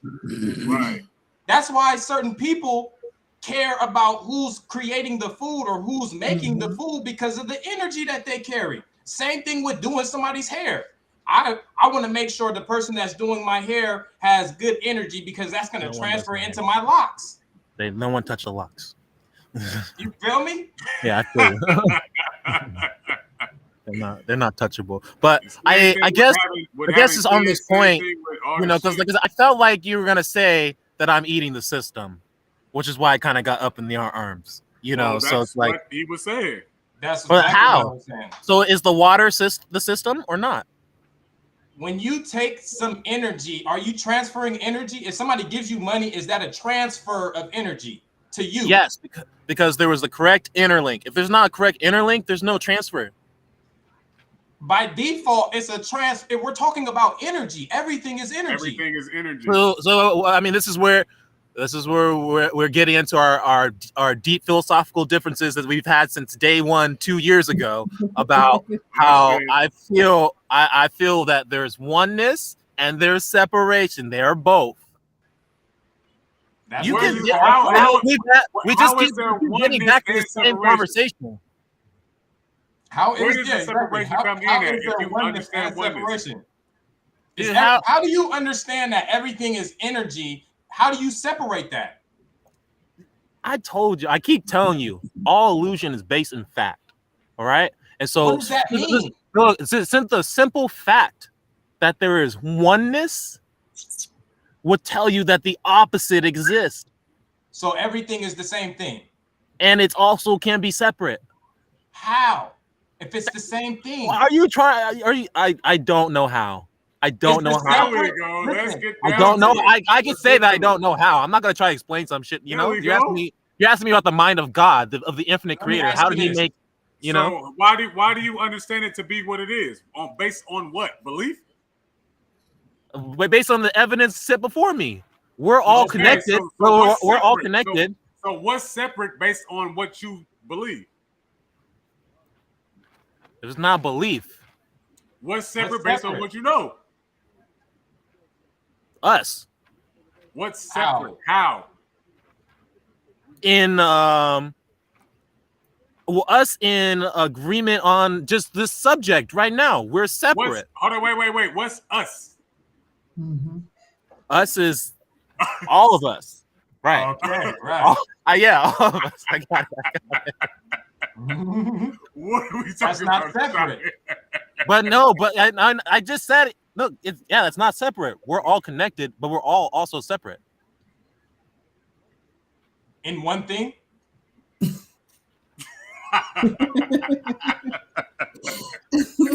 Right. That's why certain people care about who's creating the food or who's making the food, because of the energy that they carry. Same thing with doing somebody's hair. I want to make sure the person that's doing my hair has good energy, because that's going to transfer into my locks. No one touched the locks. You feel me? Yeah, I feel you. They're not touchable. But I guess it's on this point, because I felt like you were gonna say that I'm eating the system, which is why I kind of got up in the arms. So it's like what he was saying. That's but exactly how? what I was saying. So is the water the system or not? When you take some energy, are you transferring energy? If somebody gives you money, is that a transfer of energy to you? Yes, because there was the correct interlink. If there's not a correct interlink, there's no transfer. By default, it's a transfer. If we're talking about energy, everything is energy. Everything is energy. So I mean, this is where we're getting into our deep philosophical differences that we've had since day one 2 years ago about how I feel that there's oneness and there's separation. They are both. That's We how just is keep there getting back to the oneness and same conversation. How Where is does there the separation come in how at is if there you oneness understand and oneness? separation? How do you understand that everything is energy? How do you separate that? I told you, I keep telling you, all illusion is based in fact. All right. And so What does that mean? Since the simple fact that there is oneness would tell you that the opposite exists. So everything is the same thing. And it also can be separate. How? If it's the same thing. Are you trying? I don't know how. I don't know how. There we go. Let's get I down don't know. to it. I can say that I don't know how. I'm not gonna try to explain some shit. You There know, we you're asking go. me. You're asking me about the mind of God, of the infinite Let me creator. ask How you did he this. make? You know, So why do you understand it to be what it is? Based on what? Belief? based on the evidence set before me, we're all Okay, connected. so we're what's all separate? connected. So what's separate based on what you believe? It's not belief. What's separate based on what you know? Us What's separate? How? in well, us in agreement on just this subject right now. We're separate. Hold on, wait. What's us? Us is all of us. Right. Okay, right. Yeah, all of us. I got it. What are we talking That's about? not separate. But no, but I just said it. Look, that's not separate. We're all connected, but we're all also separate. In one thing?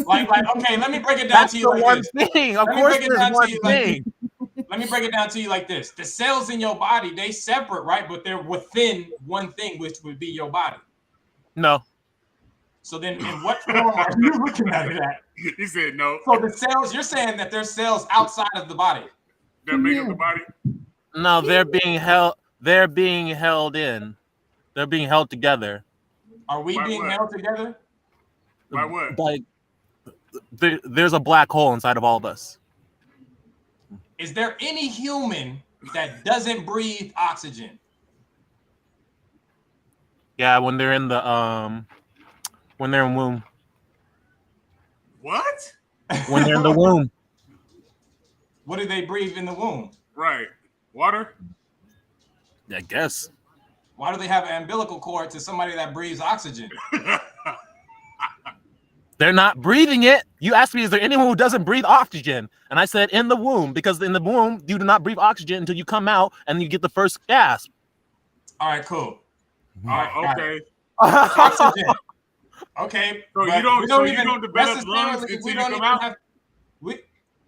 like, okay, let me break it down That's to you the like one this. thing. Of Let me course, break it there's down one to you thing. Let me break it down to you like this. The cells in your body, they separate, right? But they're within one thing, which would be your body. No. So then in what form are you looking at it at? He said no. So the cells, you're saying that there's cells outside of the body. That make up the body? No, they're being held. They're being held in. They're being held together. Are we being held together? By what? Like there's a black hole inside of all of us. Is there any human that doesn't breathe oxygen? Yeah, when they're in the when they're in womb. What? When they're in the womb. What do they breathe in the womb? Right. Water? I guess. Why do they have an umbilical cord to somebody that breathes oxygen? They're not breathing it. You asked me, is there anyone who doesn't breathe oxygen? And I said in the womb, because in the womb, you do not breathe oxygen until you come out and you get the first gasp. All right, cool. All right, okay. Oxygen. Okay. So you don't develop lungs until you come out?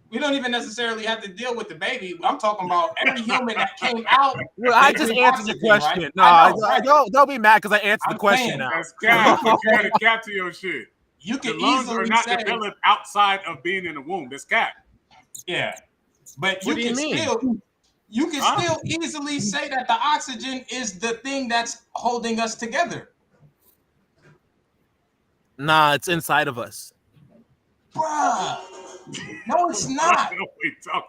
We don't even necessarily have to deal with the baby. I'm talking about every human that came out. Well, I just answered your question. Right? No, I know, don't be mad because I answered the question now. That's cap. But you got to cap to your shit. You can the lungs easily are not say, developed outside of being in the womb. That's cap. Yeah, but What do you mean? You can still easily say that the oxygen is the thing that's holding us together. Nah, it's inside of us. Bruh. No, it's not.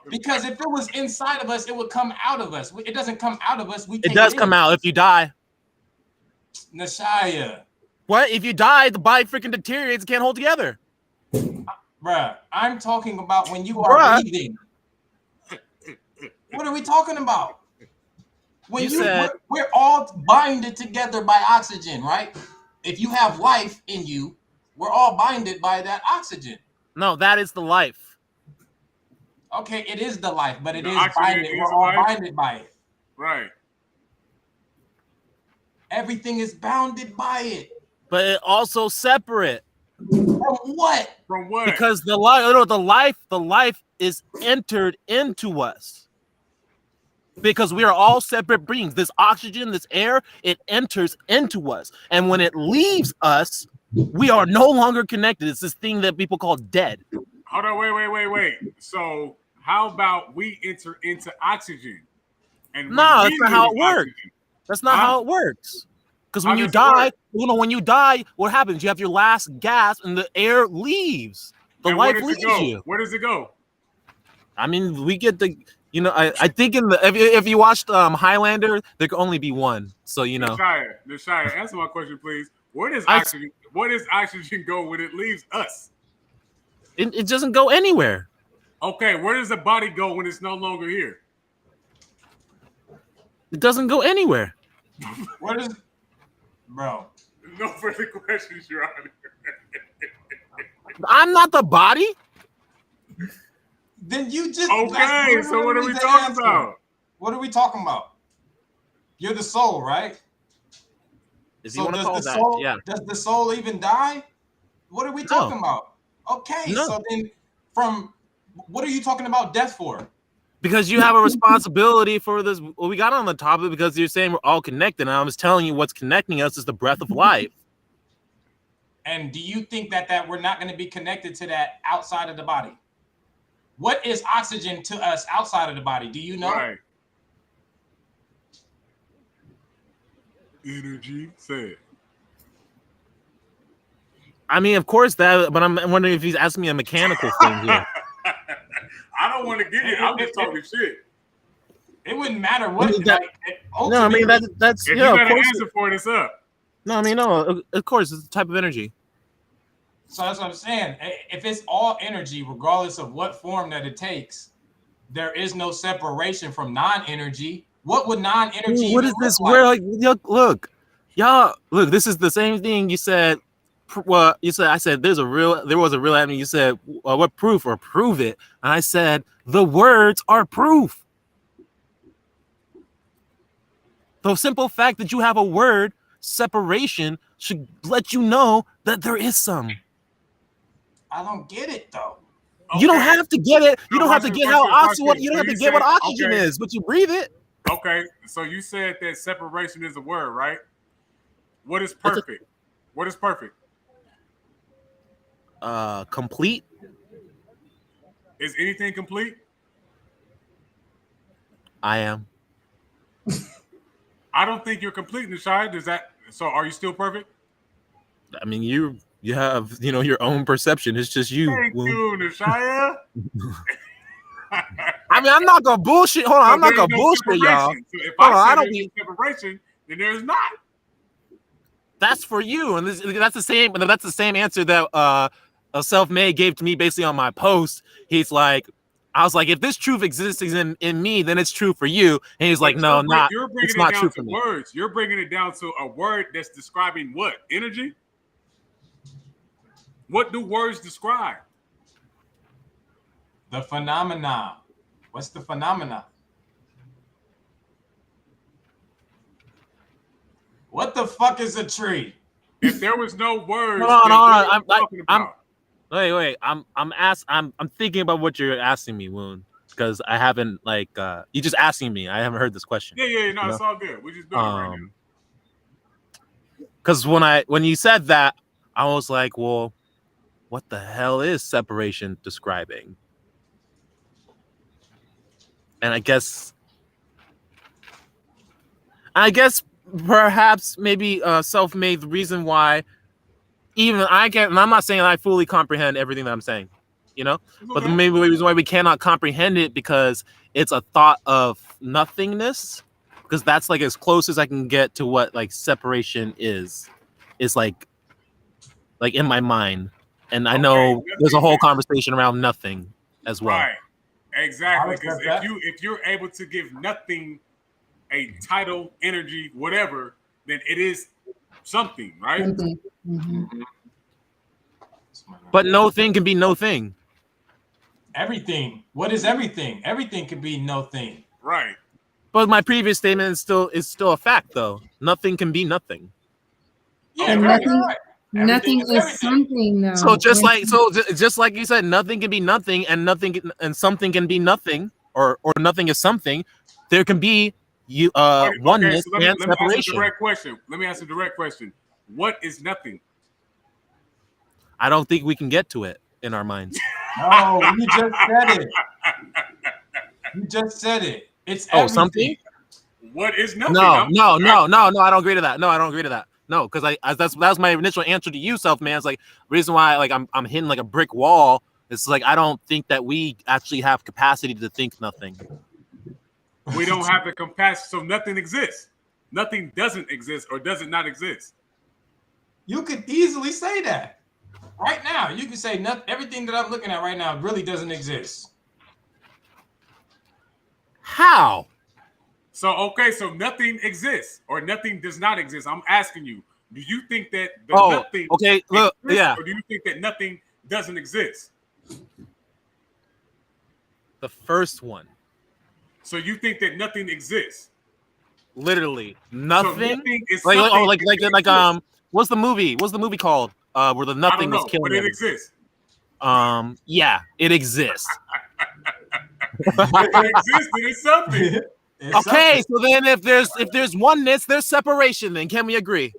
Because if it was inside of us, it would come out of us. It doesn't come out of us. It does come out if you die. Nashaya. What? If you die, the body freaking deteriorates and can't hold together. Bruh, I'm talking about when you are breathing. What are we talking about? When we're all binded together by oxygen, right? If you have life in you, we're all binded by that oxygen. No, that is the life. Okay, it is the life, but it is oxygen binded. We're all binded by it. Right. Everything is bounded by it. But it also separate. From what? From what? Because the life is entered into us. Because we are all separate beings. This oxygen, this air, it enters into us. And when it leaves us, we are no longer connected. It's this thing that people call dead. Hold on, wait. So how about we enter into oxygen? And no, that's not how it works. That's not how it works. Because when you die, when you die, what happens? You have your last gasp and the air leaves. The life leaves you. Where does it go? I mean, we get the, I think if you watched Highlander, there could only be one. So Nashaya, answer my question, please. Where does oxygen go when it leaves us? It doesn't go anywhere. Okay, where does the body go when it's no longer here? It doesn't go anywhere. What is, bro? No further questions, Your Honor. I'm not the body. Then you just okay. So what are we talking about? What are we talking about? You're the soul, right? If you want to call that, soul, yeah. Does the soul even die? What are we talking about? Okay, so then from What are you talking about death for? Because you have a responsibility for this. Well, we got on the topic because you're saying we're all connected, and I was telling you what's connecting us is the breath of life. And do you think that we're not going to be connected to that outside of the body? What is oxygen to us outside of the body? Do you know? Right. Energy said. I mean, of course that, but I'm wondering if he's asking me a mechanical thing here. I don't want to get it. I'm just talking shit. It wouldn't matter what. No, I mean that's if yeah. you got Of an course. answer for it, it's up. No, I mean no. Of course, it's a type of energy. So that's what I'm saying. If it's all energy, regardless of what form that it takes, there is no separation from non-energy. What would non-energy? What is this? Where look, y'all look. This is the same thing you said. Well, you said I said there was a real enemy. You said what proof or prove it, and I said the words are proof. The simple fact that you have a word separation should let you know that there is some. I don't get it though. Okay. You don't have to get it. You don't have to get how oxygen. You don't have to get what oxygen is, but you breathe it. Okay, so you said that separation is a word, right? What is perfect? What is perfect? Complete. Is anything complete? I am. I don't think you're complete, Nishai. Does that? So, are you still perfect? I mean, you have your own perception. It's just you. Thank you, Nishai. I mean, I'm not gonna bullshit. Hold on, So I'm not gonna bullshit y'all. So if I don't need separation, then there's not. That's for you, and that's the same. That's the same answer that Selfmade gave to me basically on my post. He's like, I was like, if this truth exists in me, then it's true for you. And he's like, no, not. You're bringing it's it not down true to for me. words. You're bringing it down to a word that's describing what? Energy. What do words describe? The phenomena. What's the phenomena? What the fuck is a tree? If there was no words, hold on. Wait. I'm thinking about what you're asking me, Woon, because I haven't you just asking me. I haven't heard this question. Yeah. No, it's all good. We're just doing it right now. Because when you said that, I was like, well, what the hell is separation describing? And I guess perhaps maybe Selfmade the reason why even I can, and I'm not saying I fully comprehend everything that I'm saying, but the main reason why we cannot comprehend it because it's a thought of nothingness, because that's like as close as I can get to what like separation is like in my mind. And I know there's a whole conversation around nothing as well. Right. Exactly. Because if you're able to give nothing a title, energy, whatever, then it is something, right? Mm-hmm. But no thing can be no thing. Everything. What is everything? Everything can be no thing. Right. But my previous statement is still a fact, though. Nothing can be nothing. Yeah, and nothing is something, though. So just like you said, nothing can be nothing, and something can be nothing, or nothing is something. There can be oneness so and separation. Let me ask a direct question. What is nothing? I don't think we can get to it in our minds. No, you just said it. You just said it. It's everything. Something. What is nothing? No. I don't agree to that. No, because that was my initial answer to you, Selfmade. It's like reason why I'm hitting like a brick wall. It's like I don't think that we actually have capacity to think nothing. We don't have the capacity, so nothing exists. Nothing doesn't exist or does not exist. You could easily say that right now. You could say everything that I'm looking at right now really doesn't exist. How? So nothing exists or nothing does not exist. I'm asking you, do you think that nothing look, yeah. Or do you think that nothing doesn't exist? The first one. So you think that nothing exists? Literally nothing. So nothing is what's the movie? What's the movie called? Where the nothing was killing. But it exists. Yeah, it exists. It existed. It's something. Okay, so then if there's oneness, there's separation. Then can we agree?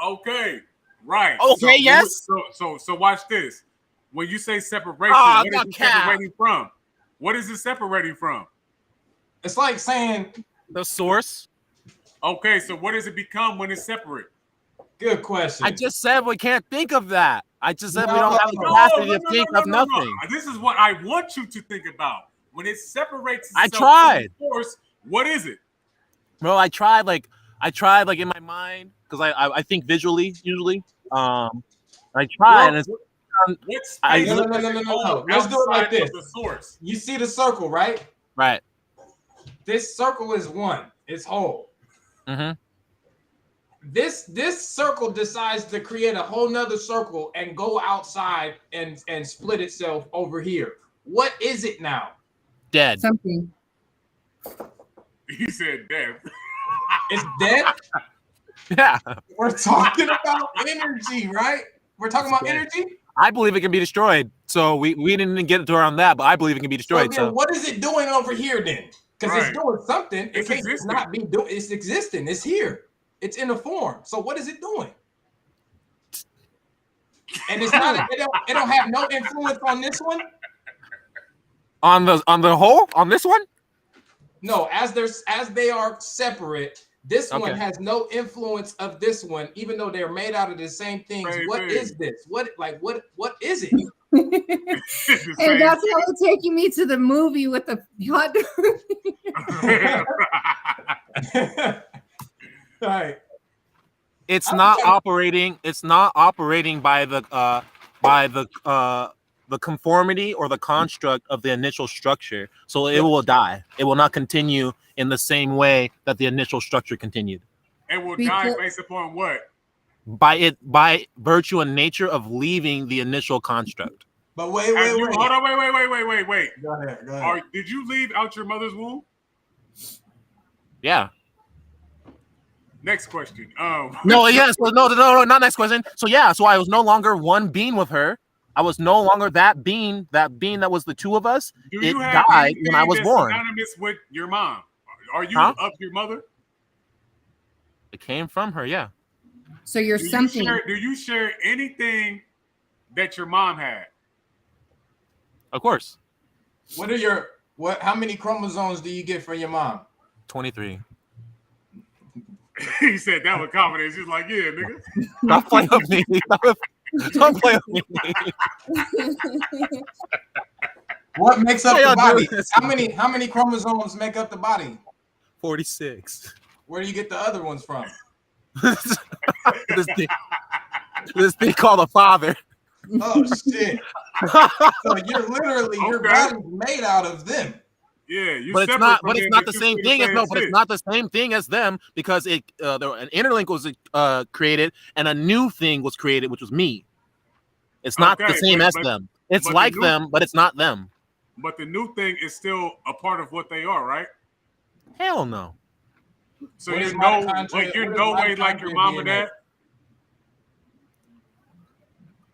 Okay, right. Okay, yes. So watch this. When you say separation, Ah, what is it separating from? What is it separating from? It's like saying the source. Okay, so what does it become when it's separate? Good question. I just said we can't think of that. I just said we don't have the capacity to think of nothing. This is what I want you to think about. When it separates itself I tried. from the source, what is it? Bro, I tried like in my mind because I think visually usually. I tried. And it's, what space no. Let's do it like this. The source. You see the circle, right? Right. This circle is one. It's whole. Mm-hmm. This circle decides to create a whole nother circle and go outside and split itself over here. What is it now? Dead. Something. He said dead. It's dead? Yeah. We're talking about energy, right? We're talking about energy? I believe it can be destroyed. So we didn't get into on that, but I believe it can be destroyed. So what is it doing over here then? Because it's doing something. It's existing. Not be doing. It's existing. It's here. It's in a form. So what is it doing? And it's not. It don't have no influence on this one. On the whole, on this one. No, as they are separate. This one has no influence of this one, even though they're made out of the same things. What is this? What is it? And that's how it's taking me to the movie with the hot dog. Right. It's not operating. It's not operating by the conformity or the construct of the initial structure. So it will die. It will not continue in the same way that the initial structure continued. It will die based upon what? By virtue and nature of leaving the initial construct. But wait. Hold on, wait. Go ahead. Did you leave out your mother's womb? Yeah. Next question. No, yes, no, not next question. So yeah, so I was no longer one being with her. I was no longer that being that was the two of us. It died when I was born. Synonymous with your mom. Are you of your mother? It came from her, yeah. So you're something. Do you share anything that your mom had? Of course. How many chromosomes do you get from your mom? 23. He said that with confidence. He's like, yeah, nigga. Don't play with me. Don't play with me. What makes up the body? How many chromosomes make up the body? 46. Where do you get the other ones from? this thing called a father. Oh shit! So you're literally your body's made out of them. Yeah, but it's not. But it's not the same thing as no. But it's not the same an interlink was created and a new thing was created, which was me. It's not the same as them. It's like them, but it's not them. But the new thing is still a part of what they are, right? Hell no. So you're no way like your mom and dad.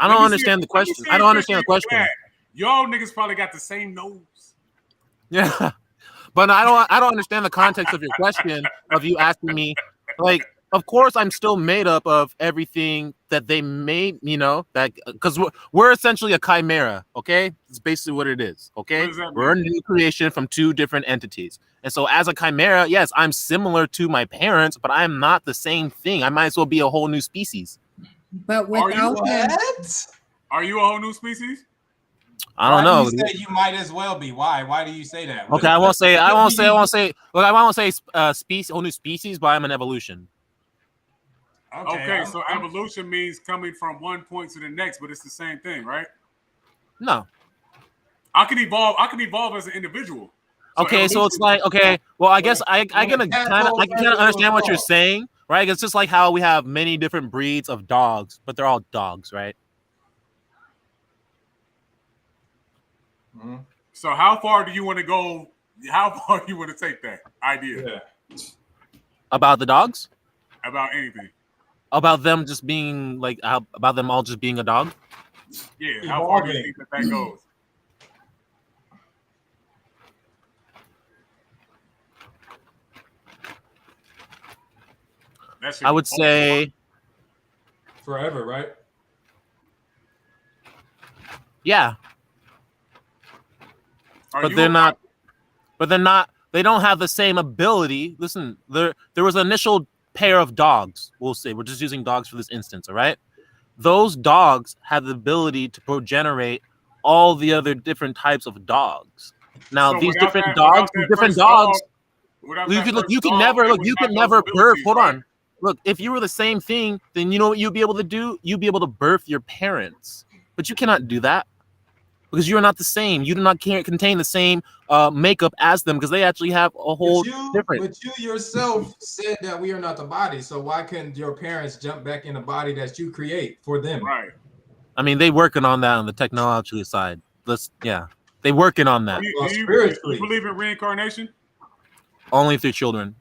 I don't understand the question. I don't understand the question. Y'all niggas probably got the same nose. Yeah, but I don't understand the context of your question of you asking me. Like, of course, I'm still made up of everything that they made. You know that because we're essentially a chimera. Okay, it's basically what it is. Okay, we're a new creation from two different entities, and so as a chimera, yes, I'm similar to my parents, but I am not the same thing. I might as well be a whole new species. But without are you a whole new species? I don't know. You say you might as well be. Why? Why do you say that? Okay, I won't say. Look, I won't say species, whole new species, but I'm an evolution. Okay, so evolution means coming from one point to the next, but it's the same thing, right? No. I can evolve as an individual. So okay, so it's like well, I guess I can kind of understand what you're saying, right? It's just like how we have many different breeds of dogs, but they're all dogs, right? Mm-hmm. So how far do you want to go? How far do you want to take that idea? Yeah. About the dogs? About anything? About them just being like about them all just being a dog? Yeah. How far do you think that goes? I would say forever, right? yeah. But they're not. But they're not. They don't have the same ability. Listen, there was an initial pair of dogs. We'll say we're just using dogs for this instance, all right? Those dogs have the ability to progenerate all the other different types of dogs. Now, So these without different that- dogs, without that these different first dog, dogs. without You that can look. first You can dog, never they look. would You have can those never birth. abilities, Hold right? on. Look, if you were the same thing, then you know what you'd be able to do. You'd be able to birth your parents, but you cannot do that because you are not the same. You do not contain the same makeup as them because they actually have a whole different. But you yourself said that we are not the body. So why couldn't your parents jump back in the body that you create for them? Right. I mean, they working on that on the technology side. They working on that. Do you believe in reincarnation? Only through children.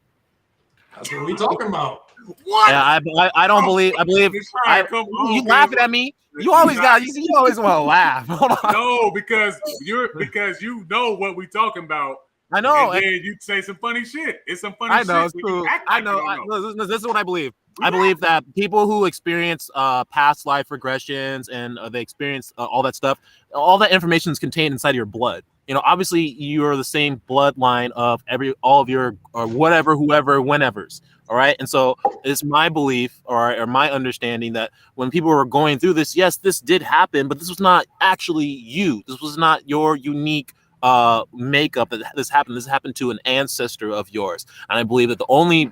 That's what we talking about. What? Yeah, I don't believe. I believe. You laughing at me? You always got. You always want to laugh. Hold on. No, because you know what we talking about. I know. And then you say some funny shit. It's some funny I know. shit. It's when you cool. act I like you know. don't know. This is what I believe. I believe that people who experience past life regressions and they experience all that stuff, all that information is contained inside of your blood. You know, obviously you're the same bloodline of all of your or whatever, whoever, whenevers. All right. And so it's my belief or my understanding that when people were going through this, yes, this did happen, but this was not actually you. This was not your unique makeup that this happened to an ancestor of yours. And I believe that the only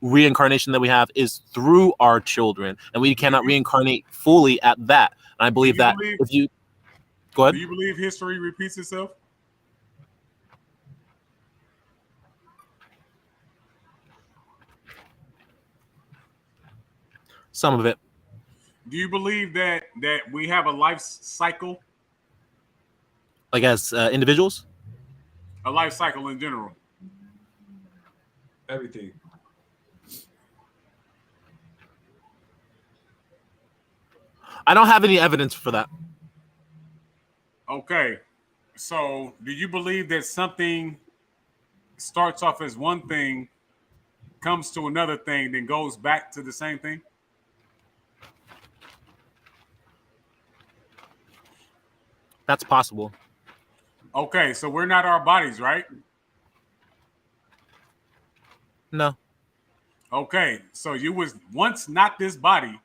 reincarnation that we have is through our children, and we cannot reincarnate fully at that. And I believe that if you go ahead. Do you believe history repeats itself? Some of it. Do you believe that we have a life cycle? Like as individuals? A life cycle in general. Everything. I don't have any evidence for that. Okay. So do you believe that something starts off as one thing, comes to another thing, then goes back to the same thing? That's possible. Okay, so we're not our bodies, right? No. Okay, so you was once not this body,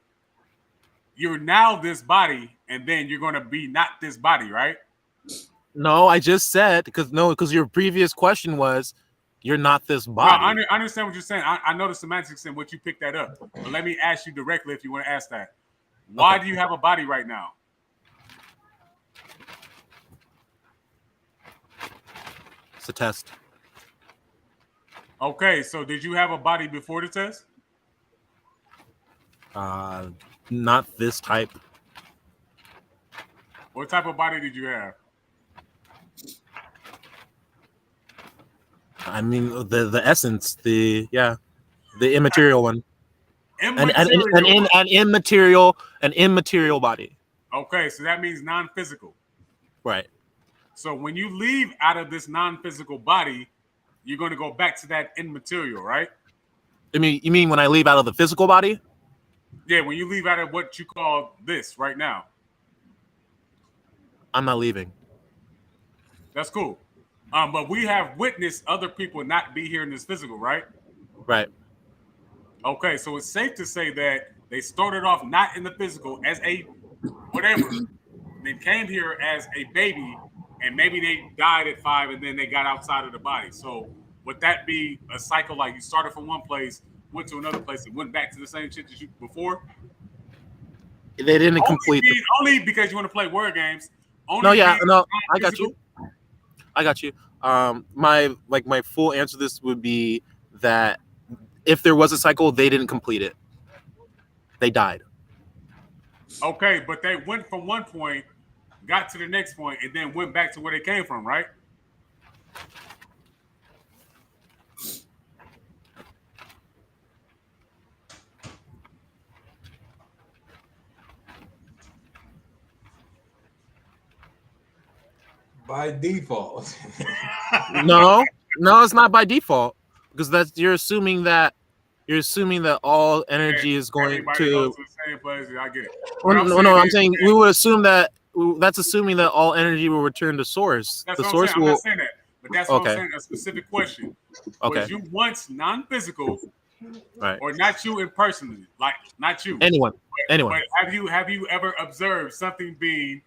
you're now this body, and then you're going to be not this body, right? No, I just said because your previous question was you're not this body. No, I understand what you're saying. I know the semantics and what you picked that up. But let me ask you directly if you want to ask that. Why do you have a body right now? It's a test. Okay, so did you have a body before the test? Not this type. What type of body did you have? I mean the essence, the immaterial one. An immaterial body. Okay, so that means non-physical. Right. So when you leave out of this non-physical body, you're going to go back to that immaterial, right? I mean, you mean when I leave out of the physical body? Yeah, when you leave out of what you call this right now. I'm not leaving. That's cool. But we have witnessed other people not be here in this physical, right? Right. Okay, so it's safe to say that they started off not in the physical as a whatever, then came here as a baby, and maybe they died at 5 and then they got outside of the body. So would that be a cycle like you started from one place, went to another place, and went back to the same shit that you before? They didn't complete only because you want to play word games. I got you. I got you. My full answer to this would be that if there was a cycle, they didn't complete it. They died. Okay, but they went from one point, got to the next point, and then went back to where they came from, right? By default. No, it's not by default because you're assuming that you're assuming that all energy is going Everybody to. goes to the same place. I get it. Well, no, I'm saying we would assume that that's assuming that all energy will return to source. That's The what source I'm saying. will. I'm not saying that, but that's what Okay. I'm saying. A specific question. Okay. Was you once non-physical, Right. or not you in personally, like not you? Anyone. But, Anyone. But have you ever observed something being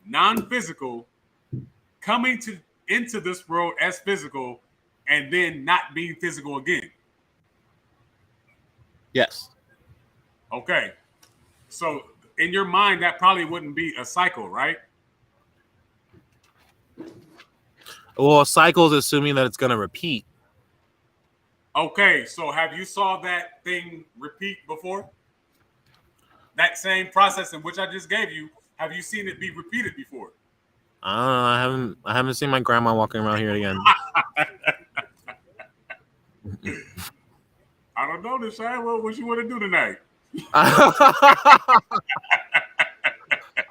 non-physical, coming into this world as physical, and then not being physical again? Yes. Okay. So in your mind, that probably wouldn't be a cycle, right? Well, a cycle is assuming that it's going to repeat. Okay, so have you saw that thing repeat before? That same process in which I just gave you, have you seen it be repeated before? I don't know. I haven't seen my grandma walking around here again. I don't know, Deshaun. What you want to do tonight?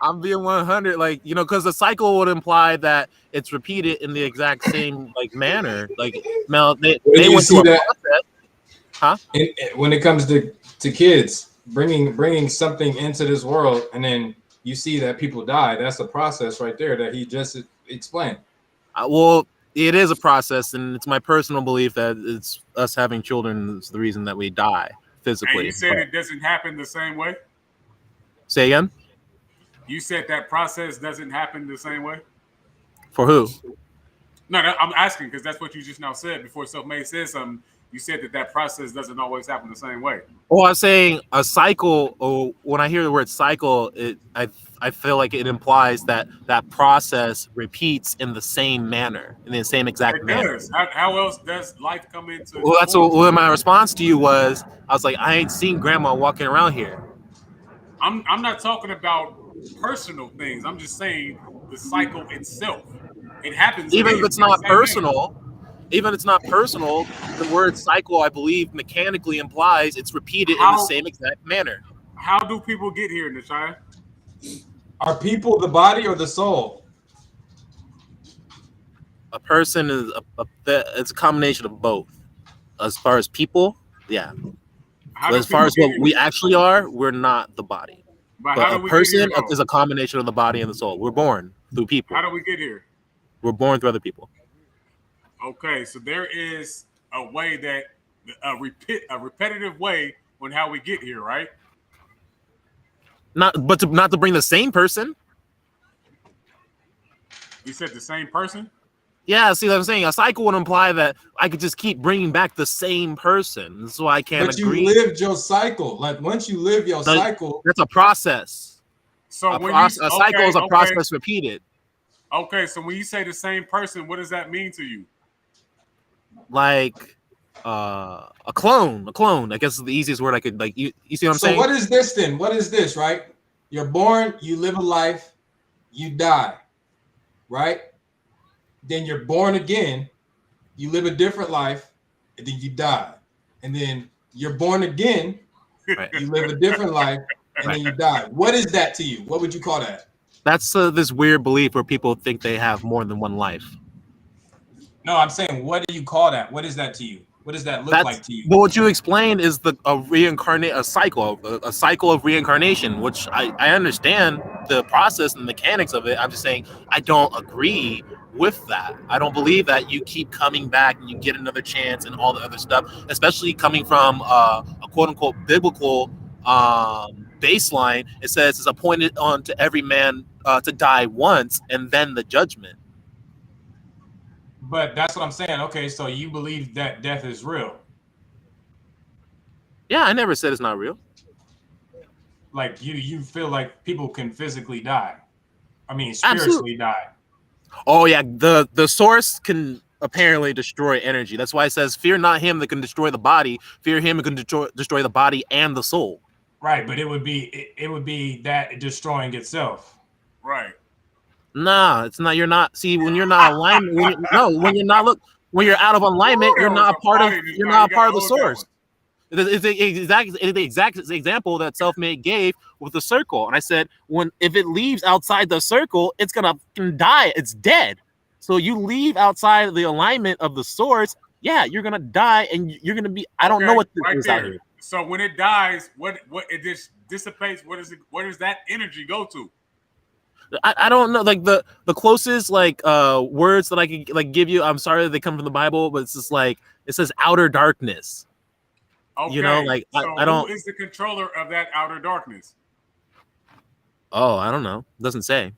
I'm being 100, like, you know, because the cycle would imply that it's repeated in the exact same like manner. Like, now they went through a process. Huh? When it comes to kids bringing something into this world, and then you see that people die, that's a process right there that he just explained. Well, it is a process, and it's my personal belief that it's us having children is the reason that we die physically. And you said it doesn't happen the same way? Say again? You said that process doesn't happen the same way? For who? No, I'm asking because that's what you just now said before Selfmade said something. You said that process doesn't always happen the same way. Well, I'm saying a cycle. Oh, when I hear the word cycle, I feel like it implies that that process repeats in the same manner, in the same exact manner. Does. How else does life come into? Well, that's what my response to you was. I was like, I ain't seen grandma walking around here. I'm not talking about personal things. I'm just saying the cycle itself. It happens. Even if it's not personal. Even if it's not personal, the word cycle, I believe, mechanically implies it's repeated in the same exact manner. How do people get here, Nishai? Are people the body or the soul? A person is it's a combination of both. As far as people, yeah. But as far as what we actually are, we're not the body. But a person is a combination of the body and the soul. We're born through people. How do we get here? We're born through other people. Okay, so there is a way that a repetitive way on how we get here, right? Not to bring the same person. You said the same person? Yeah, see what I'm saying? A cycle would imply that I could just keep bringing back the same person. That's why I can't agree. But you lived your cycle. Like, once you live your cycle. That's a process. So a cycle is a process repeated. Okay, so when you say the same person, what does that mean to you? Like a clone. I guess is the easiest word I could like. You see what I'm saying? So what is this then? What is this, right? You're born, you live a life, you die, right? Then you're born again, you live a different life, and then you die. And then you're born again, right. You live a different life, and then you die. What is that to you? What would you call that? That's this weird belief where people think they have more than one life. No, I'm saying, what do you call that? What is that to you? What does that look like to you? Well, what you explained is a cycle of reincarnation, which I understand the process and mechanics of it. I'm just saying I don't agree with that. I don't believe that you keep coming back and you get another chance and all the other stuff, especially coming from a quote unquote biblical baseline. It says it's appointed unto every man to die once and then the judgment. But that's what I'm saying. Okay, so you believe that death is real? Yeah, I never said it's not real. Like you feel like people can physically die? I mean, spiritually die. Oh yeah, the source can apparently destroy energy. That's why it says, "Fear not him that can destroy the body. Fear him who can destroy the body and the soul." Right, but it would be that destroying itself. Right. Nah, it's not. You're not. See, when you're not alignment. When you're out of alignment, you're not a part of. You're not a part of the source. It's the exact example that Selfmade gave with the circle, and I said, if it leaves outside the circle, it's gonna die. It's dead. So you leave outside of the alignment of the source, yeah, you're gonna die, and you're gonna be. I don't know what right is out there. here. So when it dies, what it just dissipates? What is it? Where does that energy go to? I don't know, like the closest like words that I could like give you. I'm sorry that they come from the Bible, but it's just like it says outer darkness. Okay, You know, like so I don't. who is the controller of that outer darkness? Oh, I don't know. Doesn't say.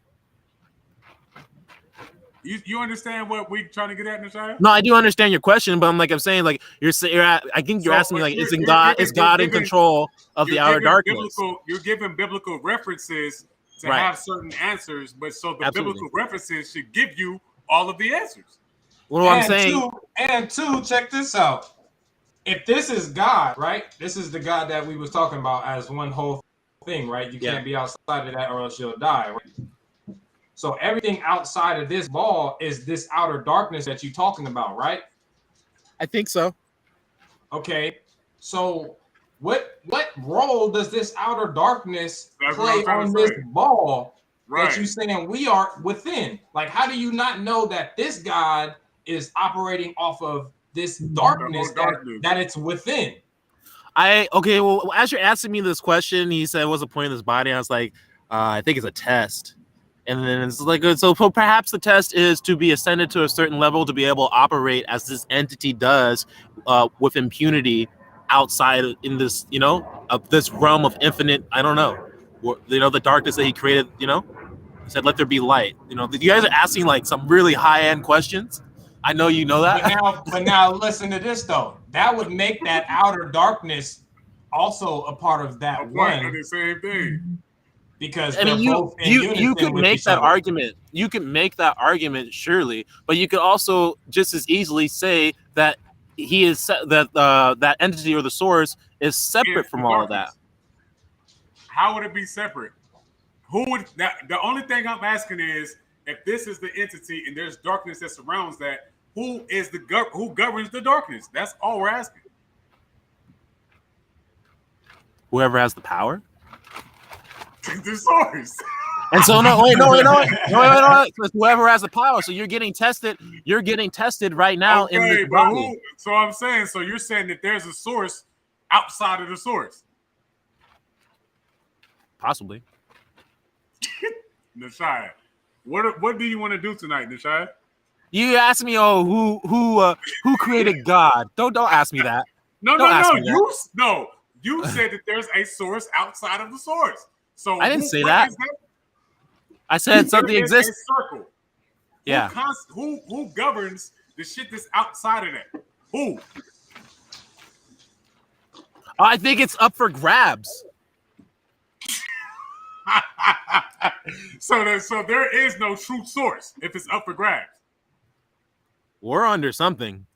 You understand what we trying to get at, Nashaya? No, I do understand your question, but I'm saying like I think you're asking me like is God in control of the outer darkness? You're giving biblical references to Right. have certain answers, but so the Absolutely. biblical references should give you all of the answers. What I'm saying, two, check this out. If this is God, right? This is the God that we was talking about as one whole thing, right? You can't be outside of that or else you'll die, right? So everything outside of this ball is this outer darkness that you're talking about, right? I think so. Okay. So what role does this outer darkness play on this ball that you saying we are within? Like, how do you not know that this God is operating off of this darkness that it's within? Well, as you're asking me this question, he said, "What's the point of this body?" I was like, "I think it's a test." And then it's like, so perhaps the test is to be ascended to a certain level to be able to operate as this entity does, with impunity outside in this, of this realm of infinite. I don't know, the darkness that he created. He said, "Let there be light." You guys are asking like some really high end questions. I know you know that. But now listen to this though. That would make that outer darkness also a part of that one. The same thing. Because I mean, you could make that argument. You can make that argument, surely, but you could also just as easily say that he is that entity or the source is separate from all of that. How would it be separate? Who would that? The only thing I'm asking is if this is the entity and there's darkness that surrounds that, who governs the darkness? That's all we're asking. Whoever has the power. The source. And so no. Whoever has the power. So you're getting tested. You're getting tested right now in this body. So I'm saying, so you're saying that there's a source outside of the source. Possibly. Nashaya, what do you want to do tonight, Nashaya? You asked me, who created God? Don't ask me that. No. You said that there's a source outside of the source. So I didn't say that. I said something exists. A circle. Yeah. Who governs the shit that's outside of that? Who? I think it's up for grabs. So there is no true source if it's up for grabs. We're under something.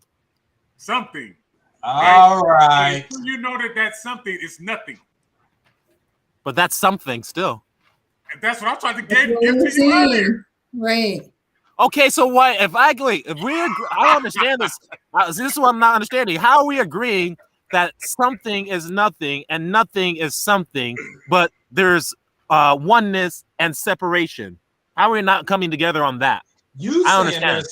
Something. All right. You know that something is nothing. But that's something still. And that's what I'm trying to give to you earlier. Right. Okay, so what if I agree? If we agree, I don't understand this. This is what I'm not understanding. How are we agreeing that something is nothing and nothing is something, but there's oneness and separation? How are we not coming together on that? I understand.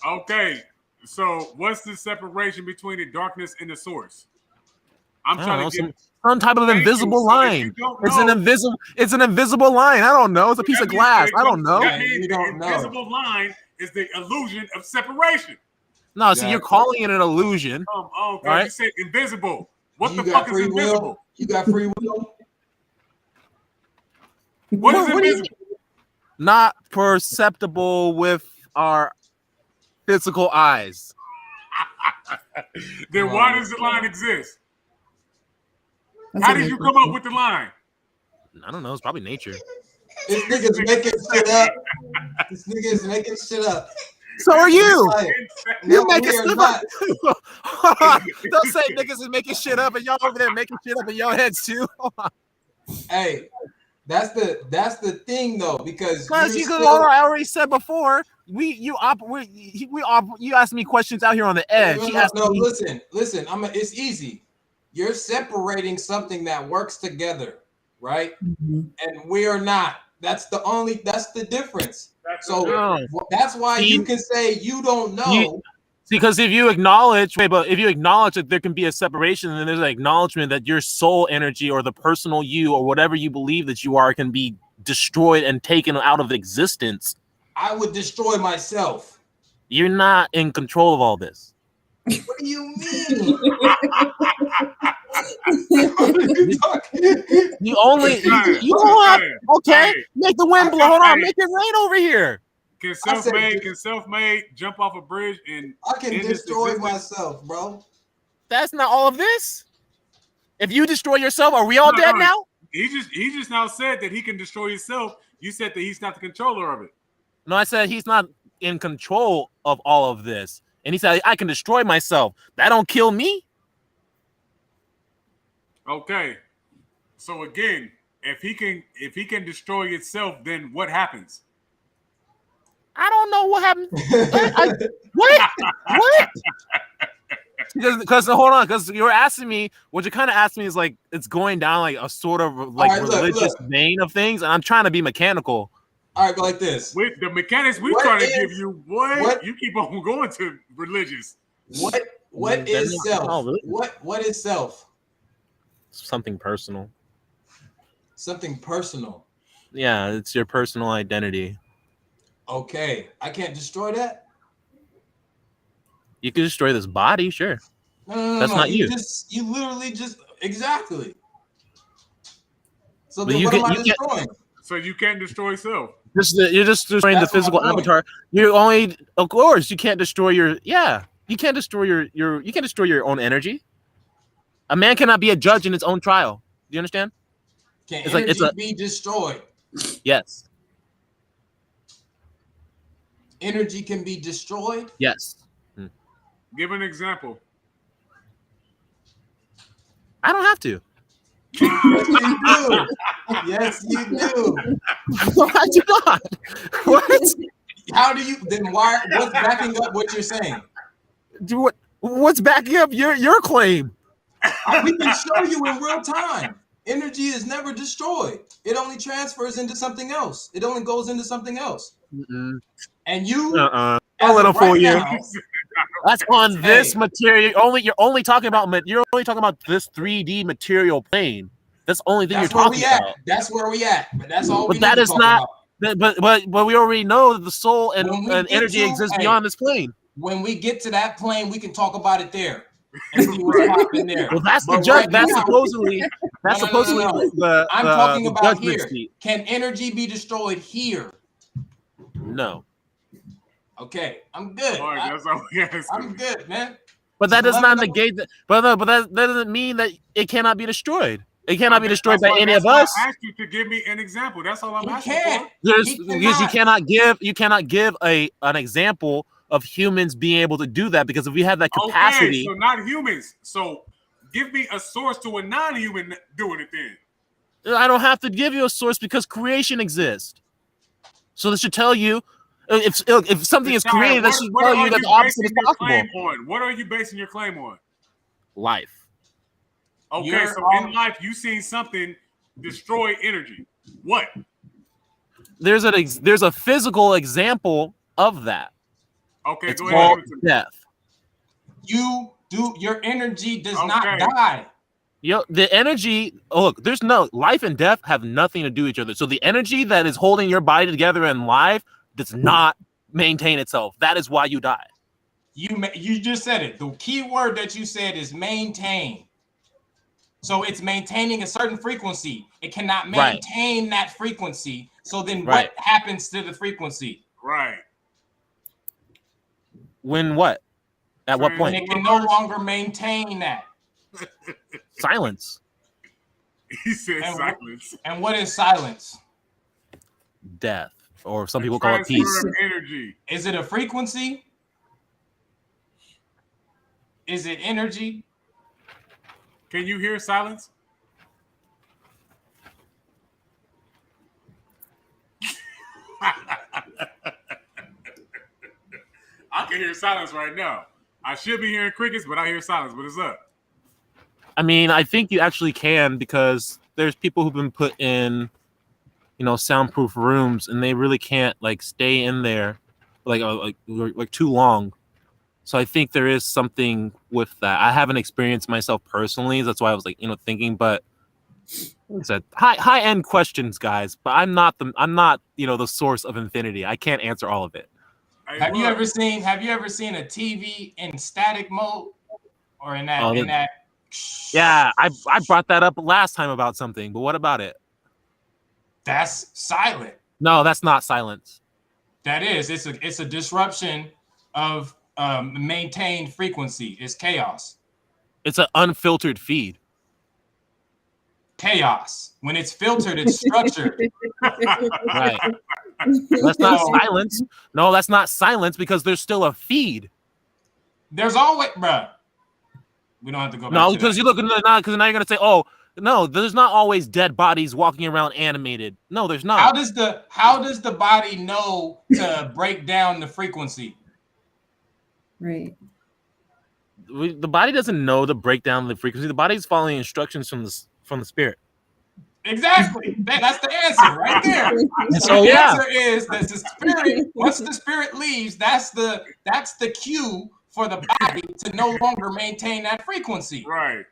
Okay, so what's the separation between the darkness and the source? I'm trying to get some type of invisible line. It's an invisible line. I don't know. It's a piece of glass. I don't know. You don't know. Invisible line is the illusion of separation. No, so you're calling it an illusion. Okay, right? You said invisible. What the fuck is invisible? You got free will. What is invisible? Not perceptible with our physical eyes. Then why does the line exist? How did you come up with the line? I don't know. It's probably nature. This nigga's making shit up. This nigga is making shit up. So are you. You're making shit up. Don't say niggas is making shit up and y'all over there making shit up in your heads too. Hey, that's the thing though, because I already said before, you asked me questions out here on the edge. Listen. It's easy. You're separating something that works together, right? Mm-hmm. And we are not. That's the difference. That's why you can say you don't know. Because if you acknowledge, but if you acknowledge that there can be a separation, then there's an acknowledgement that your soul energy or the personal you or whatever you believe that you are can be destroyed and taken out of existence. I would destroy myself. You're not in control of all this. What do you mean? You only you don't have okay. Make the wind blow. Hold on, make it rain over here. Can Selfmade jump off a bridge and I can destroy myself, bro? That's not all of this. If you destroy yourself, are we all dead now? He just now said that he can destroy himself. You said that he's not the controller of it. No, I said he's not in control of all of this. And he said I can destroy myself. That don't kill me. Okay. So again, if he can destroy itself, then what happens? I don't know what happened. What? What? Because hold on, because you were asking me, what you kind of asked me is like it's going down like a sort of like religious vein of things, and I'm trying to be mechanical. All right, go like this. With the mechanics we trying to give you, what you keep on going to religious. What is self? Oh, really? What is self? Something personal. Something personal. Yeah, it's your personal identity. Okay, I can't destroy that. You can destroy this body, sure. No, that's not you. You literally just exactly. So but then you what get, am I you destroying? So you can't destroy self. You're just destroying That's the physical avatar. You only, of course, you can't destroy your. Yeah, you can't destroy your. You can't destroy your own energy. A man cannot be a judge in his own trial. Do you understand? Can it's energy like be destroyed? Yes. Energy can be destroyed. Yes. Give an example. I don't have to. Yes, you do. Yes, you do. I do not. What? How do you then? What's backing up what you're saying? What's backing up your claim? We can show you in real time. Energy is never destroyed. It only transfers into something else. It only goes into something else. Mm-mm. And you, Don't let him fool you. now, that's on this material. You're only talking about this 3D material plane. That's the only thing you're talking about. That's where we at. But that's all. But that is not. But we already know that the soul and energy exists beyond this plane. When we get to that plane, we can talk about it there. And see what's popping there. Well, that's the judge. That's supposedly. That's supposedly the. I'm talking the about here. seat. Can energy be destroyed here? No. Okay, I'm good. All right, that's all we ask. I'm good, man. But that does not negate that. But that doesn't mean that it cannot be destroyed. It cannot be destroyed by any of us. I asked you to give me an example. That's all I'm asking for. Because you cannot give an example of humans being able to do that, because if we have that capacity, okay, so not humans. So give me a source to a non-human doing it then. I don't have to give you a source because creation exists. So this should tell you if something is created, that should tell you that the opposite is possible. What are you basing your claim on? Life. Okay, so in life, you seen something destroy energy. What? There's a physical example of that. Okay, it's go called ahead. Death. Your energy does not die. The energy. Oh, look, there's no life and death have nothing to do with each other. So the energy that is holding your body together in life does not maintain itself. That is why you die. You just said it. The key word that you said is maintain. So it's maintaining a certain frequency. It cannot maintain that frequency. So then what happens to the frequency? Right. When what? At what point? When it can no longer maintain that. Silence. He said silence. And what is silence? Death. Or some people call it peace. Energy. Is it a frequency? Is it energy? Can you hear silence? I can hear silence right now. I should be hearing crickets, but I hear silence. What is up? I mean, I think you actually can, because there's people who've been put in, soundproof rooms, and they really can't stay in there like too long. So I think there is something with that. I haven't experienced myself personally. That's why I was like, thinking. But it's a high end questions, guys. But I'm not the source of infinity. I can't answer all of it. Have you ever seen a TV in static mode or in that? Yeah, I brought that up last time about something. But what about it? That's silent. No, that's not silence. That is. It's a disruption of maintained frequency. It's chaos. It's an unfiltered feed. Chaos. When it's filtered, it's structured. Right. That's not silence. No, that's not silence because there's still a feed. There's always, bruh. We don't have to go back. No, because you look at it now, because now you're gonna say, oh, no, there's not always dead bodies walking around animated. No, there's not. How does the body know to break down the frequency? Right. The body doesn't know to break down the frequency. The body's following instructions from the spirit. Exactly. That's the answer right there. So the answer is that the spirit, once the spirit leaves, that's the cue for the body to no longer maintain that frequency. Right.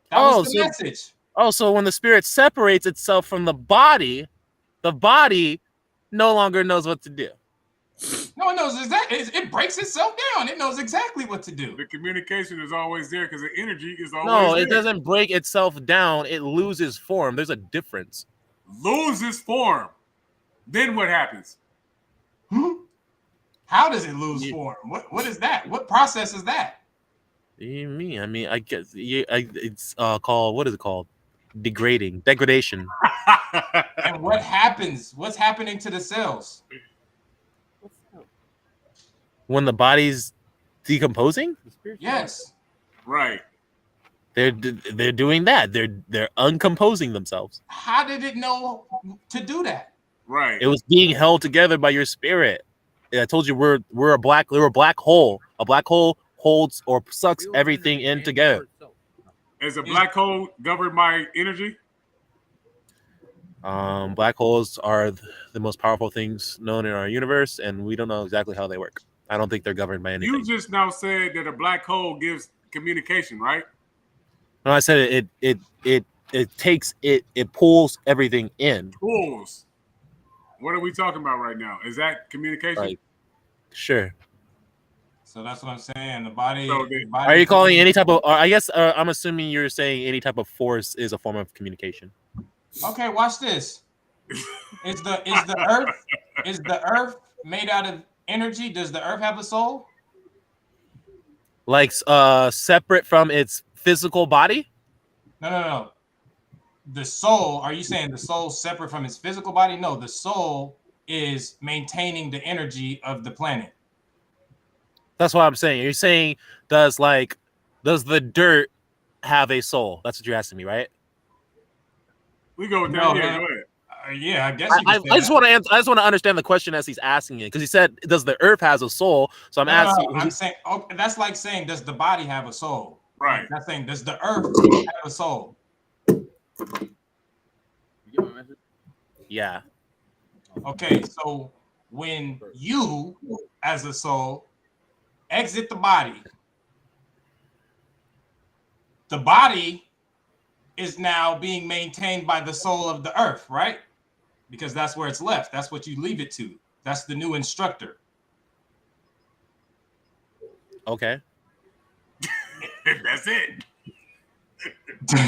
That was the message. Oh, so when the spirit separates itself from the body no longer knows what to do. No, it knows exactly. It breaks itself down. It knows exactly what to do. The communication is always there because the energy is always No, there. it doesn't break itself down. It loses form. There's a difference. Loses form. Then what happens? How does it lose form? What is that? What process is that? I mean, I guess it's called, what is it called? Degradation. And what happens? What's happening to the cells? When the body's decomposing? Yes. Right. They're doing that. They're uncomposing themselves. How did it know to do that? Right. It was being held together by your spirit. I told you we're a black hole. A black hole holds or sucks everything in together. Is a black hole governed by energy? Black holes are the most powerful things known in our universe, and we don't know exactly how they work. I don't think they're governed by anything. You just now said that a black hole gives communication, right? No, I said it pulls everything in. Pulls. What are we talking about right now? Is that communication? Right. Sure. So that's what I'm saying. The body. Are you calling any type of? I guess I'm assuming you're saying any type of force is a form of communication. Okay, watch this. Is the Earth made out of energy? Does the Earth have a soul? Like separate from its physical body? No. The soul, are you saying the soul separate from its physical body? No, the soul is maintaining the energy of the planet. That's what I'm saying. You're saying does the dirt have a soul? That's what you're asking me, right? We go with that. No, Yeah, go ahead. Yeah, I guess. I just want to answer. I just want to understand the question as he's asking it, because he said, "Does the Earth has a soul?" So I'm asking. I'm saying, that's like saying, "Does the body have a soul?" Right. That's saying, "Does the Earth have a soul?" Yeah. Okay, so when you, as a soul, exit the body is now being maintained by the soul of the Earth, right? Because that's where it's left. That's what you leave it to. That's the new instructor. Okay. That's it.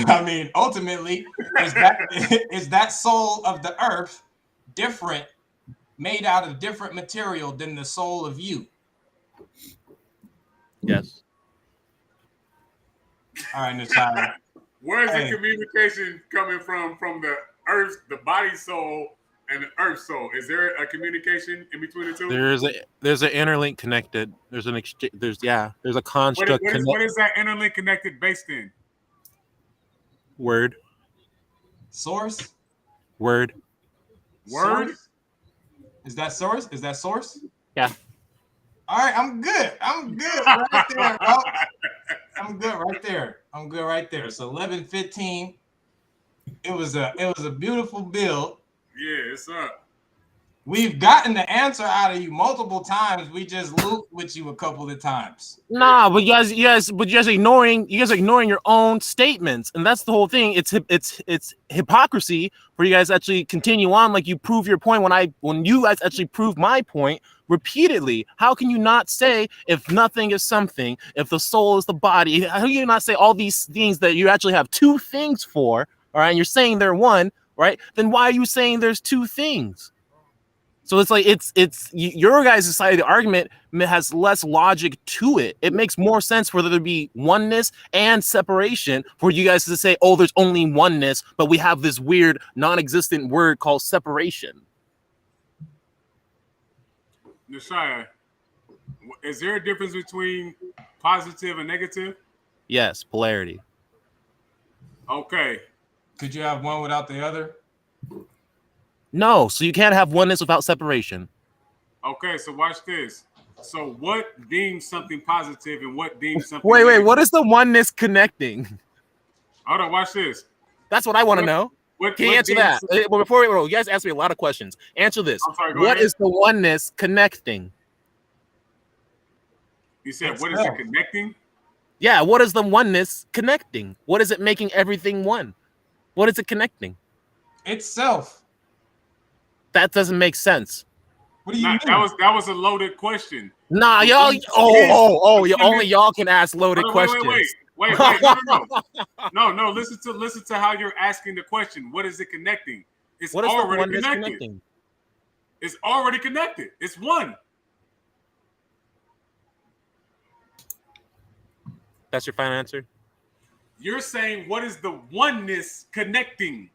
I mean, ultimately, is that soul of the Earth different, made out of different material than the soul of you? Yes. All right, Nachai. Where's the communication coming from the Earth, the body soul, and the Earth soul? Is there a communication in between the two? There's an interlink connected. There's an exchange. There's a construct. What is that interlink connected based in? Word. Source. Word. Source? Is that source? Is that source? Yeah. All right, I'm good. I'm good right there, bro. I'm good right there. I'm good right there. So 11:15. It was a beautiful build. Yeah, it's up. We've gotten the answer out of you multiple times. We just looped with you a couple of times. Nah, but you guys are ignoring your own statements, and that's the whole thing. It's hypocrisy for you guys to actually continue on like you prove your point when you guys actually prove my point repeatedly. How can you not say if nothing is something, if the soul is the body? How can you not say all these things that you actually have two things for? All right, and you're saying they're one, right? Then why are you saying there's two things? So it's like it's your guys' side of the argument has less logic to it. It makes more sense for there to be oneness and separation for you guys to say, oh, there's only oneness, but we have this weird non-existent word called separation. Nashaya, is there a difference between positive and negative? Yes, polarity. Okay. Could you have one without the other? No, so you can't have oneness without separation. Okay, so watch this. So what deems something positive and what deems something Wait, negative? what is the oneness connecting? Hold on, watch this. That's what I want to know. Can you answer that? Well, before you guys ask me a lot of questions. Answer this. What is the oneness connecting? You said, what is it connecting? Yeah, what is the oneness connecting? What is it making everything one? What is it connecting? Itself. That doesn't make sense. What do you mean? That was a loaded question. Nah, y'all. Only y'all can ask loaded questions. Wait. No. Listen to how you're asking the question. What is it connecting? It's already connected. It's already connected. It's one. That's your final answer? You're saying what is the oneness connecting?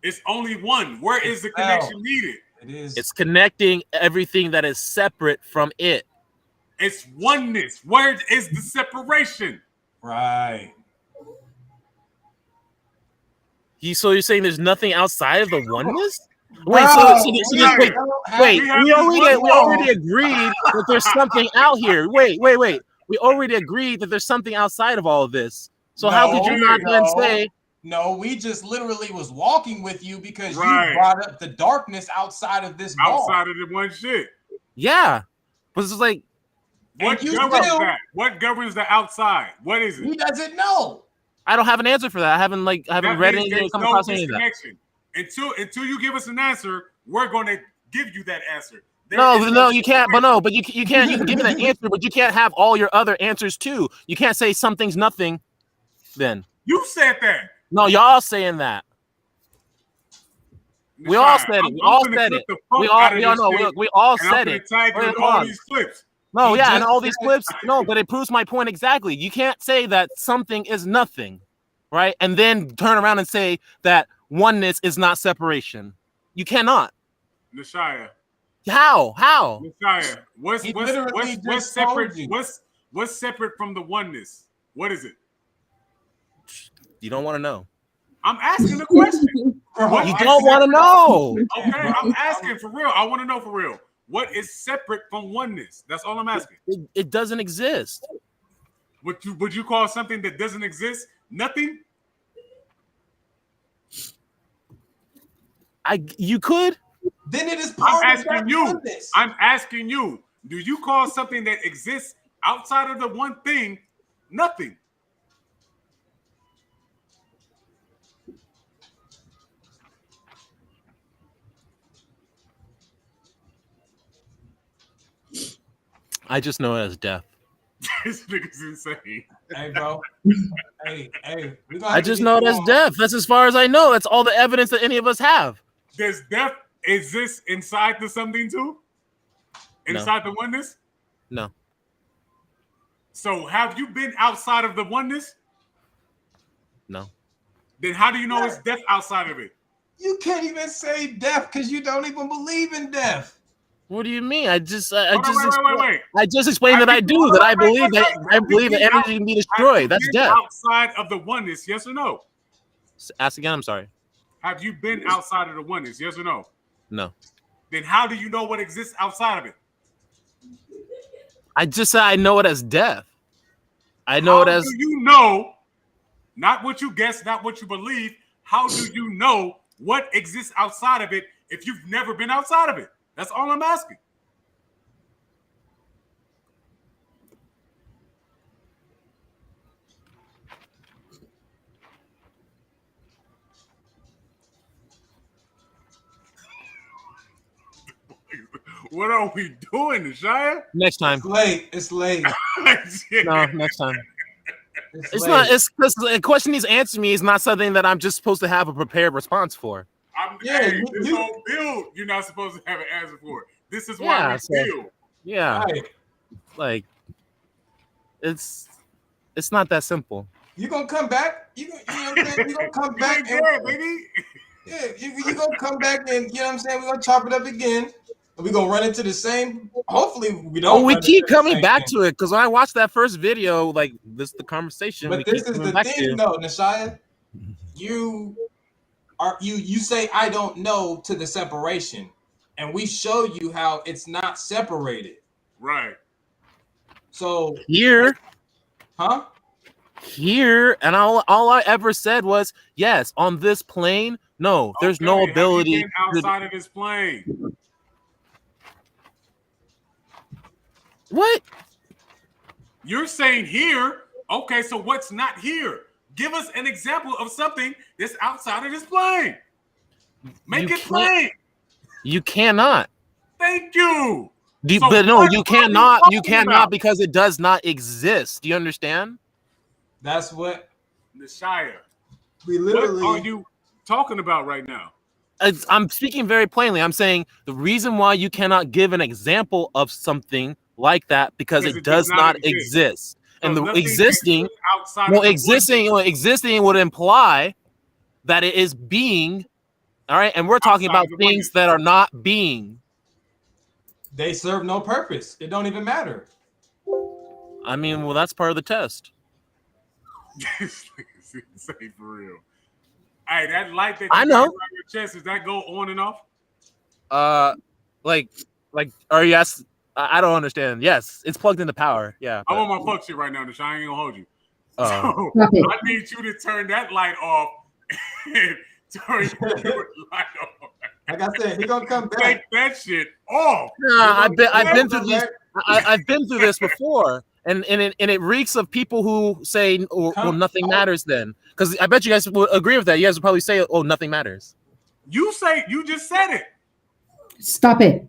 It's only one. Where is the connection needed? It is. It's connecting everything that is separate from it. It's oneness. Where is the separation? Right. So you're saying there's nothing outside of the oneness? Wait, we already agreed that there's something out here. Wait. We already agreed that there's something outside of all of this. So how could you not then say? No, we just literally was walking with you because you brought up the darkness outside of this ball. Outside of the one shit. Yeah. But it's like, what governs that? What governs the outside? What is it? He doesn't know. I don't have an answer for that. I haven't read anything or come across any of that. Until you give us an answer, we're going to give you that answer. No, you can't. But you can't. You can give me that answer, but you can't have all your other answers too. You can't say something's nothing. Then you said that. No, y'all saying that. We all said it. We all said it. We all said it. All these clips. No, yeah, and all these clips. No, but it proves my point exactly. You can't say that something is nothing, right? And then turn around and say that oneness is not separation. You cannot. Nashaya. How? Nashaya. What's separate? What's separate from the oneness? What is it? You don't want to know. I'm asking the question. You don't want to know. Okay, I'm asking for real. I want to know for real. What is separate from oneness? That's all I'm asking. It doesn't exist. Would you call something that doesn't exist nothing? You could. Then it is part I'm of asking that you. oneness. I'm asking you. Do you call something that exists outside of the one thing nothing? I just know it as death. This nigga's insane. Hey, bro. hey. I just know it as death. That's as far as I know. That's all the evidence that any of us have. Does death exist inside the something too? Inside the oneness? No. So have you been outside of the oneness? No. Then how do you know it's death outside of it? You can't even say death because you don't even believe in death. What do you mean? I just wait. I just explained that I do that. I believe that energy can be destroyed. That's death. Outside of the oneness, yes or no? Ask again. I'm sorry. Have you been outside of the oneness? Yes or no? No. Then how do you know what exists outside of it? I just said I know it as death. I know it as. How do you know? Not what you guess, not what you believe. How do you know what exists outside of it if you've never been outside of it? That's all I'm asking. What are we doing, Shia? Next time. It's late. It's late. No, next time. It's not. It's because the question he's answering me is not something that I'm just supposed to have a prepared response for. Hey, this whole build, you're not supposed to have an answer for it. This is why we build. Yeah, Right. like it's not that simple. You gonna come back? You know what I'm saying? You gonna come back, baby? Yeah, you gonna come back and you know what I'm saying? We're gonna chop it up again. And we're gonna run into the same. Hopefully we don't. Oh, we run keep into the coming same back thing. to it because when I watched that first video, like this, the conversation. But we this keep is coming the back thing, to. though, Nashaya. You say I don't know to the separation, and we show you how it's not separated. Right. So Here, huh? Here, and all I ever said was yes. On this plane, no, there's no ability. Have you been outside of this plane? What? You're saying here. Okay, so what's not here? Give us an example of something that's outside of this plane. Make it plain. You cannot. Thank you. But no, you cannot. You cannot because it does not exist. Do you understand? That's what Nashaya. We literally. What are you talking about right now? I'm speaking very plainly. I'm saying the reason why you cannot give an example of something like that because it does not exist. And the existing would imply that it is being. All right, and we're talking about things that are not being. They serve no purpose. It don't even matter. I mean, well, that's part of the test. Say for real. Hey, that light that you I know. got around your chest, does that go on and off? Like, or yes, I don't understand. Yes, it's plugged into power. Yeah. I'm on my fuck shit right now, Deshaun. I ain't gonna hold you. So Okay. I need you to turn that light off and turn your light off. Like I said, he gonna come back. Take that shit off. Nah, I've been through these. I've been through this before, and it reeks of people who say, "Well, nothing matters." Then, because I bet you guys would agree with that. You guys would probably say, "Oh, nothing matters." You just said it. Stop it.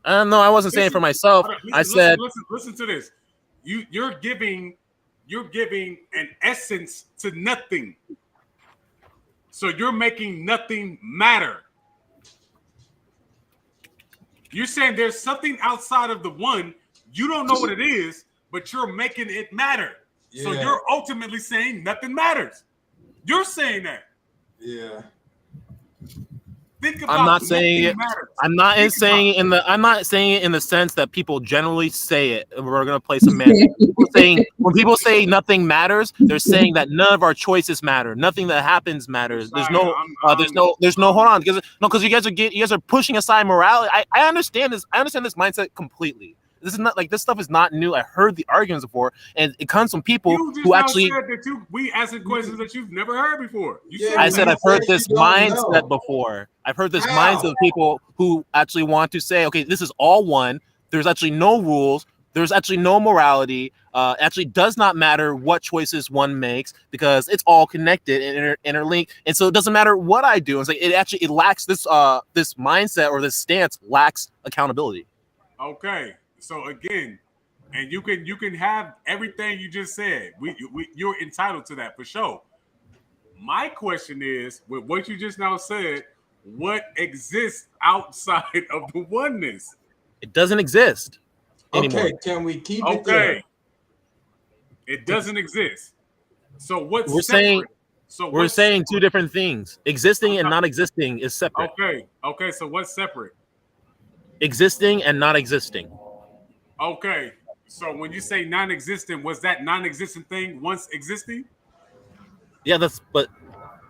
No, I wasn't saying it for myself. I said, listen to this. You're giving an essence to nothing. So you're making nothing matter. You're saying there's something outside of the one, you don't know what it is, but you're making it matter. Yeah. So you're ultimately saying nothing matters. You're saying that. Yeah. Think about I'm not saying it. Matters. I'm not saying it in the sense that people generally say it. We're gonna play some magic. When people say nothing matters, they're saying that none of our choices matter. Nothing that happens matters. There's no. Hold on, because you guys are pushing aside morality. I understand this. I understand this mindset completely. This is not like this stuff is not new. I heard the arguments before, and it comes from people who actually. Said that we asking questions that you've never heard before. I said I've heard this mindset before. I've heard this mindset of people who actually want to say, okay, this is all one. There's actually no rules. There's actually no morality. Actually, does not matter what choices one makes because it's all connected and interlinked. And so it doesn't matter what I do. It's like it lacks this mindset or this stance lacks accountability. Okay. So again, and you can have everything you just said. You're entitled to that for sure. My question is, with what you just now said, what exists outside of the oneness? It doesn't exist anymore. Okay, can we keep it there? It doesn't exist. So what's we're separate? We're saying two different things. Existing and not existing is separate. Okay. So what's separate? Existing and not existing. Okay, so when you say non-existent, was that non-existent thing once existing? Yeah, but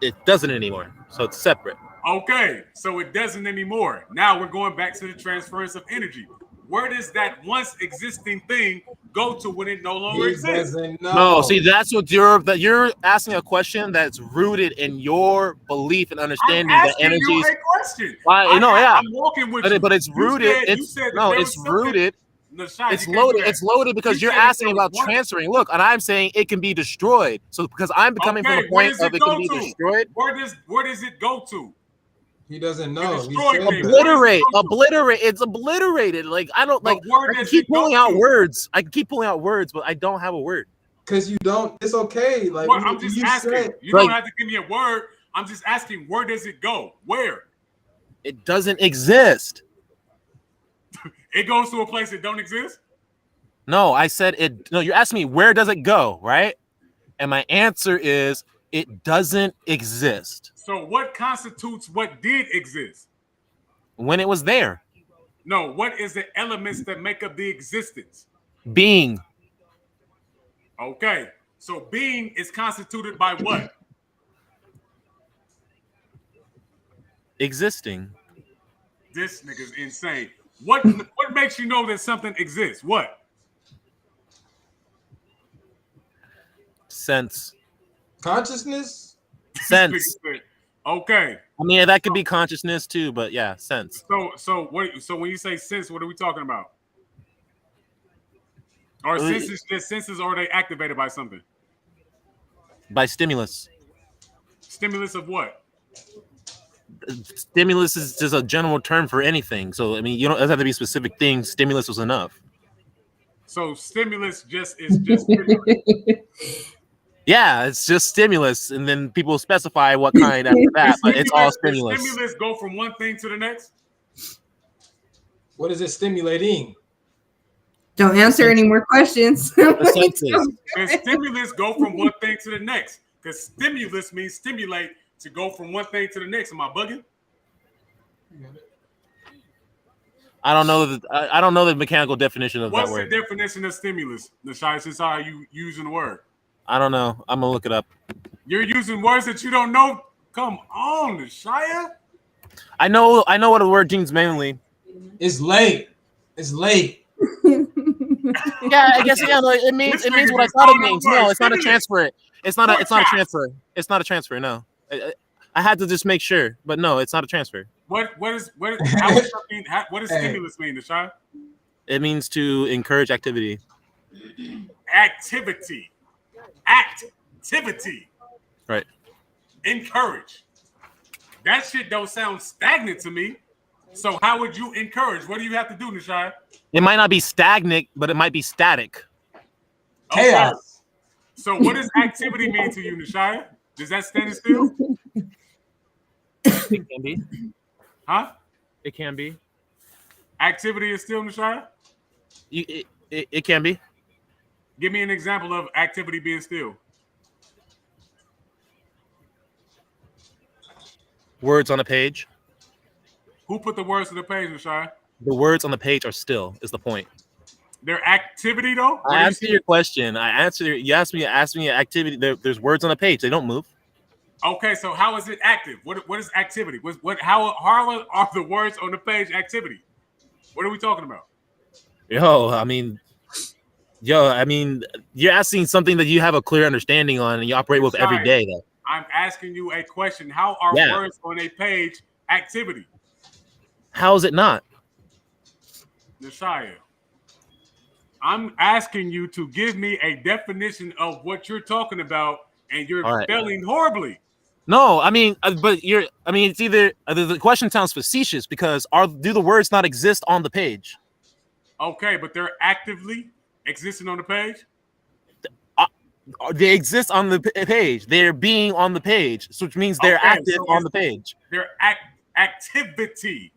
it doesn't anymore, so it's separate. Okay, so it doesn't anymore. Now we're going back to the transference of energy. Where does that once existing thing go to when it no longer exists? No, see, that's what you're asking a question that's rooted in your belief and I'm understanding that asking you energies. a question. I'm walking with you. But it's rooted. You said that there was it's something. rooted. Nashai, It's loaded. It's loaded because You you're said that asking there was about one- transferring. Look, and I'm saying it can be destroyed. So because I'm coming from the where point does of it it can go be to? destroyed. Where does it go to? He doesn't know. Obliterate. It's obliterated. Like I don't like. where I can does keep it go pulling out to? words. I can keep pulling out words, but I don't have a word. Because you don't. It's okay. Like Well, I'm just asking. You like, don't have to give me a word. I'm just asking. Where does it go? Where? It doesn't exist. It goes to a place that don't exist. No, I said it. No, you're asking me where does it go, right? And my answer is it doesn't exist. So what constitutes what did exist? When it was there. No, what is the elements that make up the existence? Being. Okay, so being is constituted by what? Existing. This nigga's insane. What makes you know that something exists? What? Sense. Consciousness? Sense. Okay. I mean, that could be consciousness too, but yeah, sense. So when you say sense, what are we talking about? Are senses just senses, or are they activated by something? By stimulus. Stimulus of what? Stimulus is just a general term for anything. So I mean, you don't have to be specific things. Stimulus was enough. So stimulus is just stimulus. Yeah, it's just stimulus, and then people specify what kind after that, but it's all stimulus. Does stimulus go from one thing to the next? What is it stimulating? Don't answer any more questions. Does stimulus go from one thing to the next? Because stimulus means stimulate to go from one thing to the next. Am I bugging? I don't know I don't know the mechanical definition of What's that word. What's the definition of stimulus? Nashai, since how you using the word? I don't know. I'm gonna look it up. You're using words that you don't know. Come on, Nashia. I know what the word means mainly. It's late. It's late. Yeah, I guess no, it means what I thought it means. No, it's not a transfer. It's not a transfer. It's not a transfer. No. I had to just make sure, but no, it's not a transfer. What does stimulus mean, Nashai? It means to encourage activity. Activity. Right. Encourage. That shit don't sound stagnant to me. So how would you encourage? What do you have to do, Nashai? It might not be stagnant, but it might be static. Chaos. Okay. So what does activity mean to you, Nashai? Does that stand still? It can be. Huh? It can be. Activity is still, Nashai? It can be. Give me an example of activity being still. Words on a page. Who put the words to the page, Nashai? The words on the page are still, is the point. Their activity, though? I answered your question. You asked me activity. There's words on a page. They don't move. Okay, so how is it active? What is activity? How are the words on the page activity? What are we talking about? I mean, you're asking something that you have a clear understanding on and you operate with every day, though. I'm asking you a question. How are words on a page activity? How is it not? Nashia, I'm asking you to give me a definition of what you're talking about, and you're spelling horribly. No, I mean, it's either the question sounds facetious because do the words not exist on the page? Okay, but they're actively existing on the page. They exist on the page. They're being on the page, which means they're active on the page. They're activity.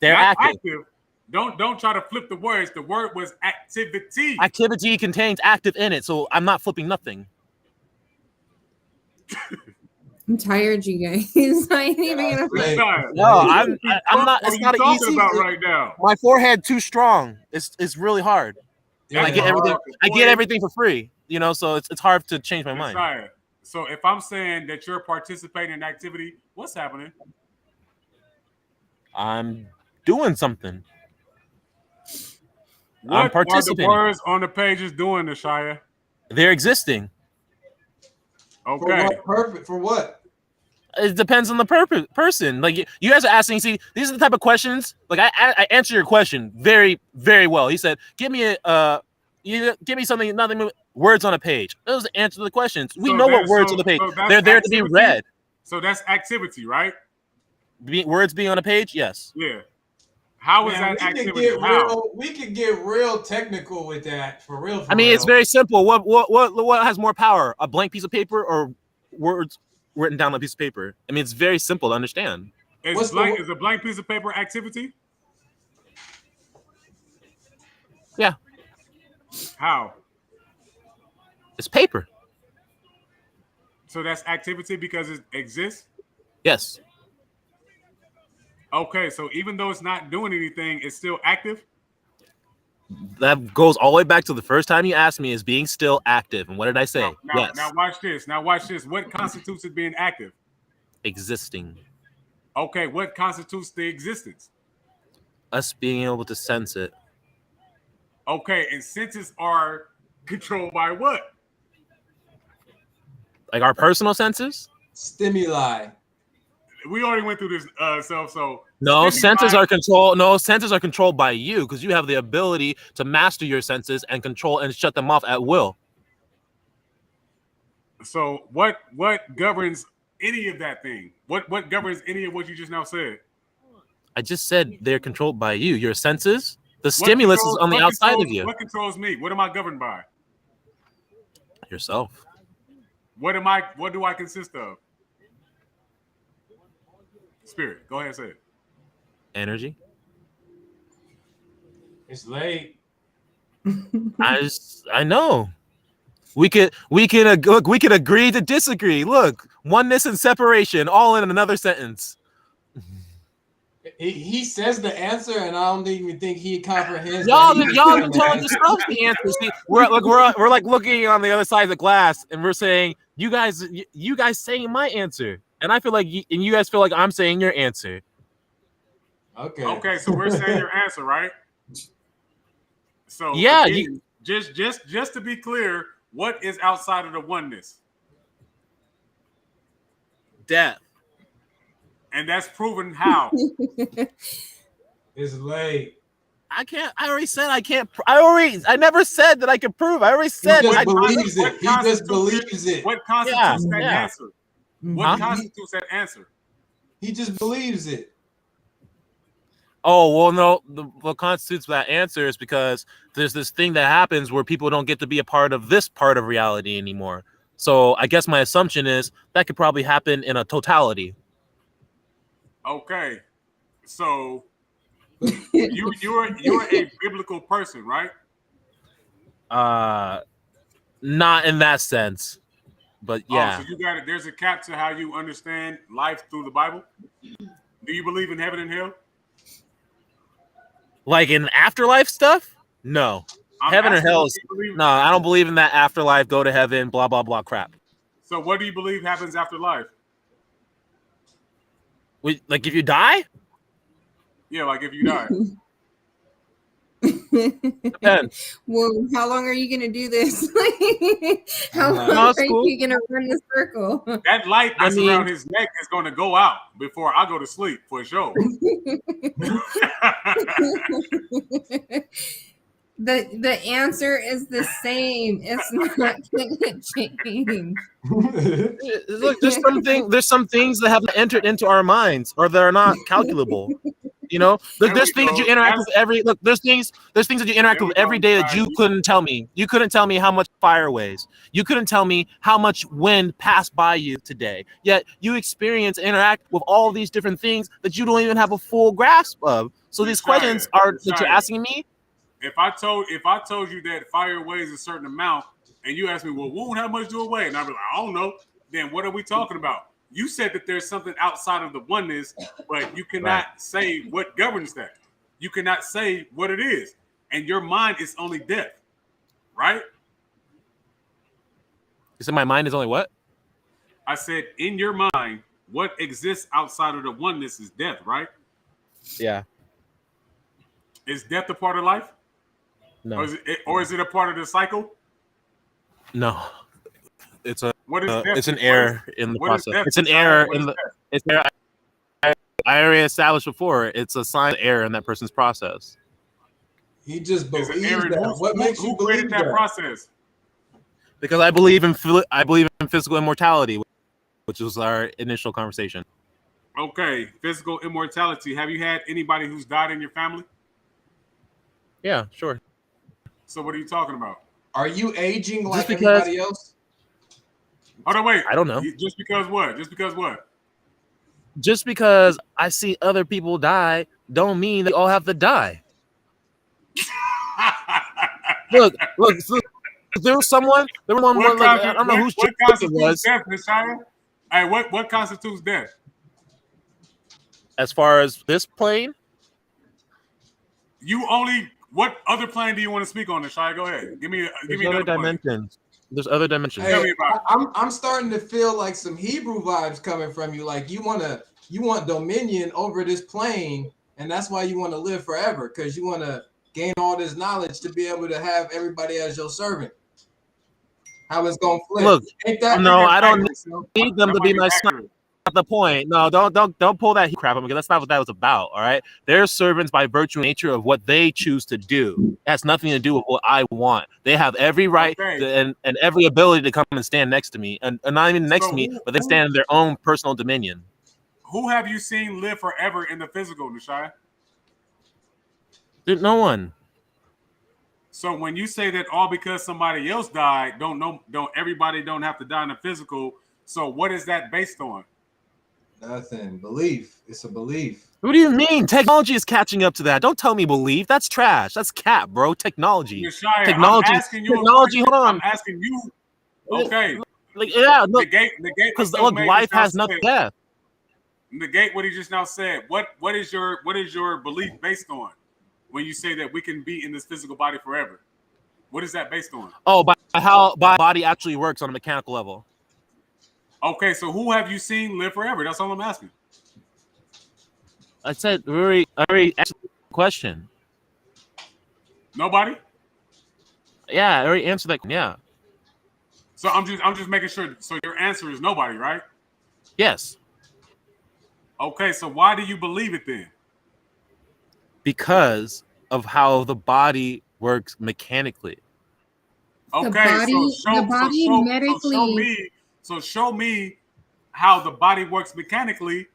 They're active. Don't try to flip the words. The word was activity. Activity contains active in it, so I'm not flipping nothing. I'm tired, you guys. I ain't even gonna. No, I'm not. It's not easy. Right now. My forehead too strong. It's really hard. And I get everything for free. So it's hard to change my mind. So if I'm saying that you're participating in activity, what's happening? I'm doing something. What are the participating. words on the pages doing, Nashaya? They're existing. Okay. For what purpose? For what? It depends on the person. Like you guys are asking. See, these are the type of questions. Like I answer your question very, very well. He said, "Give me give me something, nothing, words on a page." That was the answer to the questions. We know what words on the page. They're there to be read. So that's activity, right? Words being on a page, yes. Yeah. How is that activity? We could get real technical with that for real. I mean, it's very simple. What has more power, a blank piece of paper or words written down on a piece of paper? I mean, it's very simple to understand. Is a blank piece of paper activity? Yeah. How? It's paper. So that's activity because it exists? Yes. Okay, so even though it's not doing anything, it's still active? That goes all the way back to the first time you asked me, is being still active. And what did I say? Yes. Now watch this. Now watch this. What constitutes it being active? Existing. Okay, what constitutes the existence? Us being able to sense it. Okay, and senses are controlled by what? Like our personal senses? Stimuli. We already went through this so no, senses are controlled. No, senses are controlled by you because you have the ability to master your senses and control and shut them off at will. So what governs any of that thing? What governs any of what you just now said? I just said they're controlled by you. Your senses. The stimulus is on the outside of you. What controls me? What am I governed by? Yourself. What do I consist of? Spirit. Go ahead and say it. Energy. It's late. I know. We could agree to disagree. Look, oneness and separation, all in another sentence. He says the answer, and I don't even think he comprehends. Y'all been telling yourselves the answer. See, we're like looking on the other side of the glass, and we're saying you guys saying my answer, and I feel like you guys feel like I'm saying your answer. Okay. Okay, so we're saying your answer, right? So yeah, again, just to be clear, what is outside of the oneness? Death. And that's proven how? It's late. I already said I can't. I never said that I could prove. I already said he just believes it. He just believes it. What constitutes that answer? What constitutes that answer? He just believes it. Oh, well, no. What constitutes that answer is because there's this thing that happens where people don't get to be a part of this part of reality anymore. So I guess my assumption is that could probably happen in a totality. Okay, so you're a biblical person, right? Not in that sense, but yeah. Oh, so you got it. There's a cap to how you understand life through the Bible. Do you believe in heaven and hell? Like in afterlife stuff? No. Heaven or hell is no. I don't believe in that afterlife. Go to heaven. Blah blah blah. Crap. So what do you believe happens after life? Like if you die? Yeah, like if you die. Well, how long are you gonna do this? How long are you gonna run the circle? That light that's around his neck is gonna go out before I go to sleep for sure. The answer is the same. It's not gonna change. Look, there's some things that haven't entered into our minds or that are not calculable. You know, there's things that you interact with there's things that you interact with every day that you couldn't tell me. You couldn't tell me how much fire weighs. You couldn't tell me how much wind passed by you today. Yet you experience and interact with all these different things that you don't even have a full grasp of. So these questions that you're asking me. If I told you that fire weighs a certain amount, and you ask me, well, Woon, how much do it weigh? And I'd be like, I don't know. Then what are we talking about? You said that there's something outside of the oneness, but you cannot say what governs that. You cannot say what it is. And your mind is only death, right? You said my mind is only what? I said in your mind, what exists outside of the oneness is death, right? Yeah. Is death a part of life? No. Or is it a part of the cycle? No. It's a. What is death? It's an error in the what is process. death, It's an Nashaya? error What in is the. death? It's an error. I already established before. It's a sign of error in that person's process. He just Is it believes Aaron? that. What makes you Who created believe that that? process? Because I believe in physical immortality, which was our initial conversation. Okay, physical immortality. Have you had anybody who's died in your family? Yeah, sure. So what are you talking about? Are you aging like Just because everybody else? Hold on, wait. I don't know. Just because what? Just because what? Just because I see other people die, don't mean they all have to die. Look. There was someone. There was one like I don't know whose what it constitutes was. death, Nashaya? Hey, what constitutes death? As far as this plane, What other plane do you want to speak on, Nashaya? Go ahead. Give me other another plane. dimensions. There's other dimensions. Tell Hey, me about it. I'm starting to feel like some Hebrew vibes coming from you. Like you want dominion over this plane, and that's why you want to live forever, because you want to gain all this knowledge to be able to have everybody as your servant. How it's gonna flip? Look, Ain't that? no, I don't So need them to be my son. That's the point. No, don't pull that crap on me, because that's not what that was about. All right, they're servants by virtue and nature of what they choose to do. It has nothing to do with what I want. They have every right and every ability to come and stand next to me, and not even next to me, but they stand in their own personal dominion. Who have you seen live forever in the physical, Nashaya? Dude, no one. So when you say that all because somebody else died, don't everybody don't have to die in the physical. So what is that based on? Nothing. Belief. It's a belief. What do you mean? Technology is catching up to that. Don't tell me belief. That's trash. That's cap, bro. Technology. Nashaya, Technology. I'm asking you Technology. Hold on. I'm asking you. Okay. Yeah. Look. Negate Because life has no death. Negate what he just now said. What is your belief based on when you say that we can be in this physical body forever? What is that based on? Oh, by how body actually works on a mechanical level. Okay, so who have you seen live forever? That's all I'm asking. I said I already answered the question. Nobody? Yeah, I already answered that. Yeah. So I'm just making sure. So your answer is nobody, right? Yes. Okay, so why do you believe it then? Because of how the body works mechanically. Okay, show me how the body works mechanically,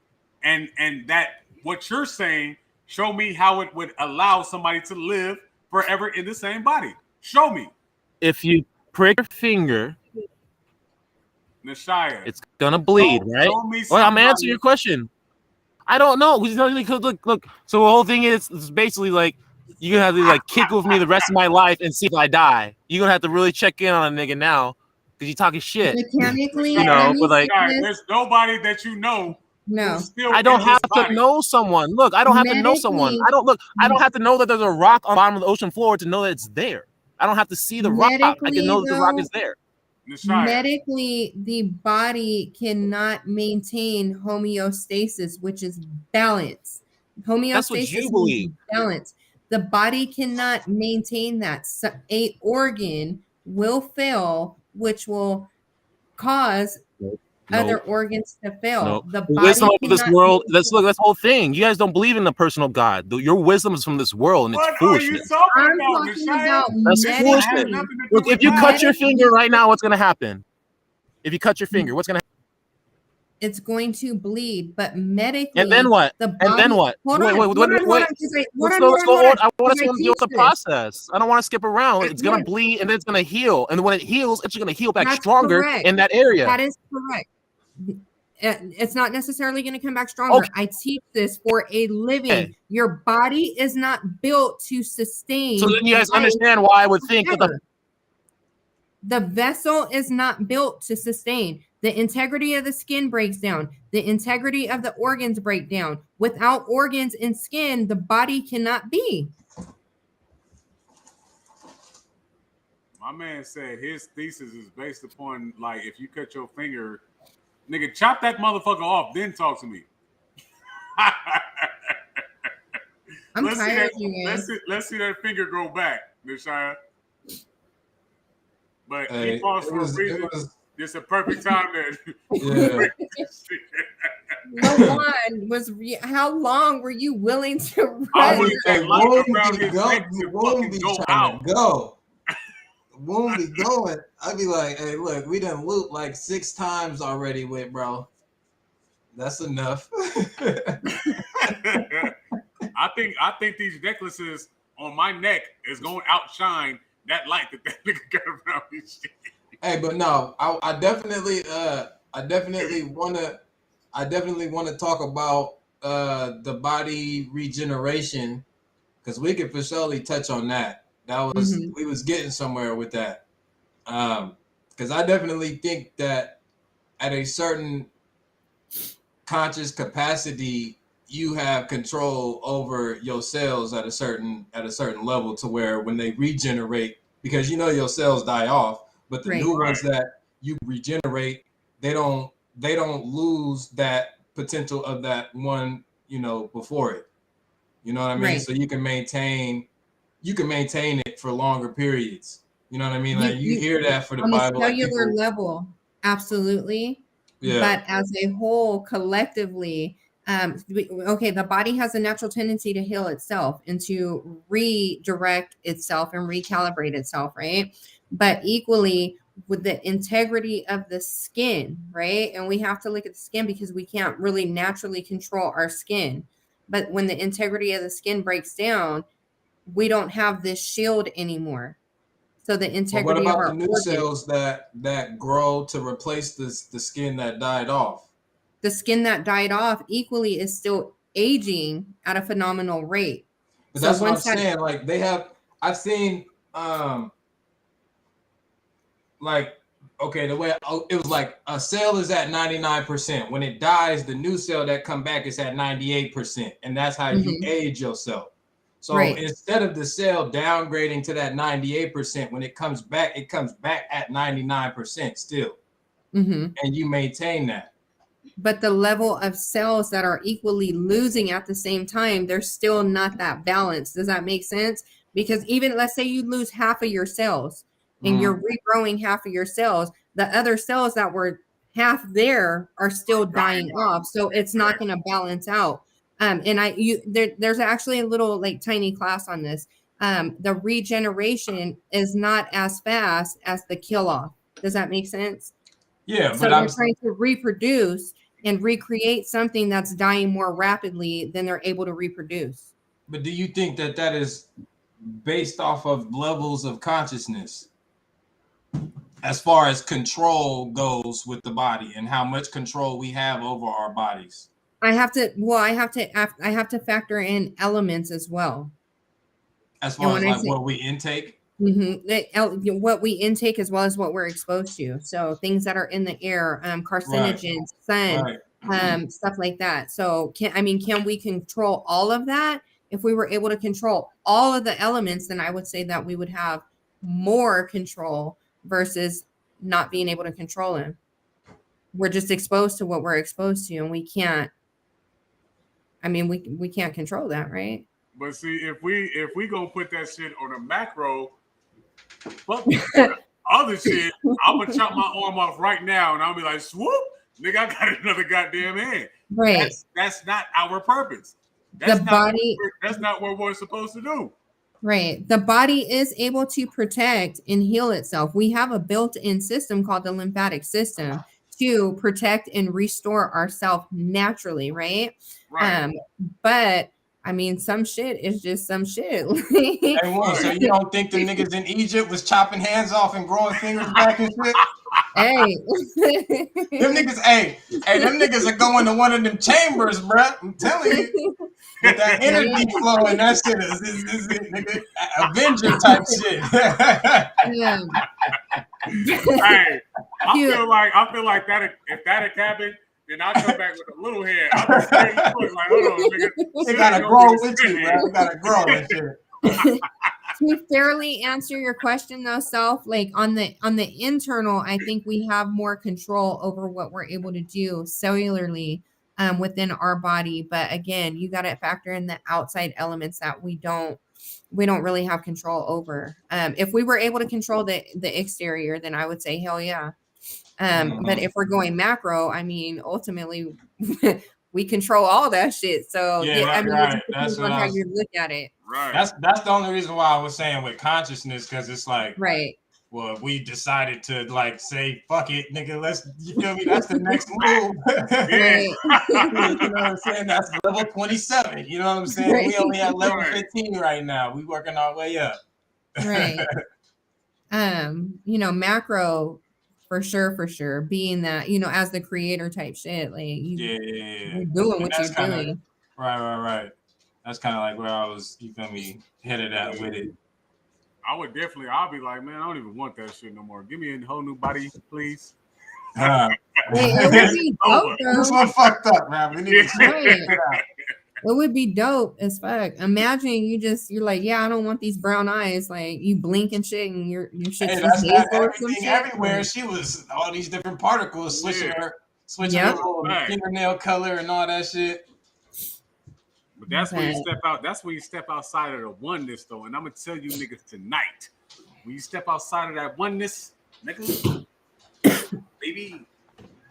and that what you're saying. Show me how it would allow somebody to live forever in the same body. Show me. If you prick your finger, Nashaya, it's gonna bleed, right? Well, I'm answering your question. I don't know. Look. So the whole thing is basically like you're gonna have to like kick with me the rest of my life and see if I die. You're gonna have to really check in on a nigga now because you're talking shit. Mechanically, but like there's nobody that you know. No, I don't have to know someone. Look, I don't have to know someone. I don't have to know that there's a rock on the bottom of the ocean floor to know that it's there. I don't have to see the rock. I can know that the rock is there. Medically, the body cannot maintain homeostasis, which is balance. Homeostasis That's what you believe. Balance. The body cannot maintain that. So a organ will fail, which will cause other organs to fail. The wisdom of this world. That's the whole thing. You guys don't believe in the personal God. Your wisdom is from this world, and it's foolishness. I'm talking about That's foolishness. Look, if you cut your finger right now, what's gonna happen? If you cut your finger, what's gonna happen? It's going to bleed, but medically, and then what? Hold on. Let's go. I want to deal with the process. I don't want to skip around. It's gonna bleed, and then it's gonna heal, and when it heals, it's gonna heal back stronger in that area. That is correct. It's not necessarily going to come back stronger. Okay. I teach this for a living. Okay. Your body is not built to sustain. So then you guys understand why I would think that the vessel is not built to sustain. The integrity of the skin breaks down. The integrity of the organs break down. Without organs and skin, the body cannot be. My man said his thesis is based upon, like, if you cut your finger, nigga, chop that motherfucker off, then talk to me. I'm tired of you, man. Let's see that finger grow back. Nishaya. But Hey, he paused it for a was reason. This is a perfect time to yeah. Lawan was how long were you willing to run? I wanted Hey, that light Woon around be his go, neck to Woon fucking be go trying out. to go. Woon be going. I'd be like, hey, look, we done looped like 6 times already with bro. That's enough. I think these necklaces on my neck is going to outshine that light that nigga got around his shit. Hey, but no, I definitely want to talk about the body regeneration, because we could for surely touch on that. That was we was getting somewhere with that. Because I definitely think that at a certain conscious capacity, you have control over your cells at a certain level, to where when they regenerate, because your cells die off, but the new ones that you regenerate, they don't lose that potential of that one before it. You know what I mean? So you can maintain it for longer periods. You know what I mean? Like you hear that for the on the Bible, like cellular people. level, absolutely. Yeah. But as a whole, collectively, the body has a natural tendency to heal itself and to redirect itself and recalibrate itself, right? But equally, with the integrity of the skin, right? And we have to look at the skin because we can't really naturally control our skin. But when the integrity of the skin breaks down, we don't have this shield anymore. So the But what integrity of about the our new organs, cells that grow to replace the skin that died off? the skin that died off equally is still aging at a phenomenal rate. But So that's what I'm once that saying. Like I've seen like, okay, the way it was like a cell is at 99%. When it dies, the new cell that come back is at 98%, and that's how you age yourself. So instead of the cell downgrading to that 98%, when it comes back at 99% still, and you maintain that. But the level of cells that are equally losing at the same time, they're still not that balanced. Does that make sense? Because even let's say you lose half of your cells and you're regrowing half of your cells, the other cells that were half there are still dying off. So it's not going to balance out. There's actually a little like tiny class on this. The regeneration is not as fast as the kill off. Does that make sense? Yeah, So but they're trying to reproduce and recreate something that's dying more rapidly than they're able to reproduce. But do you think that is based off of levels of consciousness, as far as control goes with the body and how much control we have over our bodies? I have to factor in elements as well. As far as like what we intake? What we intake as well as what we're exposed to. So things that are in the air, carcinogens, sun, stuff like that. So can we control all of that? If we were able to control all of the elements, then I would say that we would have more control versus not being able to control them. We're just exposed to what we're exposed to, and we can't control that, right? But see, if we gonna put that shit on a macro, fuck the other shit, I'm gonna chop my arm off right now, and I'll be like, swoop, nigga, I got another goddamn hand. Right. That's not our purpose. That's not what we're supposed to do. Right. The body is able to protect and heal itself. We have a built-in system called the lymphatic system to protect and restore ourselves naturally, right? But some shit is just some shit. Hey, Woon, so you don't think the niggas in Egypt was chopping hands off and growing fingers back and shit? Hey. Them niggas are going to one of them chambers, bruh. I'm telling you. With that energy flowing, that shit is nigga, Avenger type shit. Hey, I feel like that if that had happened, then I'll come back with a little head. I'll be straight as fuck, like, hold on, nigga. They gotta grow with you, bro. They gotta grow and shit. To fairly answer your question though, Self, like on the internal, I think we have more control over what we're able to do cellularly within our body. But again, you got to factor in the outside elements that we don't we don't really have control over. If we were able to control the exterior, then I would say hell yeah. But if we're going macro, I mean, ultimately we control all that shit. So Yeah, I mean, right. it just That's depends what on I how was. you look at it. Right. That's the only reason why I was saying with consciousness, because it's like, right. Well, if we decided to like say fuck it, nigga, you feel me? That's the next move. Right. You know what I'm saying? That's level 27. You know what I'm saying? Right. We only at level 15 right now. We working our way up. Right. Macro for sure. Being that, as the creator type shit, like you're doing what you're doing. Right. That's kind of like where I was, you feel me, headed at with it. I'll be like, man, I don't even want that shit no more. Give me a whole new body, please. It would be dope, though. This one fucked up, man. We need to check it out. It would be dope as fuck. Imagine you're like, yeah, I don't want these brown eyes. Like you blink and shit, and your shit's just everything everywhere. She was all these different particles switching her little fingernail color and all that shit. But that's when you step out. That's when you step outside of the oneness, though. And I'm gonna tell you niggas tonight, when you step outside of that oneness, nigga, baby,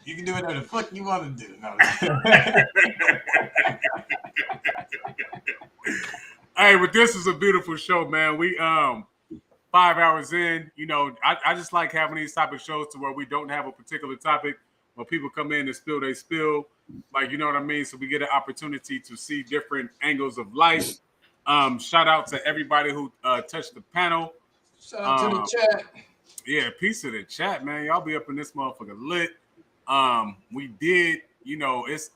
you can do whatever the fuck you want to do. No. Hey, but this is a beautiful show, man. We 5 hours in. I just like having these type of shows to where we don't have a particular topic, where people come in and they spill. Like, you know what I mean? So we get an opportunity to see different angles of life. Shout out to everybody who touched the panel. Shout out to the chat. Yeah, peace to the chat, man. Y'all be up in this motherfucker lit. We did, it's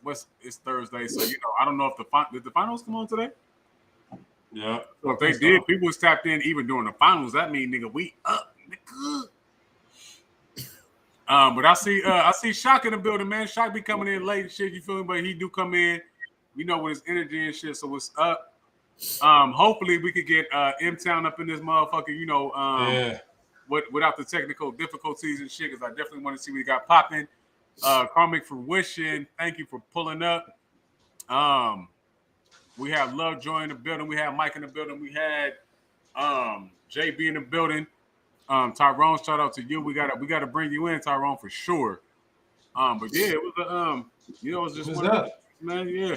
Thursday, so I don't know if did the finals come on today? Yeah. So if they did, people was tapped in even during the finals. That mean, nigga, we up, nigga. But I see Shock in the building, man. Shock be coming in late and shit, you feel me? But he do come in, with his energy and shit. So what's up? Hopefully we could get M-Town up in this motherfucker, without the technical difficulties and shit, because I definitely want to see what he got popping. Karmic Fruition, thank you for pulling up. We have Love Joy in the building. We have Mike in the building. We had JB in the building. Tyrone, shout out to you. We gotta bring you in, Tyrone, for sure. But yeah, it was it was just one up, man. Yeah,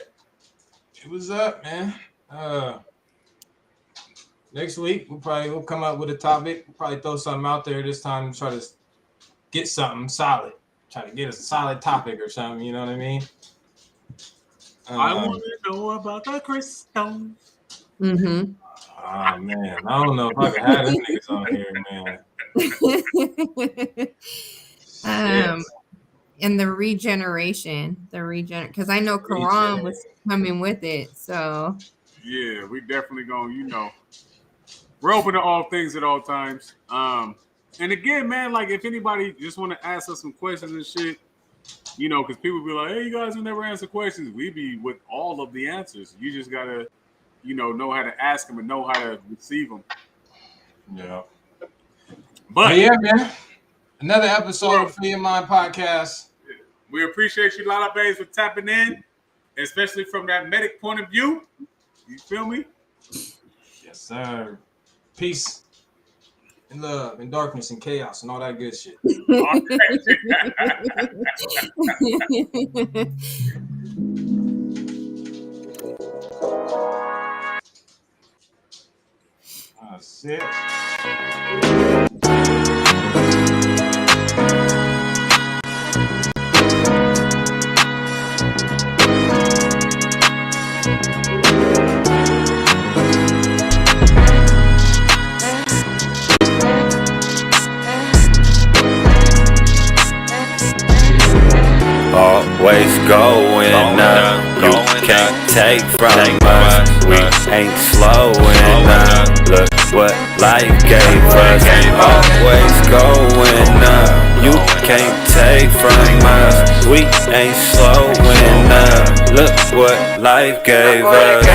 it was up, man. Next week we'll come up with a topic. We'll probably throw something out there this time and try to get something solid. Try to get a solid topic or something. You know what I mean? I want to know about the crystals. Mm-hmm. Oh man, I don't know if I can have them niggas on here, man. And the regeneration, because I know Quran was coming with it, so yeah, we definitely gonna, we're open to all things at all times. And again, man, like if anybody just want to ask us some questions and shit, because people be like, hey, you guys will never answer questions. We be with all of the answers. You just gotta, know how to ask them and know how to receive them. Yeah. But yeah, man. Another episode of Free Your Mind Podcast. We appreciate you, Lala Bays, for tapping in, especially from that medic point of view. You feel me? Yes, sir. Peace and love and darkness and chaos and all that good shit. That's it. Always going up, you can't take from us. We ain't slowing up. Look what life gave us. Always going up, you can't take from us. We ain't slowing up. Look what life gave us.